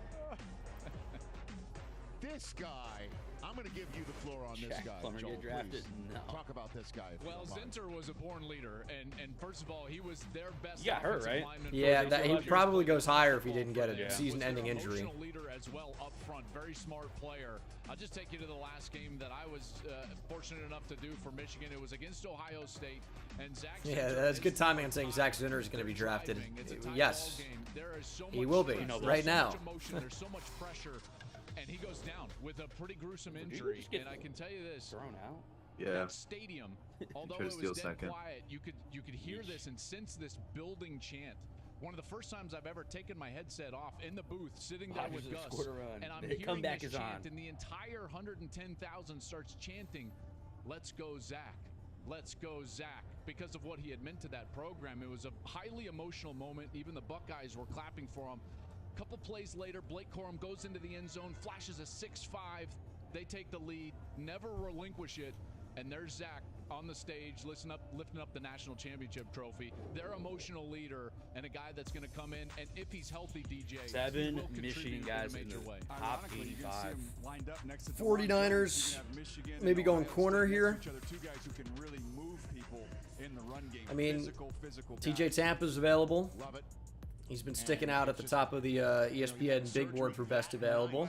This guy. I'm going to give you the floor on this guy, Joel, get drafted? please. No. Talk about this guy. Well, Zinter was a born leader, and first of all, he was their best. You got hurt, right? Yeah, he probably goes higher if he didn't get a season-ending injury. Emotional leader as well up front, very smart player. I'll just take you to the last game that I was fortunate enough to do for Michigan. It was against Ohio State, and Zach. Yeah, that's good timing on saying Zach Zinner is going to be drafted. Yes, he will be right now. There's so much pressure. And he goes down with a pretty gruesome injury. And I can tell you this: thrown out. Yeah. That stadium, although it was dead quiet, you could hear this and sense this building chant. One of the first times I've ever taken my headset off in the booth, sitting there with Gus, and I'm hearing this chant, and the entire 110,000 starts chanting, "Let's go, Zach! Let's go, Zach!" Because of what he had meant to that program. It was a highly emotional moment. Even the Buckeyes were clapping for him. Couple plays later, Blake Corum goes into the end zone, flashes a 6-5. They take the lead, never relinquish it, and there's Zach on the stage, lifting up the national championship trophy. Their emotional leader and a guy that's going to come in, and if he's healthy, DJ, 7 Michigan guys in the top 85. 49ers maybe going corner here. I mean, TJ Tampa's available. He's been sticking out at the top of the ESPN big board for best available.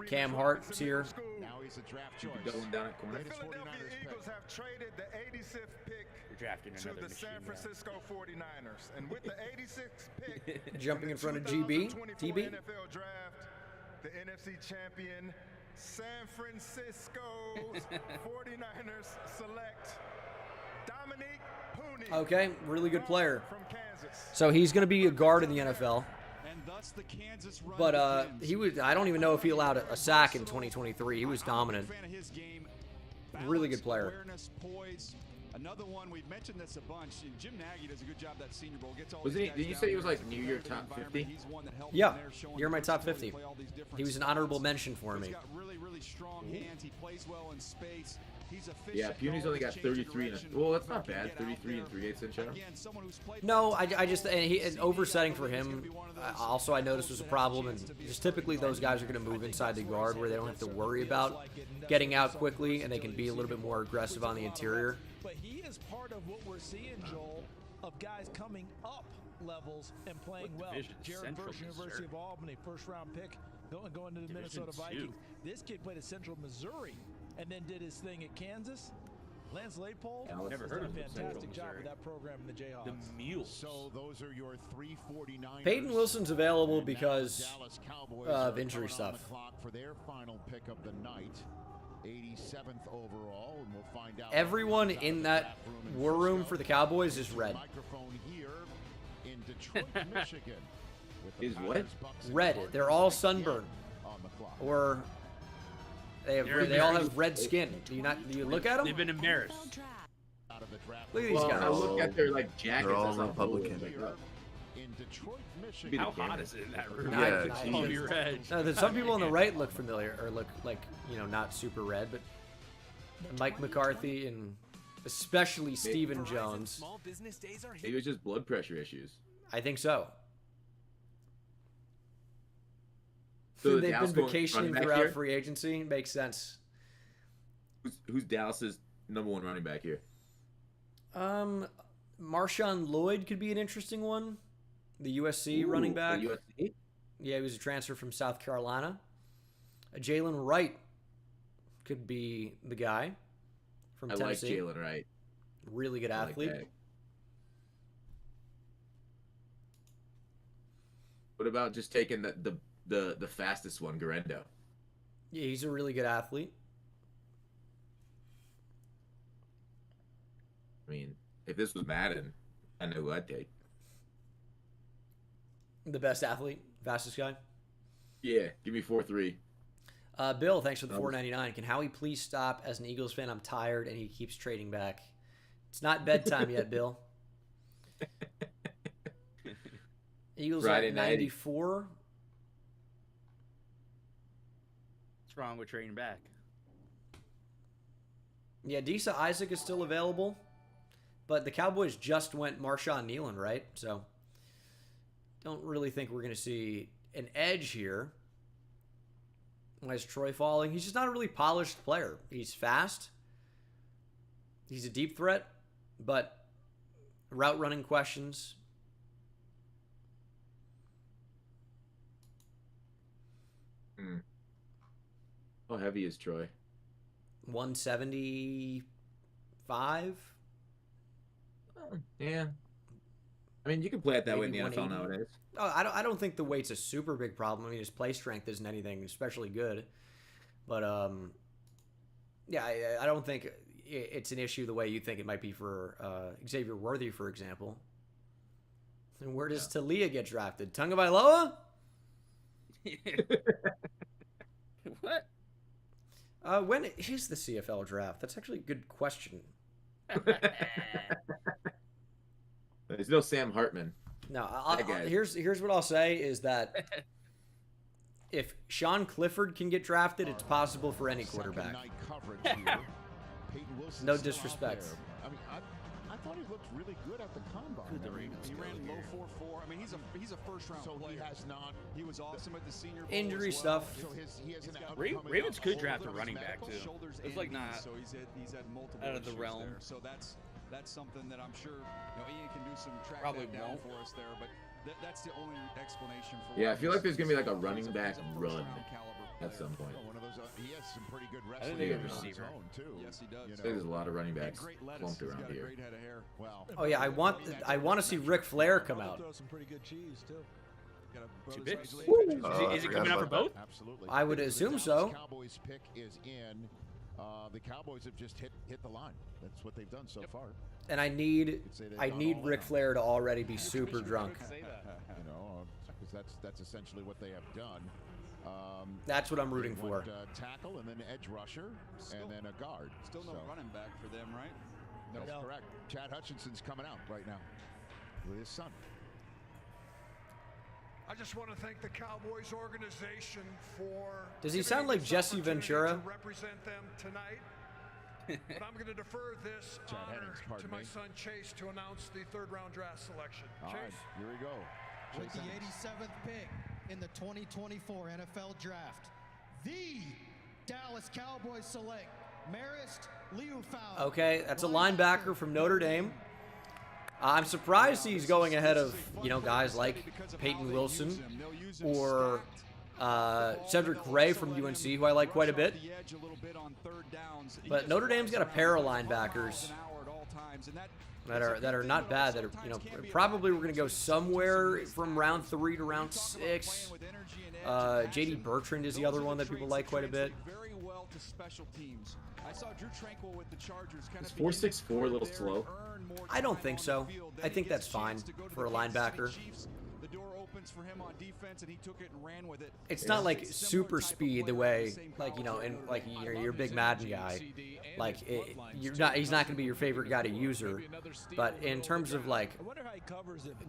Cam Hart's here. Now he's a draft choice. Going down at corner. The Philadelphia Eagles have traded the 86th pick to the San Francisco 49ers. And with the 86th pick, jumping in front of GB, TB. NFL Draft, the NFC champion San Francisco's 49ers select Dominique Pooney. Okay, really good player. So he's going to be a guard in the NFL. But I don't even know if he allowed a sack in 2023. He was dominant. Really good player. Another one, we've mentioned this a bunch. Jim Nagy does a good job that Senior Bowl. Gets all Did you say he was like New Year top 50? Yeah, you're my top 50. He was an honorable mention for me. He's got really, really strong hands. He plays well in space. He's a yeah, Puny's only got 33 and well, that's not bad. 33 and 3/8 inch out. No, I just and oversetting for him. Also, I noticed was a problem, and just typically those guys are going to move inside the guard where they don't have to worry about getting out quickly, and they can be a little bit more aggressive on the interior. But he is part of what we're seeing, Joel, of guys coming up levels and playing well. Jared Verse, University of Albany, first-round pick Going to the Minnesota Vikings. This kid played at Central Missouri and then did his thing at Kansas. Lance Leipold never has heard done of a fantastic job Missouri. with that program in the Jayhawks. The Mules. So those are your 349. Peyton Wilson's available because of injury stuff. For their final pick of the night, 87th overall, and we'll find out. Everyone in that war room for the Cowboys is red. Microphone here in Detroit, Michigan. Is what? Red. They're all sunburned, or they all have red skin. Do you look at them? They've been embarrassed. Look at these guys. I look at their like jackets. They're all Republican. In Detroit, Michigan. How hot is it in that room? Yeah, All be red. No, some people on the right look familiar, or look like, not super red, but Mike McCarthy and especially Stephen Jones. Maybe it was just blood pressure issues. I think so. So They've Dallas been going vacationing running back throughout here? free agency. Makes sense. Who's Dallas's #1 running back here? Marshawn Lloyd could be an interesting one. The USC running back. The USC? Yeah, he was a transfer from South Carolina. Jalen Wright could be the guy from Tennessee. I like Jalen Wright. Really good athlete. Like what about just taking the fastest one, Garendo? Yeah, he's a really good athlete. I mean, if this was Madden, I know who I'd take. The best athlete, fastest guy. Yeah, give me 4-3. Bill, thanks for the $4.99. Can Howie please stop? As an Eagles fan, I'm tired, and he keeps trading back. It's not bedtime yet, Bill. Eagles Friday at night. 94. What's wrong with trading back? Yeah, Disa Isaac is still available, but the Cowboys just went Marshawn Nealon, right? So don't really think we're going to see an edge here. Why is Troy falling? He's just not a really polished player. He's fast. He's a deep threat, but route running questions. How heavy is Troy? 175. Yeah. I mean, you can play it that way in the Maybe NFL 180. nowadays. Oh, I don't think the weight's a super big problem. I mean, his play strength isn't anything especially good. But, yeah, I don't think it's an issue the way you think it might be for Xavier Worthy, for example. And where does Talia get drafted? Tagovailoa? What? When is the CFL draft? That's actually a good question. There's no Sam Hartman. No, here's what I'll say is that if Sean Clifford can get drafted, it's possible for any quarterback. No disrespect. I mean, I thought he looked really good at the combine. He ran low 4.4. I mean, he's a first round player. He has not. He was awesome at the Senior Bowl Injury as well. stuff. So he has an Ravens could draft a running back too. Shoulders It's like and knees, not so he's had multiple out of the issues realm. there. So that's something that I'm sure Ian can do some track Probably that down won't. for us there. But that's the only explanation for. Yeah, why I feel like there's gonna be like a he's running back a run first-round caliber at player. some point. One of those. He has some pretty good I wrestling think they're on a his receiver. own too. Yes, he does. You There's a know, lot of running backs Great lettuce. clumped He's around got a here. great head of hair. well, Oh yeah, I want to see Ric Flair come out. Throw some pretty good cheese too. Two bits. Is I he forgot coming out for about both? absolutely. I would The assume Dallas so. Cowboys pick is in. The Cowboys have just hit the line. That's what they've done so far. And I need say they've gone all Ric in. Flair to already be super drunk. You know, because that's essentially what they have done. That's what I'm rooting They went, for. Tackle and then edge rusher and then a guard. Still no running back for them, right? That's correct. Chad Hutchinson's coming out right now with his son. I just want to thank the Cowboys organization for. Does he giving sound me like this Jesse opportunity Ventura? To represent them tonight. But I'm going to defer this Chad honor Hennings, to pardon my me. son Chase to announce the third-round draft selection. All Chase. right, here we go. With Chase the Hennings. 87th pick in the 2024 NFL Draft, the Dallas Cowboys select Marist Liufau. Okay, that's a linebacker from Notre Dame. I'm surprised he's going ahead of guys like Peyton Wilson or Cedric Gray from UNC, who I like quite a bit. But Notre Dame's got a pair of linebackers that are not bad. That are, you know, probably we're gonna go somewhere from round 3 to round 6. JD Bertrand is the other one that people like quite a bit. Is 4.64 a little slow? I don't think so. I think that's fine for a linebacker. It's not like super speed the way, like, you know, in like your big Madden guy. Like he's not going to be your favorite guy to user. But in terms of like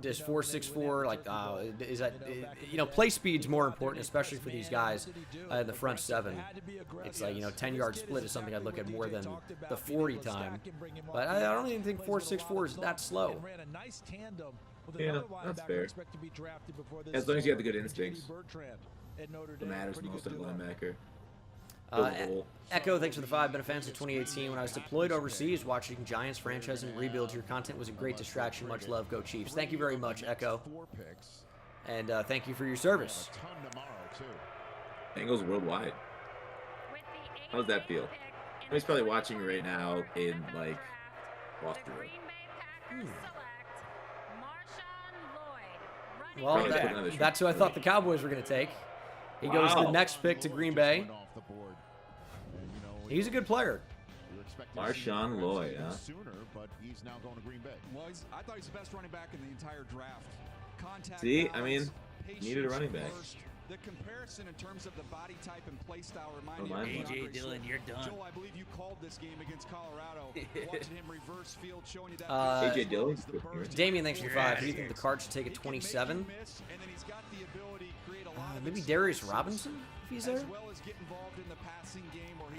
this 4.64, like is that, you know, play speed's more important, especially for these guys in the front 7. It's like, you know, 10-yard split is something I'd look at more than the 40 time. But I don't even think 4.64 is that slow. Yeah, that's fair. As long as you have the good instincts. It matters most at linebacker. Echo, thanks for the 5. Been a fan since 2018. When I was deployed overseas watching Giants franchise and rebuilds, your content was a great distraction. Much love. Go Chiefs. Thank you very much, Echo. And thank you for your service. Bengals worldwide. How does that feel? He's probably watching right now in, like, Austria. Well, that's who I thought the Cowboys were going to take. He goes the next pick to Green Bay. He's a good player. Marshawn Lloyd, huh? But he's now going to Green Bay. Well, I thought he's the best running back in the entire draft. Contact See, balance, I mean, needed a running back. First. The comparison in terms of the body type and play style reminded me of AJ Dillon, you're done. Joel, I believe you called this game against Colorado. Watching him reverse field, showing you that. AJ Dillon. Damien, thanks for the 5. Do you think the Cards should take a 27? Maybe Darius Robinson, if he's there?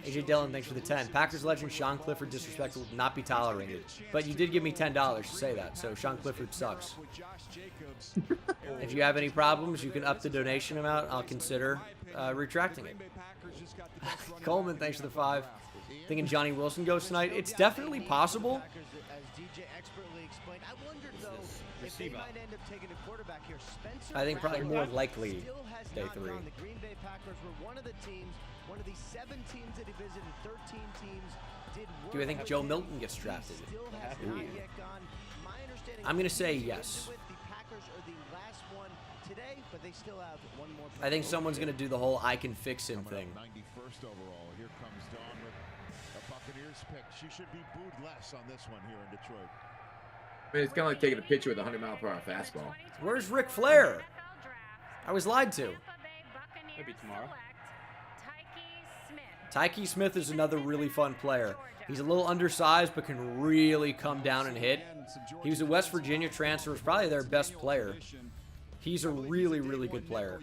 AJ Dillon, thanks for the 10. Packers legend Sean Clifford disrespect will not be tolerated. But you did give me $10 to say that, so Sean Clifford sucks. If you have any problems, you can up the donation amount. I'll consider retracting it. Coleman, thanks for the 5. Thinking Johnny Wilson goes tonight. It's definitely possible. I think probably more likely day 3. The Green Bay Packers were one of the teams, one of the 7 teams that he visited, 13 teams did. Do I think Joe Milton gets drafted? I'm going to say yes. I think someone's going to do the whole I can fix him thing. 91st overall. Here comes Dawn with a Buccaneers pick. She should be booed less on this one here in Detroit. I mean, it's kind of like taking a picture with a 100-mile-per-hour fastball. Where's Ric Flair? I was lied to. Maybe tomorrow. Tyke Smith is another really fun player. He's a little undersized, but can really come down and hit. He was a West Virginia transfer. Was probably their best player. He's a really, really good player.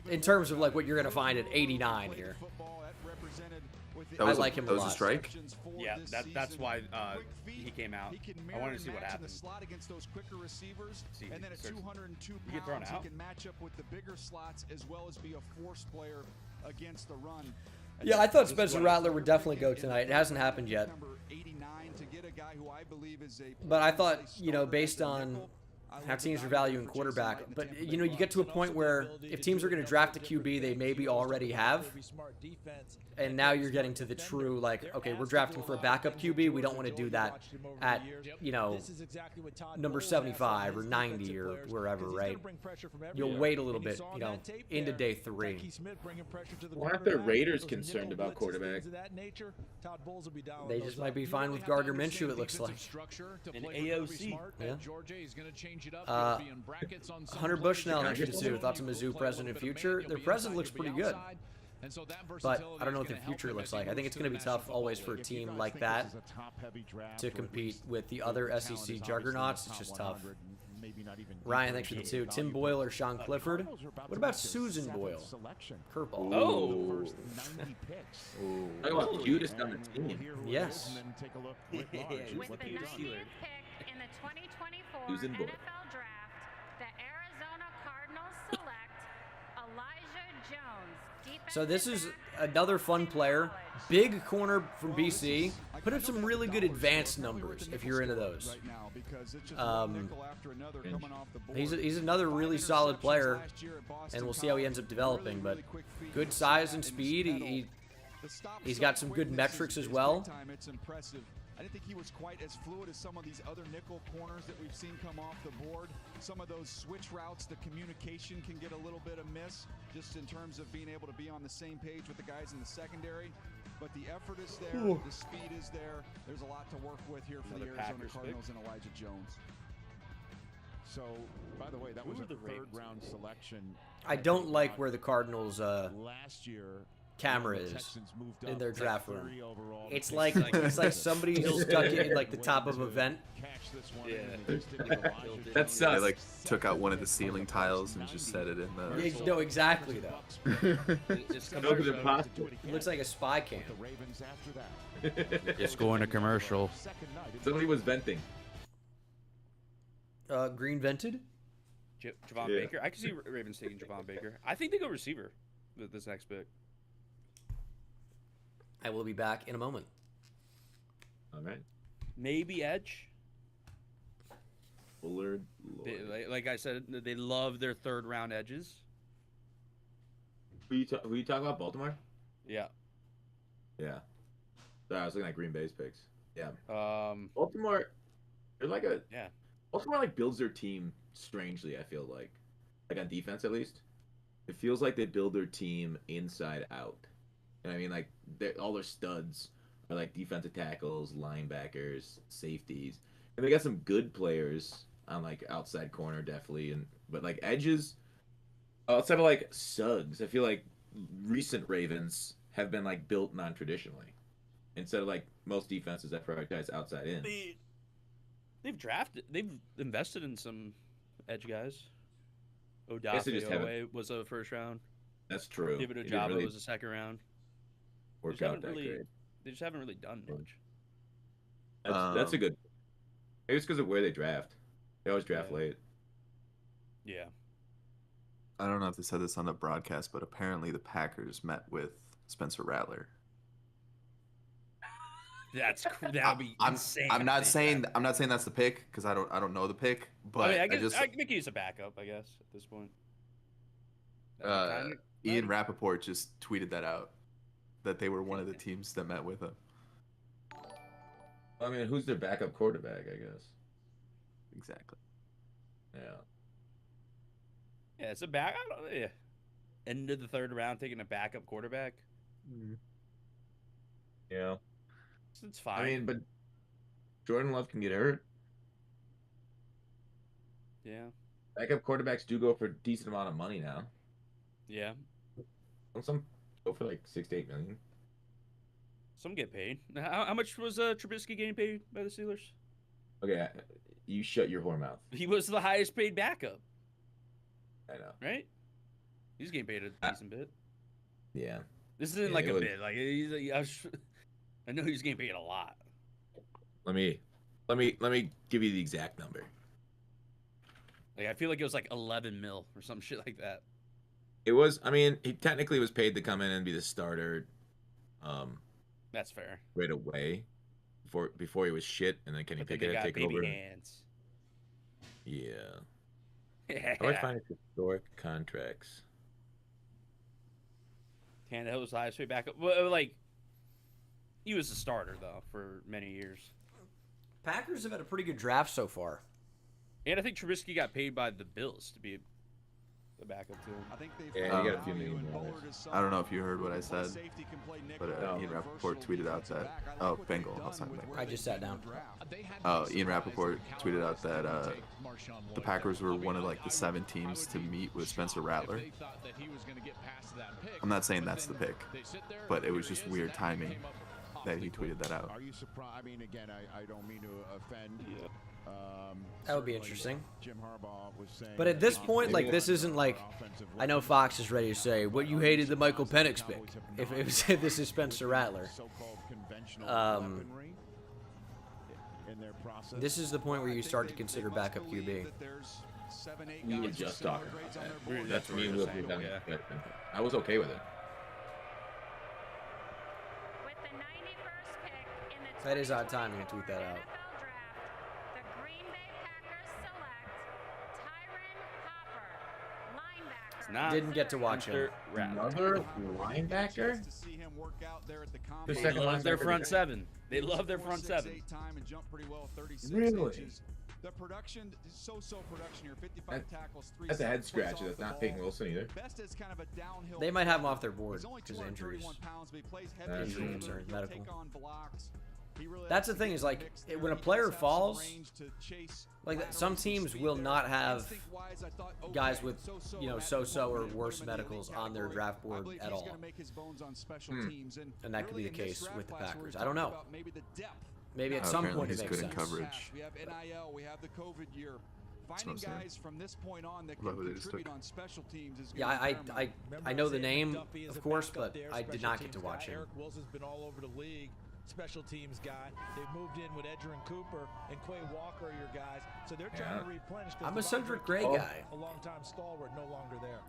In terms of like what you're going to find at 89 here. I like him a lot. That was a strike? Yeah, that's why he came out. I wanted to see what happened. See, and then at 202 pounds, he can match up with the bigger slots as well as be a force player against the run. Yeah, I thought Spencer Rattler would definitely go tonight. It hasn't happened yet. But I thought, you know, based on how teams are valuing quarterback, but you know, you get to a point where if teams are going to draft a QB, they maybe already have, and now you're getting to the true, like, okay, we're drafting for a backup QB. We don't want to do that at, you know, number 75 or 90 or wherever, right? You'll wait a little bit, you know, into day 3. Why aren't the Raiders concerned about quarterback? They just might be fine with Gardner Minshew, it looks like. An AOC. Yeah. Hunter Bushnell next to Mizzou. Thoughts on Mizzou present and future? Their present looks pretty good. But I don't know what the future looks like. I think it's going to be tough always for a team like that to compete with the other SEC juggernauts. It's just tough. Ryan, thanks for the 2. Tim Boyle or Sean Clifford? What about Susan Boyle? Curveball. Oh. Talk about cutest on the team. Yes. With the 19th pick in the 2024 Susan Boyle. NFL Draft, the Arizona Cardinals select Elijah Jones. So this is another fun player. Big corner from BC, put up some really good advanced numbers if you're into those. He's another really solid player, and we'll see how he ends up developing. But good size and speed. He's got some good metrics as well. It's impressive. I didn't think he was quite as fluid as some of these other nickel corners that we've seen come off the board. Some of those switch routes, the communication can get a little bit amiss just in terms of being able to be on the same page with the guys in the secondary. But the effort is there, the speed is there. There's a lot to work with here for the Arizona Cardinals and Elijah Jones. So, by the way, that was a third-round selection. I don't like where the Cardinals last year camera is in their draft room. It's like somebody stuck it in like the top of a vent. Yeah, that sucks. They like took out one of the ceiling tiles and just set it in the. Yeah, no, exactly though. It looks like a spy cam. Just going to commercial. Somebody was venting. Green vented. Javon Baker. I can see Ravens taking Javon Baker. I think they go receiver with this next pick. I will be back in a moment. All right. Maybe edge. Bullard. Like I said, they love their third-round edges. Were you talking about Baltimore? Yeah. Yeah. I was looking at Green Bay's picks. Yeah. Baltimore. They're like a. Yeah. Baltimore like builds their team strangely. I feel like on defense at least, it feels like they build their team inside out. And I mean, like all their studs are like defensive tackles, linebackers, safeties, and they got some good players on like outside corner definitely, but like edges, outside of like Suggs, I feel like recent Ravens have been like built non-traditionally instead of like most defenses that prioritize outside in. They've invested in some edge guys. Odafe was a first round. That's true. David Ojabo was a second round. Work out that great. They just haven't really done much. That's a good. Maybe it's because of where they draft. They always draft late. Yeah. I don't know if they said this on the broadcast, but apparently the Packers met with Spencer Rattler. That'd be insane. I'm not saying that's the pick because I don't know the pick, but I think he's a backup, I guess, at this point. Ian Rappaport just tweeted that out, that they were one of the teams that met with him. I mean, who's their backup quarterback, I guess? Exactly. Yeah. Yeah, it's a back. I don't know. Yeah. End of the third round, taking a backup quarterback. Yeah. It's fine. I mean, but Jordan Love can get hurt. Yeah. Backup quarterbacks do go for a decent amount of money now. Yeah. Don't some go for like $6 to $8 million? Some get paid. How much was Trubisky getting paid by the Steelers? Okay, you shut your whore mouth. He was the highest paid backup. I know. Right? He's getting paid a decent bit. Yeah. This isn't like a bit. Like I know he's getting paid a lot. Let me give you the exact number. Like I feel like it was like 11 mil or some shit like that. It was. I mean, he technically was paid to come in and be the starter. That's fair. Right away, before he was shit, and then Kenny Pickett had taken over. Hands. Yeah. Yeah. How do I find historic contracts? Tannehill was the highest paid backup. Well, like, he was a starter, though, for many years. Packers have had a pretty good draft so far. And I think Trubisky got paid by the Bills to be the backup to him. I think you got a few million dollars. I don't know if you heard what I said, but Ian Rappaport tweeted out that... Oh, Bengal. I just sat down. Ian Rappaport tweeted out that the Packers were one of like the 7 teams to meet with Spencer Rattler. I'm not saying that's the pick, but it was just weird timing that he tweeted that out. Are you surprised? I mean, again, I don't mean to offend. That would be interesting. Jim Harbaugh was saying, but at this point, like, this isn't like, I know Fox is ready to say, what you hated the Michael Penix pick, if this is Spencer Rattler. This is the point where you start to consider backup QB. We were just talking about that. That's me and Will. I was okay with it. That is odd timing to tweet that out. The Green Bay Packers select Tyron Hopper, linebacker. Didn't get to watch him. Another linebacker? They love their front seven. They love their front seven. Really? The production is so-so production here. 55 tackles, 3 That's a head scratcher. That's not Peyton Wilson either. Best is kind of a downhill. They might have him off their board He's only because of injuries. 231 pounds, but he plays heavy Injury shoulder. concerns, He'll medical. take on blocks. He really That's the has thing to is get like mixed there. when a He player does have some falls, range to chase like lateral some and some teams speed will there. not have Instinct-wise, I thought, okay, guys with so-so you know at that so-so or point, worse put him in the elite medicals on their category. draft I board believe at he's all. gonna make his bones on special teams. And that could be really the in this case draft with the class, Packers. we're I don't talking know. about maybe the depth. Maybe at some apparently point it he's makes good in sense. coverage. We have NIL, we have the COVID year. what Finding I'm saying. guys from this point on that Love can who they just contribute took. on special teams is Yeah, gonna be paramount. I know the name, of course, but I did not get to watch him. Eric Wilson's been all over the league. Special teams guy. They've moved in with Edgerrin Cooper and Quay Walker are your guys. So they're trying to replenish. I'm a Cedric Gray guy. A longtime stalwart, no longer there.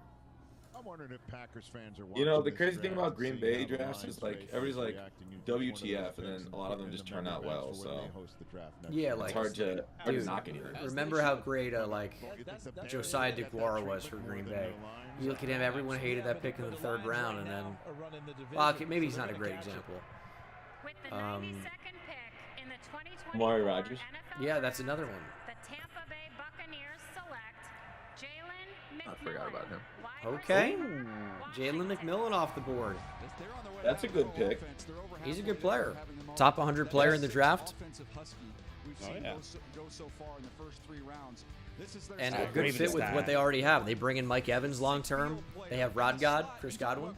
I'm wondering if Packers fans are You know, watching the this crazy thing draft about and Green seeing Bay how the drafts Lions is like base everybody's like reacting. You pick one of those WTF, and picks then a lot of them pick just the turn out member well. events for when So they host the draft next Yeah, year. like it's hard to dude, knock anything. remember how great Josiah DeGuara was for Green Bay. You look at him, everyone hated that pick in the 3rd round, and then well, okay, maybe he's not a great example. With the 92nd pick in the 2024 Amari Rodgers. NFL Yeah, that's another one. The Tampa Bay Buccaneers select Jalen McMillan. I forgot about him. Okay, Jalen McMillan off the board. That's a good pick. He's a good player. Top 100 player in the draft. Oh, yeah. Go so far in the first 3 rounds. This is their And a second good pick. fit with what they already have. They bring in Mike Evans long term. They have Rod God, Chris Godwin.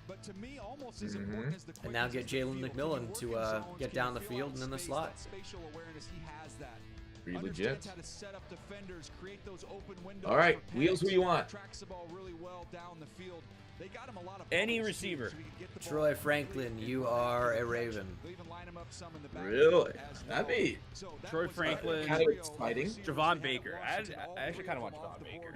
But to me, almost as important as the And now get quickness Jalen of the field. McMillan He to works in zones, get can down the fill field out and in the space, slot. that spatial awareness, he has that. Pretty Understands legit. how to set up defenders, create those open windows All right, for Wheels, who you want? tracks the ball really well down the field. They got him a lot of Any bubbles, receiver. so he can get the ball Troy Franklin, you are a Raven. They even line him up some in the back Really? as That'd well. be So that Troy was Franklin, kind of exciting. Javon Baker. I actually kind of want Javon Baker.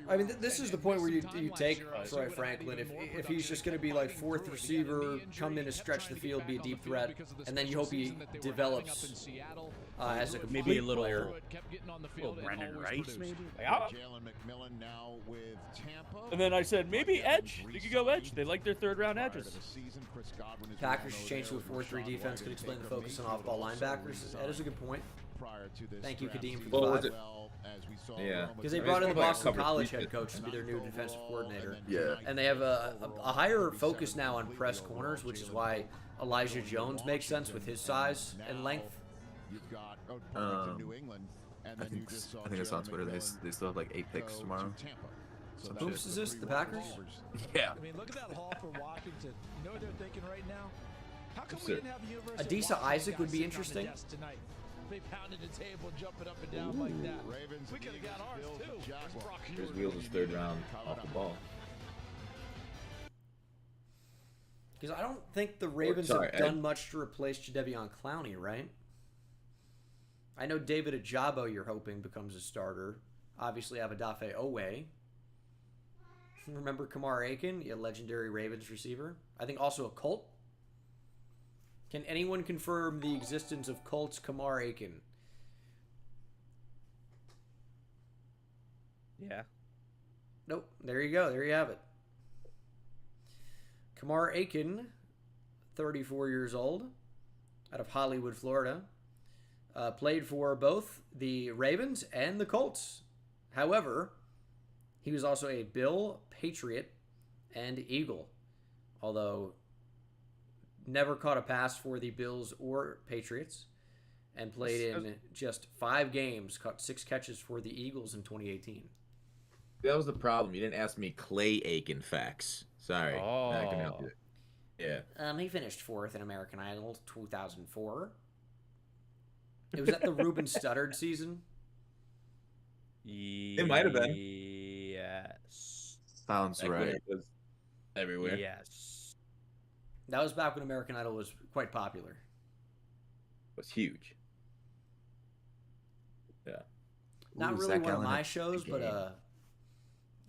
I mean, this is the point where you take Troy Franklin. If he's just going to be like 4th receiver, come in to stretch the field, be a deep threat, and then you hope he develops as a complete Maybe a little player. Brendan Rice, maybe. Jalen McMillan now with Tampa. And then I said maybe edge. You could go edge. They like their 3rd round edges. Packers should change to a 4-3 defense. Could explain the focus on off-ball linebackers. That is a good point. Thank you, Kadeem, for the What was 5. it? Yeah. Because they brought in the Boston College head coach to be their new defensive coordinator. Yeah. And they have a higher focus now on press corners, which is why Elijah Jones makes sense with his size and length. I think it's on Twitter. They still have like 8 picks tomorrow. Whoops, is this the Packers? Yeah. I mean, look at that haul for Washington. You know what they're thinking right now? How come What's we it? didn't have the University Adisa of Washington Isaac would guys be sitting on the interesting. desk tonight? They pounded the table, jumping up and down like that. We could have got ours too. Here's Wheels' 3rd round off the ball. Because I don't think the Ravens Sorry, have done much to replace Jadeveon Clowney, right? I know David Ajabo you're hoping becomes a starter. Obviously, Abadafe Owe. Remember Kamar Aiken, a legendary Ravens receiver? I think also a Colt. Can anyone confirm the existence of Colt's Kamar Aiken? Yeah. Nope. There you go. There you have it. Kamar Aiken, 34 years old, out of Hollywood, Florida. Played for both the Ravens and the Colts. However, he was also a Bill, Patriot, and Eagle. Although never caught a pass for the Bills or Patriots. And played in just 5 games, caught 6 catches for the Eagles in 2018. That was the problem. You didn't ask me Clay Aiken facts. Sorry. I can help you. Yeah. He finished 4th in American Idol 2004. It was at the Ruben Studdard season. It might have been. Yes. Sounds right. It was everywhere. Yes. That was back when American Idol was quite popular. It was huge. Yeah. Not Ooh, really Zach one of Allen my had shows, a but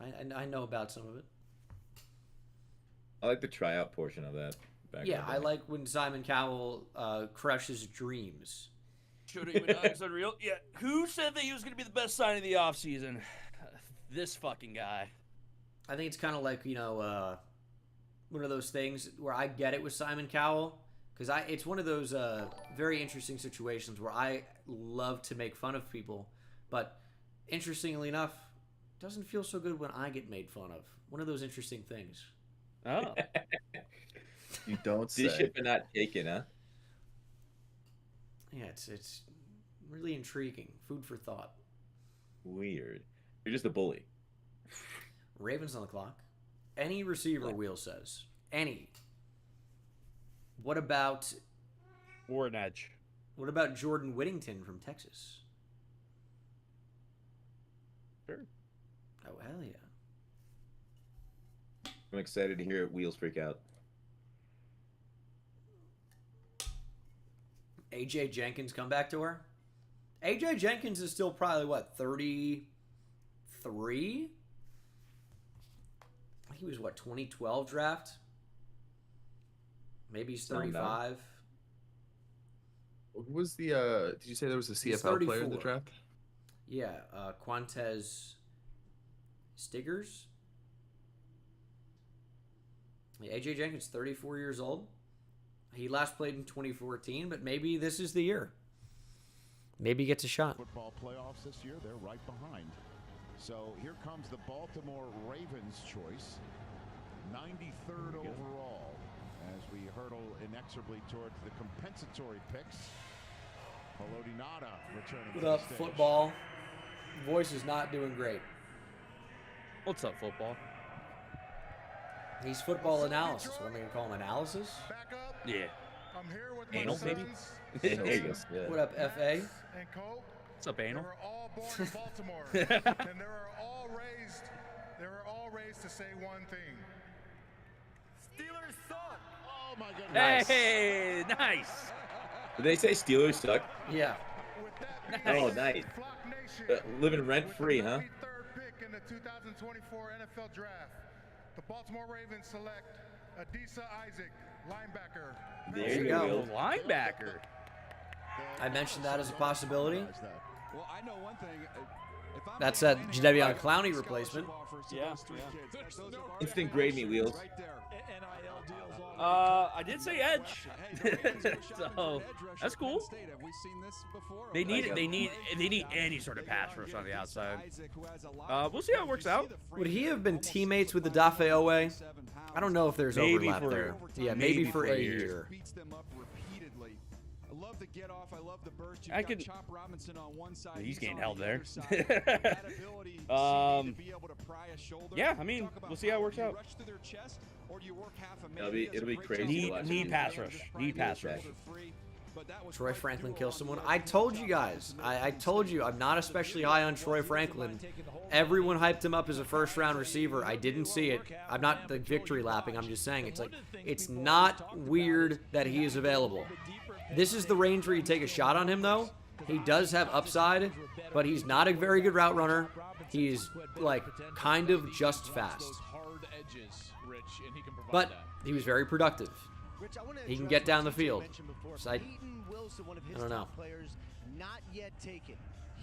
game. I know about some of it. I like the tryout portion of that. Yeah, I like when Simon Cowell crushes dreams. Should even it's unreal. Yeah, who said that he was going to be the best signing of the offseason? This fucking guy. I think it's kind of like, one of those things where I get it with Simon Cowell, because it's one of those very interesting situations where I love to make fun of people, but interestingly enough, it doesn't feel so good when I get made fun of. One of those interesting things. Oh. You don't say. Dish it but not taken, huh? Yeah, it's really intriguing. Food for thought. Weird. You're just a bully. Ravens on the clock. Any receiver, Wheel says. Any. What about... Or an edge. What about Jordan Whittington from Texas? Sure. Oh, hell yeah. I'm excited to hear Wheels freak out. AJ Jenkins come back to her? AJ Jenkins is still probably, 33? He was, 2012 draft? Maybe he's 35. Who was the, did you say there was a CFL player in the draft? Yeah, Quantez Stiggers. Yeah, AJ Jenkins, 34 years old. He last played in 2014, but maybe this is the year. Maybe he gets a shot. Football playoffs this year, they're right behind. So here comes the Baltimore Ravens choice, 93rd overall, as we hurtle inexorably towards the compensatory picks. Polodinata returning. What up, football? Voice is not doing great. What's up, football? He's football analysis. What am I going to call him? Analysis? Yeah. I'm here with Anal, my maybe? sons, There you go. Yeah. What up, FA? and Colt. What's up, Anal? They were all born in Baltimore, and they were all raised to say one thing. Steelers suck. Oh my goodness. Nice. Hey, nice. Did they say Steelers suck? Yeah. Oh, nice. Living rent free, huh? 33rd pick in the 2024 NFL Draft. The Baltimore Ravens select Adisa Isaac, linebacker. There you go. Linebacker. I mentioned that as a possibility. Well, I know one thing. That's a Jadeveon Clowney replacement. Yeah. Instant grade me, Wheels. I did say edge. So that's cool. They need any sort of pass rush on the outside. We'll see how it works out. Would he have been teammates with the Dafe Owe? I don't know if there's overlap there. Yeah, maybe for a year. I love the get off. I love the burst. I could. Chop Robinson on one side. He's getting held there. Yeah, I mean, we'll see how it works out. It'll be crazy. Need pass rush. Need pass rush. Troy Franklin kills someone. I told you guys. I told you I'm not especially high on Troy Franklin. Everyone hyped him up as a first-round receiver. I didn't see it. I'm not the victory lapping. I'm just saying it's not weird that he is available. This is the range where you take a shot on him, though. He does have upside, but he's not a very good route runner. He's kind of just fast. But he was very productive. He can get down the field. So I don't know. Not yet taken.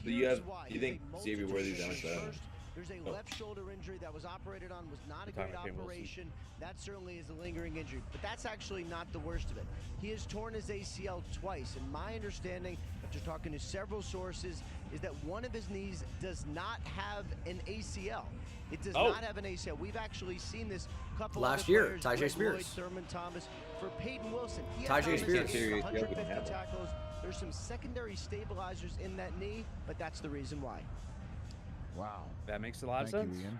So you think Xavier Worthy's on his side? There's a left shoulder injury that was operated on, was not a great operation. That certainly is a lingering injury, but that's actually not the worst of it. He has torn his ACL twice, and my understanding, after talking to several sources, is that one of his knees does not have an ACL. It does not have an ACL. We've actually seen this couple last of year, players, Tajay Spears. Lloyd, Thurman Thomas, for Peyton Wilson. Tajay Spears. 150 tackles. There's some secondary stabilizers in that knee, but that's the reason why. Wow. That makes a lot of sense. Ian.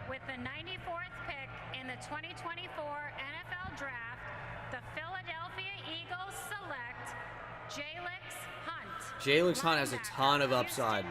With the 94th pick in the 2024 NFL Draft, the Philadelphia Eagles select Jalix Hunt. Jalix Hunt has a ton of upside.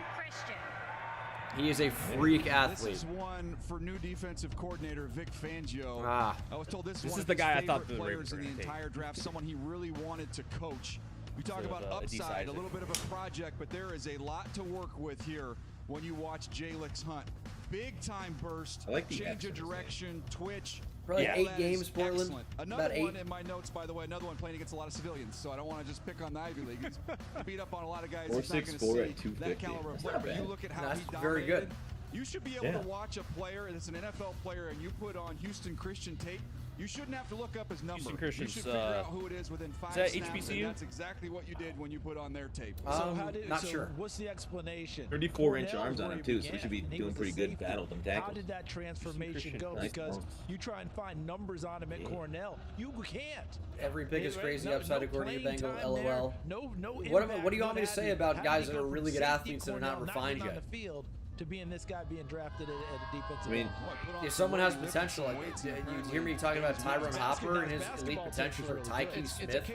He is a freak athlete. This is one for new defensive coordinator Vic Fangio. I was told this is is the guy I thought the players Ravens in the entire draft, someone he really wanted to coach. We talk about upside, a little bit of a project, but there is a lot to work with here when you watch Jalix Hunt. Big time burst, I like the change of direction, twitch, Probably Yeah. 8 games, Portland. Excellent. About Another 8. one in my notes, by the way, another one playing against a lot of civilians, so I don't want to just pick on the Ivy League. He's beat up on a lot of guys. He's not going to 4'6" see at 250. that caliber of player, but you look at how That's he dominated. very good. You should be able to watch a player that's an NFL player and you put on Houston Christian tape. You shouldn't have to look up his number. Houston Christian's, you should figure out who it is within 5 that snaps, HBCU? and that's exactly what you did when you put on their tape. Not sure. What's the explanation? 34-inch Cornell arms is on where him, too, so he began, should be and he doing was pretty a good safety. battle them How tackles. did that transformation go? Nice Because balls. you try and find numbers on him at Cornell. You can't. Every pick is crazy No- upside no according to playing Bengal. time LOL. there, no What impact, do you want me to say nothing. about How guys did that he are go really from good safety athletes that are not Cornell refined getting yet? on the field to being this guy being drafted at a defensive I mean, end? If someone has potential, like, you hear me talking about Tyrone Hopper and his elite potential, or Tyke Smith.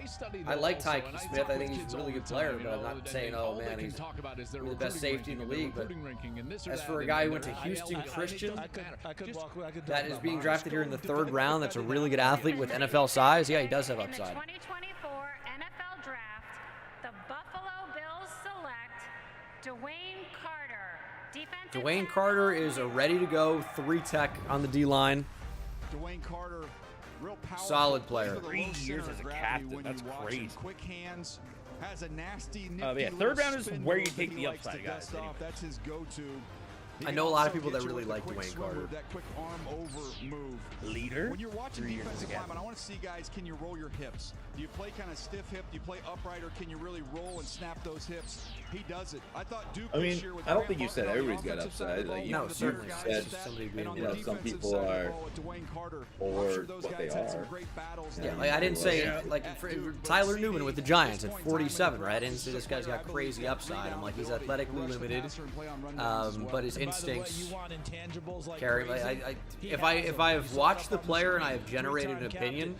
I like Tyke Smith. I think he's a really good player, but I'm not saying, oh man, he's the best safety in the league. But as for a guy who went to Houston Christian, that is being drafted here in the 3rd round, that's a really good athlete with NFL size. Yeah, he does have upside. 2024 NFL Draft, the Buffalo Bills select Dwayne Carter, defensive Dwayne Carter is a ready-to-go 3-tech on the D-line. Dwayne Carter, real powerful. Solid player. 3 years as a captain. That's crazy. Quick hands, has a nasty, Yeah, nifty 3rd round little is spin where you move take that the he likes to upside, guys. dust off. That's his go-to. He I can know a lot of also people that get you really with like the quick Dwayne swimmer, Carter. That quick arm over move. Leader. When you're watching 3 years as a defensive captain. lineman, I want to see guys, can you roll your hips? Do you play kind of stiff hip? Do you play upright, or can you really roll and snap those hips? He does it. I thought Duke I mean, this year with I don't Graham think you said Butler on the everybody's got offensive side of upside. the Like, ball, you one of the certainly. better guys It's at just that. somebody And being, on you the know, some defensive people side of the are ball with Dwayne Carter, or I'm sure those what they guys had some are. great battles Yeah, down like I didn't there. say like Tyler Newman with the Giants at 47, right? I didn't say this guy's got crazy upside. I'm like, he's athletically limited, but his instincts carry. If I have watched the player and I have generated an opinion,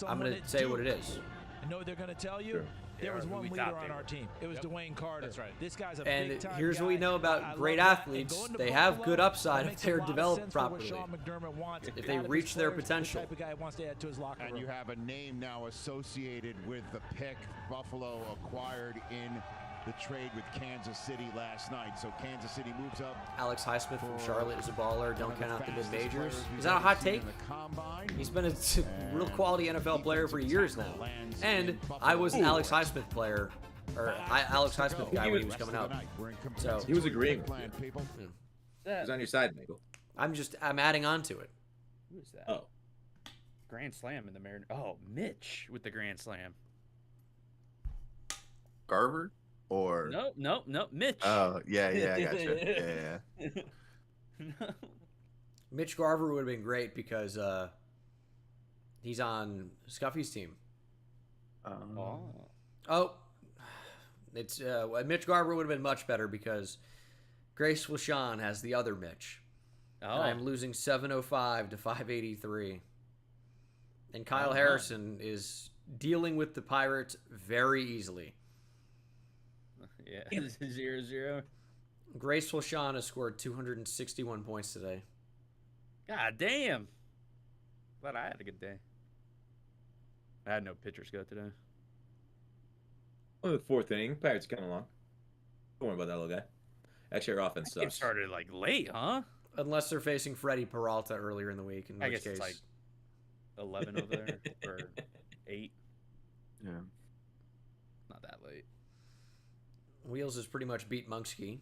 I'm gonna say what it is. I know they're going to tell you. There was one leader on our team. It was Dwayne Carter. That's right. This guy's a And big-time here's what we guy. know about I great love that. athletes. And going to They have Buffalo, good upside that if makes a they're lot of developed sense for what properly. Sean McDermott wants. If they reach their potential. The type of guy wants to add to his locker room. And you have a name now associated with the pick Buffalo acquired in the trade with Kansas City last night. So Kansas City moves up. Alex Highsmith from Charlotte is a baller. Don't count out the mid-majors. Is that a hot take? He's been a real quality NFL player for years now. And I was an Alex Highsmith player, or Alex Highsmith guy when he was coming out. So He was agreeing with you. He was on your side, Michael. I'm adding on to it. Who is that? Oh. Grand Slam in the Mariners. Oh, Mitch with the Grand Slam. Garver? Or No, Mitch. Oh, yeah, I gotcha. Yeah. Mitch Garver would have been great because he's on Scuffy's team. It's Mitch Garver would have been much better because Grace LaShawn has the other Mitch. And I'm losing 705 to 583. And Kyle Harrison is dealing with the Pirates very easily. Yeah, 0-0. Grace LaShawn has scored 261 points today. God damn. Glad I had a good day. I had no pitchers go today. Well, the 4th inning, Pirates coming along. Don't worry about that little guy. Actually, our offense It sucks. started like late, huh? Unless they're facing Freddie Peralta earlier in the week, in I which guess case it's like 11 over there or 8. Yeah. Not that late. Wheels has pretty much beat Monkski.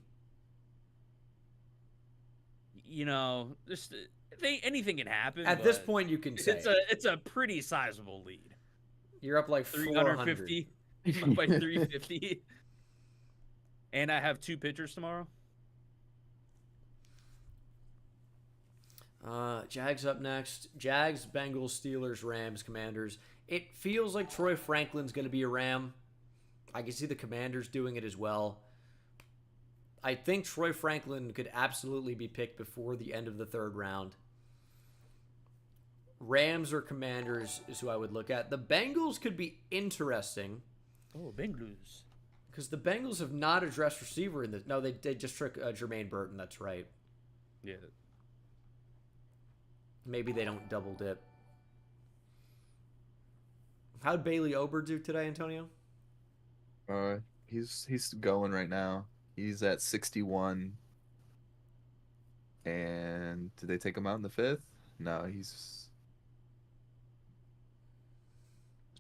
You know, just anything can happen. At this point, you can say it's a pretty sizable lead. You're up like 350. I'm up by 350. And I have 2 pitchers tomorrow. Jags up next. Jags, Bengals, Steelers, Rams, Commanders. It feels like Troy Franklin's going to be a Ram. I can see the Commanders doing it as well. I think Troy Franklin could absolutely be picked before the end of the 3rd round. Rams or Commanders is who I would look at. The Bengals could be interesting. Oh, Bengals. Because the Bengals have not addressed receiver in this. No, they just took Jermaine Burton. That's right. Yeah. Maybe they don't double dip. How'd Bailey Ober do today, Antonio? He's going right now. He's at 61. And did they take him out in the 5th? No, he's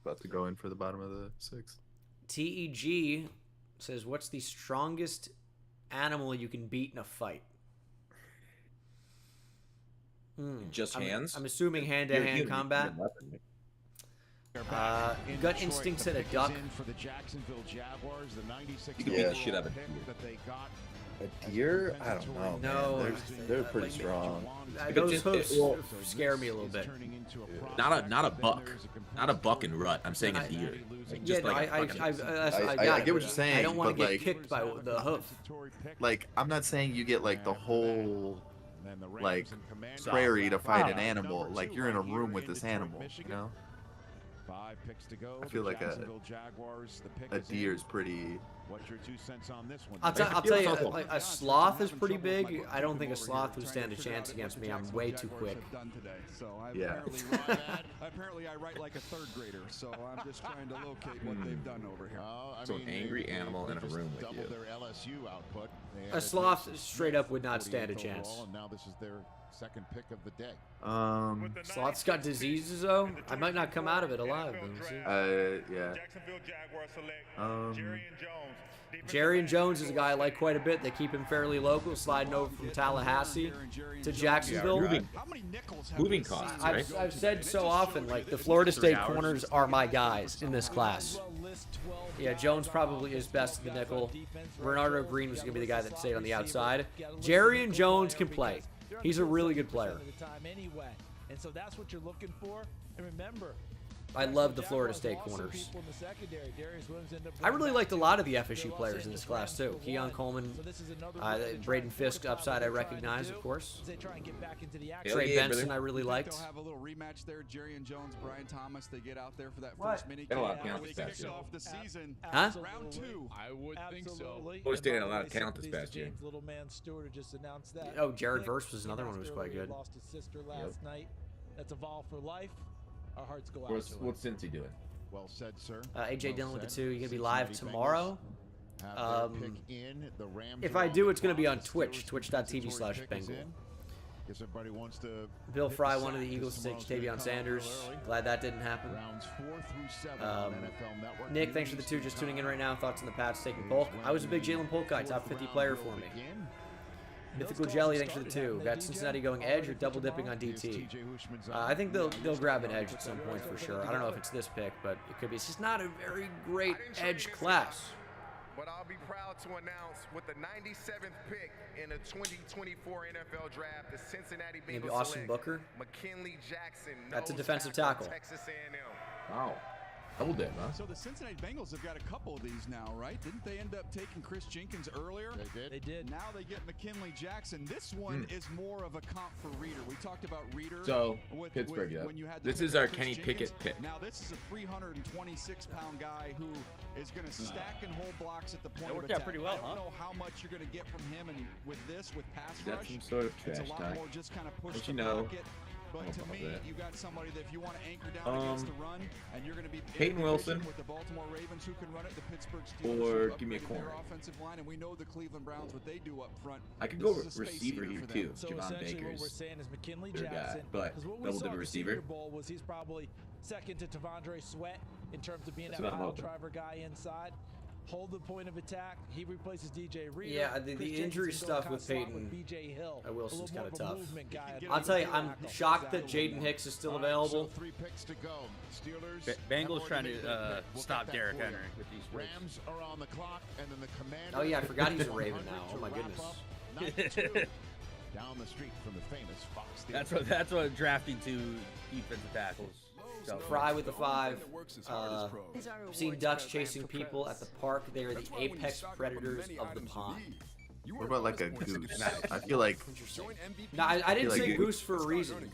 About to go in for the bottom of the 6th. TEG says, what's the strongest animal you can beat in a fight? Just hands? I'm assuming hand-to-hand combat. Gut instinct said a duck. For the Jacksonville Jaguars, the 96 You can beat the shit out of a deer. A deer? I don't know. No, man. They're pretty strong. Those hooves scare me a little bit. Not a buck. Not a buck and rut. I'm saying a deer. Like, just I get what you're saying. I don't want to get like, kicked by the hoof. Like, I'm not saying you get like the whole like prairie to fight an animal. Like, you're in a room with this animal, you know? 5 picks to go. I feel like a deer is pretty. What's your 2 cents on this one? I'll tell you, like, a sloth is pretty big. I don't think a sloth would stand a chance against me. I'm way too quick. Yeah. Apparently I write like a 3rd grader, so I'm just trying to locate what they've done over here. So an angry animal in a room with you. Their LSU output. A sloth straight up would not stand a chance. And now this is their 2nd pick of the day. Sloth's got diseases though. I might not come out of it alive. Yeah. Jerry Jones is a guy I like quite a bit. They keep him fairly local, sliding over from Tallahassee to Jacksonville. Moving costs, right? I've said so often, like, the Florida State corners are my guys in this class. Yeah, Jones probably is best in the nickel. Bernardo Green was going to be the guy that stayed on the outside. Jerry and Jones can play. He's a really good player. And so that's what you're looking for. And remember, I love the Florida State corners. I really liked a lot of the FSU players in this class too. Keon Coleman, Braden Fisk upside I recognize, of course. Trey Benson I really liked. They'll have a little rematch there. Jerry and Jones, Brian Thomas, they get out there for that first mini Got a lot of game. talent this past year. Off the season. Huh? Round 2. I would think so. Florida State had a lot of talent this past year. Little man Stewart just announced that. Oh, Jared Verse was another one who was quite good. Lost his sister last night. That's Evolve for life. Our hearts go out What's to Cincy doing? Well said, sir. AJ Dillon with the 2. You're going to be live tomorrow. If I do, it's going to be on Twitch. Twitch.tv/Bengal. Guess everybody wants to. Bill Fry, one of the Eagles, to take Jatavion Sanders. Glad that didn't happen. Rounds 4 through 7 on NFL Network. Nick, thanks for the 2. Just tuning in right now. Thoughts on the Pats taking Polk? I was a big Jalen Polk guy. Top 50 player for me. Mythical Jelly, thanks for the 2. Got Cincinnati going edge or double dipping on DT? I think they'll grab an edge at some point for sure. I don't know if it's this pick, but it could be. It's just not a very great edge class. But I'll be proud to announce with the 97th pick in the 2024 NFL Draft, the Cincinnati Bengals Maybe Austin Booker. McKinley Jackson. That's a defensive tackle. Texas A&M. Wow. Double dip, huh? So the Cincinnati Bengals have got a couple of these now, right? Didn't they end up taking Chris Jenkins earlier? They did. Now they get McKinley Jackson. This one is more of a comp for Reader. We talked about Reader. So, Pittsburgh, yeah. This is our Kenny Pickett pick. Now this is a 326-pound guy who is going to stack and hold blocks at the point of attack. Pretty well, I don't know how much you're going to get from him, and with pass rush, that's some sort of trash it's a lot talk. more just kind of push Don't the you know? pocket. But to me, you got somebody that if you want to anchor down against the run, and you're going to be Peyton Wilson with the Baltimore Ravens who can run it, the Pittsburgh Steelers or give me a corner. their offensive line, and we know the Cleveland Browns what they do up front. I could go receiver here too. So Javon essentially Baker's what we're saying is McKinley their Jackson, guy, but because what we double saw dip at the receiver. Senior Bowl was he's probably second to Tavondre Sweat in terms of being that pile driver guy inside. Hold the point of attack. He replaces DJ Reader. Yeah, the injury stuff with Peyton, BJ Hill, Wilson's kind of tough. I'll tell you, I'm shocked that Jaden Hicks is still available. 3 picks to go. Steelers. Bengals trying to stop Derrick Henry with these Rams are on the clock, and then the Commanders. Oh yeah, I forgot he's a Raven now. Oh my goodness. Down the street from the famous Fox Theater. That's what drafting 2 defensive tackles. So Fry with the 5. I've seen ducks chasing people at the park. They are the apex predators of the pond. What about like a goose? I feel like. No, I didn't say goose for a reason.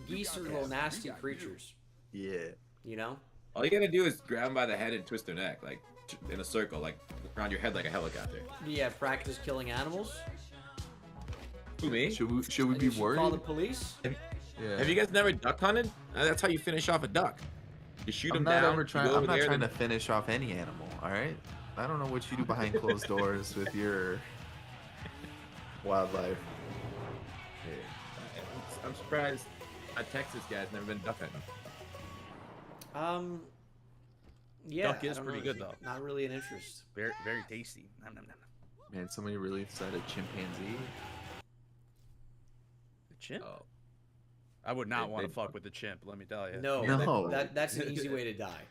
Geese are little nasty creatures. Yeah. You know? All you gotta do is grab them by the head and twist their neck, like in a circle, like around your head like a helicopter. Yeah, practice killing animals. Who, me? Should we be worried? Call the police? Have you guys never duck hunted? That's how you finish off a duck. You shoot them down. I'm not trying to finish off any animal. All right. I don't know what you do behind closed doors with your wildlife. I'm surprised a Texas guy's never been duck hunting. Yeah, Duck is pretty good though. Not really an interest. Very tasty. Nom, nom, nom. Man, somebody really said a chimpanzee. The chimp? Oh. I would not want to fuck with the chimp, let me tell you. No. That's an easy way to die.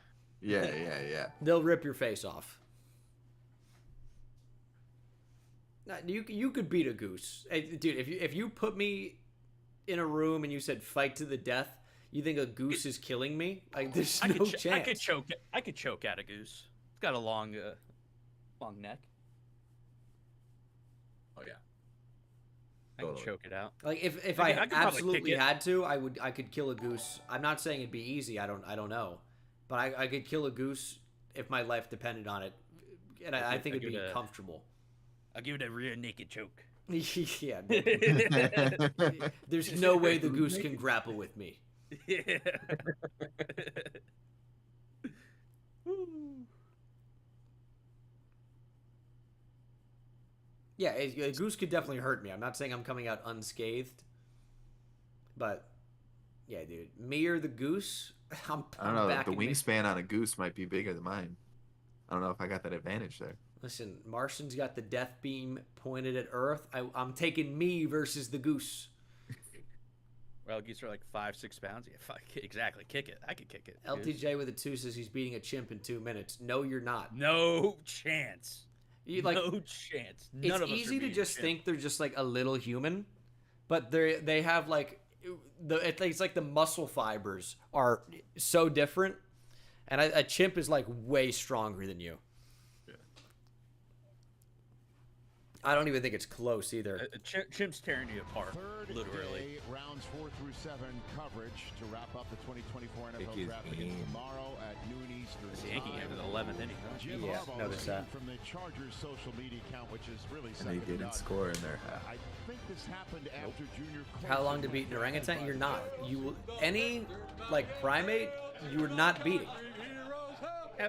Yeah. They'll rip your face off. You could beat a goose. Dude, if you put me in a room and you said fight to the death, you think a goose is killing me? Like, there's no chance. I could choke at a goose. It's got a long neck. Oh yeah. I could choke it out. Like if I absolutely had to, I could kill a goose. I'm not saying it'd be easy. I don't know, but I could kill a goose if my life depended on it, and I think it'd be comfortable. I'll give it a rear naked choke. Yeah. There's no way the goose can grapple with me. Yeah. Yeah, a goose could definitely hurt me. I'm not saying I'm coming out unscathed, but yeah, dude, me or the goose, I don't know. The wingspan on a goose might be bigger than mine. I don't know if I got that advantage there. Listen, Martian's got the death beam pointed at Earth. I'm taking me versus the goose. Well, geese are like 5-6 pounds. Yeah, fuck, exactly. Kick it. I could kick it. LTJ with a 2 says he's beating a chimp in 2 minutes. No, you're not. No chance. No chance. It's easy to just think they're just like a little human, but they have like it's like the muscle fibers are so different, and a chimp is like way stronger than you. I don't even think it's close either. Chimp's tearing you apart, literally. Rounds 4 through 7 coverage to wrap up the 2024 NFL Draft begins tomorrow at noon Eastern. The Yankee game is the 11th inning. Yeah, notice that. From the Chargers' social media account, which is really and they didn't score in their half. I think this happened after Junior. How long to beat an orangutan? You're not. Any like primate, you're not beating.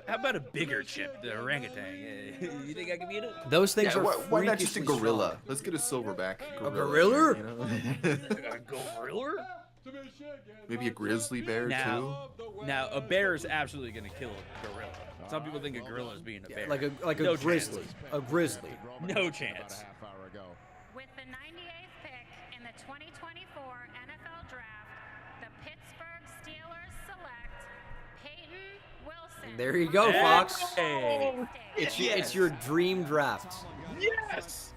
How about a bigger chimp, the orangutan? You think I can beat it? Those things are why not just a gorilla? Strong. Let's get a silverback gorilla. A gorilla? You know? A gorilla? Maybe a grizzly bear too. Now a bear is absolutely going to kill a gorilla. Some people think a gorilla is being a bear. Like a no grizzly. Chance. A grizzly. No chance. With the 98th pick in the 2024 NFL Draft, the Pittsburgh Steelers select Peyton Wilson. There you go, Fox. Hey. It's your dream draft. Yes!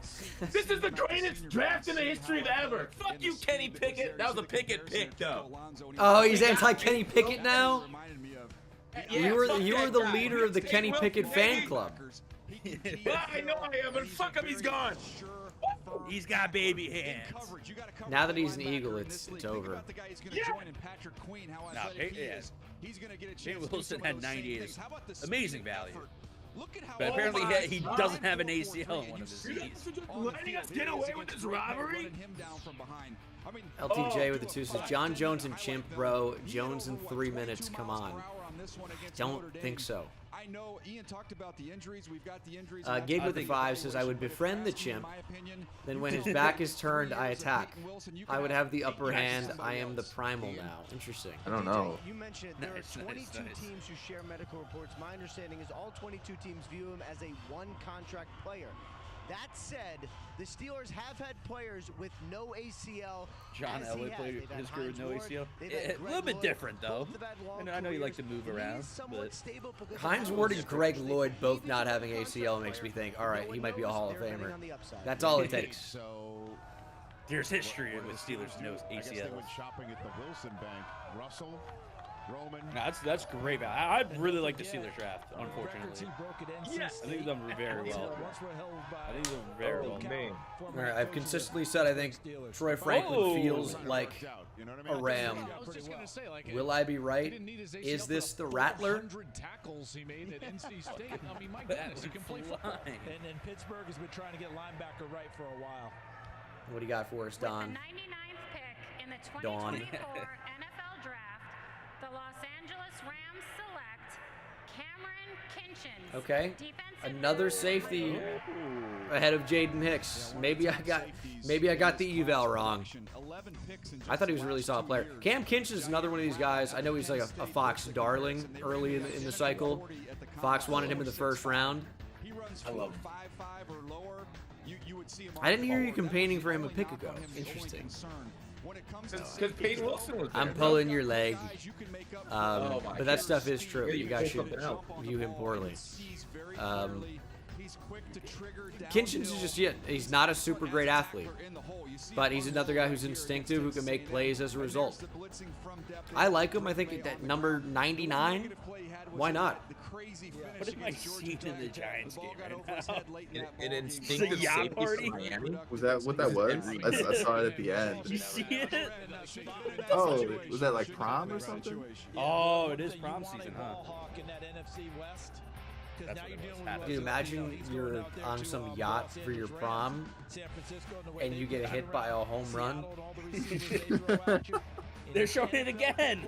This is the greatest draft in the history of ever. Fuck you, Kenny Pickett. That was a Pickett pick, though. Oh, he's anti-Kenny Pickett now? Yes, you were the leader of the Kenny Pickett fan club. Well, I know I am, but fuck him, he's gone. He's got baby hands. Now that he's an Eagle, it's over. Peyton Wilson had 98. Amazing value. But apparently he doesn't have an ACL in one of his knees. Letting us get away with this robbery? LTJ with the 2 says, John Jones and Chimp, bro. Jones in 3 minutes, come on. Don't think so. I know Ian talked about the injuries. We've got the injuries. Gig with the 5 says, I would befriend the chimp. Then when his back is turned, I attack. I would have the upper hand. I am the primal now. Interesting. I don't know. You mentioned there are 22 teams who share medical reports. My understanding is all 22 teams view him as a one-contract player. That said, the Steelers have had players with no ACL. John Elway played his career with no ACL. A little bit different, though. I know you like to move around. But Hines Ward and Greg Lloyd both not having ACL makes me think, all right, he might be a Hall of Famer. That's all it takes. There's history with Steelers no ACL. Shopping at the Wilson Bank. Russell. Roman. No, that's great. I'd really like to see their draft, unfortunately. Yes, I think they've done very well. I think they've done very well. All right, I've consistently said I think Troy Franklin feels like a Ram. Will I be right? Is this the Rattler? Tackles he made at NC State. I mean, my goodness, he can play football. And Pittsburgh has been trying to get linebacker right for a while. What do you got for us, Don? With the 99th pick in the 2024 NFL Draft. The Los Angeles Rams select Cameron Kinchens. Okay, another safety ahead of Jaden Hicks. Maybe I got the eval wrong. I thought he was a really solid player. Cam Kinchens is another one of these guys. I know he's like a Fox darling early in the cycle, Fox wanted him in the first round. He runs I love him. 5'5" or lower. You would see him. I didn't hear you campaigning for him a pick ago. Interesting. Because Peyton Wilson was there. I'm pulling your leg. Oh But that stuff is true. Yeah, You guys should view him poorly. Kinchins is just he's not a super great athlete, but he's another guy who's instinctive, who can make plays as a result. I like him. I think that number 99, why not? What am I seeing in the Giants game right now? An instinctive yacht safety party? for Miami? Was that what that was? I saw it at the end. You see it? Oh, was that like prom or something? Oh, it is prom season, huh? That's what it was. Dude, imagine you're on some yacht for your prom, and you get hit by a home run. They're showing it again.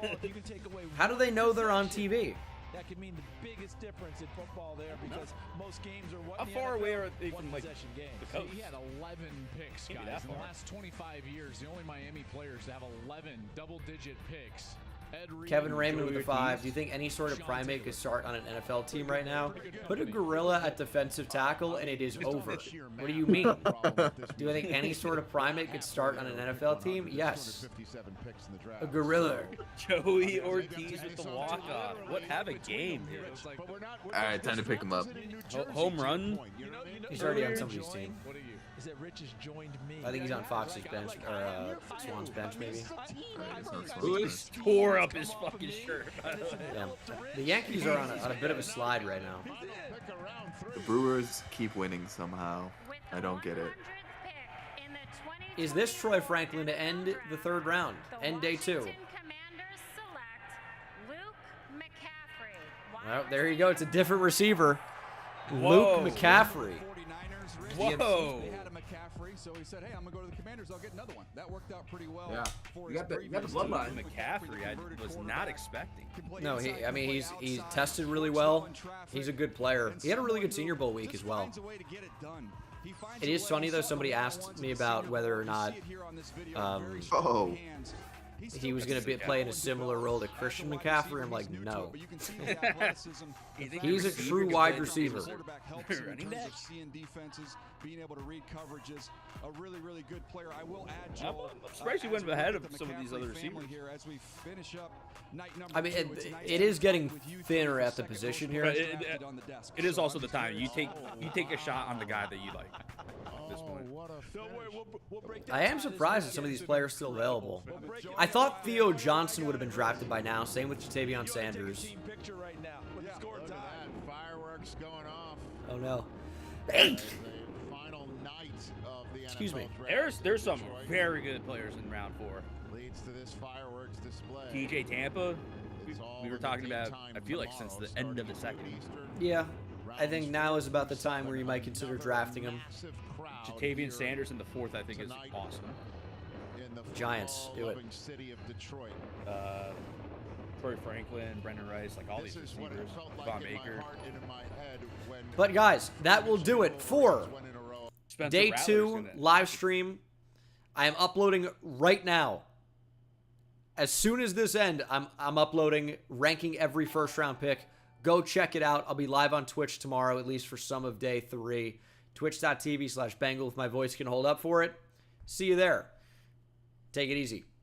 How do they know they're on TV? That could mean the biggest difference in football there, because most games are what How far away are they from like possession games. the coast? He had 11 picks, guys. In the last 25 years, the only Miami players to have 11 double-digit picks. Ed Reed, Kevin Raymond with Joey the 5. Ortiz, Do you think any sort of primate could start on an NFL team right now? Put a gorilla at defensive tackle and it is over. What do you mean? Do you think any sort of primate could start on an NFL team? Yes. A gorilla. Joey Ortiz with the walk-off. What have a game, dude. All right, time to pick him up. Home run? He's already on somebody's team. Is that Rich has joined me. I think he's on Fox's bench, or Swan's bench, maybe. Lewis tore up his fucking shirt. Yeah. The Yankees are on a bit of a slide right now. The Brewers keep winning somehow. I don't get it. Is this Troy Franklin to end the third round? End day 2. Well, there you go. It's a different receiver. Whoa. Luke McCaffrey. Whoa. They had a McCaffrey, so he said, "Hey, I'm gonna go to the Commanders. I'll get another one." That worked out pretty well. Yeah. For You got the bloodline. McCaffrey, I was not expecting. No, he's tested really well. He's a good player. He had a really good Senior Bowl week as well. It is funny though. Somebody asked me about whether or not he was going to play in a similar role to Christian McCaffrey. I'm like, no. He's a true wide receiver. Seeing defenses, being able to read coverages, a really, really good player. I will add, Joel, I'm surprised he went ahead of some of these other receivers. Here as we finish up night number I mean, 2. It's nice it is getting thinner at the position here. But it is also the time you take a shot on the guy that you like. At this point. I am surprised that some of these players are still available. I thought Theo Johnson would have been drafted by now. Same with Jatavion Sanders. Fireworks going off. Oh no. Final night of the Excuse me. There's some very good players in round 4. Leads to this fireworks display. TJ Tampa. We were talking about, I feel like, since the end of the second. Yeah. I think now is about the time where you might consider drafting him. Jatavion Sanders in the 4th, I think, is awesome. Giants, do it. Troy Franklin, Brendan Rice, like all these receivers. Von Baker. But guys, that will do it for Day 2 live stream. I am uploading right now. As soon as this ends, I'm uploading, ranking every first round pick. Go check it out. I'll be live on Twitch tomorrow, at least for some of Day 3. Twitch.tv/Bengal if my voice can hold up for it. See you there. Take it easy.